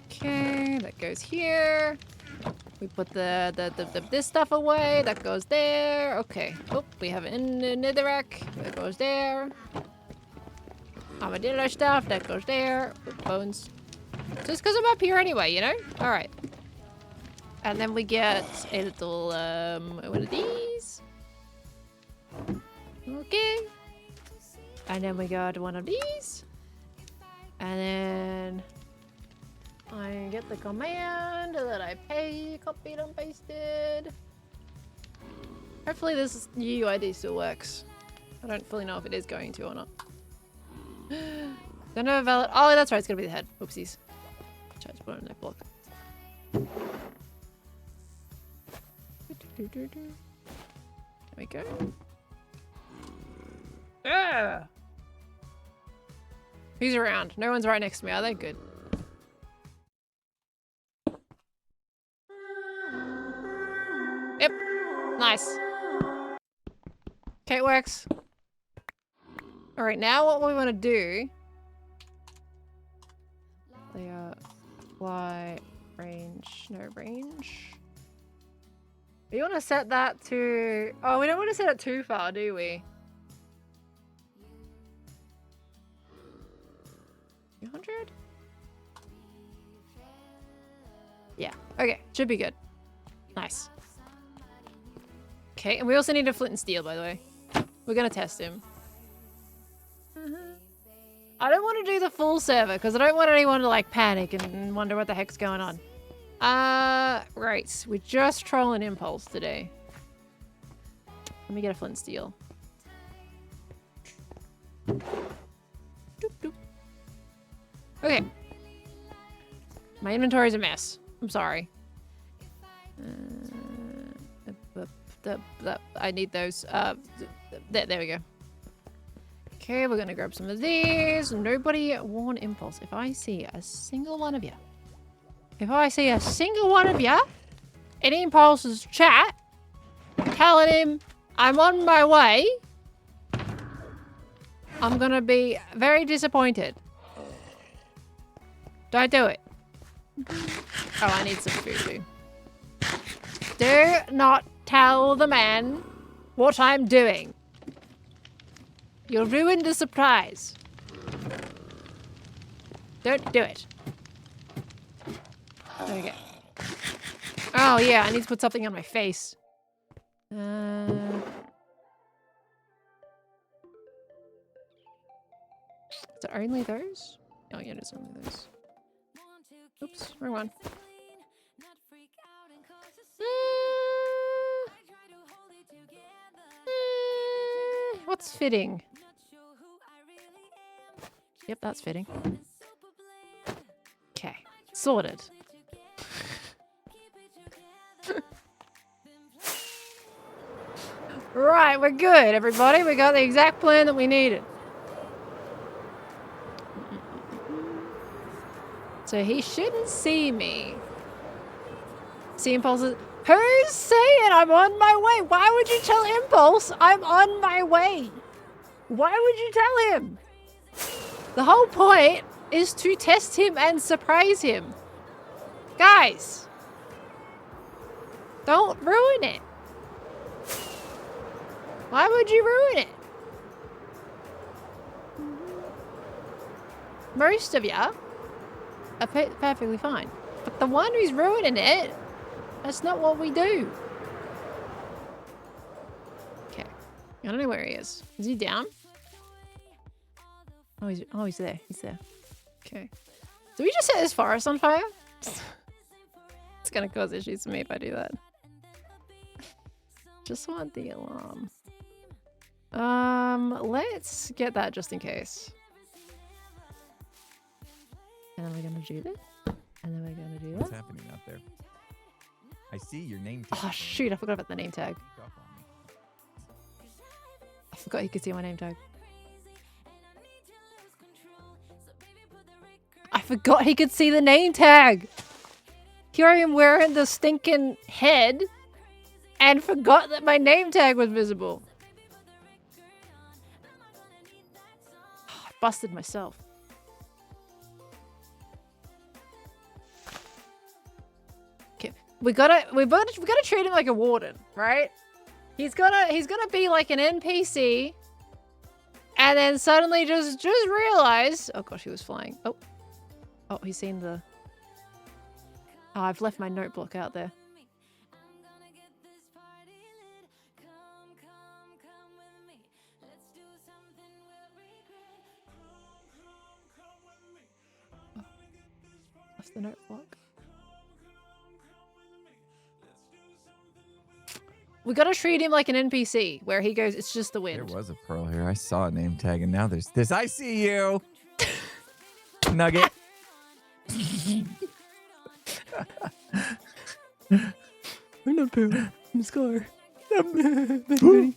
A: Okay, that goes here. We put this stuff away. That goes there. Okay. Oh, we have it in the netherrack. That goes there. Armadillo stuff. That goes there. Bones. Just because I'm up here anyway, you know? Alright. And then we get a little, one of these. Okay. And then we got one of these. And then I get the command that I copied and pasted. Hopefully this UUID still works. I don't fully know if it is going to or not. Don't know valid. Oh, that's right. It's gonna be the head. Oopsies. Try to put it on that block. There we go. Yeah. Who's around? No one's right next to me. Are they? Good. Yep. Nice. Okay, it works. Alright, now what we want to do... They are... Fly... Range... No range... We want to set that to... Oh, we don't want to set it too far, do we? 200? Yeah. Okay. Should be good. Nice. Okay, and we also need a flint and steel, by the way. We're gonna test him. I don't want to do the full server, because I don't want anyone to, like, panic and wonder what the heck's going on. Right. We're just trolling Impulse today. Let me get a flint and steel. Doop, doop. Okay. My inventory's a mess. I'm sorry. I need those. There we go. Okay, we're gonna grab some of these. Nobody warn Impulse. If I see a single one of you. If I see a single one of you in Impulse's chat telling him I'm on my way, I'm gonna be very disappointed. Don't do it. Oh, I need some food too. Do not tell the man what I'm doing. You'll ruin the surprise. Don't do it. Okay. Oh yeah, I need to put something on my face. Is it only those? Oh yeah, it's only those. Oops, wrong one. What's fitting? Yep, that's fitting. Okay, sorted. Right, we're good, everybody. We got the exact plan that we needed. So he shouldn't see me. See Impulse. Who's saying I'm on my way? Why would you tell Impulse I'm on my way? Why would you tell him? The whole point is to test him and surprise him. Guys, don't ruin it. Why would you ruin it? Most of ya are perfectly fine. But the one who's ruining it, that's not what we do. Okay. I don't know where he is. Is he down? Oh, he's there. He's there. Okay. Do we just set this forest on fire? It's gonna cause issues for me if I do that. Just want the alarm. Let's get that just in case. And then we're gonna do this. And then we're gonna do that.
C: What's happening out there? I see your name tag.
A: Oh shoot, I forgot about the name tag. I forgot he could see my name tag. I forgot he could see the name tag! Here I am wearing the stinking head and forgot that my name tag was visible. Oh, I busted myself. Okay, we gotta treat him like a warden, right? He's gonna be like an NPC, and then suddenly just realize. Oh gosh, he was flying. Oh, he's seen the. Oh, I've left my notebook out there. the note block. We gotta treat him like an NPC, where he goes, it's just the
C: There
A: wind.
C: was a pearl here. I saw a name tag, and now there's this. I see you, Nugget.
A: I'm not Pearl. I'm Scar.
C: Ooh,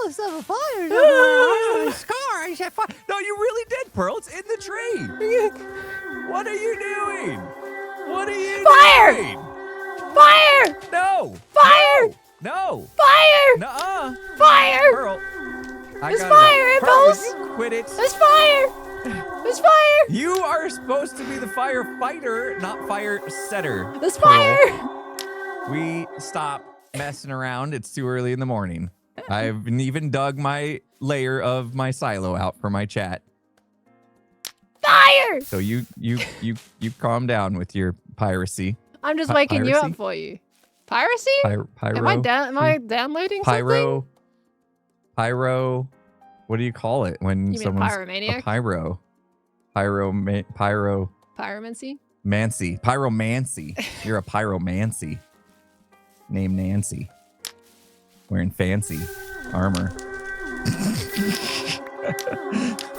C: it's on fire. Scar, I said fire. No, you really did, Pearl. It's in the tree. What are you doing? What are you
A: Fire!
C: doing?
A: Fire!
C: No.
A: Fire!
C: No.
A: Fire!
C: Nuh-uh.
A: Fire!
C: Pearl.
A: There's fire,
C: Pearl,
A: Impulse!
C: will you quit it.
A: There's fire! There's fire!
C: You are supposed to be the firefighter, not fire setter.
A: There's
C: Pearl.
A: fire!
C: We stop messing around. It's too early in the morning. I've even dug my layer of my silo out for my chat.
A: Fire!
C: So you calm down with your piracy.
A: I'm just waking you
C: piracy?
A: up for you. Piracy?
C: Pyro.
A: Am I downloading
C: Pyro. Pyro. What do you call it when
A: something? You mean
C: someone's
A: pyromaniac?
C: a pyro? Pyro.
A: Pyromancy?
C: Mancy. Pyromancy. You're a pyromancy. Named Nancy. Wearing fancy armor.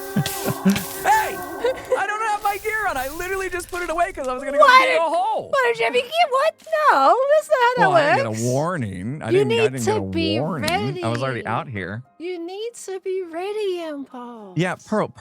C: Hey! I don't have my gear on. I literally just put it away because I was going to go dig a hole.
A: What did you have your gear? What? No, that's not how that
C: Well,
A: works.
C: I didn't get a warning. I
A: You
C: didn't
A: need
C: get
A: to
C: a
A: be
C: warning. I was already
A: ready.
C: out here.
A: You need to be ready, Impulse.
C: Yeah, Pearl.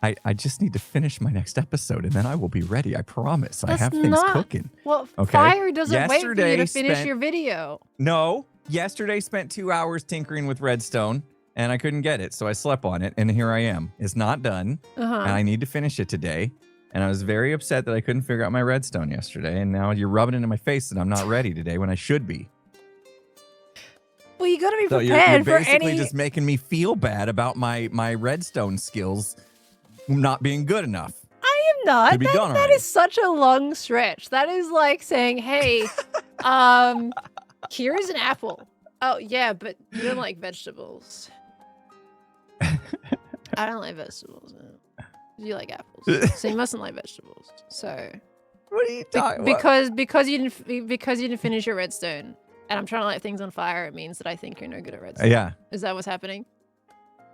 C: I just need to finish my next episode and then I will be ready. I promise. I have things cooking.
A: Well,
C: Okay.
A: fire doesn't wait for you to
C: Yesterday
A: finish
C: spent-
A: your video.
C: No, yesterday spent 2 hours tinkering with redstone and I couldn't get it. So I slept on it and here I am. It's not done and I need to finish it today. And I was very upset that I couldn't figure out my redstone yesterday. And now you're rubbing it into my face that I'm not ready today when I should be.
A: Well, you got to be
C: So
A: prepared
C: you're
A: for
C: basically
A: any.
C: just making me feel bad about my redstone skills not being good enough.
A: I am not.
C: To be done
A: That
C: already.
A: is such a long stretch. That is like saying, "Hey, here is an apple." Oh yeah, but you don't like vegetables. I don't like vegetables. No. You like apples, so you mustn't like vegetables. So
C: What are you talking about?
A: because you didn't finish your redstone, and I'm trying to light things on fire. It means that I think you're no good at redstone.
C: Yeah,
A: Is that what's happening?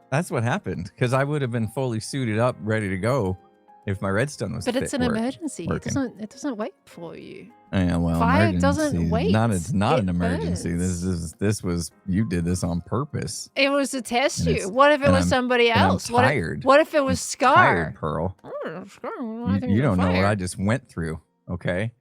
C: that's what happened. Because I would have been fully suited up, ready to go, if my redstone was.
A: But it's an emergency.
C: working.
A: It doesn't wait for you.
C: Yeah, well,
A: Fire doesn't
C: emergency.
A: wait.
C: It's not
A: It
C: an emergency.
A: burns.
C: This was you did this on purpose.
A: It was to test
C: And
A: you.
C: it's-
A: What if it
C: and
A: was
C: I'm-
A: somebody
C: and I'm
A: else?
C: tired.
A: What if it was
C: I'm tired,
A: Scar?
C: Pearl.
A: Scar,
C: You don't know what I just went through. Okay,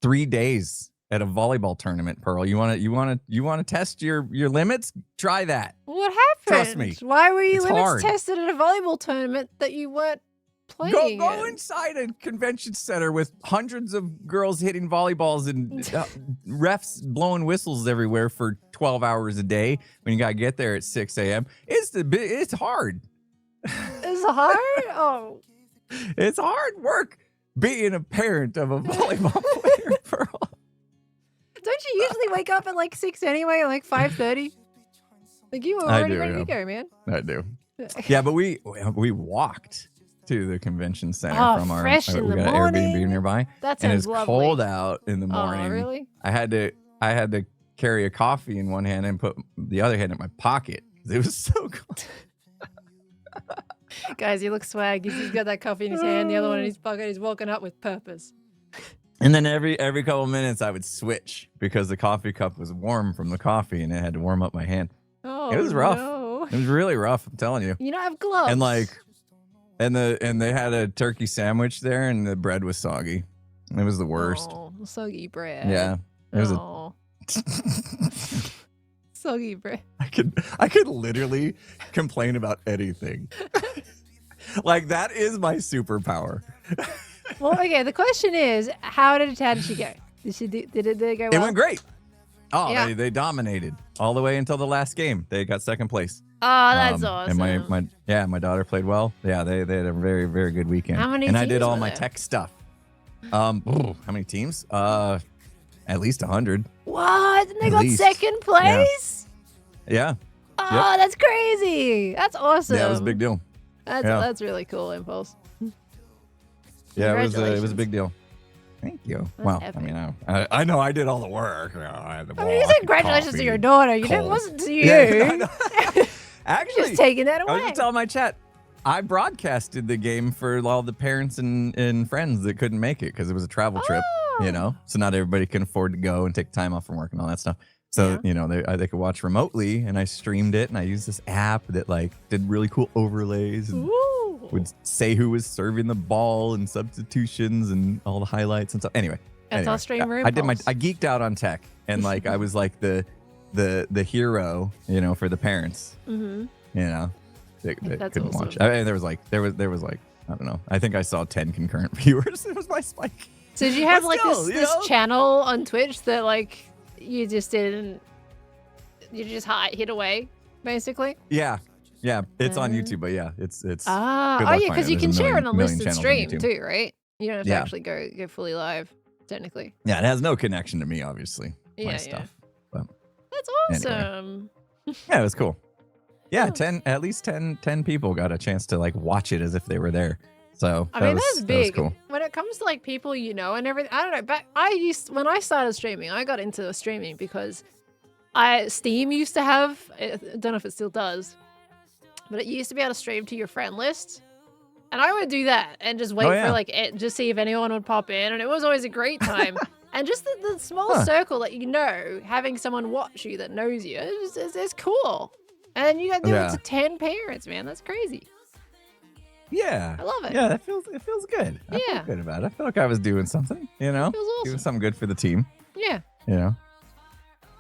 C: 3 days at a volleyball tournament, Pearl. You want to test your limits? Try that.
A: What happened?
C: Trust me.
A: Why were you
C: It's
A: limits
C: hard.
A: tested at a volleyball tournament that you weren't playing?
C: Go
A: in?
C: inside a convention center with hundreds of girls hitting volleyballs and refs blowing whistles everywhere for 12 hours a day when you got to get there at 6 a.m. It's hard.
A: It's hard. Oh,
C: It's hard work being a parent of a volleyball player, Pearl.
A: don't you usually wake up at like 6 anyway, like 5:30? Like you were
C: I
A: already
C: do,
A: ready to
C: yeah.
A: go, man.
C: I do. Yeah, but we walked to the convention center
A: Oh,
C: from our
A: fresh in
C: we
A: the
C: got an
A: morning.
C: Airbnb nearby.
A: That
C: And
A: sounds
C: it's
A: lovely.
C: cold out in the morning.
A: Oh, really?
C: I had to carry a coffee in one hand and put the other hand in my pocket. It was so cold.
A: Guys, he looks swag. He's got that coffee in his hand, the other one in his pocket. He's walking up with purpose.
C: And then every couple of minutes I would switch because the coffee cup was warm from the coffee and it had to warm up my hand.
A: Oh,
C: It was rough.
A: No.
C: It was really rough, I'm telling you.
A: You don't have gloves.
C: And like and they had a turkey sandwich there and the bread was soggy. It was the worst.
A: Oh, soggy bread.
C: Yeah. It was
A: Oh. Soggy bread.
C: I could literally complain about anything. Like that is my superpower.
A: Well, okay. The question is, how did she go? Did it go well?
C: It went great. Oh,
A: Yeah.
C: they dominated all the way until the last game. They got second place.
A: Oh, that's awesome.
C: And my daughter played well. Yeah, they had a very, very good weekend.
A: How many
C: And I
A: teams
C: did all
A: were
C: my
A: there?
C: tech stuff. How many teams? At least 100.
A: What? And they
C: At
A: got
C: least.
A: second place?
C: Yeah.
A: Oh, that's crazy. That's awesome.
C: Yeah, it was a big deal. Yeah.
A: That's really cool, Impulse.
C: Yeah, it was a big deal. Thank you.
A: That's
C: well,
A: epic.
C: I mean, I know I did all the work. I had the
A: I mean, you
C: walk,
A: said
C: the
A: congratulations to
C: coffee,
A: your daughter. You
C: cold.
A: didn't wasn't to you.
C: Yeah, I know. Actually,
A: Just taking that
C: I was
A: away.
C: just telling my chat, I broadcasted the game for all the parents and friends that couldn't make it because it was a travel trip, you know? So not everybody can afford to go and take time off from work and all that stuff. So, you know, they could watch remotely, and I streamed it, and I used this app that, like, did really cool overlays and would say who was serving the ball and substitutions and all the highlights and stuff. Anyway.
A: That's all stream room.
C: I geeked out on tech, and, like, I was, like, the hero, you know, for the parents, you know? That couldn't
A: awesome.
C: watch. I mean, there was like I don't know. I think I saw 10 concurrent viewers. It was my spike.
A: So did you have
C: But
A: like
C: still,
A: this channel on Twitch that like you just didn't? You just hid away, basically.
C: Yeah. It's on YouTube, but yeah, it's.
A: Oh yeah, because you can share it on listed stream too, right? You don't have to actually go fully live, technically.
C: Yeah, it has no connection to me, obviously.
A: Yeah,
C: my stuff. But
A: that's awesome.
C: Anyway. Yeah, it was cool. Yeah, at least 10 people got a chance to like watch it as if they were there. So
A: I mean, that's big.
C: That was cool.
A: When it comes to like people you know and everything, I don't know. But when I started streaming, I got into streaming because Steam used to have, I don't know if it still does, but it used to be able to stream to your friend list. And I would do that and just wait for like just see if anyone would pop in, and it was always a great time. And just the small circle that you know, having someone watch you that knows you, it's cool. And you got to do it to 10 parents, man. That's crazy.
C: Yeah.
A: I love it.
C: Yeah, it feels good. I feel good about it. I feel like I was doing something, you know?
A: It was awesome.
C: Doing something good for the team.
A: Yeah.
C: You know?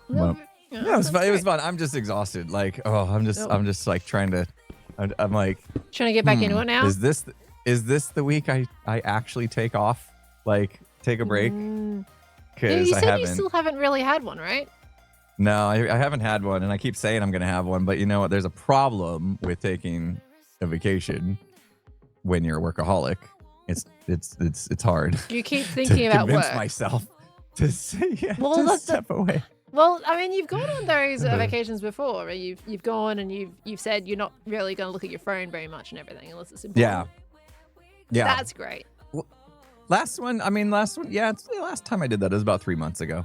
A: Well,
C: it was fun. I'm just exhausted. Like, I'm just like trying to
A: to get back into it now.
C: Is this the week I actually take off? Like take a break? Because
A: you said you still haven't really had one, right?
C: No, I haven't had one, and I keep saying I'm going to have one, but you know what? There's a problem with taking a vacation when you're a workaholic. It's hard.
A: You keep thinking about
C: convince
A: work.
C: myself to say
A: to
C: step away.
A: Well, I mean, you've gone on those vacations before, right? You've gone and you've said you're not really going to look at your phone very much and everything unless it's important. Yeah. That's great.
C: Well, last one. Yeah, it's the last time I did that. It was about 3 months ago.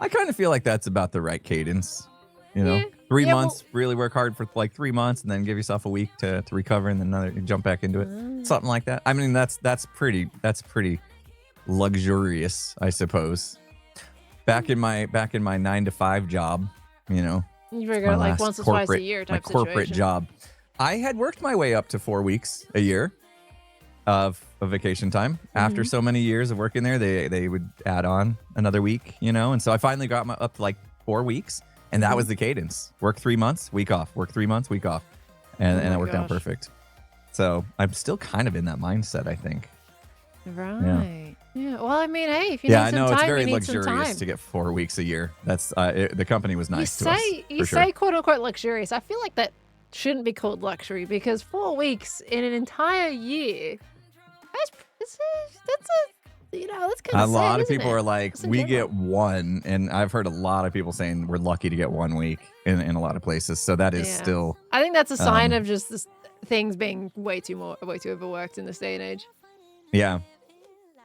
C: I kind of feel like that's about the right cadence. You know, 3 months, really work hard for like 3 months, and then give yourself a week to recover, and then jump back into it. Something like that. I mean, that's pretty luxurious, I suppose. Back in my 9 to 5 job, you know,
A: you figure like once or twice a year type
C: my corporate
A: situation.
C: job. I had worked my way up to 4 weeks a year of vacation time. After so many years of working there, they would add on another week, you know, and so I finally got up to like 4 weeks, and that was the cadence. Work 3 months, week off. Work 3 months, week off, and it worked out perfect. So I'm still kind of in that mindset, I think.
A: Right. Yeah. Well, I mean, hey, if you need some time,
C: I know it's very
A: you need some
C: luxurious
A: time.
C: to get 4 weeks a year. That's the company was nice to us.
A: You say quote unquote luxurious. I feel like that shouldn't be called luxury because 4 weeks in an entire year. That's kind of
C: a lot of people are like, we get one, and I've heard a lot of people saying we're lucky to get 1 week in a lot of places. So that is still.
A: I think that's a sign of just things being way too overworked in this day and age.
C: Yeah.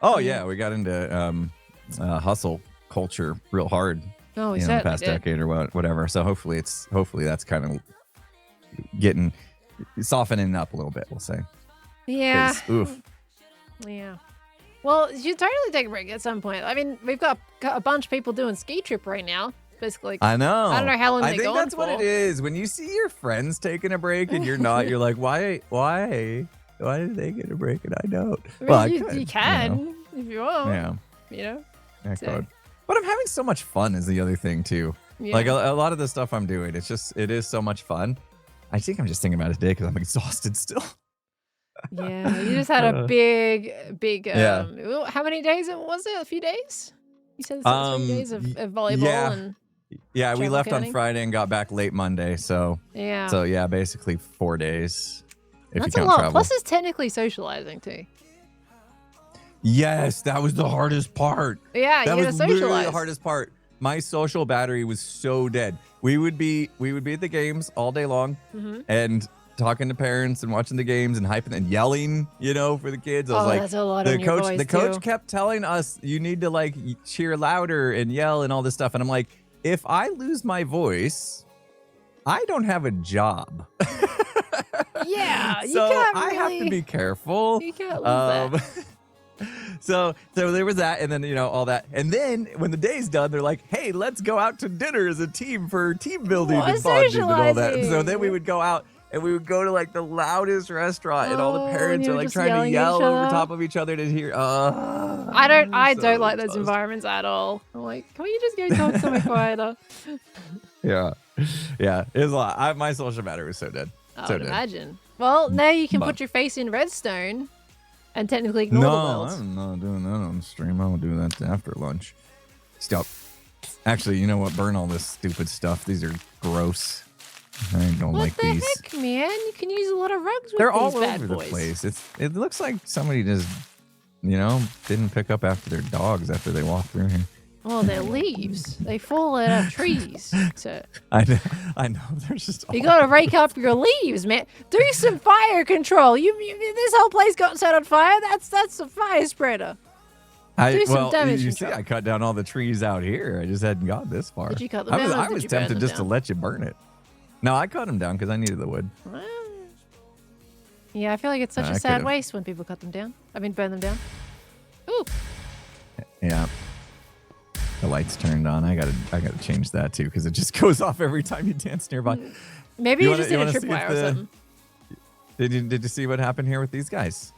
C: Oh yeah, we got into hustle culture real hard.
A: Oh, we
C: in the past decade or whatever. So hopefully that's kind of softening up a little bit. We'll say.
A: Yeah.
C: Oof.
A: Yeah. Well, you totally take a break at some point. I mean, we've got a bunch of people doing ski trip right now. Basically,
C: I know.
A: I don't know how long they're going for.
C: I think that's what it is. When you see your friends taking a break and you're not, you're like, why did they get a break and I don't?
A: Well, you can if you want.
C: Yeah.
A: You know.
C: I could. But I'm having so much fun is the other thing too. Yeah. Like a lot of the stuff I'm doing, it is so much fun. I think I'm just thinking about it today because I'm exhausted still.
A: Yeah, you just had a big how many days was it? A few days? You said 3 days of volleyball and
C: we left
A: counting?
C: on Friday and got back late Monday, so basically 4 days if
A: that's
C: you count
A: a lot.
C: travel.
A: Plus it's technically socializing too.
C: Yes, that was the hardest part.
A: Yeah,
C: that
A: you
C: was
A: gotta
C: literally
A: socialize.
C: the hardest part. My social battery was so dead. We would be at the games all day long, and talking to parents and watching the games and hyping and yelling, you know, for the kids. I was like,
A: that's a lot on your voice,
C: the coach
A: too.
C: kept telling us you need to like cheer louder and yell and all this stuff. And I'm like, if I lose my voice, I don't have a job.
A: Yeah, you
C: so
A: can't
C: I have to be careful.
A: You can't lose that.
C: So there was that, and then all that, and then when the day's done, they're like, "Hey, let's go out to dinner as a team for team building and bonding and all that." And so then we would go out and we would go to like the loudest restaurant, and all the parents are like trying to yell over top of each other to hear.
A: I don't like those environments at all. I'm like, can we just go talk somewhere quieter?
C: Yeah, it was a lot. My social battery was so dead.
A: I would imagine. Well, now you can put your face in redstone. And technically ignore the world.
C: No, I'm not doing that on stream. I'll do that after lunch. Stop. Actually, you know what? Burn all this stupid stuff. These are gross. I don't like these.
A: What the heck, man? You can use a lot of rugs with
C: They're
A: these
C: all
A: bad
C: over
A: boys.
C: the place. It looks like somebody just, didn't pick up after their dogs after they walked through here.
A: Oh, they're leaves. They fall out of trees. So
C: I know. They're just.
A: You gotta rake up your leaves, man. Do some fire control. This whole place got set on fire. That's a fire spreader. Do some damage
C: you
A: control.
C: see, I cut down all the trees out here. I just hadn't got this far.
A: Did you cut them down?
C: I was tempted just to let you burn it. No, I cut them down because I needed the wood.
A: Yeah, I feel like it's such a sad waste when people cut them down. Burn them down. Ooh.
C: Yeah. The light's turned on. I gotta change that too because it just goes off every time you dance nearby.
A: Maybe you just did a tripwire or something.
C: Did you see what happened here with these guys?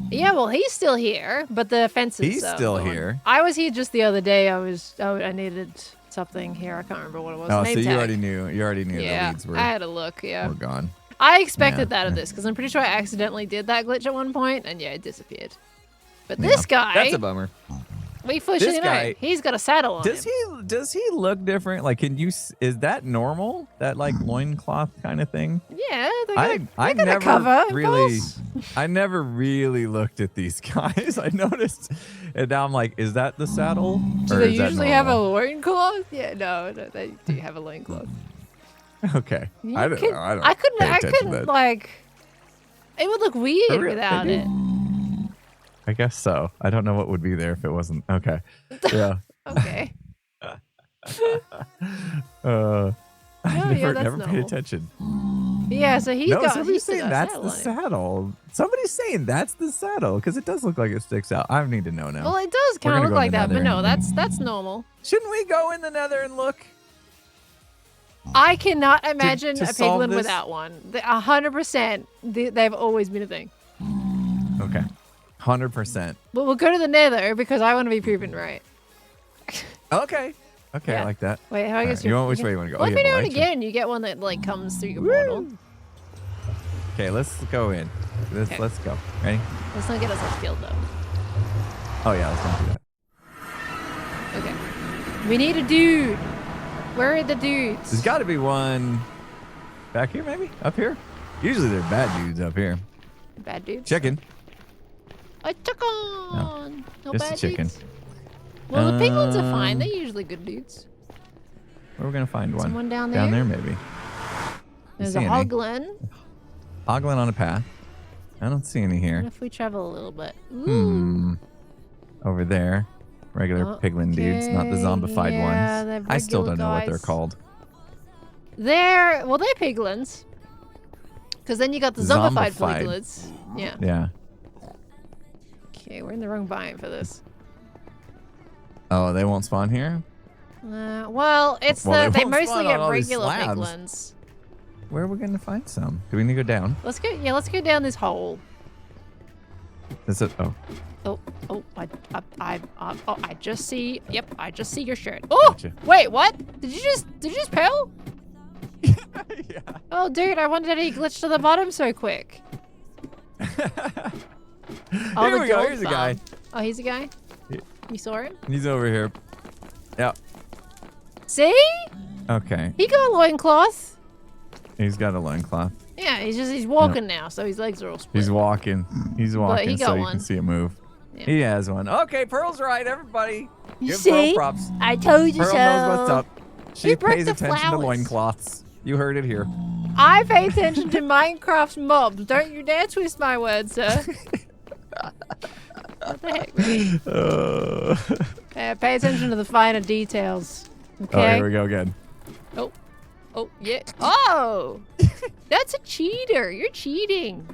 A: Yeah, well, he's still here, but the fences.
C: He's still here.
A: I was here just the other day. I needed something here. I can't remember what it was.
C: Oh, so you already knew. You already knew
A: the
C: leads were.
A: I had a look. Yeah.
C: Were gone.
A: I expected that of this because I'm pretty sure I accidentally did that glitch at one point, and it disappeared. But this guy.
C: That's a bummer.
A: We fortunately know he's got a saddle on him.
C: Does he look different? Like, is that normal? That like loincloth kind of thing?
A: Yeah,
C: I never really looked at these guys. I noticed, and now I'm like, is that the saddle?
A: Do they usually have a loincloth? Yeah, no, they do have a loincloth.
C: Okay, I don't know.
A: I couldn't like. It would look weird without it.
C: I guess so. I don't know what would be there if it wasn't. Okay. Yeah.
A: Okay.
C: I never paid attention.
A: Yeah, so
C: somebody's saying that's the saddle. Somebody's saying that's the saddle because it does look like it sticks out. I need to know now.
A: Well, it does kind of look like that, but no, that's normal.
C: Shouldn't we go in the Nether and look?
A: I cannot imagine a piglin without one. 100%. They've always been a thing.
C: Okay. 100%.
A: But we'll go to the Nether because I want to be proven right.
C: Okay. Okay, I like that.
A: Wait, how I guess
C: which way you want to go?
A: Well, if you do it again, you get one that like comes through your portal.
C: Okay, let's go in. Let's go. Ready?
A: Let's not get ourselves killed though.
C: Oh yeah, let's not do that.
A: Okay. We need a dude. Where are the dudes?
C: There's got to be one back here, maybe up here. Usually they're bad dudes up here.
A: Bad dudes.
C: Chicken.
A: A chicken. No
C: just
A: bad
C: a chicken.
A: Dudes. Well, the piglins are fine. They're usually good dudes.
C: Where are we gonna find one?
A: Someone down there.
C: Down there, maybe.
A: There's a hoglin.
C: Hoglin on a path. I don't see any here.
A: What if we travel a little bit? Ooh.
C: Over there. Regular piglin dudes, not the zombified ones. I still don't know what they're called.
A: They're piglins. Because then you got the zombified piglins. Yeah.
C: Yeah.
A: Okay, we're in the wrong biome for this.
C: Oh, they won't spawn here?
A: Well, they mostly get regular piglins.
C: Where are we going to find some? Do we need to go down?
A: Let's go down this hole.
C: Is it?
A: Oh, I just see. Yep, I just see your shirt. Oh, gotcha. Wait, what? Did you just pale?
C: Yeah.
A: Oh, dude, I wondered how he glitched to the bottom so quick.
C: Here we go. Here's a guy.
A: Oh, he's a guy? You saw him?
C: He's over here. Yeah.
A: See?
C: Okay.
A: He got a loincloth.
C: He's got a loincloth.
A: Yeah, he's walking now, so his legs are all split.
C: He's walking so you
A: one.
C: can see him move. Yeah. He has one. Okay, Pearl's right, everybody.
A: Give Pearl
C: props.
A: I told you
C: Pearl
A: so.
C: knows what's up. She pays
A: the
C: attention
A: flowers.
C: to loincloths. You heard it here.
A: I pay attention to Minecraft mobs. Don't you dare twist my words, sir. What the heck, man? Pay attention to the finer details. Okay.
C: Oh, here we go again.
A: Oh. Oh, yeah. Oh! That's a cheater. You're cheating.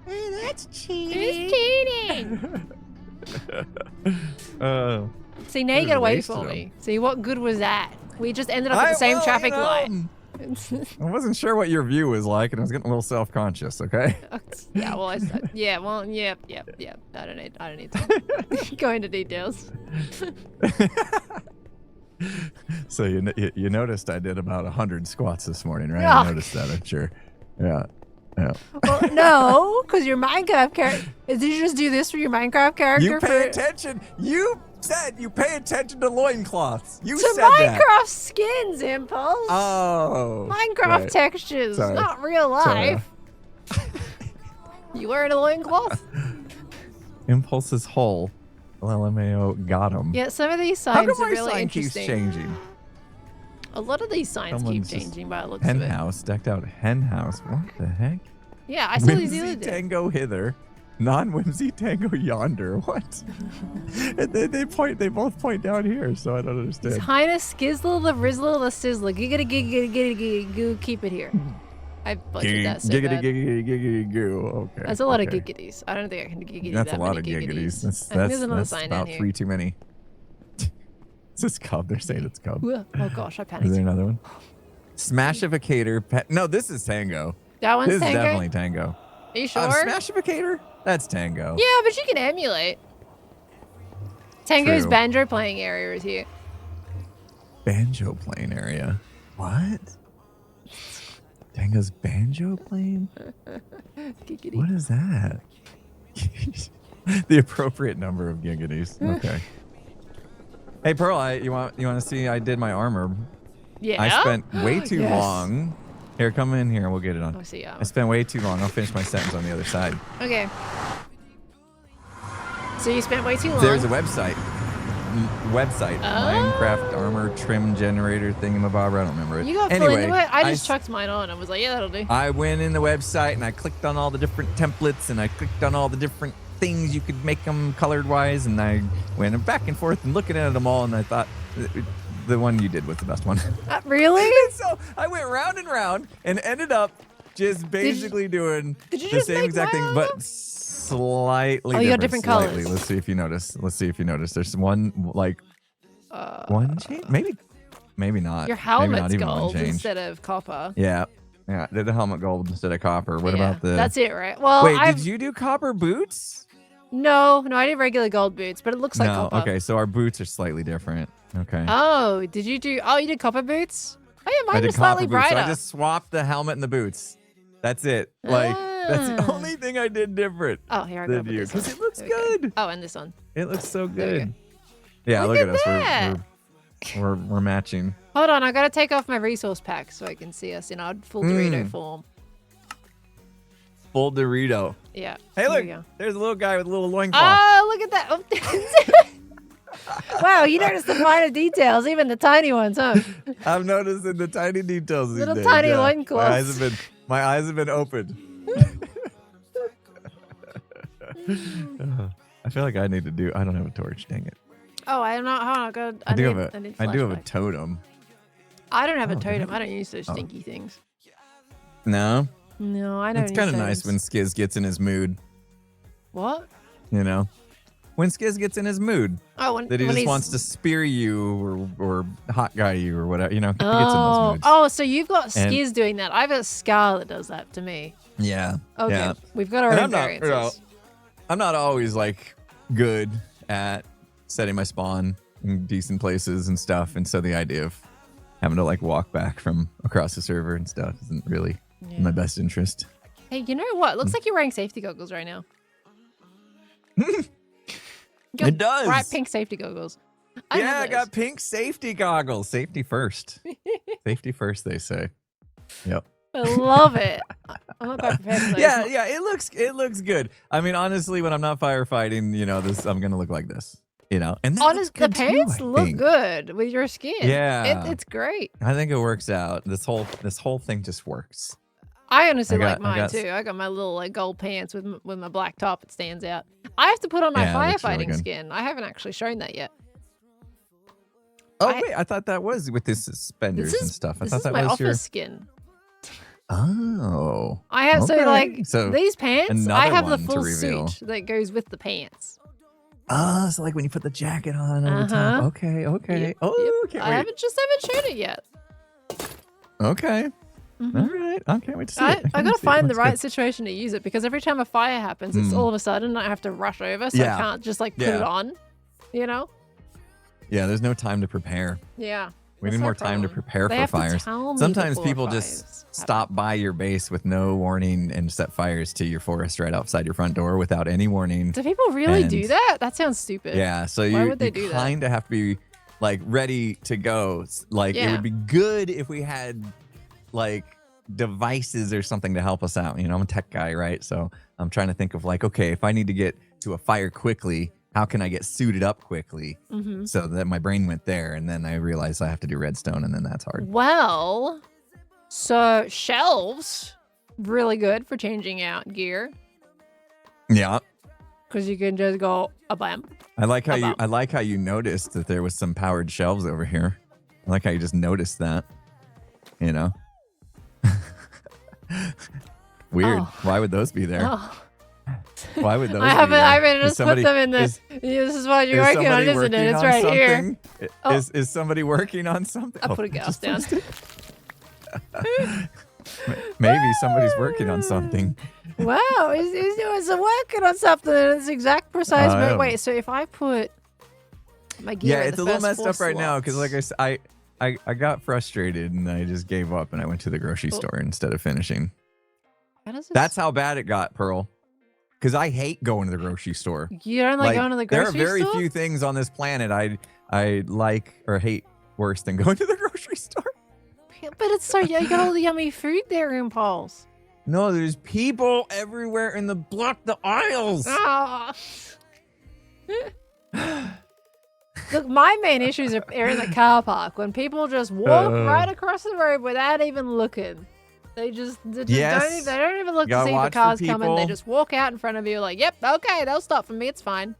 C: Hey, that's
A: Who's cheating? See, now you get away from me. See, what good was that? We just ended up at the same traffic light.
C: I wasn't sure what your view was like, and I was getting a little self-conscious. Okay.
A: Yeah. Well, yeah. Well, yeah. I don't need to go into details.
C: So you noticed I did about 100 squats this morning, right?
A: Oh.
C: I noticed that, I'm sure. Yeah.
A: Well, no, because your Minecraft character. Did you just do this for your Minecraft character?
C: You pay attention. You said you pay attention to loincloths. You
A: to
C: said
A: Minecraft
C: that.
A: skins, Impulse.
C: Oh.
A: Minecraft
C: right.
A: textures,
C: Sorry.
A: not real life. You wearing a loincloth?
C: Impulse's hole. LMAO got him.
A: Yeah, some of these
C: How
A: signs
C: come
A: are
C: my
A: really
C: sign
A: interesting.
C: keeps changing?
A: A lot of these signs
C: Someone's
A: keep
C: just
A: changing by the looks
C: Hen
A: of it.
C: house, decked out hen house. What the heck?
A: Yeah, I saw these the other
C: Whimsy
A: day.
C: tango hither, non-whimsy tango yonder. What? And they both point down here, so I don't understand.
A: His Highness Skizzle the Rizzle the Sizzler. Giggity giggity giggity giggity goo. Keep it here. I butchered that so
C: Giggity
A: bad.
C: giggity giggity goo. Okay.
A: That's a lot of
C: okay.
A: giggities. I don't think I can giggity
C: That's
A: that
C: a lot
A: many
C: of giggities.
A: I think there's another
C: That's
A: sign
C: about
A: down here.
C: 3 too many. Is this cub? They're saying it's cub.
A: Oh gosh, I
C: Is
A: panicked.
C: there another one? Smashificator. No, this is tango.
A: That one's
C: This
A: Tango?
C: is definitely tango.
A: Are you sure?
C: Smashificator? That's tango.
A: Yeah, but you can emulate. Tango's
C: True.
A: banjo playing area is here.
C: Banjo playing area. What? Tango's banjo playing?
A: Giggity.
C: What is that? The appropriate number of giggities. Okay. Hey Pearl, you want to see? I did my armor.
A: Yeah.
C: I spent way too
A: Yes.
C: long. Here, come in here. We'll get it on.
A: Oh, see,
C: I spent way too long. I'll finish my sentence on the other side.
A: Okay. So you spent way too long.
C: There's a website. Minecraft armor trim generator thingamabob. I don't remember it.
A: You got full
C: anyway,
A: into it? I just chucked mine on and was like, yeah, that'll do.
C: I went in the website and I clicked on all the different templates and I clicked on all the different things you could make them colored wise, and I went back and forth and looking at them all, and I thought the one you did was the best one.
A: Really?
C: So I went round and round and ended up just basically doing
A: did you
C: the
A: just
C: same
A: make
C: exact thing,
A: my
C: but slightly
A: Oh, you got different
C: slightly.
A: colors.
C: Let's see if you notice. There's one like one change, maybe not.
A: Your
C: Maybe
A: helmet's
C: not even one
A: gold
C: change.
A: instead of copper.
C: Yeah, I did the helmet gold instead of copper. What
A: Yeah,
C: about the?
A: That's it, right? Well,
C: Wait, did you do copper boots?
A: No, I did regular gold boots, but it looks like
C: No.
A: copper.
C: Okay, so our boots are slightly different. Okay.
A: Oh, did you do? Oh, you did copper boots? Oh yeah,
C: I
A: mine
C: did
A: was slightly
C: copper boots.
A: brighter.
C: So I just swapped the helmet and the boots. That's it. Like that's the
A: Ah.
C: only thing I did different
A: Oh, here I go.
C: than
A: with
C: you,
A: this one.
C: because it looks
A: There we go.
C: good.
A: Oh, and this one.
C: It looks so
A: There we
C: good. Yeah,
A: Look
C: look
A: at
C: at
A: that.
C: us. We're matching.
A: Hold on, I gotta take off my resource pack so I can see us in our full Dorito form.
C: Full Dorito.
A: Yeah.
C: Hey,
A: here
C: look.
A: we go.
C: There's a little guy with a little loincloth.
A: Oh, look at that. Wow, you noticed the finer details, even the tiny ones, huh?
C: I'm noticing the tiny details these
A: Little
C: days.
A: tiny
C: yeah.
A: loincloths.
C: My eyes have been opened. I feel like I need to do. I don't have a torch. Dang it.
A: Oh, I'm not. Hold on, go.
C: I do have a
A: flashlight.
C: totem.
A: I don't have a
C: Oh,
A: totem.
C: really?
A: I don't use those stinky things.
C: No,
A: No, I don't.
C: it's kind of
A: use
C: nice when
A: those.
C: Skiz gets in his mood.
A: What?
C: You know, when Skiz gets in his mood,
A: Oh, when,
C: that he
A: when
C: just
A: he's...
C: wants to spear you or hot guy you or whatever. You know, he gets in those moods.
A: Oh, so you've got
C: And-
A: Skiz doing that. I've got Scar that does that to me.
C: Yeah.
A: Okay,
C: Yeah.
A: we've got our
C: And
A: own
C: I'm not,
A: variances.
C: I'm not always like good at setting my spawn in decent places and stuff, and so the idea of having to like walk back from across the server and stuff isn't really in my best interest.
A: Hey, you know what? Looks like you're wearing safety goggles right now.
C: It does.
A: Bright pink safety goggles. I
C: Yeah,
A: have
C: I
A: those.
C: got pink safety goggles. Safety first. Safety first, they say. Yep.
A: I love it. I'm not quite prepared for those.
C: Yeah, it looks good. I mean, honestly, when I'm not firefighting, you know, I'm gonna look like this. you know, and that
A: Honest, the
C: looks good
A: pants
C: too, I
A: look
C: think.
A: good with your skin.
C: Yeah.
A: It's great.
C: I think it works out. This whole thing just works.
A: I honestly
C: I
A: like
C: got- I
A: mine
C: got-
A: too. I got my little like gold pants with my black top. It stands out. I have to put on my
C: Yeah, it looks really
A: firefighting
C: good.
A: skin. I haven't actually shown that yet.
C: Oh
A: I-
C: wait, I thought that was with the suspenders and stuff. I
A: This
C: thought
A: is
C: that
A: my
C: was
A: office
C: your.
A: skin.
C: Oh.
A: I have
C: Okay.
A: so these pants. I
C: another
A: have the
C: one to
A: full
C: reveal.
A: suit that goes with the pants.
C: Oh, so like when you put the jacket on over top. Okay.
A: Yep,
C: Oh, can't
A: I
C: wait.
A: haven't shown it yet.
C: Okay.
A: Mhm.
C: All right. I can't wait to see it.
A: I gotta find the
C: Looks
A: right
C: good.
A: situation to use it because every time a fire happens, it's all of a sudden I have to rush over, so
C: Yeah.
A: I can't just like put it
C: Yeah.
A: on. You know?
C: Yeah, there's no time to prepare.
A: Yeah.
C: We
A: that's
C: need
A: my
C: more time to
A: problem.
C: prepare
A: They
C: for
A: have to
C: fires.
A: tell me
C: Sometimes
A: before
C: people
A: fires
C: just
A: happen.
C: stop by your base with no warning and set fires to your forest right outside your front door without any warning.
A: Do people really do
C: And-
A: that? That sounds stupid.
C: Yeah, so
A: Why
C: you
A: would they do that?
C: kind of have to be like ready to go. Like it
A: Yeah.
C: would be good if we had like devices or something to help us out. You know, I'm a tech guy, right? So I'm trying to think of like, okay, if I need to get to a fire quickly, how can I get suited up quickly?
A: Mm-hmm.
C: So that my brain went there, and then I realized I have to do redstone, and then that's hard.
A: Well, so shelves, really good for changing out gear
C: Yeah,
A: because you can just go a bam.
C: I like how
A: About-
C: I like how you noticed that there was some powered shelves over here. I like how you just noticed that. You know. Weird.
A: Oh.
C: Why would those be there?
A: Oh.
C: Why would those?
A: I
C: be
A: haven't.
C: there?
A: I haven't
C: Is
A: just
C: somebody-
A: put them in the.
C: is-
A: This is what you're
C: is
A: working on,
C: somebody
A: isn't it?
C: working
A: It's
C: on
A: right here.
C: something?
A: Oh.
C: Is somebody working on something?
A: I
C: Oh,
A: put a gas
C: just
A: down.
C: pressed it. Maybe somebody's working on something.
A: Wow, he's doing some working on something. It's exact precise.
C: I am.
A: Wait, so if I put my gear,
C: Yeah,
A: in
C: it's
A: the
C: a little
A: first
C: messed
A: four
C: up right now because, like
A: slots-
C: I got frustrated and I just gave up and I went to the grocery
A: Oh.
C: store instead of finishing.
A: How does this-
C: That's how bad it got, Pearl. Because I hate going to the grocery store.
A: you don't like going to the
C: there
A: grocery
C: are very
A: store?
C: few things on this planet I like or hate worse than going to the grocery store.
A: But it's so you got all the yummy food there, Impulse.
C: No, there's people everywhere in the block the aisles.
A: Ah. Look, my main issues are in the car park when people just walk right across the road without even looking. They just
C: Yes.
A: they don't even look to
C: Gotta
A: see if a
C: watch for
A: car's coming. They
C: people.
A: just walk out in front of you like, yep, okay, they'll stop for me. It's fine.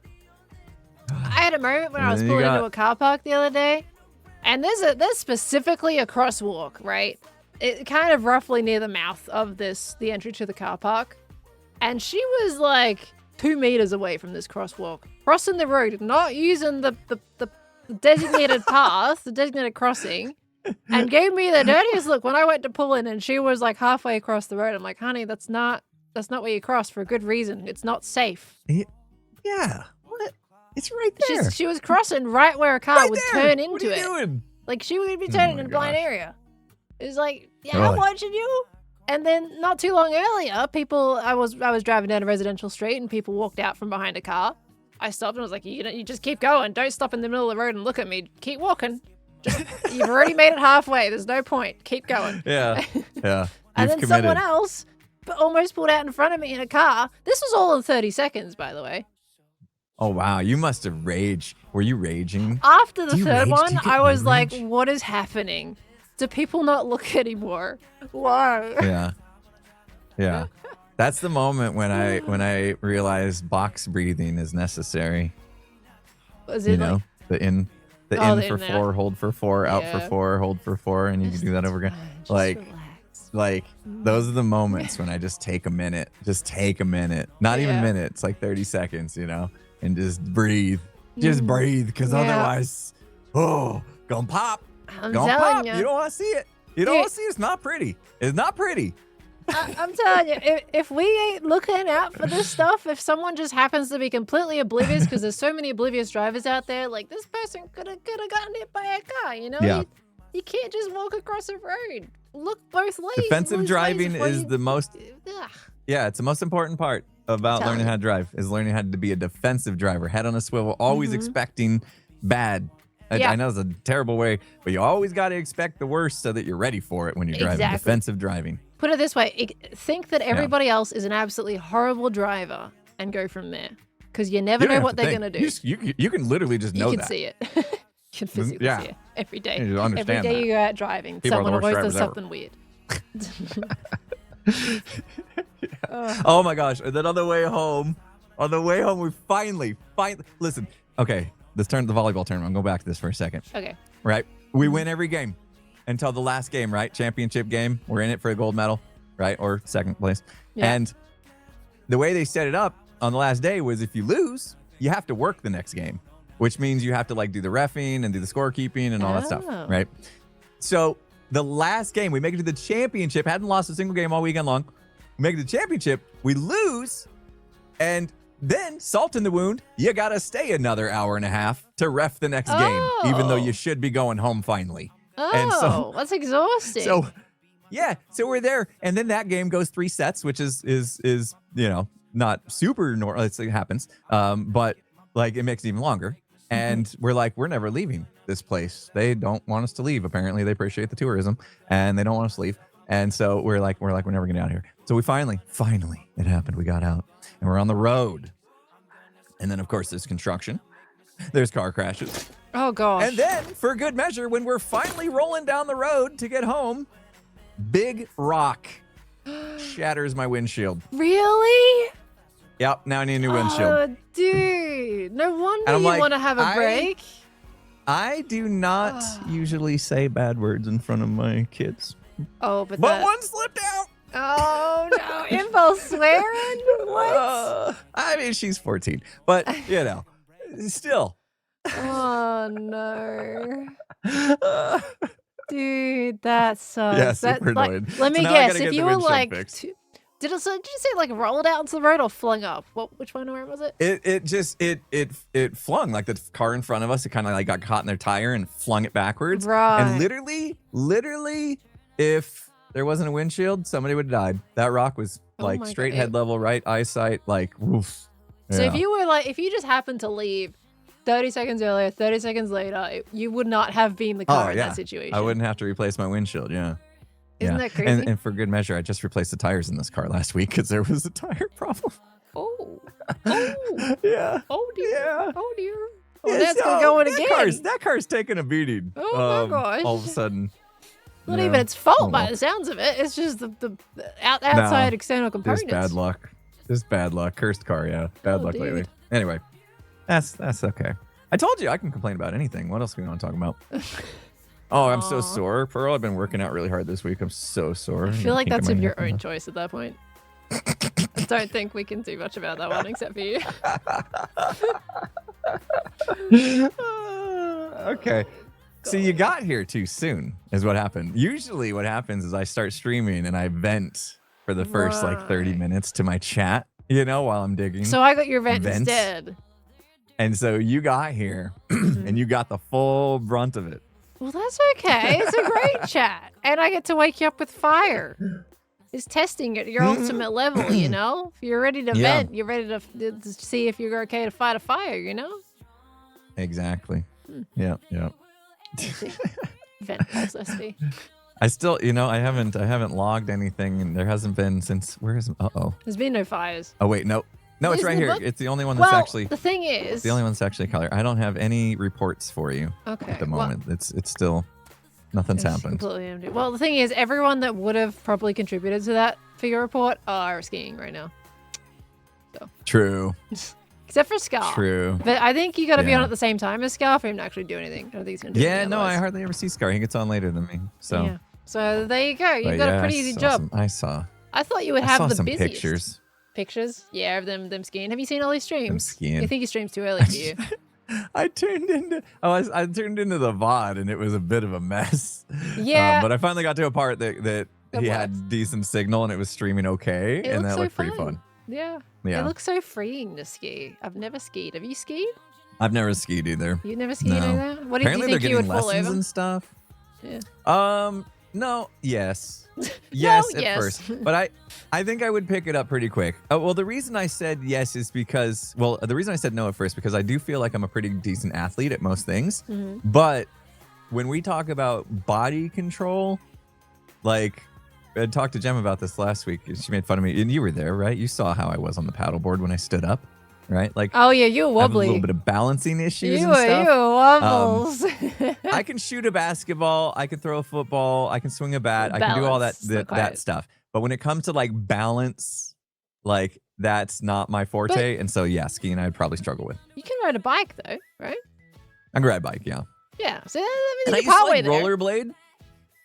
A: I had a moment when
C: And
A: I was
C: then you
A: pulling into
C: got-
A: a car park the other day, and there's specifically a crosswalk, right? It kind of roughly near the mouth of the entry to the car park, and she was like 2 meters away from this crosswalk, crossing the road, not using the designated path, the designated crossing, and gave me the dirtiest look when I went to pull in, and she was like halfway across the road. I'm like, honey, that's not where you cross for a good reason. It's not safe.
C: Yeah. What? It's right there.
A: She was crossing right where a car
C: Right
A: would
C: there.
A: turn
C: What
A: into
C: are you
A: it.
C: doing?
A: Like she would be turning
C: my
A: in a blind
C: gosh.
A: area. It was like, yeah, I'm
C: Really?
A: watching you. And then not too long earlier, I was driving down a residential street and people walked out from behind a car. I stopped and was like, you just keep going. Don't stop in the middle of the road and look at me. Keep walking. You've already made it halfway. There's no point. Keep going.
C: Yeah. Yeah.
A: And
C: You've
A: then
C: committed.
A: someone else almost pulled out in front of me in a car. This was all in 30 seconds, by the way.
C: Oh wow, you must have raged. Were you raging?
A: After the
C: Do you
A: third
C: rage? Do
A: one,
C: you get
A: I was
C: road
A: like,
C: rage?
A: what is happening? Do people not look anymore? Why?
C: Yeah. Yeah. That's the moment when I realized box breathing is necessary.
A: Was
C: You
A: it
C: know,
A: like,
C: the in
A: Oh, the
C: for
A: in and
C: 4, hold for 4, out for
A: Yeah.
C: 4, hold for 4, and you can do that over again.
A: Just
C: Like,
A: relax.
C: Like those are the moments when I just take a minute. Just take a minute. Not even a
A: Yeah.
C: minute. It's like 30 seconds, you know, and just breathe. Just breathe, because
A: Yeah.
C: otherwise, gonna pop.
A: I'm
C: Gonna
A: telling
C: pop.
A: you.
C: You don't want to see it. You don't
A: Dude.
C: want to see it. It's not pretty. It's not pretty.
A: I'm telling you, if we ain't looking out for this stuff, if someone just happens to be completely oblivious, because there's so many oblivious drivers out there, like this person could have gotten hit by a car, you know?
C: Yeah.
A: You can't just walk across a road. Look both ways.
C: Defensive
A: both ways
C: driving
A: before
C: is
A: you-
C: the most.
A: Ugh.
C: Yeah, it's the most important part about
A: Telling
C: learning
A: you.
C: how to drive is learning how to be a defensive driver, head on a swivel, always expecting bad.
A: Yeah.
C: I know it's a terrible way, but you always got to expect the worst so that you're ready for it when you're driving.
A: Exactly.
C: Defensive driving.
A: Put it this way, think that everybody else is an absolutely horrible driver and go from there. because you never
C: You don't
A: know
C: have
A: what
C: to
A: they're
C: think.
A: going to do.
C: You can literally just know
A: You can
C: that.
A: see it. You can physically
C: Yeah.
A: see it every day.
C: You just understand
A: Every day
C: that.
A: you go out driving,
C: People are the
A: someone
C: worst
A: always does
C: drivers
A: something weird.
C: Oh my gosh. And then on the way home, we finally, listen, okay, let's turn to the volleyball tournament. I'm going back to this for a second.
A: Okay.
C: Right? We win every game until the last game, right? Championship game. We're in it for a gold medal, right? Or second place.
A: Yeah.
C: And the way they set it up on the last day was if you lose, you have to work the next game, which means you have to like do the reffing and do the scorekeeping and all that stuff, right? So the last game, we make it to the championship, hadn't lost a single game all weekend long. We make it to the championship, we lose, and then salt in the wound, you got to stay another hour and a half to ref the next game, even though you should be going home finally. And so,
A: that's exhausting.
C: So, yeah, so we're there, and then that game goes 3 sets, which is you know, not super normal. It happens, but like it makes it even longer. And we're like, we're never leaving this place. They don't want us to leave. Apparently, they appreciate the tourism, and they don't want us to leave. And so we're like, we're never getting out of here. So we finally, it happened. We got out, and we're on the road. And then, of course, there's construction. There's car crashes.
A: Oh gosh.
C: And then, for good measure, when we're finally rolling down the road to get home, big rock shatters my windshield.
A: Really?
C: Yep, now I need a new windshield.
A: Oh, dude. No wonder
C: And I'm
A: you
C: like,
A: want to have a break.
C: I do not usually say bad words in front of my kids.
A: Oh, but
C: one slipped out.
A: Oh, no. Impulse swearing? What?
C: I mean, she's 14. But, you know, still.
A: Oh, no. Dude, that sucks.
C: Yeah, super annoyed.
A: Let me
C: So now I
A: guess.
C: gotta
A: If
C: get
A: you
C: the
A: were
C: windshield
A: like...
C: fixed.
A: Did you say like rolled out into the road or flung up? Which one was it?
C: It flung like the car in front of us. It kind of like got caught in their tire and flung it backwards.
A: Right.
C: And literally, if there wasn't a windshield, somebody would have died. That rock was like straight head level, right eyesight, like woof.
A: So if you were like, if you just happened to leave 30 seconds earlier, 30 seconds later, you would not have been the car in that situation.
C: I wouldn't have to replace my windshield. Yeah.
A: Isn't that crazy?
C: And for good measure, I just replaced the tires in this car last week because there was a tire problem.
A: Oh.
C: Yeah.
A: Oh dear.
C: Yeah.
A: Oh dear. Oh,
C: Yeah,
A: that's
C: so
A: gonna go in again.
C: That car's taking a beating.
A: Oh my gosh.
C: All of a sudden.
A: Not even its fault by the sounds of it. It's just the outside external components.
C: Just bad luck. Just bad luck. Cursed car, yeah. Bad luck lately. Anyway, that's okay. I told you I can complain about anything. What else are we going to talk about? Oh, I'm so sore, Pearl. I've been working out really hard this week. I'm so sore.
A: I feel like that's of your own choice at that point. I don't think we can do much about that one except for you.
C: Okay. So you got here too soon is what happened. Usually what happens is I start streaming and I vent for the first like 30 minutes to my chat, you know, while I'm digging.
A: So I got your vent instead.
C: And so you got here and you got the full brunt of it.
A: Well, that's okay. It's a great chat. And I get to wake you up with fire. It's testing at your ultimate level, you know? If you're ready to vent, you're ready to see if you're okay to fight a fire, you know?
C: Exactly. Yeah.
A: Vent pulse SP.
C: I still, you know, I haven't logged anything and there hasn't been since, where is,
A: There's been no fires.
C: Oh, wait, no. No, it's right here.
A: Book?
C: It's the only one that's actually.
A: The thing is.
C: It's the only one that's actually color. I don't have any reports for you at the moment. It's still, nothing's happened.
A: Completely empty. Well, the thing is, everyone that would have probably contributed to that for your report are skiing right now. So.
C: True.
A: Except for Scar.
C: True.
A: But I think you got to be on at the same time as Scar for him to actually do anything. I don't think he's going to do anything.
C: Yeah, no,
A: otherwise.
C: I hardly ever see Scar. He gets on later than me. So.
A: Yeah. So there you go. You've got a pretty easy job.
C: I saw.
A: I thought you would have the
C: some
A: busiest.
C: Pictures.
A: Pictures? Yeah, of them skiing. Have you seen all these streams?
C: Them skiing.
A: I think your stream's too early for you.
C: I turned into the VOD and it was a bit of a mess.
A: Yeah.
C: But I finally got to a part that he had decent signal and it was streaming okay. And that looked pretty fun.
A: Yeah.
C: Yeah.
A: It looks so freeing to ski. I've never skied. Have you skied?
C: I've never skied either.
A: You've never skied either? What did
C: Apparently
A: you think you would fall
C: lessons
A: over?
C: and stuff.
A: Yeah.
C: No, yes. Yes, at first. But I think I would pick it up pretty quick. Well, the reason I said yes is because, the reason I said no at first, because I do feel like I'm a pretty decent athlete at most things. But when we talk about body control, like I talked to Jem about this last week. She made fun of me and you were there, right? You saw how I was on the paddleboard when I stood up. right? Like,
A: oh yeah, you were
C: I have a
A: wobbly.
C: little bit of balancing issues
A: You
C: and
A: were
C: stuff.
A: wobbles.
C: I can shoot a basketball. I can throw a football. I can swing a bat. I can do all that
A: Balance, not
C: that
A: quite.
C: stuff. But when it comes to like balance, like that's not my forte. And so yeah, skiing I'd probably struggle with.
A: You can ride a bike though, right?
C: I can ride a bike, yeah.
A: Yeah. So I
C: And
A: mean,
C: I
A: you're
C: used to
A: partway
C: like
A: there.
C: rollerblade.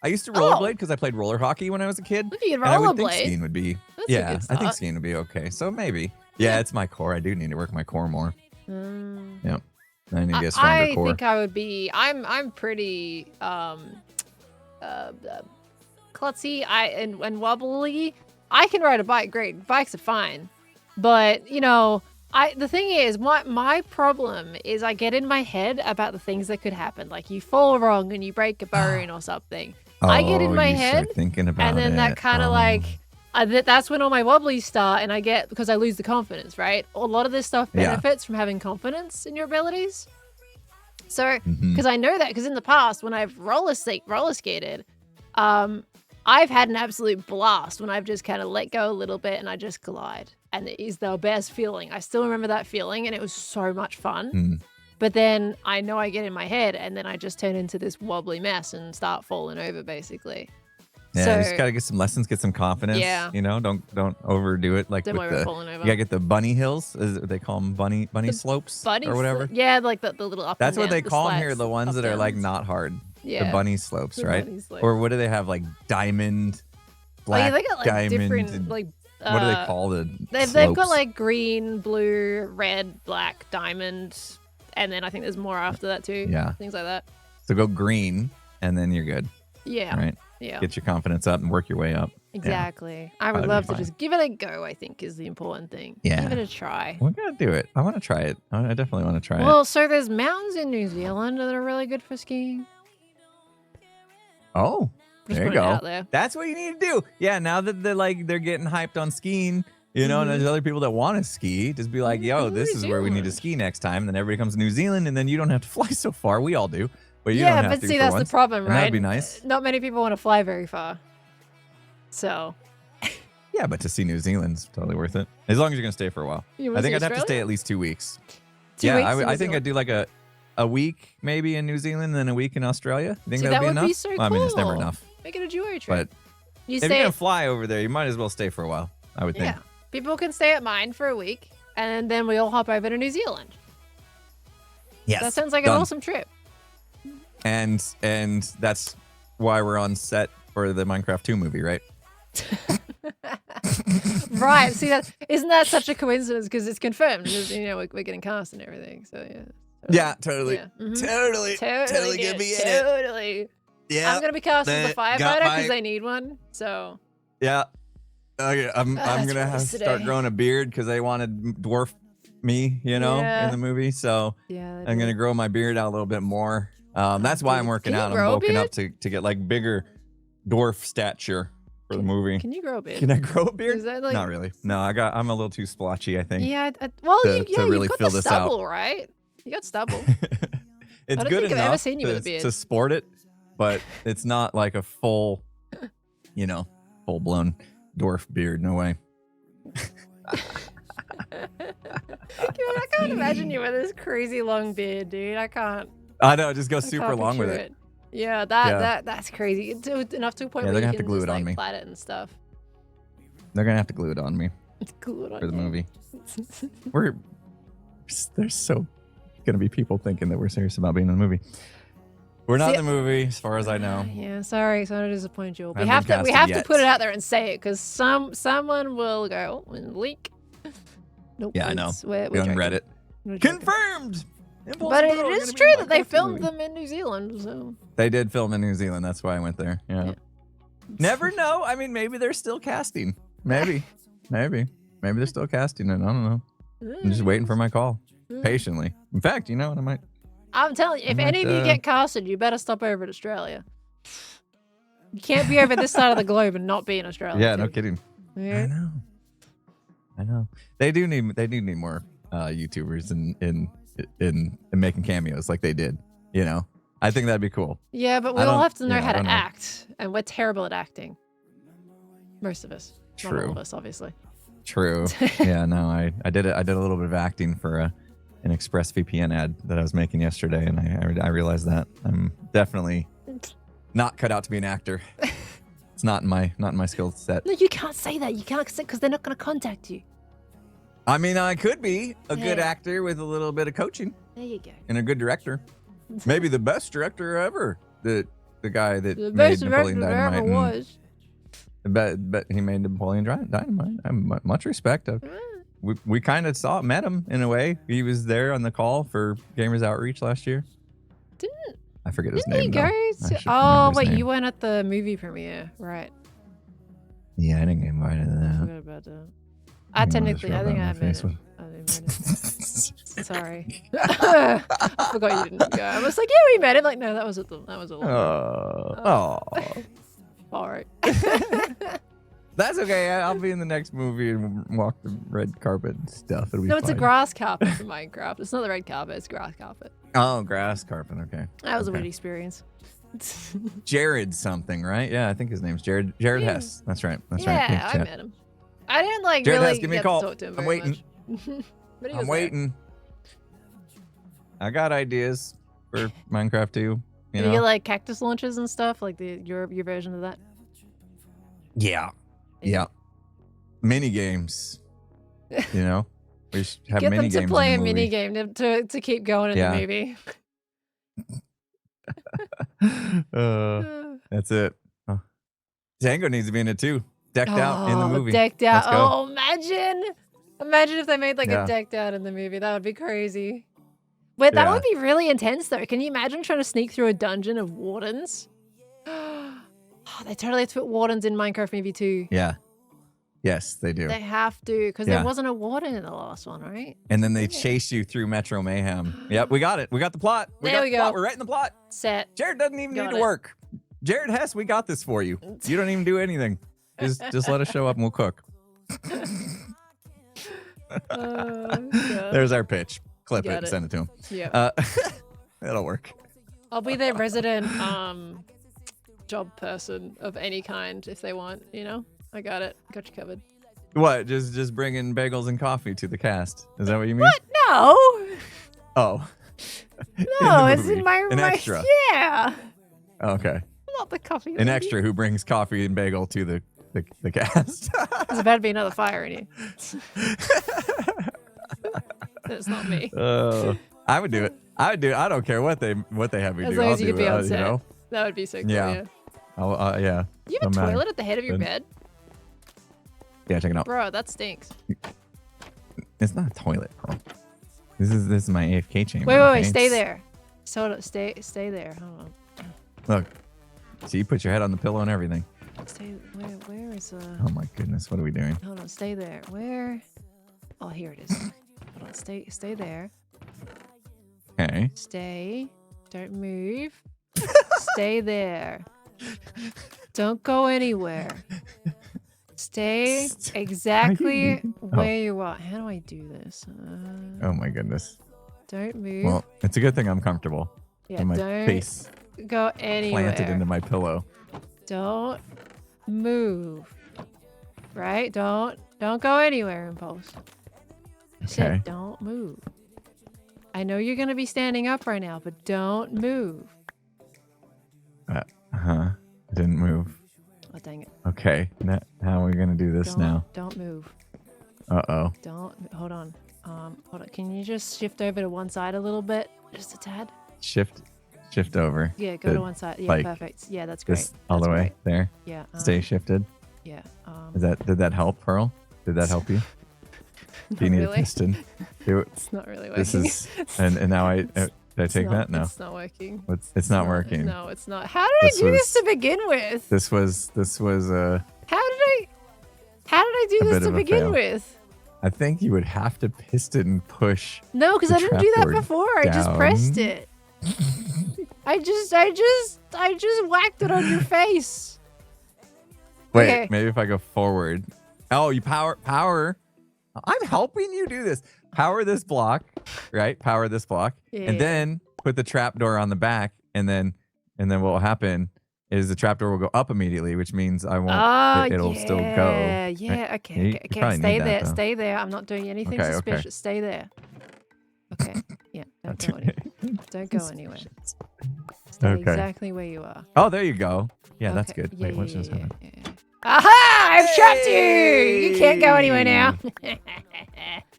C: I used to
A: Oh.
C: rollerblade because I played roller hockey when I was a kid.
A: Look, you can
C: And I would think
A: rollerblade.
C: skiing would be.
A: That's a
C: Yeah,
A: good
C: I think
A: start.
C: skiing would be okay. So maybe. Yeah, it's my core. I do need to work my core more. Yep. I need to get a stronger core.
A: I think I would be. I'm pretty klutzy. And wobbly. I can ride a bike. Great, bikes are fine. But you know, the thing is, my problem is I get in my head about the things that could happen. Like you fall wrong and you break a bone or something. I get in my head,
C: start thinking about
A: and then that kind of like. That's when all my wobblies start, and I get because I lose the confidence, right? A lot of this stuff benefits from having confidence in your abilities. So, because I know that, because in the past when I've roller skated, I've had an absolute blast when I've just kind of let go a little bit and I just glide, and it is the best feeling. I still remember that feeling, and it was so much fun. But then I know I get in my head, and then I just turn into this wobbly mess and start falling over, basically.
C: Yeah,
A: So,
C: you just gotta get some lessons, get some confidence.
A: Yeah.
C: You know, don't overdo it. Like
A: Don't
C: with
A: worry
C: the,
A: about falling over.
C: you gotta get the bunny hills. They call them bunny slopes or whatever.
A: Yeah, like the little up.
C: That's
A: and
C: what
A: down,
C: they call them here.
A: slats,
C: The ones that are like
A: up-downs.
C: not hard.
A: Yeah.
C: The bunny slopes,
A: The
C: right?
A: bunny slopes.
C: Or what do they have? Like diamond, black
A: Oh yeah, they got like
C: diamond.
A: different
C: and-
A: like.
C: what do they call the?
A: They've got
C: slopes?
A: like green, blue, red, black, diamond, and then I think there's more after that too.
C: Yeah.
A: Things like that.
C: So go green, and then you're good.
A: Yeah.
C: Right.
A: Yeah.
C: Get your confidence up and work your way up.
A: Exactly. I would
C: That'd be
A: love to
C: fine.
A: just give it a go, I think is the important thing.
C: Yeah.
A: Give it a try.
C: We're gonna do it. I want to try it. I definitely want to try it.
A: Well, so there's mountains in New Zealand that are really good for skiing.
C: Oh,
A: Just
C: there you
A: putting it
C: go.
A: out there.
C: That's what you need to do. Yeah, now that they're getting hyped on skiing, you know, and there's other people that want to ski, just be like, yo, this is where we need to ski next time. And then everybody comes to New Zealand, and then you don't have to fly so far. We all do, but you don't
A: Yeah,
C: have
A: but
C: to.
A: see,
C: for
A: that's
C: once.
A: the problem,
C: And
A: right?
C: that'd be nice.
A: Not many people want to fly very far. So.
C: Yeah, but to see New Zealand's totally worth it. As long as you're gonna stay for a while.
A: You
C: I
A: wanna
C: think
A: see
C: I'd have to stay
A: Australia?
C: at least 2 weeks.
A: 2
C: yeah,
A: weeks in New
C: I think
A: Zealand?
C: I'd do like a week maybe in New Zealand, and then a week in Australia. You think
A: See,
C: that would be
A: would
C: enough?
A: be so
C: Well, I mean, it's never
A: cool.
C: enough.
A: Make it a duo trip.
C: But
A: you
C: if you're
A: stay
C: gonna fly over there, you might as well stay for a while. I would think.
A: Yeah. People can stay at mine for a week, and then we all hop over to New Zealand.
C: Yes.
A: That sounds like
C: done.
A: an awesome trip.
C: And that's why we're on set for the Minecraft 2 movie, right?
A: Right. See, isn't that such a coincidence? Because it's confirmed. Because, you know, we're getting cast and everything. So yeah.
C: Yeah, totally.
A: Yeah. Mhm.
C: Totally.
A: Totally
C: gonna
A: dude,
C: be in it.
A: Totally.
C: Yeah.
A: I'm gonna be cast as the
C: got
A: firefighter
C: my-
A: because they need one. So
C: Yeah. Okay, I'm
A: That's
C: gonna
A: for
C: have
A: us
C: to start
A: today.
C: growing a beard because they want to dwarf me, you know,
A: Yeah.
C: in the movie. So
A: yeah.
C: I'm gonna grow my beard out a little bit more. That's why I'm
A: dude,
C: working
A: can you
C: out. I'm
A: grow a
C: bulking up
A: beard?
C: to get like bigger dwarf stature for the movie.
A: Can you grow a beard?
C: Can I grow a beard?
A: Is that like?
C: Not really. No, I'm a little too splotchy, I think.
A: Yeah. Well,
C: to really
A: you've got
C: fill
A: the
C: this out.
A: stubble, right? You got stubble.
C: It's
A: don't
C: good
A: think I've
C: enough
A: ever seen you with a beard.
C: to sport it, but it's not like a full, full blown dwarf beard. No way.
A: Dude, I can't imagine you with this crazy long beard, dude. I can't.
C: I know, just go
A: I
C: super
A: can't
C: long with
A: picture
C: it.
A: Yeah,
C: Yeah.
A: that's crazy. Enough to a point
C: Yeah,
A: where
C: they're
A: you
C: gonna have
A: can
C: to glue
A: just
C: it on
A: like
C: me.
A: plait it and stuff.
C: They're gonna have to glue it on me
A: Glue it on
C: for the
A: you.
C: movie. There's so gonna be people thinking that we're serious about being in the movie. We're not
A: See-
C: in the movie, as far as I know.
A: Yeah, sorry to disappoint you. We
C: Haven't
A: have
C: been
A: to we
C: casted
A: have to
C: yet.
A: put it out there and say it because someone will go and leak. Nope.
C: Yeah, I know.
A: We're
C: Be on
A: joking.
C: Reddit.
A: We're joking.
C: Confirmed.
A: But it is true that they filmed them in New Zealand. So
C: They did film in New Zealand. That's why I went there. Yeah.
A: Yeah.
C: Never know. I mean, maybe they're still casting. Maybe they're still casting it. I don't know. I'm just waiting for my call patiently. In fact, you know what? I might.
A: I'm telling you, if
C: I
A: any
C: might,
A: of you get casted, you better stop over at Australia. You can't be over this side of the globe and not be in Australia.
C: Yeah,
A: too.
C: no kidding.
A: Yeah.
C: I know. They do need more YouTubers in making cameos like they did. You know, I think that'd be cool.
A: Yeah, but we
C: I
A: all
C: don't-
A: have to know
C: yeah,
A: how
C: I
A: to
C: don't know.
A: act, and we're terrible at acting. Most of us. Not all
C: True.
A: of us, obviously.
C: True. Yeah, no, I did it. I did a little bit of acting for an ExpressVPN ad that I was making yesterday, and I realized that I'm definitely not cut out to be an actor. It's not in my skill set.
A: No, you can't say that. You can't say because they're not going to contact you.
C: I mean, I could be a good actor with a little bit of coaching.
A: There you go.
C: And a good director. Maybe the best director ever. The guy that
A: The
C: made
A: best
C: Napoleon
A: director
C: Dynamite.
A: ever was.
C: But he made Napoleon Dynamite. I have much respect. We kind of met him in a way. He was there on the call for Gamers Outreach last year. I forget his name.
A: Didn't he go? Oh, wait, you went at the movie premiere, right?
C: Yeah, I didn't get invited to that.
A: I forgot about that. I think I met him. Sorry. I forgot you didn't go. I was like, yeah, we met him. Like, no, that was at the.
C: Oh.
A: All right.
C: That's okay. I'll be in the next movie and walk the red carpet and stuff. It'll be
A: No, it's a
C: fine.
A: grass carpet for Minecraft. It's not the red carpet. It's grass carpet.
C: Oh, grass carpet. Okay.
A: That was a weird experience.
C: Jared something, right? Yeah, I think his name's Jared. Jared Hess. That's right. That's right.
A: Yeah, I met him. I didn't like
C: Jared
A: really
C: Hess, give me a
A: get
C: call.
A: to talk to him
C: I'm
A: very
C: waiting.
A: much. But he
C: I'm
A: was
C: waiting. I got ideas for Minecraft too. You know?
A: You like cactus launches and stuff, like your version of that.
C: Yeah. Yeah. Mini games. You know, we should have
A: Get
C: mini
A: them
C: games
A: to play
C: in
A: a
C: the
A: mini
C: movie.
A: game to keep going in the movie.
C: That's it. Oh. Django needs to be in it too. Decked out in the movie.
A: Decked out.
C: Let's go.
A: Oh, imagine if they made like a decked out in the movie. That would be crazy. Wait, that would be really intense though. Can you imagine trying to sneak through a dungeon of wardens? Oh, they totally have to put wardens in Minecraft movie too.
C: Yeah. Yes, they do.
A: They have to, because there wasn't a warden in the last one, right?
C: And then they chase you through Metro Mayhem. Yep, we got it. We got the plot.
A: There we go.
C: Plot. We're right in the plot.
A: Set.
C: Jared doesn't even need to work. Jared Hess, we got this for you. You don't even do anything. Just let us show up and we'll cook. There's our pitch. Clip it. Send it to him.
A: Yeah.
C: That'll work.
A: I'll be their resident job person of any kind if they want, you know? I got it. Got you covered.
C: What? Just bringing bagels and coffee to the cast? Is that what you mean?
A: What? No.
C: Oh.
A: No, it's in my
C: An extra.
A: Yeah.
C: Okay.
A: Not the coffee.
C: An extra who brings coffee and bagel to the cast.
A: There's about to be another fire in here. It's not me.
C: I would do it. I would do it. I don't care what they have me do.
A: As long as you could be on set.
C: You know?
A: That would be so cool.
C: Yeah.
A: Yeah. You have a toilet at the head of your bed?
C: Yeah, check it out.
A: Bro, that stinks.
C: It's not a toilet, bro. This is my AFK chamber.
A: Wait. Stay there. Stay there. Hold on.
C: Look. See, you put your head on the pillow and everything.
A: Stay. Where is
C: Oh my goodness, what are we doing?
A: Hold on. Stay there. Where? Oh, here it is. Hold on. Stay there.
C: Okay.
A: Stay. Don't move. Stay there. Don't go anywhere. Stay exactly where you are. How do I do this?
C: Oh my goodness.
A: Don't move.
C: Well, it's a good thing I'm comfortable.
A: Yeah,
C: and my
A: don't
C: face
A: go anywhere.
C: planted into my pillow.
A: Don't move. Right? Don't go anywhere, Impulse. I said don't move. I know you're gonna be standing up right now, but don't move.
C: Didn't move.
A: Oh, dang it.
C: Okay. How are we gonna do this now?
A: Don't move.
C: Uh-oh.
A: Hold on. Hold on. Can you just shift over to one side a little bit? Just a tad?
C: Shift over.
A: Yeah, go to one side. Yeah, perfect. Yeah, that's great.
C: All the way there?
A: Yeah.
C: Stay shifted?
A: Yeah.
C: Did that help, Pearl? Did that help you? Do you need a piston?
A: It's not really working.
C: This is and now did I take that? No.
A: It's not working.
C: It's not working.
A: No, it's not. How did I do this to begin with?
C: This was
A: How did I do this to begin with?
C: I think you would have to piston push.
A: No, because I didn't do that before. I just pressed it. I just whacked it on your face.
C: Wait,
A: okay.
C: Maybe if I go forward. Oh, you power. I'm helping you do this. Power this block, right? Power this block, and then put the trapdoor on the back, and then what will happen is the trapdoor will go up immediately, which means I won't.
A: Oh,
C: It'll
A: yeah,
C: still go.
A: yeah.
C: Right?
A: Okay,
C: You
A: okay, okay.
C: probably
A: Stay
C: need
A: there,
C: that, though.
A: stay there. I'm not doing anything
C: Okay,
A: suspicious. Stay there. Okay. Yeah, don't go anywhere. Don't go anywhere. Stay
C: Okay.
A: exactly where you are.
C: Oh, there you go. Yeah, that's
A: Okay,
C: good.
A: Yeah,
C: Wait, what's
A: yeah,
C: just
A: yeah,
C: happening?
A: yeah. Aha! I've trapped you! You can't go anywhere now.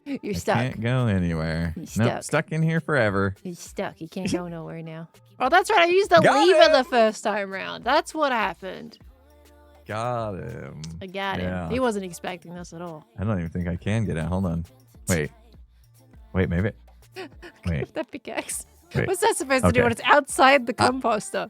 A: You're
C: I
A: stuck.
C: can't go anywhere.
A: You're
C: Nope,
A: stuck.
C: stuck in here forever.
A: You're stuck. You can't go nowhere now. Oh, that's right. I used the
C: Got
A: lever
C: him!
A: the first time round. That's what happened.
C: Got him.
A: I got him.
C: Yeah.
A: He wasn't expecting this at all.
C: I don't even think I can get it. Hold on. Wait, maybe. Wait.
A: That pickaxe.
C: Wait.
A: What's that supposed to do
C: Okay.
A: when it's outside the composter?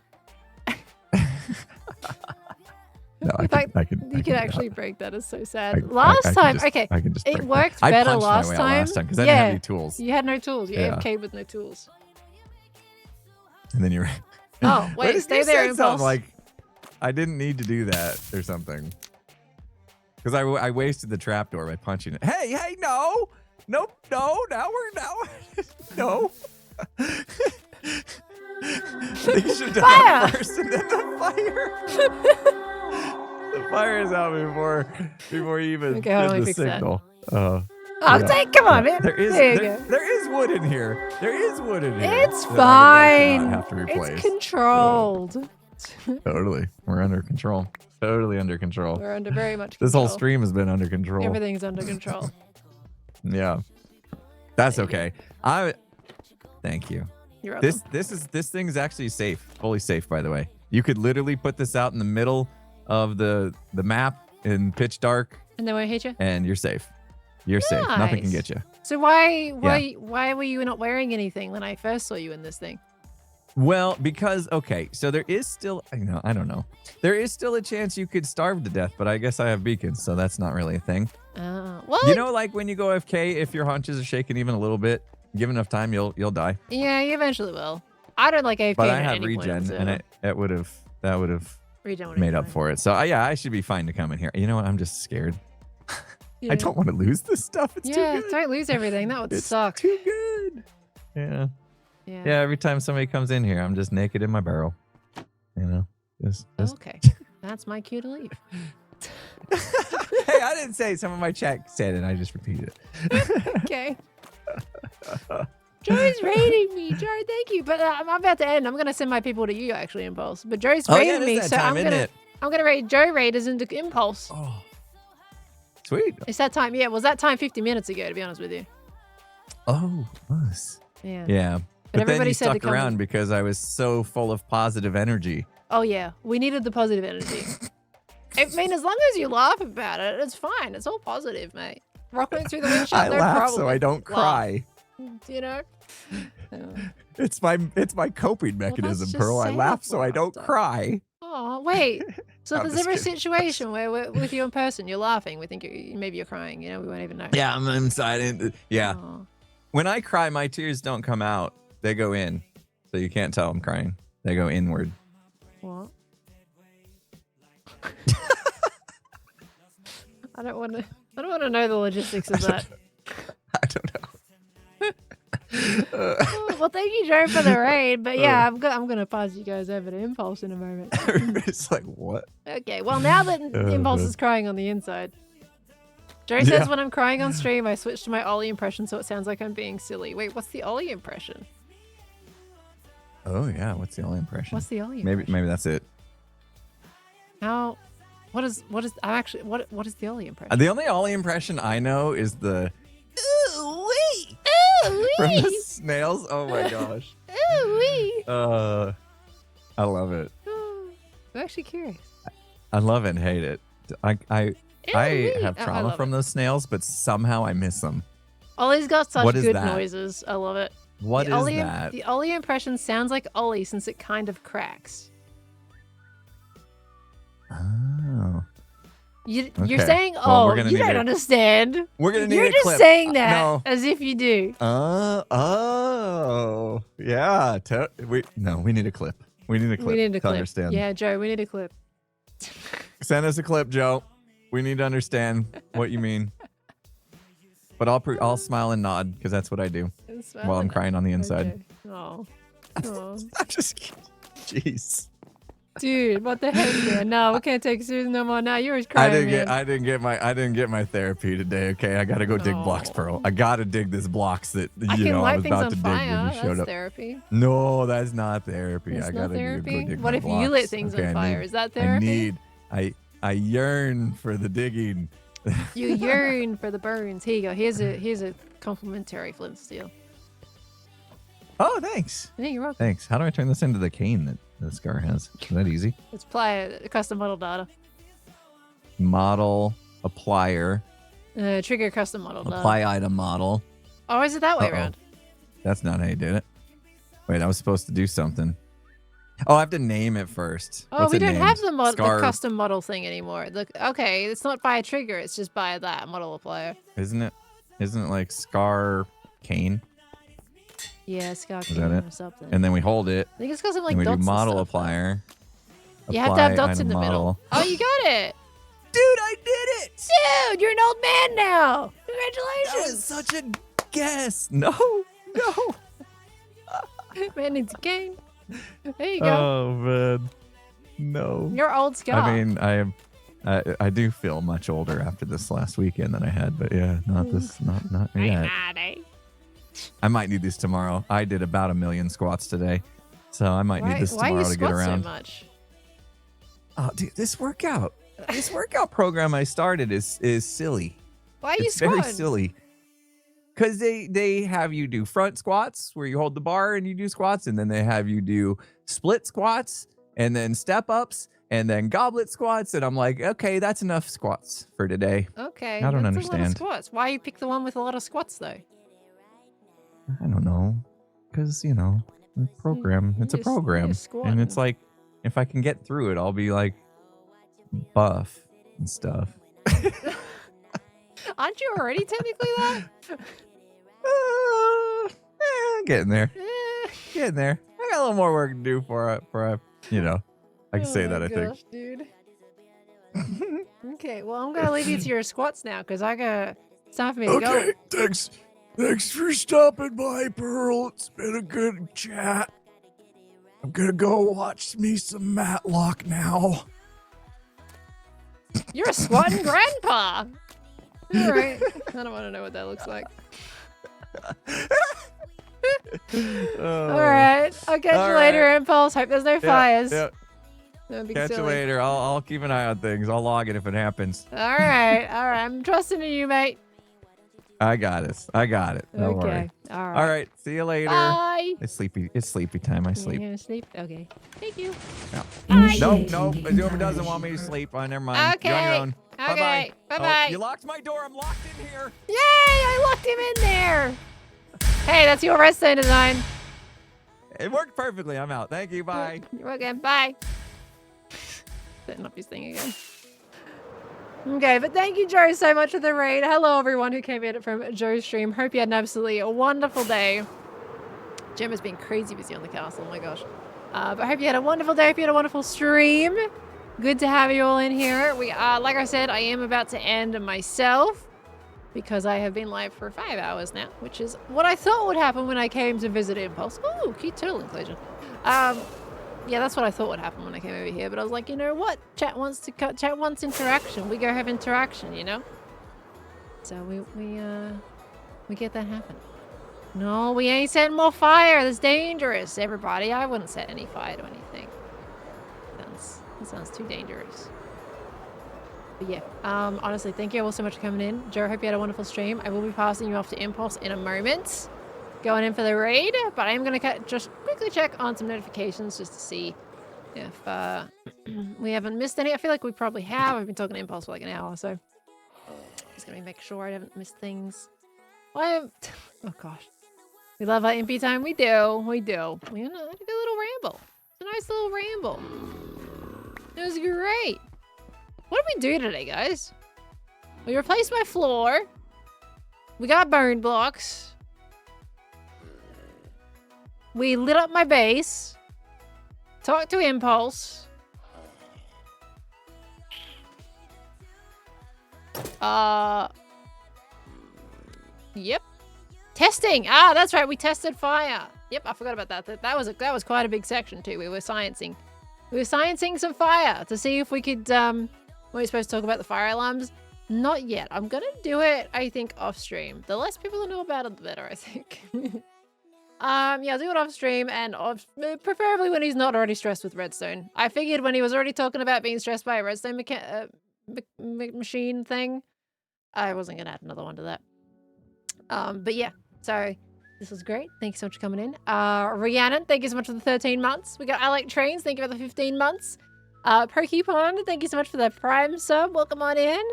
C: No,
A: In fact,
C: I
A: you
C: can
A: can
C: get
A: actually
C: out.
A: break that. It's so sad.
C: I
A: Last
C: can
A: time,
C: just-
A: okay,
C: I can just
A: it
C: break
A: worked
C: I
A: better
C: punched
A: last
C: my way
A: time.
C: out last time because I didn't have any tools.
A: You had no tools. You
C: Yeah.
A: AFK'd with no tools.
C: And then you're.
A: Oh, wait,
C: You
A: stay there,
C: said something
A: Impulse.
C: like, I didn't need to do that or something. Because I wasted the trapdoor by punching it. Hey, no. Nope, no, now. No. They should have done
A: Fire!
C: it first and then the fire. The fire is out before you even
A: Okay, how do
C: did
A: we
C: the
A: fix that?
C: signal.
A: Oh,
C: Yeah.
A: come on, man.
C: There is
A: There you go.
C: there is wood in here. There is wood in here.
A: It's
C: that I would
A: fine.
C: like to not have to replace.
A: It's controlled.
C: Totally. We're under control. Totally under control.
A: We're under very much control.
C: This whole stream has been under control.
A: Everything's under control.
C: Yeah. That's okay. Thank you.
A: You're welcome.
C: This thing is actually safe. Fully safe, by the way. You could literally put this out in the middle of the map in pitch dark
A: And then won't hit you?
C: and you're safe. You're safe. Nothing can
A: Nice.
C: get you.
A: So why were you not wearing anything when I first saw you in this thing?
C: Well, because so there is still I don't know. There is still a chance you could starve to death, but I guess I have beacons, so that's not really a thing.
A: Well,
C: You know, like when you go AFK, if your haunches are shaking even a little bit, give enough time, you'll die.
A: yeah, you eventually will. I don't like AFK
C: But I
A: at
C: have
A: any point,
C: regen,
A: so
C: and that would have
A: regen would
C: made
A: be
C: up
A: fine.
C: for it. So yeah, I should be fine to come in here. You know what? I'm just scared.
A: Yeah.
C: I don't want to lose this stuff. It's too good.
A: Don't lose everything. That would
C: It's
A: suck.
C: too good. Yeah.
A: Yeah.
C: Yeah. Every time somebody comes in here, I'm just naked in my barrel. You know. Just.
A: Okay. That's my cue to leave.
C: Hey, I didn't say it. Some of my chat said it. I just repeated it.
A: Okay. Joe's raiding me. Joe, thank you. But I'm about to end. I'm going to send my people to you, actually, Impulse. But Joe's raiding me, so I'm gonna raid Joe Raiders into Impulse.
C: Oh. Sweet.
A: It's that time. Yeah, it was that time 50 minutes ago, to be honest with you.
C: Oh, us.
A: Yeah.
C: Yeah. But then
A: everybody
C: you
A: said to
C: stuck
A: come
C: around
A: to-
C: because I was so full of positive energy.
A: Oh, yeah. We needed the positive energy. I mean, as long as you laugh about it, it's fine. It's all positive, mate. Rock went through the windshield,
C: I
A: no
C: laugh
A: problem.
C: so I don't
A: Laugh.
C: cry.
A: You know?
C: It's my coping mechanism,
A: just
C: Pearl. I
A: say
C: laugh
A: that
C: so I don't
A: laughter.
C: cry.
A: Oh, wait. So if
C: I'm
A: there's
C: just
A: ever a
C: kidding.
A: situation where with you in person, you're laughing, we think maybe you're crying, you know, we won't even know.
C: Yeah, I'm inside. Yeah.
A: Oh.
C: When I cry, my tears don't come out. They go in. So you can't tell I'm crying. They go inward.
A: What? I don't want to know the logistics of that.
C: I don't know.
A: Oh, well, thank you, Joe, for the raid. But yeah, I'm gonna pass you guys over to Impulse in a moment.
C: Everybody's like, what?
A: Okay, well now that Impulse is crying on the inside. Joe says when I'm crying on stream, I switch to my Ollie impression so it sounds like I'm being silly. Wait, what's the Ollie impression?
C: Oh yeah, what's the only impression?
A: What's the Ollie
C: Maybe
A: impression?
C: that's it.
A: How? What is what is the Ollie impression?
C: The only Ollie impression I know is the
A: Ooh wee! Ooh
C: from the
A: wee!
C: snails. Oh my gosh.
A: Ooh wee!
C: I love it.
A: I'm actually curious.
C: I love it and hate it. I
A: Ooh-wee.
C: have
A: Oh, I
C: trauma
A: love
C: from
A: it.
C: those snails, but somehow I miss them.
A: Ollie's got such
C: What is
A: good
C: that?
A: noises. I love it.
C: What
A: The
C: is
A: Ollie,
C: that?
A: The Ollie impression sounds like Ollie since it kind of cracks.
C: Oh.
A: You're
C: Okay.
A: saying,
C: Well,
A: oh,
C: we're gonna
A: you
C: need
A: don't
C: a-
A: understand.
C: We're gonna need
A: You're
C: a
A: just
C: clip.
A: saying that
C: No.
A: as if you do.
C: Oh. Yeah. We need a clip. We need a clip
A: We need a
C: to
A: clip.
C: understand.
A: Yeah, Joe, we need a clip.
C: Send us a clip, Joe. We need to understand what you mean. But I'll smile and nod because that's what I do while I'm crying on the inside.
A: Okay. Oh. Oh.
C: I'm just kidding. Jeez.
A: Dude, what the heck, man? No, we can't take Susan no more. Now yours crying, man.
C: I didn't get my therapy today. Okay, I gotta go dig blocks, Pearl. I gotta dig this blocks that
A: I
C: you
A: can
C: know I
A: light
C: was
A: things
C: about
A: on
C: to dig
A: fire.
C: when you showed
A: That's
C: up.
A: therapy.
C: No, that's not therapy.
A: That's
C: I
A: not
C: gotta
A: therapy.
C: go dig
A: What
C: my
A: if
C: blocks.
A: you lit things
C: Okay,
A: on fire? Is that therapy?
C: I yearn for the digging.
A: You yearn for the burns. Here you go. Here's a complimentary flint steel.
C: Oh, thanks.
A: Yeah, you're welcome.
C: Thanks. How do I turn this into the cane that the Scar has? Is that easy?
A: Let's apply a custom model data.
C: Model, applier,
A: Trigger custom model data.
C: apply item model.
A: Oh, is it that way around?
C: That's not how you did it. Wait, I was supposed to do something. Oh, I have to name it first.
A: Oh,
C: What's
A: we
C: it
A: don't
C: named?
A: have the custom model thing anymore. Okay, it's not by a trigger. It's just by that model applier.
C: Isn't it like Scar Cane?
A: Yeah, Scar
C: Is that
A: Cane
C: it?
A: or something.
C: And then we hold it.
A: I think it's got some like
C: And we do
A: dots
C: model
A: and stuff,
C: applier.
A: You have to have dots
C: item
A: in the middle.
C: model.
A: Oh, you got it.
C: Dude, I did it!
A: Dude, you're an old man now.
C: That
A: Congratulations.
C: was such a guess. No.
A: Man needs a cane. There you go.
C: Oh man, no.
A: You're old Scar.
C: I mean, I do feel much older after this last weekend than I had, but yeah, not yet. I might need these tomorrow. I did about 1 million squats today, so I might need this tomorrow to get around.
A: So much?
C: Oh, dude, this workout program I started is silly.
A: Why are you
C: It's
A: squatting?
C: very silly. Because they have you do front squats where you hold the bar and you do squats, and then they have you do split squats and then step ups and then goblet squats, and I'm like, okay, that's enough squats for today.
A: Okay.
C: I don't
A: that's a lot of
C: understand.
A: squats. Why you pick the one with a lot of squats though?
C: I don't know, because the program. It's a
A: You're
C: program,
A: squatting.
C: and it's like if I can get through it, I'll be like buff and stuff.
A: Aren't you already technically that?
C: Getting there. Getting there. I got a little more work to do for I can say that, I think.
A: Dude. Okay, well, I'm going to leave you to your squats now because it's time for me to go.
C: Okay, thanks for stopping by, Pearl. It's been a good chat. I'm gonna go watch me some Matlock now.
A: You're a squatting grandpa. All right. I don't want to know what that looks like. All right. I'll catch you later, Impulse. Hope there's no fires.
C: Yep.
A: Don't be
C: Catch
A: silly.
C: you later. I'll keep an eye on things. I'll log it if it happens.
A: All right. I'm trusting in you, mate.
C: I got it. Don't worry.
A: All right.
C: All right. See you later.
A: Bye.
C: It's sleepy time. I sleep.
A: You gonna sleep? Okay. Thank you.
C: No.
A: Bye.
C: Nope. Azuma doesn't want me to sleep. Oh, never mind.
A: Okay.
C: You're on your own.
A: Okay.
C: Bye-bye.
A: Bye-bye.
C: Oh, you locked my door. I'm locked in here.
A: Yay! I locked him in there. Hey, that's your redstone design.
C: It worked perfectly. I'm out. Thank you. Bye.
A: You're welcome. Bye. Setting up his thing again. Okay, but thank you, Joe, so much for the raid. Hello, everyone who came in from Joe's stream. Hope you had an absolutely wonderful day. Gem has been crazy busy on the castle. Oh my gosh. But I hope you had a wonderful day. Hope you had a wonderful stream. Good to have you all in here. We like I said, I am about to end myself because I have been live for 5 hours now, which is what I thought would happen when I came to visit Impulse. Ooh, cute turtle inclusion. Yeah, that's what I thought would happen when I came over here. But I was like, you know what? Chat wants interaction. We go have interaction, you know. So we get that happen. No, we ain't setting more fire. That's dangerous, everybody. I wouldn't set any fire to anything. That sounds too dangerous. But yeah, honestly, thank you all so much for coming in. Joe, hope you had a wonderful stream. I will be passing you off to Impulse in a moment. Going in for the raid, but I am going to just quickly check on some notifications just to see if we haven't missed any. I feel like we probably have. I've been talking to Impulse for like an hour, so just going to make sure I haven't missed things. Oh gosh. We love our MP time. We do. We do. We had a good little ramble. It's a nice little ramble. It was great. What did we do today, guys? We replaced my floor. We got burn blocks. We lit up my base. Talked to Impulse. Yep. Testing. Ah, that's right. We tested fire. Yep, I forgot about that. That was quite a big section too. We were sciencing We were sciencing some fire to see if we could, we were supposed to talk about the fire alarms. Not yet. I'm gonna do it, I think, off stream. The less people that know about it, the better, I think. Yeah, I'll do it off stream and preferably when he's not already stressed with redstone. I figured when he was already talking about being stressed by a redstone machine thing, I wasn't gonna add another one to that. But yeah, so this was great. Thank you so much for coming in. Rhiannon, thank you so much for the 13 months. We got I Like Trains, thank you for the 15 months. Pokepon, thank you so much for the Prime sub. Welcome on in.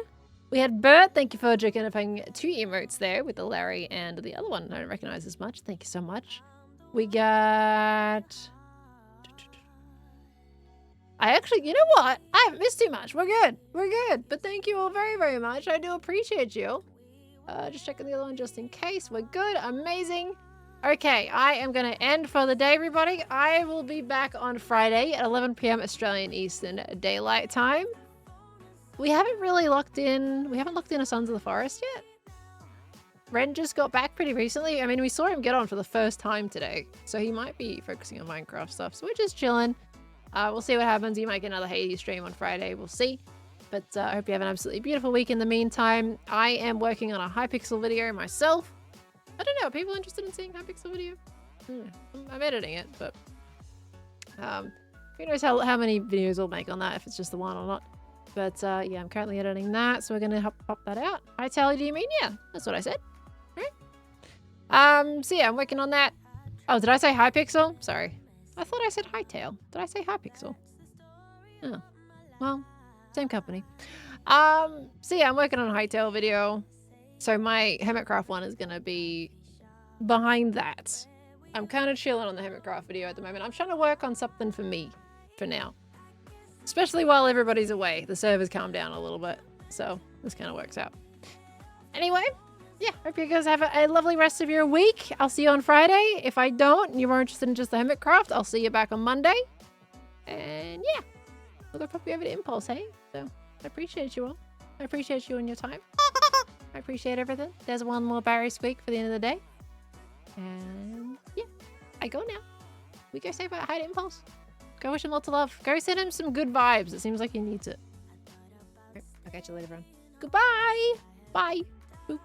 A: We had Bert, thank you for having 2 emotes there with the Larry and the other one I don't recognize as much. Thank you so much. We got... I actually, you know what? I haven't missed too much. We're good. We're good. But thank you all very, very much. I do appreciate you. Just checking the other one just in case. We're good. Amazing. Okay, I am going to end for the day, everybody. I will be back on Friday at 11 p.m. Australian Eastern Daylight Time. We haven't really locked in... We haven't locked in a Sons of the Forest yet. Ren just got back pretty recently. I mean, we saw him get on for the first time today. So he might be focusing on Minecraft stuff. So we're just chilling. We'll see what happens. You might get another Hades stream on Friday. We'll see. But I hope you have an absolutely beautiful week in the meantime. I am working on a Hypixel video myself. I don't know. Are people interested in seeing Hypixel video? I'm editing it, but... who knows how many videos we'll make on that, if it's just the one or not. But yeah, I'm currently editing that, so we're going to pop that out. Hi, Tally, do you mean? Yeah, that's what I said. Right? So yeah, I'm working on that. Oh, did I say Hypixel? Sorry. I thought I said Hightail. Did I say Hypixel? Oh, well, same company. So yeah, I'm working on a Hightail video. So my Hermitcraft one is going to be behind that. I'm kind of chilling on the Hermitcraft video at the moment. I'm trying to work on something for me for now. Especially while everybody's away. The servers calm down a little bit. So this kind of works out. Anyway, yeah, hope you guys have a lovely rest of your week. I'll see you on Friday. If I don't and you're more interested in just the Hermitcraft, I'll see you back on Monday. And yeah, we'll go pop you over to Impulse, hey? So I appreciate you all. I appreciate you and your time. I appreciate everything. There's one more Barry squeak for the end of the day. And yeah, I go now. We go say hi to Impulse. Go wish him lots of love. Go send him some good vibes. It seems like he needs it. I'll catch you later, everyone. Goodbye. Bye. Boop.